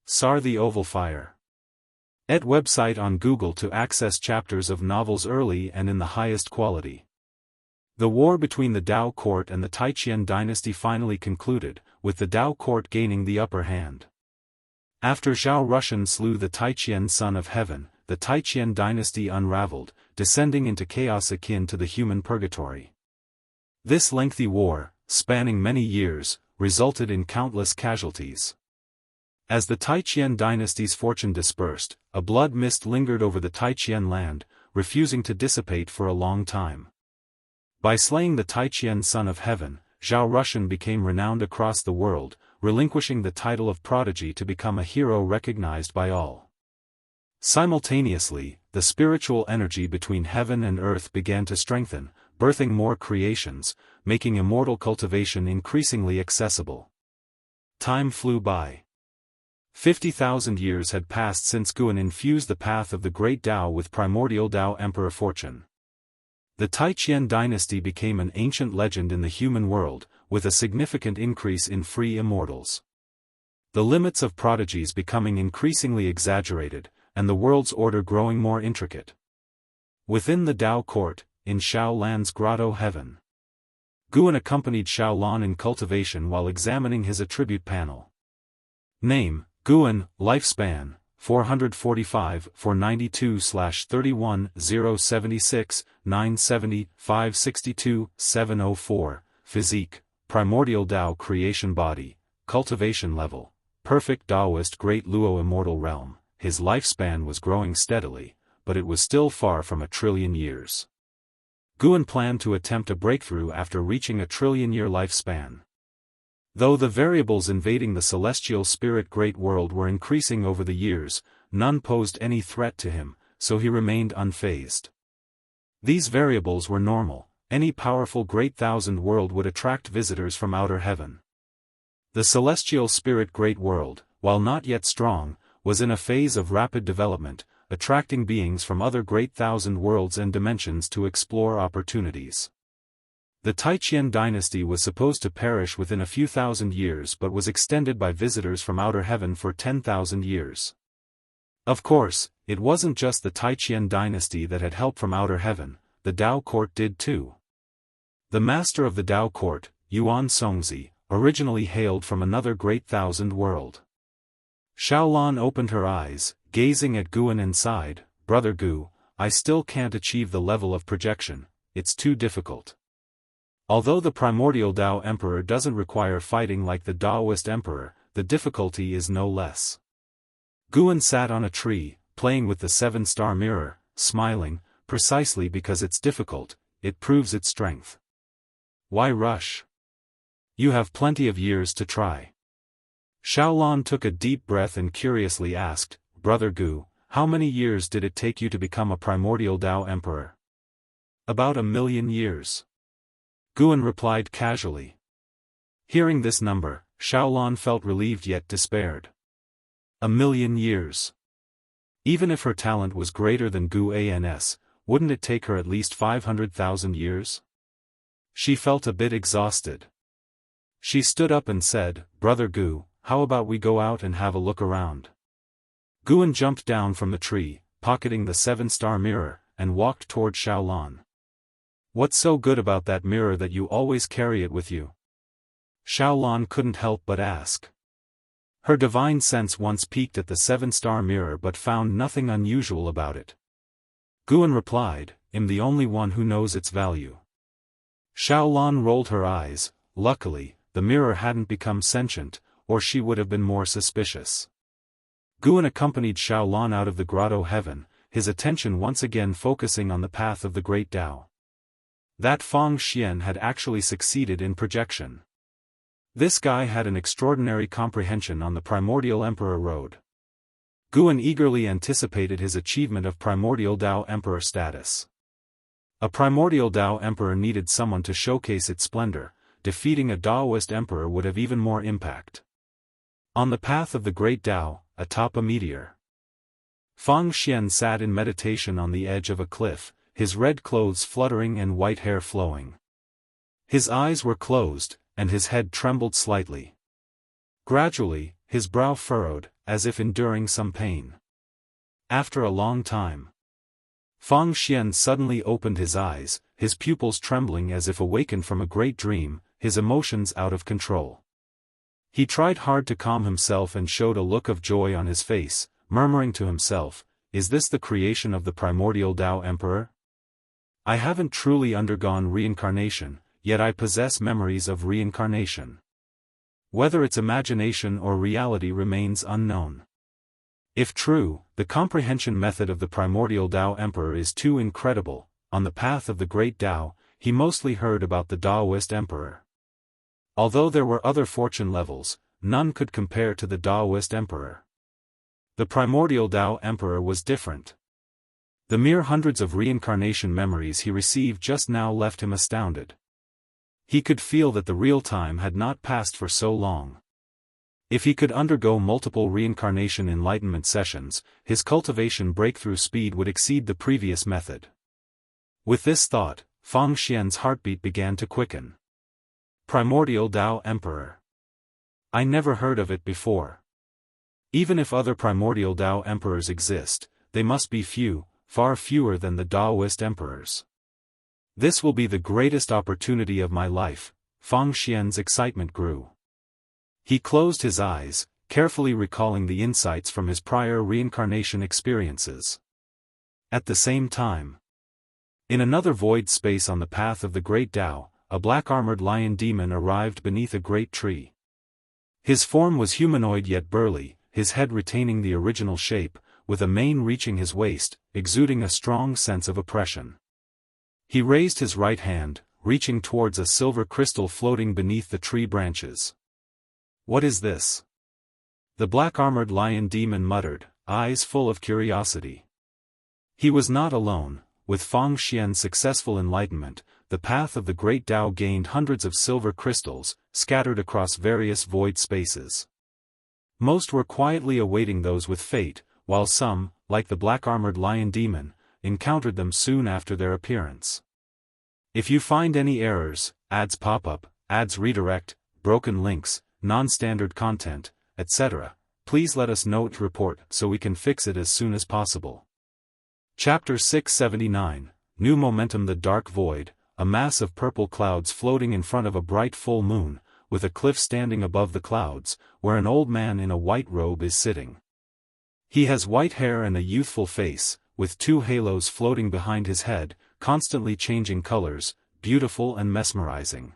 Sar the Oval Fire. Et website on Google to access chapters of novels early and in the highest quality. The war between the Dao court and the Taiqian dynasty finally concluded, with the Dao court gaining the upper hand. After Zhao Rushan slew the Taiqian son of heaven, the Taiqian dynasty unraveled, descending into chaos akin to the human purgatory. This lengthy war, spanning many years, resulted in countless casualties. As the Taiqian dynasty's fortune dispersed, a blood mist lingered over the Taiqian land, refusing to dissipate for a long time. By slaying the Taiqian son of heaven, Zhao Rushan became renowned across the world, relinquishing the title of prodigy to become a hero recognized by all. Simultaneously, the spiritual energy between heaven and earth began to strengthen, birthing more creations, making immortal cultivation increasingly accessible. Time flew by. 50,000 years had passed since Guan infused the path of the great Tao with primordial Tao Emperor fortune. The Taiqian dynasty became an ancient legend in the human world, with a significant increase in free immortals. The limits of prodigies becoming increasingly exaggerated, and the world's order growing more intricate. Within the Tao court, in Shaolan's grotto heaven, Guan accompanied Shaolan in cultivation while examining his attribute panel. Name: Guan, lifespan, 445, 492/31, 076, 970, 562, 704, physique, primordial Tao creation body, cultivation level, perfect Daoist great Luo immortal realm. His lifespan was growing steadily, but it was still far from 1,000,000,000 years. Guan planned to attempt a breakthrough after reaching 1,000,000,000,000 lifespan. Though the variables invading the celestial spirit great world were increasing over the years, none posed any threat to him, so he remained unfazed. These variables were normal. Any powerful great thousand world would attract visitors from outer heaven. The celestial spirit great world, while not yet strong, was in a phase of rapid development, attracting beings from other great thousand worlds and dimensions to explore opportunities. The Taiqian dynasty was supposed to perish within a few thousand years but was extended by visitors from outer heaven for 10,000 years. Of course, it wasn't just the Taiqian dynasty that had help from outer heaven, the Tao court did too. The master of the Tao court, Yuan Songzi, originally hailed from another great thousand world. Shaolan opened her eyes, gazing at Guan and sighed, "Brother Gu, I still can't achieve the level of projection, it's too difficult." Although the primordial Tao Emperor doesn't require fighting like the Daoist Emperor, the difficulty is no less. Guan sat on a tree, playing with the 7-star mirror, smiling, precisely because it's difficult, it proves its strength. Why rush? You have plenty of years to try. Shaolan took a deep breath and curiously asked, "Brother Gu, how many years did it take you to become a primordial Tao Emperor?" "About 1,000,000 years. Guan replied casually. Hearing this number, Shaolan felt relieved yet despaired. 1,000,000 years. Even if her talent was greater than Guan's, wouldn't it take her at least 500,000 years? She felt a bit exhausted. She stood up and said, "Brother Gu, how about we go out and have a look around?" Guan jumped down from the tree, pocketing the 7-star mirror, and walked toward Shaolan. "What's so good about that mirror that you always carry it with you?" Shaolan couldn't help but ask. Her divine sense once peeked at the 7-star mirror but found nothing unusual about it. Guan replied, "I'm the only one who knows its value." Shaolan rolled her eyes. Luckily, the mirror hadn't become sentient, or she would have been more suspicious. Guan accompanied Shaolan out of the grotto heaven, his attention once again focusing on the path of the great Tao. That Feng Xian had actually succeeded in projection. This guy had an extraordinary comprehension on the primordial emperor road. Guan eagerly anticipated his achievement of primordial Tao Emperor status. A primordial Tao Emperor needed someone to showcase its splendor. Defeating a Daoist Emperor would have even more impact. On the path of the great Tao, atop a meteor, Feng Xian sat in meditation on the edge of a cliff, his red clothes fluttering and white hair flowing. His eyes were closed, and his head trembled slightly. Gradually, his brow furrowed, as if enduring some pain. After a long time, Feng Xian suddenly opened his eyes, his pupils trembling as if awakened from a great dream, his emotions out of control. He tried hard to calm himself and showed a look of joy on his face, murmuring to himself, "Is this the creation of the primordial Tao Emperor? I haven't truly undergone reincarnation, yet I possess memories of reincarnation. Whether it's imagination or reality remains unknown. If true, the comprehension method of the primordial Tao Emperor is too incredible. On the path of the great Tao, he mostly heard about the Daoist Emperor. Although there were other fortune levels, none could compare to the Daoist Emperor. The primordial Tao Emperor was different. The mere hundreds of reincarnation memories he received just now left him astounded. He could feel that the real time had not passed for so long. If he could undergo multiple reincarnation enlightenment sessions, his cultivation breakthrough speed would exceed the previous method. With this thought, Fang Xian's heartbeat began to quicken. Primordial Tao Emperor. I never heard of it before. Even if other primordial Tao Emperors exist, they must be few, far fewer than the Daoist Emperors. This will be the greatest opportunity of my life. Fang Xian's excitement grew. He closed his eyes, carefully recalling the insights from his prior reincarnation experiences. At the same time, in another void space on the path of the great Tao, a black-armored lion demon arrived beneath a great tree. His form was humanoid yet burly, his head retaining the original shape, with a mane reaching his waist, exuding a strong sense of oppression. He raised his right hand, reaching towards a silver crystal floating beneath the tree branches. What is this? The black-armored lion demon muttered, eyes full of curiosity. He was not alone. With Fang Xian's successful enlightenment, the path of the great Tao gained hundreds of silver crystals, scattered across various void spaces. Most were quietly awaiting those with fate, while some, like the black-armored lion demon, encountered them soon after their appearance. If you find any errors, ads pop up, ads redirect, broken links, non-standard content, etc., please let us know to report so we can fix it as soon as possible. Chapter 679, New Momentum. The Dark Void, a mass of purple clouds floating in front of a bright full moon, with a cliff standing above the clouds, where an old man in a white robe is sitting. He has white hair and a youthful face, with two halos floating behind his head, constantly changing colors, beautiful and mesmerizing.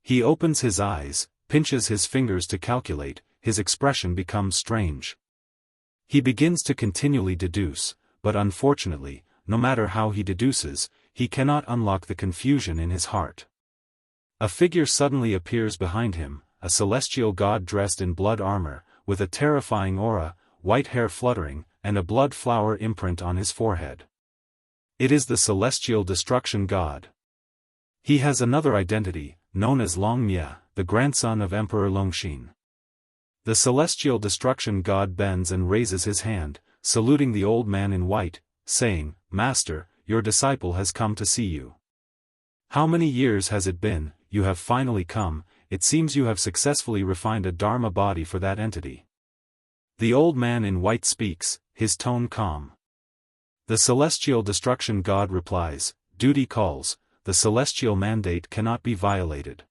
He opens his eyes, pinches his fingers to calculate, his expression becomes strange. He begins to continually deduce, but unfortunately, no matter how he deduces, he cannot unlock the confusion in his heart. A figure suddenly appears behind him, a celestial god dressed in blood armor, with a terrifying aura, white hair fluttering, and a blood flower imprint on his forehead. It is the celestial destruction god. He has another identity, known as Long Mie, the grandson of Emperor Longxin. The celestial destruction god bends and raises his hand, saluting the old man in white, saying, "Master, your disciple has come to see you. How many years has it been? You have finally come. It seems you have successfully refined a Dharma body for that entity." The old man in white speaks, his tone calm. The celestial destruction god replies, "Duty calls, the celestial mandate cannot be violated."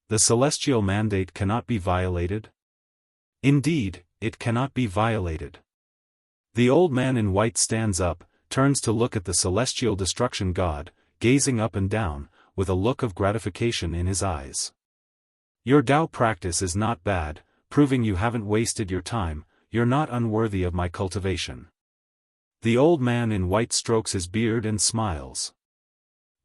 The celestial mandate cannot be violated? Indeed, it cannot be violated. The old man in white stands up, turns to look at the celestial destruction god, gazing up and down, with a look of gratification in his eyes. Your Tao practice is not bad, proving you haven't wasted your time. You're not unworthy of my cultivation. The old man in white strokes his beard and smiles.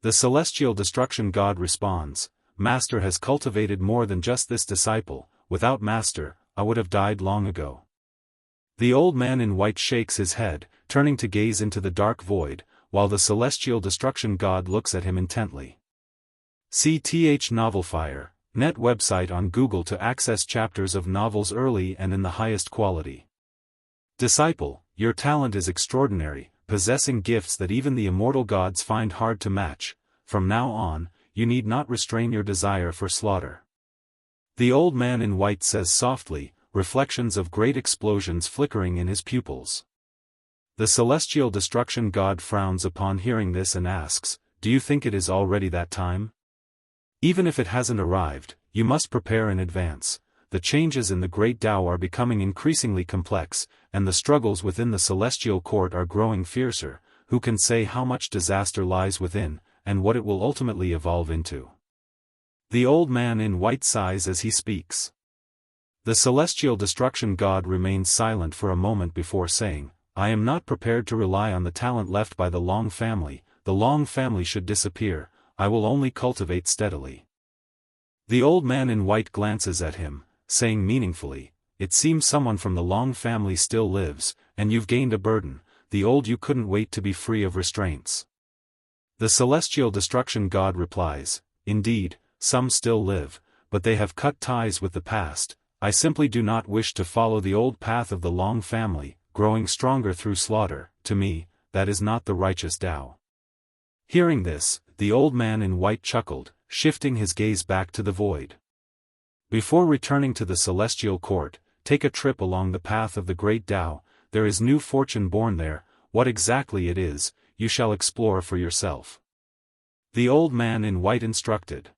The celestial destruction god responds, "Master has cultivated more than just this disciple. Without Master, I would have died long ago." The old man in white shakes his head, turning to gaze into the dark void, while the celestial destruction god looks at him intently. See th Novelfire, net website on Google to access chapters of novels early and in the highest quality. Disciple, your talent is extraordinary, possessing gifts that even the immortal gods find hard to match. From now on, you need not restrain your desire for slaughter. The old man in white says softly, reflections of great explosions flickering in his pupils. The celestial destruction god frowns upon hearing this and asks, "Do you think it is already that time? Even if it hasn't arrived, you must prepare in advance. The changes in the great Tao are becoming increasingly complex, and the struggles within the celestial court are growing fiercer. Who can say how much disaster lies within, and what it will ultimately evolve into?" The old man in white sighs as he speaks. The celestial destruction god remained silent for a moment before saying, I am not prepared to rely on the talent left by the Long family. The Long family should disappear. I will only cultivate steadily. The old man in white glances at him, saying meaningfully, it seems someone from the Long family still lives, and you've gained a burden. The old you couldn't wait to be free of restraints. The celestial destruction god replies, indeed, some still live, but they have cut ties with the past. I simply do not wish to follow the old path of the Long family, growing stronger through slaughter. To me, that is not the righteous Tao. Hearing this, the old man in white chuckled, shifting his gaze back to the void. Before returning to the celestial court, take a trip along the path of the great Tao. There is new fortune born there. What exactly it is, you shall explore for yourself. The old man in white instructed.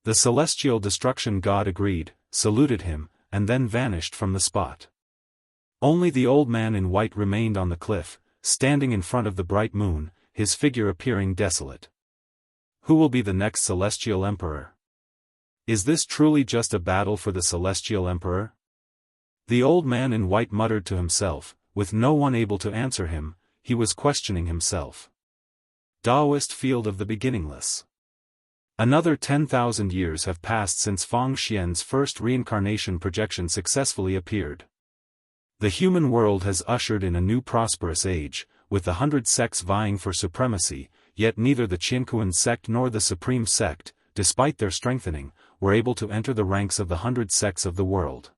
The celestial destruction god agreed, saluted him, and then vanished from the spot. Only the old man in white remained on the cliff, standing in front of the bright moon, his figure appearing desolate. Who will be the next celestial emperor? Is this truly just a battle for the celestial emperor? The old man in white muttered to himself, with no one able to answer him. He was questioning himself. Daoist field of the beginningless. Another 10,000 years have passed since Fang Xian's first reincarnation projection successfully appeared. The human world has ushered in a new prosperous age, with the 100 sects vying for supremacy, yet neither the Jianghu sect nor the Supreme sect, despite their strengthening, were able to enter the ranks of the 100 sects of the world.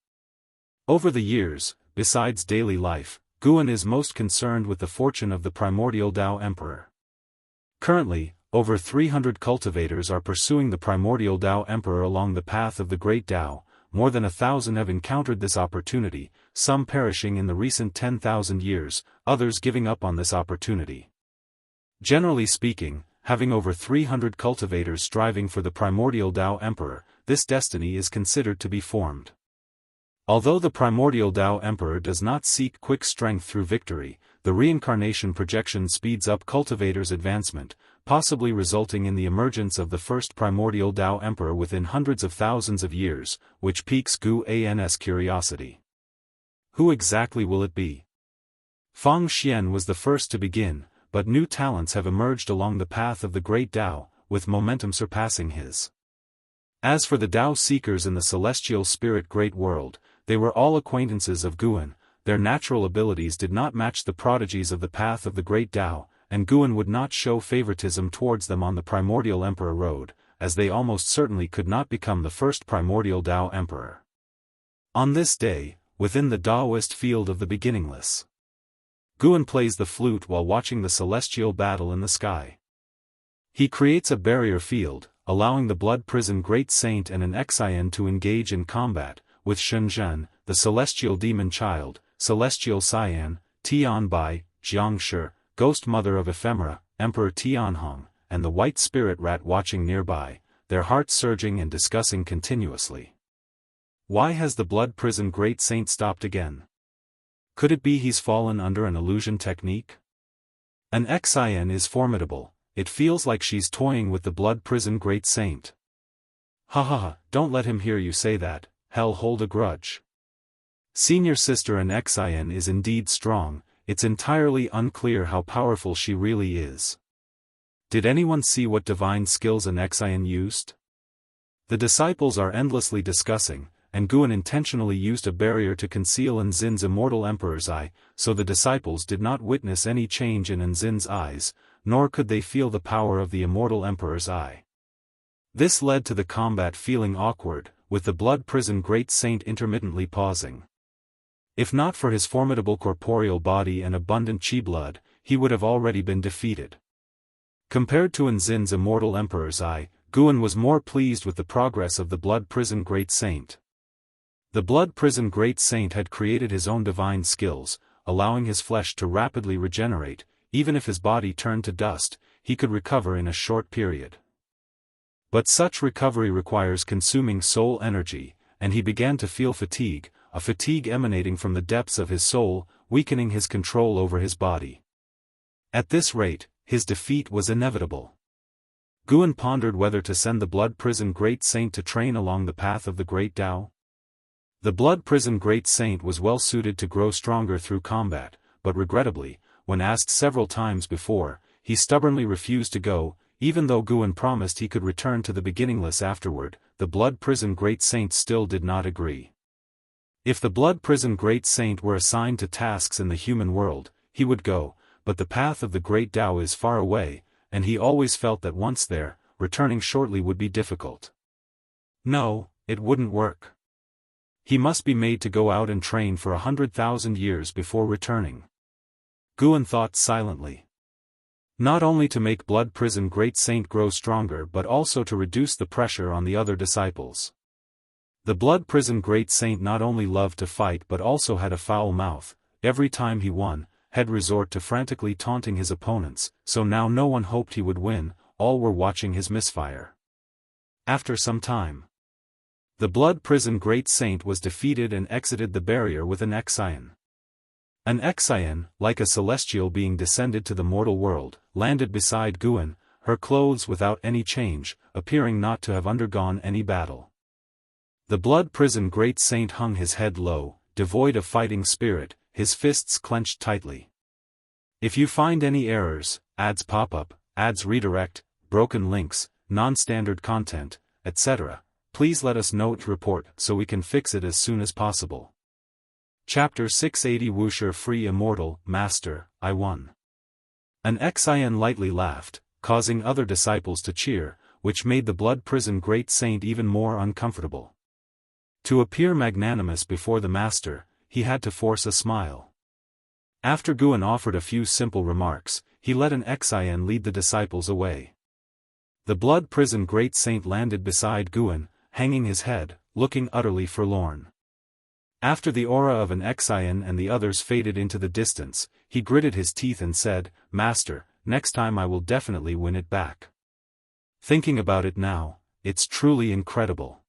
Over the years, besides daily life, Guan is most concerned with the fortune of the primordial Tao Emperor. Currently, over 300 cultivators are pursuing the primordial Tao Emperor along the path of the great Tao. More than 1,000 have encountered this opportunity, some perishing in the recent 10,000 years, others giving up on this opportunity. Generally speaking, having over 300 cultivators striving for the primordial Tao Emperor, this destiny is considered to be formed. Although the primordial Tao Emperor does not seek quick strength through victory, the reincarnation projection speeds up cultivators' advancement, possibly resulting in the emergence of the first primordial Tao Emperor within hundreds of thousands of years, which piques Guan's curiosity. Who exactly will it be? Fang Xian was the first to begin, but new talents have emerged along the path of the great Tao, with momentum surpassing his. As for the Tao seekers in the celestial spirit great world, they were all acquaintances of Guan. Their natural abilities did not match the prodigies of the path of the great Tao, and Guan would not show favoritism towards them on the primordial emperor road, as they almost certainly could not become the first primordial Tao emperor. On this day, within the Daoist field of the beginningless, Guan plays the flute while watching the celestial battle in the sky. He creates a barrier field, allowing the blood prison great saint and an Xian to engage in combat, with Shenzhen, the celestial demon child, celestial Cyan, Tianbai, Jianghu, ghost mother of ephemera, Emperor Tianhong, and the white spirit rat watching nearby, their hearts surging and discussing continuously. Why has the blood prison great saint stopped again? Could it be he's fallen under an illusion technique? An Xian is formidable, it feels like she's toying with the blood prison great saint. Ha ha ha, don't let him hear you say that, hell hold a grudge. Senior sister an Xian is indeed strong, it's entirely unclear how powerful she really is. Did anyone see what divine skills an Xian used? The disciples are endlessly discussing, and Guan intentionally used a barrier to conceal Nzin's immortal emperor's eye, so the disciples did not witness any change in Nzin's eyes, nor could they feel the power of the immortal emperor's eye. This led to the combat feeling awkward, with the blood prison great saint intermittently pausing. If not for his formidable corporeal body and abundant chi blood, he would have already been defeated. Compared to Nzin's immortal emperor's eye, Guan was more pleased with the progress of the blood prison great saint. The blood prison great saint had created his own divine skills, allowing his flesh to rapidly regenerate. Even if his body turned to dust, he could recover in a short period. But such recovery requires consuming soul energy, and he began to feel fatigue, a fatigue emanating from the depths of his soul, weakening his control over his body. At this rate, his defeat was inevitable. Guan pondered whether to send the blood prison great saint to train along the path of the great Tao. The blood prison great saint was well suited to grow stronger through combat, but regrettably, when asked several times before, he stubbornly refused to go, even though Guan promised he could return to the beginningless afterward. The blood prison great saint still did not agree. If the blood prison great saint were assigned to tasks in the human world, he would go, but the path of the great Tao is far away, and he always felt that once there, returning shortly would be difficult. No, it wouldn't work. He must be made to go out and train for 100,000 years before returning. Guan thought silently. Not only to make blood prison great saint grow stronger but also to reduce the pressure on the other disciples. The blood prison great saint not only loved to fight but also had a foul mouth. Every time he won, had resort to frantically taunting his opponents, so now no one hoped he would win, all were watching his misfire. After some time, the blood prison great saint was defeated and exited the barrier with an Xian. An Xian, like a celestial being descended to the mortal world, landed beside Guan, her clothes without any change, appearing not to have undergone any battle. The blood prison great saint hung his head low, devoid of fighting spirit, his fists clenched tightly. If you find any errors, ads pop up, ads redirect, broken links, non-standard content, etc., please let us know to report so we can fix it as soon as possible. Chapter 680 Wuxia Free Immortal, Master, I won. An Xian lightly laughed, causing other disciples to cheer, which made the blood prison great saint even more uncomfortable. To appear magnanimous before the master, he had to force a smile. After Guan offered a few simple remarks, he let an Xian lead the disciples away. The blood prison great saint landed beside Guan, hanging his head, looking utterly forlorn. After the aura of an Xian and the others faded into the distance, he gritted his teeth and said, "Master, next time I will definitely win it back." Thinking about it now, it's truly incredible.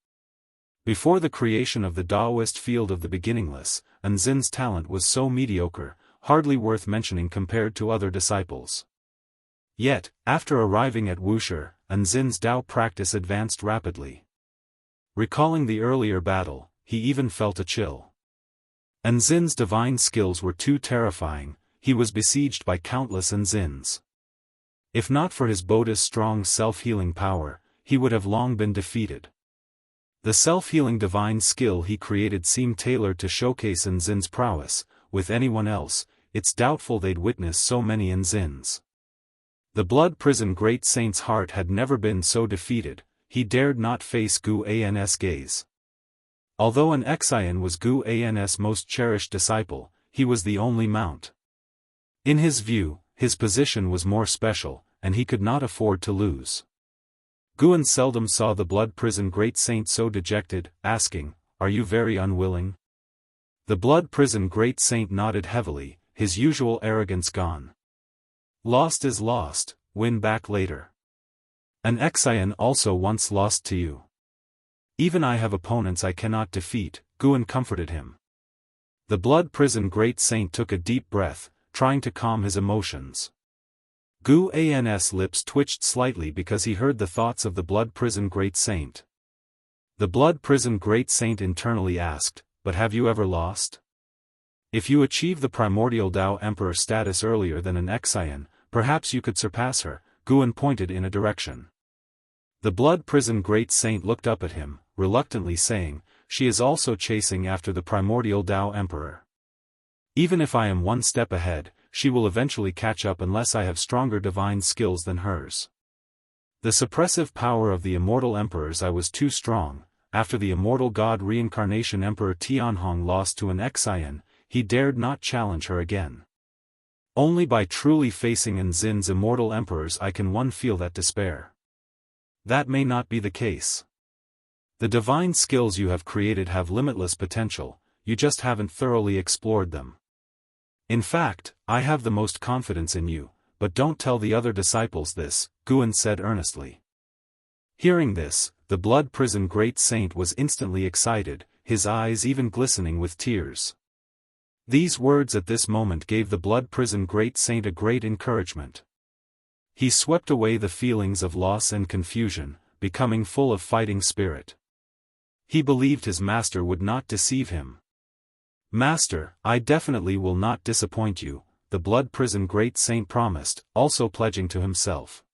Before the creation of the Daoist field of the beginningless, Anzin's talent was so mediocre, hardly worth mentioning compared to other disciples. Yet, after arriving at Wuxia, Anzin's Dao practice advanced rapidly. Recalling the earlier battle, he even felt a chill. Anzin's divine skills were too terrifying, he was besieged by countless Anzins. If not for his Buddha's strong self-healing power, he would have long been defeated. The self-healing divine skill he created seemed tailored to showcase Anzin's prowess. With anyone else, it's doubtful they'd witness so many Anzins. The blood prison great saint's heart had never been so defeated, he dared not face Gu An's gaze. Although an Xian was Gu An's most cherished disciple, he was the only mount. In his view, his position was more special, and he could not afford to lose. Guan seldom saw the blood prison great saint so dejected, asking, "Are you very unwilling?" The blood prison great saint nodded heavily, his usual arrogance gone. Lost is lost, win back later. An Xian also once lost to you. Even I have opponents I cannot defeat, Guan comforted him. The blood prison great saint took a deep breath, trying to calm his emotions. Gu An's lips twitched slightly because he heard the thoughts of the blood prison great saint. The blood prison great saint internally asked, "But have you ever lost? If you achieve the primordial Tao Emperor status earlier than an Xian, perhaps you could surpass her." Guan pointed in a direction. The blood prison great saint looked up at him, reluctantly saying, "She is also chasing after the primordial Tao Emperor. Even if I am one step ahead, she will eventually catch up unless I have stronger divine skills than hers. The suppressive power of the immortal emperors I was too strong. After the immortal god reincarnation Emperor Tianhong lost to an Xian, he dared not challenge her again. Only by truly facing Anzin's immortal emperors can one feel that despair. That may not be the case. The divine skills you have created have limitless potential, you just haven't thoroughly explored them. In fact, I have the most confidence in you, but don't tell the other disciples this," Guan said earnestly. Hearing this, the blood prison great saint was instantly excited, his eyes even glistening with tears. These words at this moment gave the blood prison great saint a great encouragement. He swept away the feelings of loss and confusion, becoming full of fighting spirit. He believed his master would not deceive him. "Master, I definitely will not disappoint you," the blood prison great saint promised, also pledging to himself.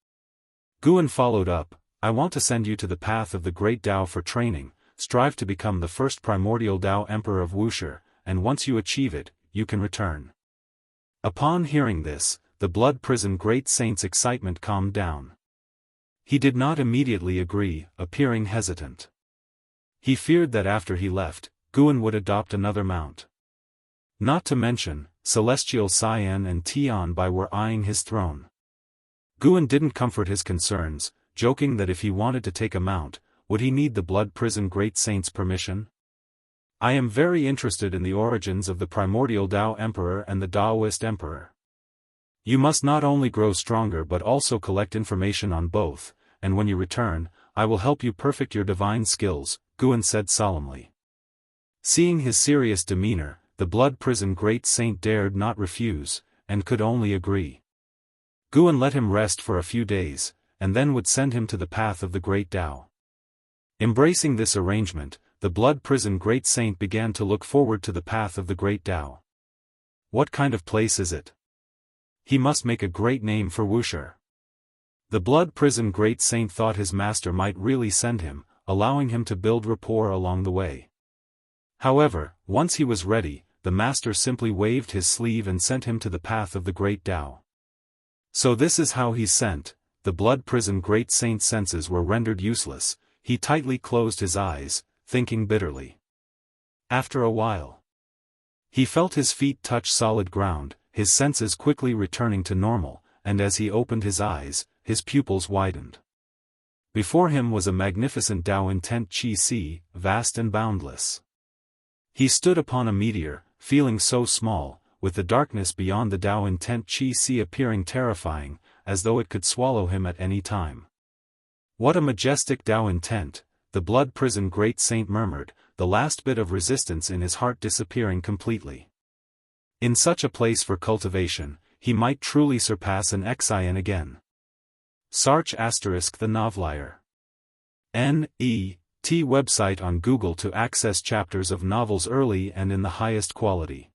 Guan followed up, "I want to send you to the path of the great Tao for training, strive to become the first primordial Tao Emperor of Wuxia, and once you achieve it, you can return." Upon hearing this, the blood prison great saint's excitement calmed down. He did not immediately agree, appearing hesitant. He feared that after he left, Guan would adopt another mount. Not to mention, Celestial Cyan and Tian Bai were eyeing his throne. Guan didn't comfort his concerns, joking that if he wanted to take a mount, would he need the blood prison great saint's permission? "I am very interested in the origins of the primordial Tao Emperor and the Daoist Emperor. You must not only grow stronger but also collect information on both, and when you return, I will help you perfect your divine skills," Guan said solemnly. Seeing his serious demeanor, the blood prison great saint dared not refuse, and could only agree. Guan let him rest for a few days, and then would send him to the path of the great Tao. Embracing this arrangement, the blood prison great saint began to look forward to the path of the great Tao. What kind of place is it? He must make a great name for Wuxia. The blood prison great saint thought his master might really send him, allowing him to build rapport along the way. However, once he was ready, the master simply waved his sleeve and sent him to the path of the great Tao. So this is how he's sent. The blood prison great saint's senses were rendered useless. He tightly closed his eyes, thinking bitterly. After a while, he felt his feet touch solid ground, his senses quickly returning to normal, and as he opened his eyes, his pupils widened. Before him was a magnificent Tao intent Qi Si, vast and boundless. He stood upon a meteor, feeling so small, with the darkness beyond the Tao intent Qi Si appearing terrifying, as though it could swallow him at any time. "What a majestic Tao intent," the blood prison great saint murmured, the last bit of resistance in his heart disappearing completely. In such a place for cultivation, he might truly surpass an Xian again. Sarch * the Novelier. N.E.T. website on Google to access chapters of novels early and in the highest quality.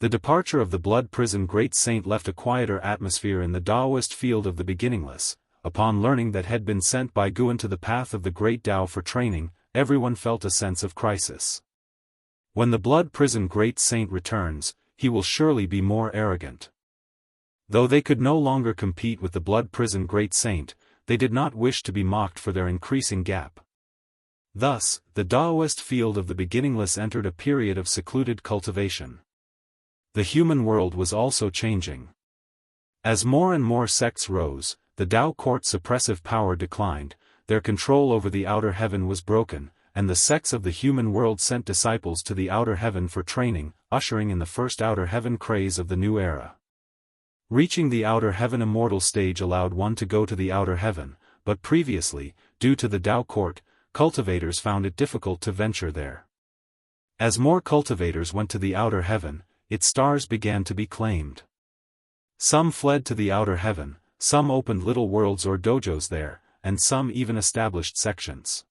The departure of the blood prison great saint left a quieter atmosphere in the Daoist field of the beginningless. Upon learning that had been sent by Guan to the path of the great Tao for training, everyone felt a sense of crisis. When the blood prison great saint returns, he will surely be more arrogant. Though they could no longer compete with the blood prison great saint, they did not wish to be mocked for their increasing gap. Thus, the Daoist field of the beginningless entered a period of secluded cultivation. The human world was also changing. As more and more sects rose, the Tao court's suppressive power declined, their control over the outer heaven was broken, and the sects of the human world sent disciples to the outer heaven for training, ushering in the first outer heaven craze of the new era. Reaching the outer heaven immortal stage allowed one to go to the outer heaven, but previously, due to the Tao court, cultivators found it difficult to venture there. As more cultivators went to the outer heaven, its stars began to be claimed. Some fled to the outer heaven, some opened little worlds or dojos there, and some even established sections.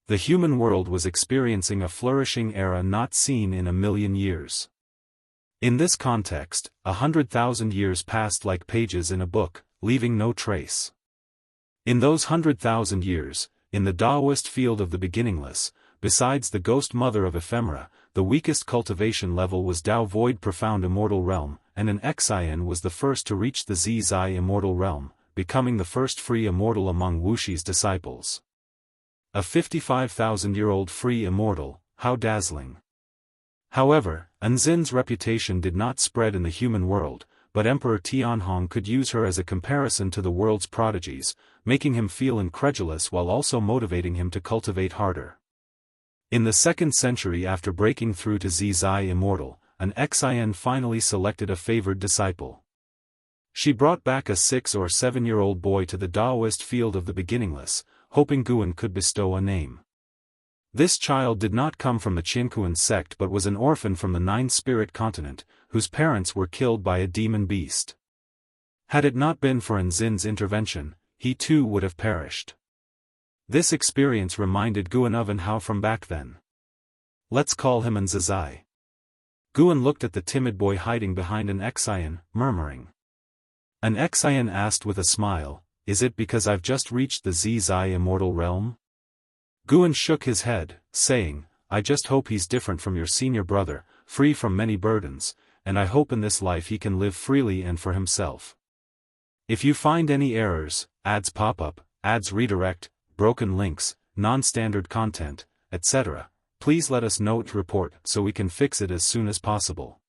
The human world was experiencing a flourishing era not seen in a million years. In this context, 100,000 years passed like pages in a book, leaving no trace. In those 100,000 years, in the Daoist field of the beginningless, besides the ghost mother of ephemera, the weakest cultivation level was Tao Void Profound Immortal Realm, and an Xian was the first to reach the Zai Immortal Realm, becoming the first free immortal among Wuxi's disciples. A 55,000-year-old free immortal, how dazzling. However, Anzin's reputation did not spread in the human world, but Emperor Tianhong could use her as a comparison to the world's prodigies, making him feel incredulous while also motivating him to cultivate harder. In the 2nd century after breaking through to Zai Immortal, an Xian finally selected a favored disciple. She brought back a 6 or 7-year-old boy to the Daoist field of the beginningless, hoping Guan could bestow a name. This child did not come from the Jianghu sect but was an orphan from the 9-spirit continent, whose parents were killed by a demon beast. Had it not been for Anzin's intervention, he too would have perished. This experience reminded Guan of How from back then. Let's call him An Zizai. Guan looked at the timid boy hiding behind an Xian, murmuring. An Xian asked with a smile, is it because I've just reached the Zizai immortal realm? Guan shook his head, saying, I just hope he's different from your senior brother, free from many burdens, and I hope in this life he can live freely and for himself. If you find any errors, ads pop up, ads redirect, broken links, non-standard content, etc., please let us know to report so we can fix it as soon as possible.